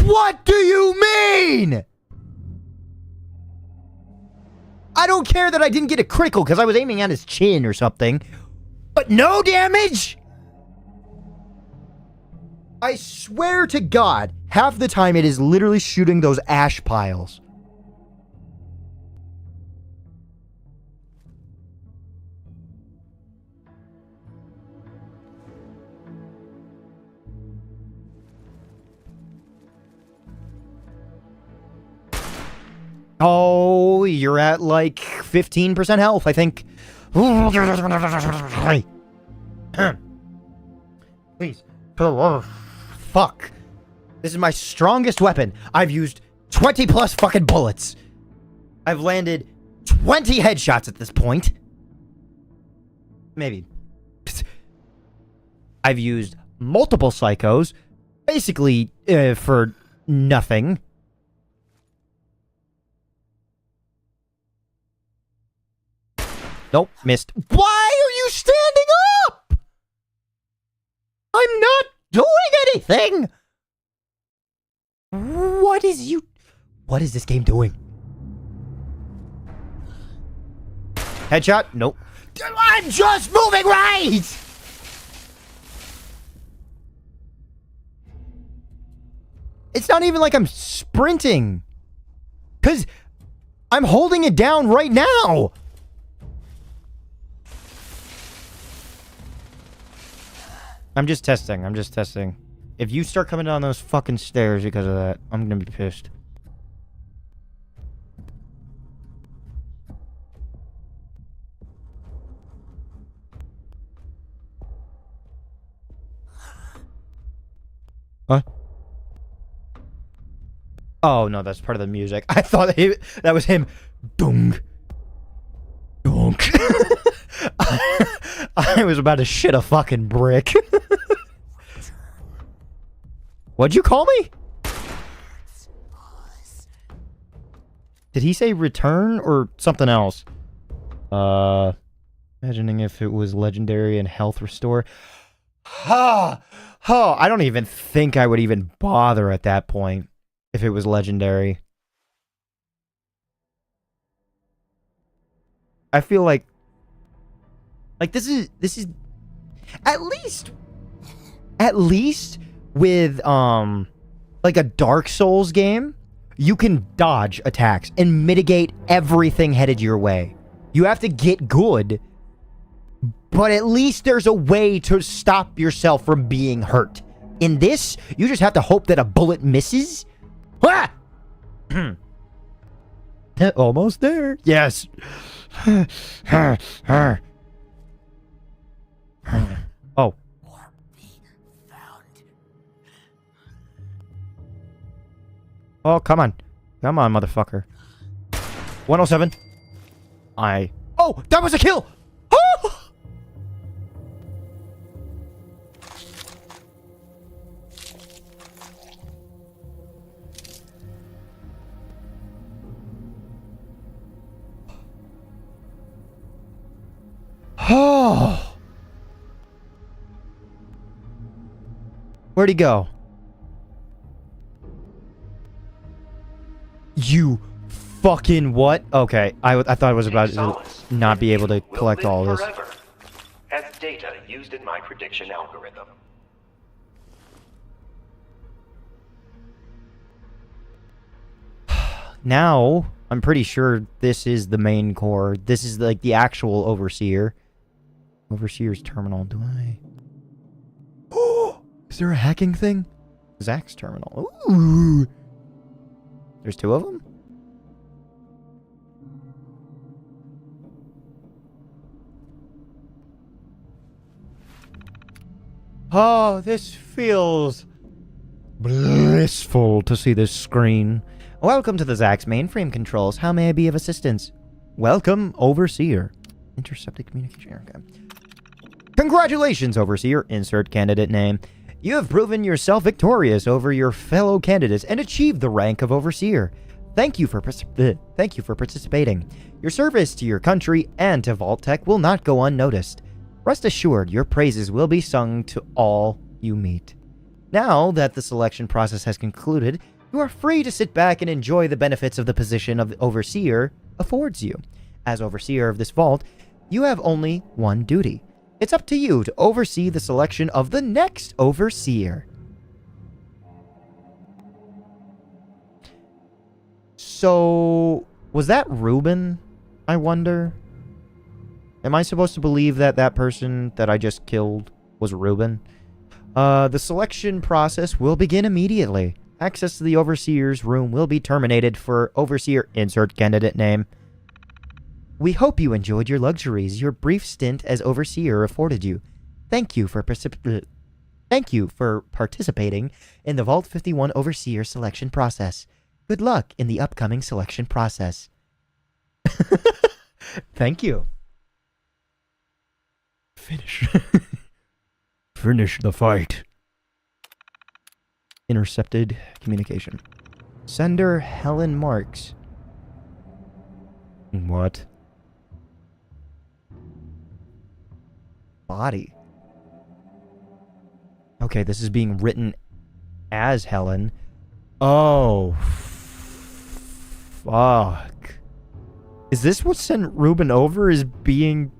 What do you mean? I don't care that I didn't get a critical because I was aiming at his chin or something. But no damage? I swear to God, half the time it is literally shooting those ash piles. Oh, you're at like 15% health, I think. Please. Oh, fuck. This is my strongest weapon. I've used 20 plus fucking bullets. I've landed 20 headshots at this point. Maybe. I've used multiple psychos. Basically, for nothing. Nope, missed. Why are you standing up? I'm not doing anything. What is this game doing? Headshot? Nope. I'm just moving right. It's not even like I'm sprinting. 'Cause I'm holding it down right now. I'm just testing. If you start coming down those fucking stairs because of that, I'm gonna be pissed. What? Oh, no, that's part of the music. I thought that was him. Dung. Dunk. I was about to shit a fucking brick. What'd you call me? Did he say return or something else? Imagining if it was legendary and health restore. I don't even think I would even bother at that point if it was legendary. I feel like this is at least with like a Dark Souls game, you can dodge attacks and mitigate everything headed your way. You have to get good, but at least there's a way to stop yourself from being hurt. In this, you just have to hope that a bullet misses. Ah! Almost there. Yes. Oh. Oh, come on. Come on, motherfucker. 107. Oh, that was a kill! Oh! Oh! Where'd he go? You fucking what? Okay, I thought I was about to not be able to collect all this. Forever, as data used in my prediction algorithm. Now, I'm pretty sure this is the main core. This is like the actual Overseer. Overseer's terminal. Do I? Oh! Is there a hacking thing? Zach's terminal. Ooh! There's 2 of them? Oh, this feels blissful to see this screen. Welcome to the Zach's mainframe controls. How may I be of assistance? Welcome, Overseer. Intercepted communication. Okay. Congratulations, Overseer. Insert candidate name. You have proven yourself victorious over your fellow candidates and achieved the rank of Overseer. Thank you for participating. Your service to your country and to Vault-Tec will not go unnoticed. Rest assured, your praises will be sung to all you meet. Now that the selection process has concluded, you are free to sit back and enjoy the benefits of the position of the Overseer affords you. As Overseer of this vault, you have only one duty. It's up to you to oversee the selection of the next Overseer. So, was that Ruben, I wonder? Am I supposed to believe that that person that I just killed was Ruben? The selection process will begin immediately. Access to the Overseer's room will be terminated for Overseer insert candidate name. We hope you enjoyed your luxuries your brief stint as Overseer afforded you. Thank you for participating in the Vault 51 Overseer selection process. Good luck in the upcoming selection process. Thank you. Finish. Finish the fight. Intercepted communication. Sender Helen Marks. What? Body. Okay, this is being written as Helen. Oh. Fuck. Is this what sent Ruben over as being...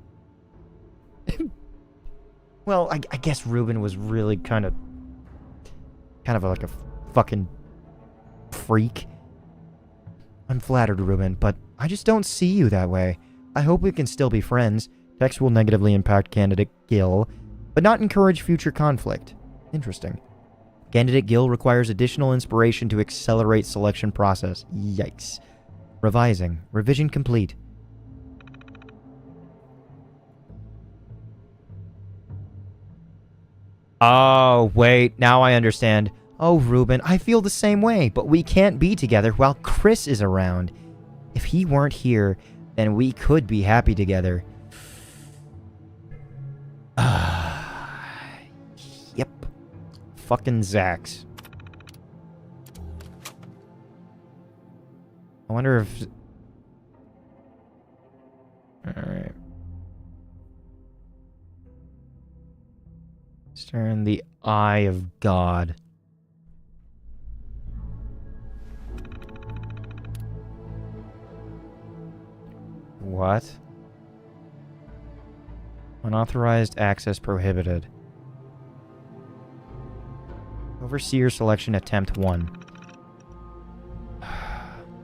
Well, I guess Ruben was really kind of like a fucking freak. I'm flattered, Ruben, but I just don't see you that way. I hope we can still be friends. Text will negatively impact candidate Gil, but not encourage future conflict. Interesting. Candidate Gil requires additional inspiration to accelerate selection process. Yikes. Revising. Revision complete. Oh, wait. Now I understand. Oh, Ruben, I feel the same way, but we can't be together while Chris is around. If he weren't here, then we could be happy together. Yep. Fucking Zax. I wonder if... Alright. Stare in the eye of God. What? Unauthorized access prohibited. Overseer selection attempt 1.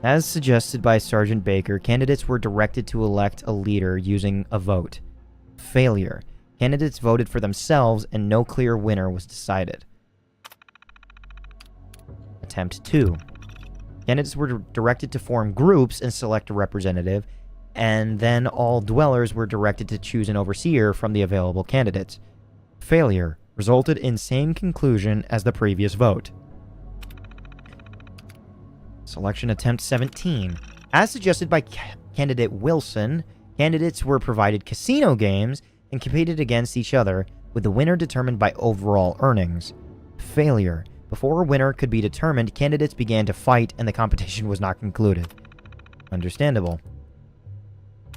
As suggested by Sergeant Baker, candidates were directed to elect a leader using a vote. Failure. Candidates voted for themselves and no clear winner was decided. Attempt 2. Candidates were directed to form groups and select a representative, and then all dwellers were directed to choose an overseer from the available candidates. Failure resulted in same conclusion as the previous vote. Selection attempt 17. As suggested by candidate Wilson, candidates were provided casino games and competed against each other, with the winner determined by overall earnings. Failure. Before a winner could be determined, candidates began to fight and the competition was not concluded. Understandable.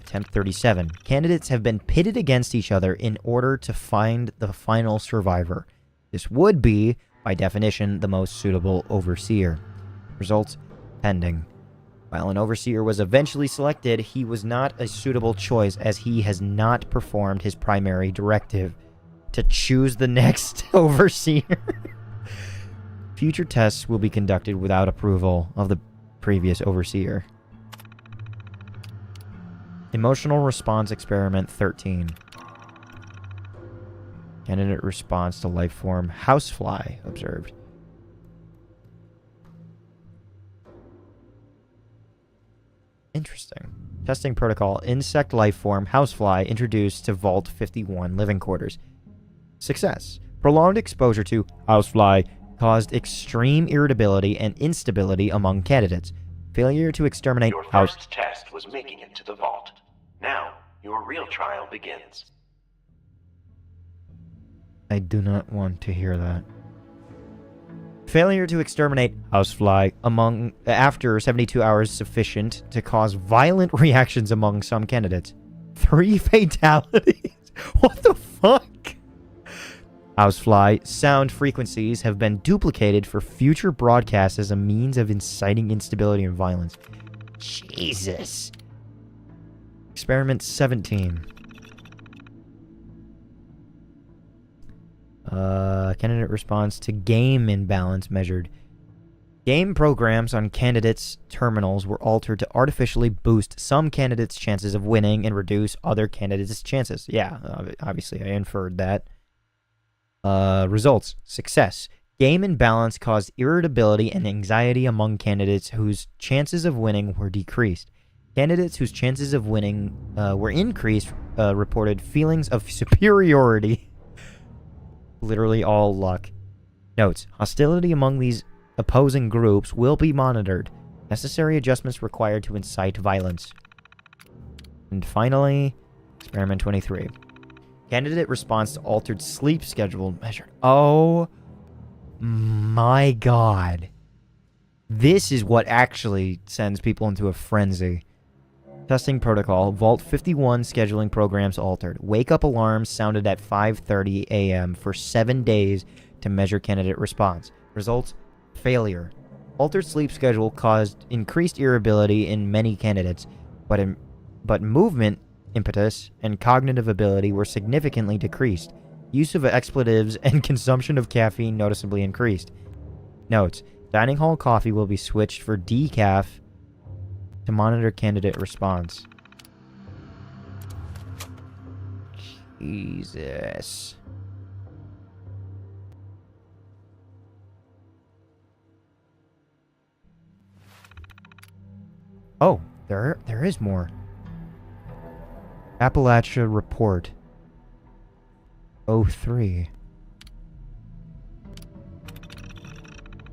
Attempt 37. Candidates have been pitted against each other in order to find the final survivor. This would be, by definition, the most suitable overseer. Results pending. While an overseer was eventually selected, he was not a suitable choice as he has not performed his primary directive to choose the next overseer. Future tests will be conducted without approval of the previous overseer. Emotional response experiment 13. Candidate response to life form housefly observed. Interesting. Testing protocol. Insect life form housefly introduced to Vault 51 living quarters. Success. Prolonged exposure to housefly caused extreme irritability and instability among candidates. Failure to exterminate Your first test was making it to the vault. Now, your real trial begins. I do not want to hear that. Failure to exterminate housefly after 72 hours sufficient to cause violent reactions among some candidates. 3 fatalities. What the fuck? Housefly sound frequencies have been duplicated for future broadcasts as a means of inciting instability and violence. Jesus. Experiment 17. Candidate response to game imbalance measured. Game programs on candidates' terminals were altered to artificially boost some candidates' chances of winning and reduce other candidates' chances. Yeah, obviously I inferred that. Results. Success. Game imbalance caused irritability and anxiety among candidates whose chances of winning were decreased. Candidates whose chances of winning were increased reported feelings of superiority. Literally all luck. Notes. Hostility among these opposing groups will be monitored. Necessary adjustments required to incite violence. And finally, experiment 23. Candidate response to altered sleep schedule measured. Oh my god. This is what actually sends people into a frenzy. Testing protocol. Vault 51 scheduling programs altered. Wake-up alarms sounded at 5:30 a.m. for 7 days to measure candidate response. Results. Failure. Altered sleep schedule caused increased irritability in many candidates, but movement, impetus, and cognitive ability were significantly decreased. Use of expletives and consumption of caffeine noticeably increased. Notes. Dining hall coffee will be switched for decaf to monitor candidate response. Jesus. Oh, there is more. Appalachia Report 03.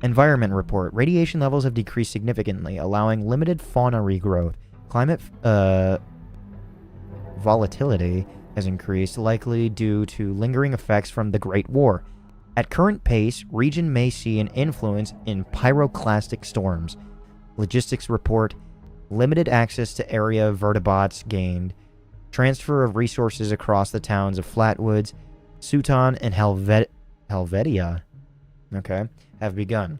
Environment Report. Radiation levels have decreased significantly, allowing limited fauna regrowth. Climate volatility has increased, likely due to lingering effects from the Great War. At current pace, region may see an influence in pyroclastic storms. Logistics Report. Limited access to area vertebrates gained. Transfer of resources across the towns of Flatwoods, Sutton, and Helvetia have begun,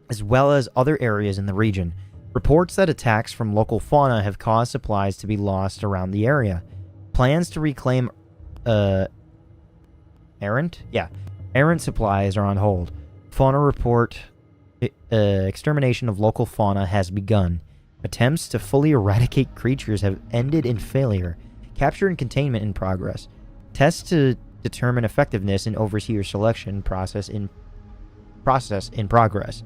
as well as other areas in the region. Reports that attacks from local fauna have caused supplies to be lost around the area. Plans to reclaim errant supplies are on hold. Fauna report. Extermination of local fauna has begun. Attempts to fully eradicate creatures have ended in failure. Capture and containment in progress. Tests to determine effectiveness in overseer selection process in progress.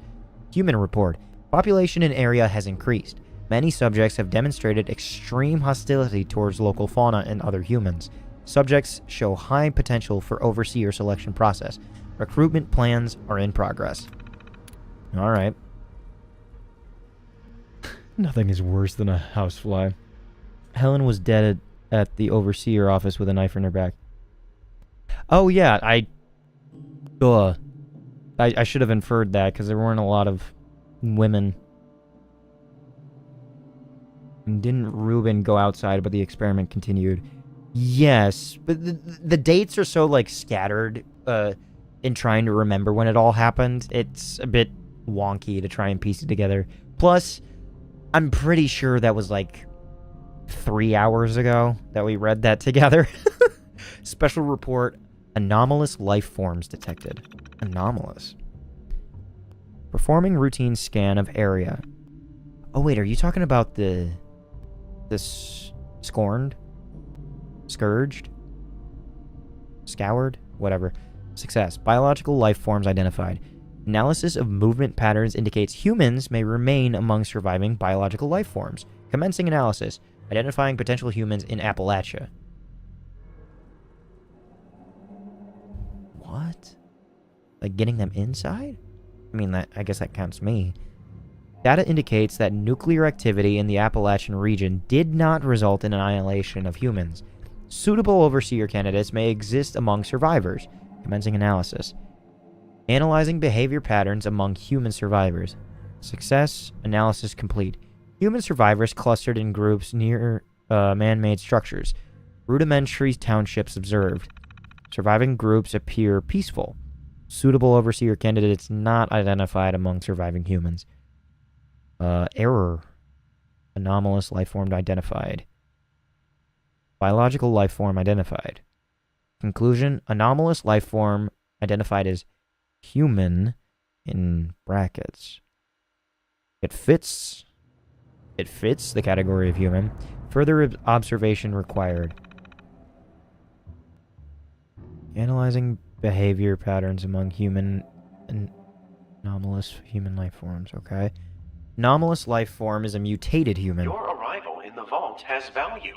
Human report. Population in area has increased. Many subjects have demonstrated extreme hostility towards local fauna and other humans. Subjects show high potential for overseer selection process. Recruitment plans are in progress. Alright. Nothing is worse than a housefly. Helen was dead at the overseer office with a knife in her back. Oh, yeah, I should have inferred that, because there weren't a lot of women. And didn't Ruben go outside, but the experiment continued? Yes, but the dates are so, like, scattered in trying to remember when it all happened. It's a bit wonky to try and piece it together. Plus, I'm pretty sure that was, like, 3 hours ago that we read that together. Special report, anomalous life forms detected. Anomalous. Performing routine scan of area. Oh, wait, are you talking about this scorned? Scourged? Scoured? Whatever. Success. Biological life forms identified. Analysis of movement patterns indicates humans may remain among surviving biological life forms. Commencing analysis. Identifying potential humans in Appalachia. What? Like getting them inside? I mean, I guess that counts me. Data indicates that nuclear activity in the Appalachian region did not result in annihilation of humans. Suitable overseer candidates may exist among survivors. Commencing analysis. Analyzing behavior patterns among human survivors. Success. Analysis complete. Human survivors clustered in groups near man-made structures. Rudimentary townships observed. Surviving groups appear peaceful. Suitable overseer candidates not identified among surviving humans. Error. Anomalous life form identified. Biological life form identified. Conclusion. Anomalous life form identified as human in brackets. It fits the category of human. Further observation required. Analyzing behavior patterns among human and anomalous human life forms. Okay. Anomalous life form is a mutated human. Your arrival in the vault has value.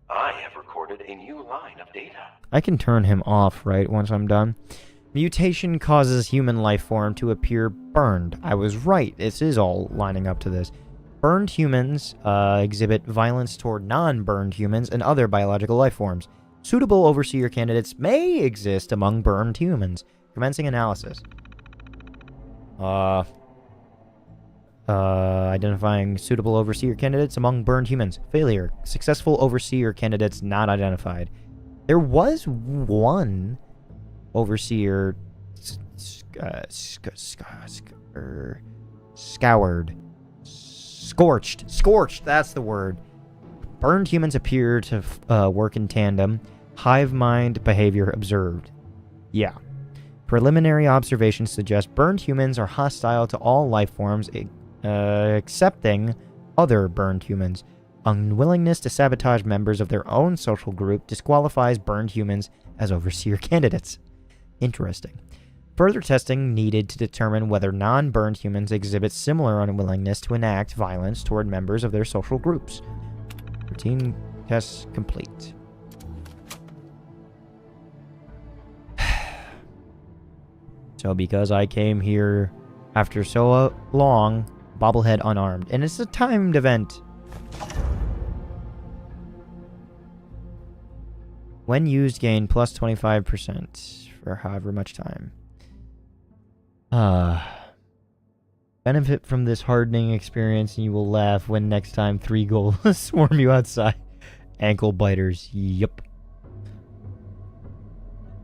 I have recorded a new line of data. I can turn him off, right, once I'm done. Mutation causes human life form to appear burned. I was right. This is all lining up to this. Burned humans exhibit violence toward non-burned humans and other biological life forms. Suitable overseer candidates may exist among burned humans. Commencing analysis. Identifying suitable overseer candidates among burned humans. Failure. Successful overseer candidates not identified. There was one overseer scoured. Scorched, that's the word. Burned humans appear to work in tandem. Hive mind behavior observed. Yeah. Preliminary observations suggest burned humans are hostile to all life forms excepting other burned humans. Unwillingness to sabotage members of their own social group disqualifies burned humans as overseer candidates. Interesting. Further testing needed to determine whether non-burned humans exhibit similar unwillingness to enact violence toward members of their social groups. Routine tests complete. So because I came here after so long, bobblehead unarmed. And it's a timed event. When used, gain plus 25% for however much time. Benefit from this hardening experience and you will laugh when next time 3 ghouls swarm you outside. Ankle biters. Yep.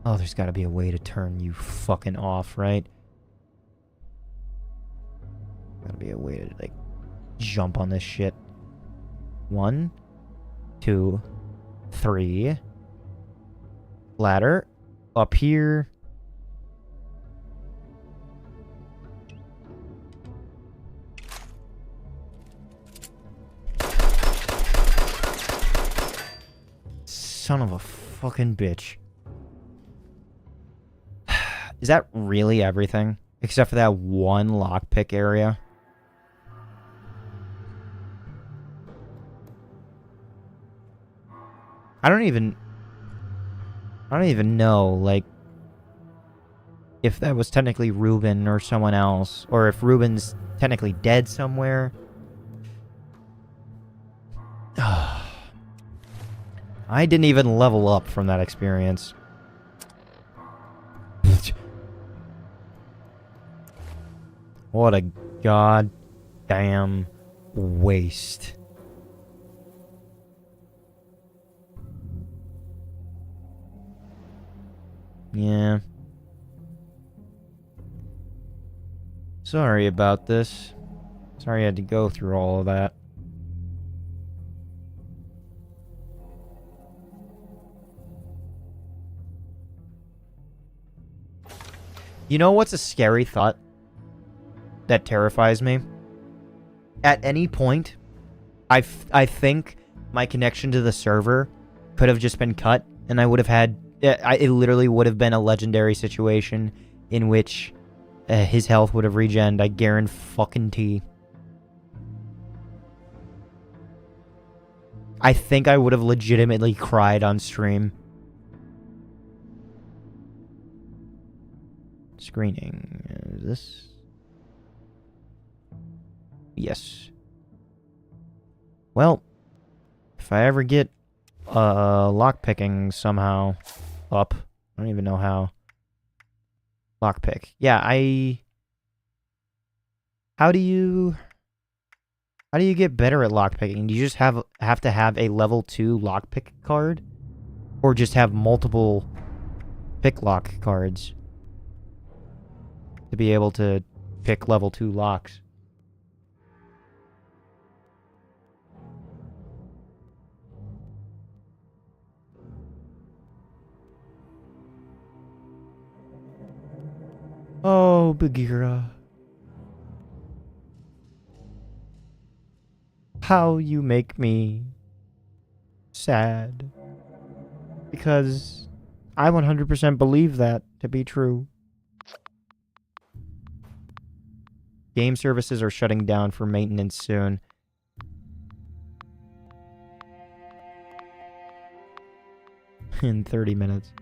Oh, there's got to be a way to turn you fucking off, right? Gotta be a way to, like, jump on this shit. 1, 2, 3. Ladder. Up here. Son of a fucking bitch. Is that really everything? Except for that one lockpick area? I don't even... I don't even know, like, if that was technically Ruben or someone else, or if Ruben's technically dead somewhere. I didn't even level up from that experience. What a goddamn waste. Yeah. Sorry about this. Sorry I had to go through all of that. You know what's a scary thought that terrifies me? At any point, I think my connection to the server could have just been cut, and I would have had... it literally would have been a legendary situation in which his health would have regened. I guarantee. I think I would have legitimately cried on stream. Screening. Is this? Yes. Well, if I ever get lockpicking somehow up, I don't even know how. Lockpick. Yeah, how do you get better at lockpicking? Do you just have to have a level 2 lockpick card? Or just have multiple pick lock cards to be able to pick level 2 locks? Oh, Bagheera. How you make me sad. Because I 100% believe that to be true. Game services are shutting down for maintenance soon. In 30 minutes.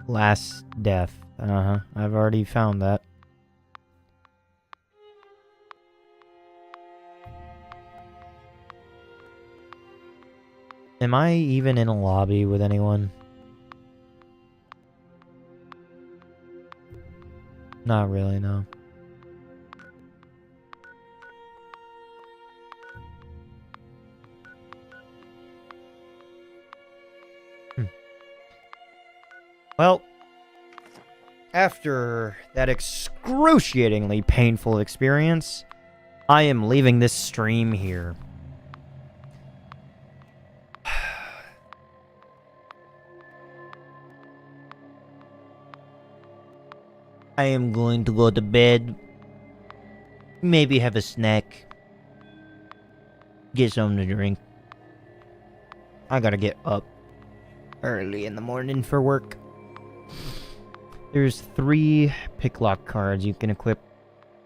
Last death. I've already found that. Am I even in a lobby with anyone? Not really, no. Well, after that excruciatingly painful experience, I am leaving this stream here. I am going to go to bed. Maybe have a snack. Get something to drink. I gotta get up early in the morning for work. There's 3 pick lock cards. You can equip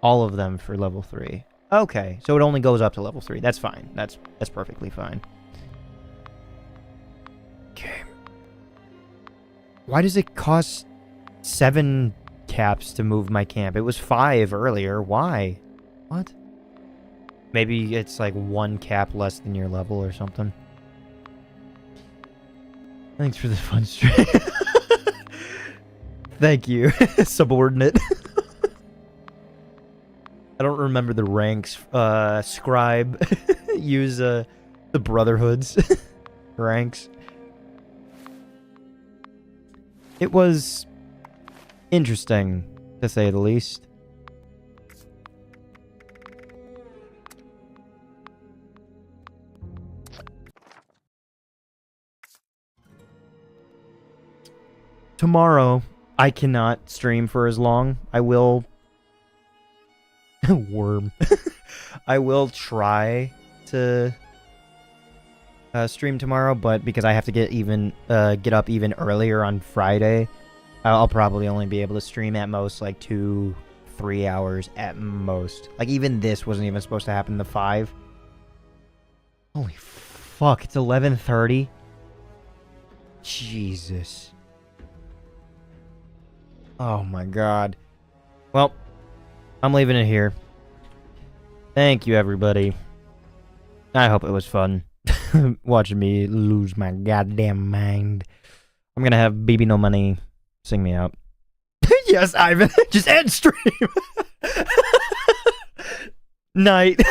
all of them for level 3. Okay, so it only goes up to level 3. That's fine. That's perfectly fine. Okay. Why does it cost 7 caps to move my camp? It was 5 earlier. Why? What? Maybe it's like 1 cap less than your level or something. Thanks for the fun stream. Thank you, subordinate. I don't remember the ranks. Scribe. Use the Brotherhood's ranks. It was interesting, to say the least. Tomorrow, I cannot stream for as long. I will... Worm. I will try to stream tomorrow, but because I have to get up even earlier on Friday I'll probably only be able to stream at most like 2-3 hours at most. Like even this wasn't even supposed to happen. The 5. Holy fuck! It's 11:30. Jesus. Oh my god. Well, I'm leaving it here. Thank you, everybody. I hope it was fun watching me lose my goddamn mind. I'm gonna have BB No Money sing me out. Yes, Ivan. Just end stream. Night.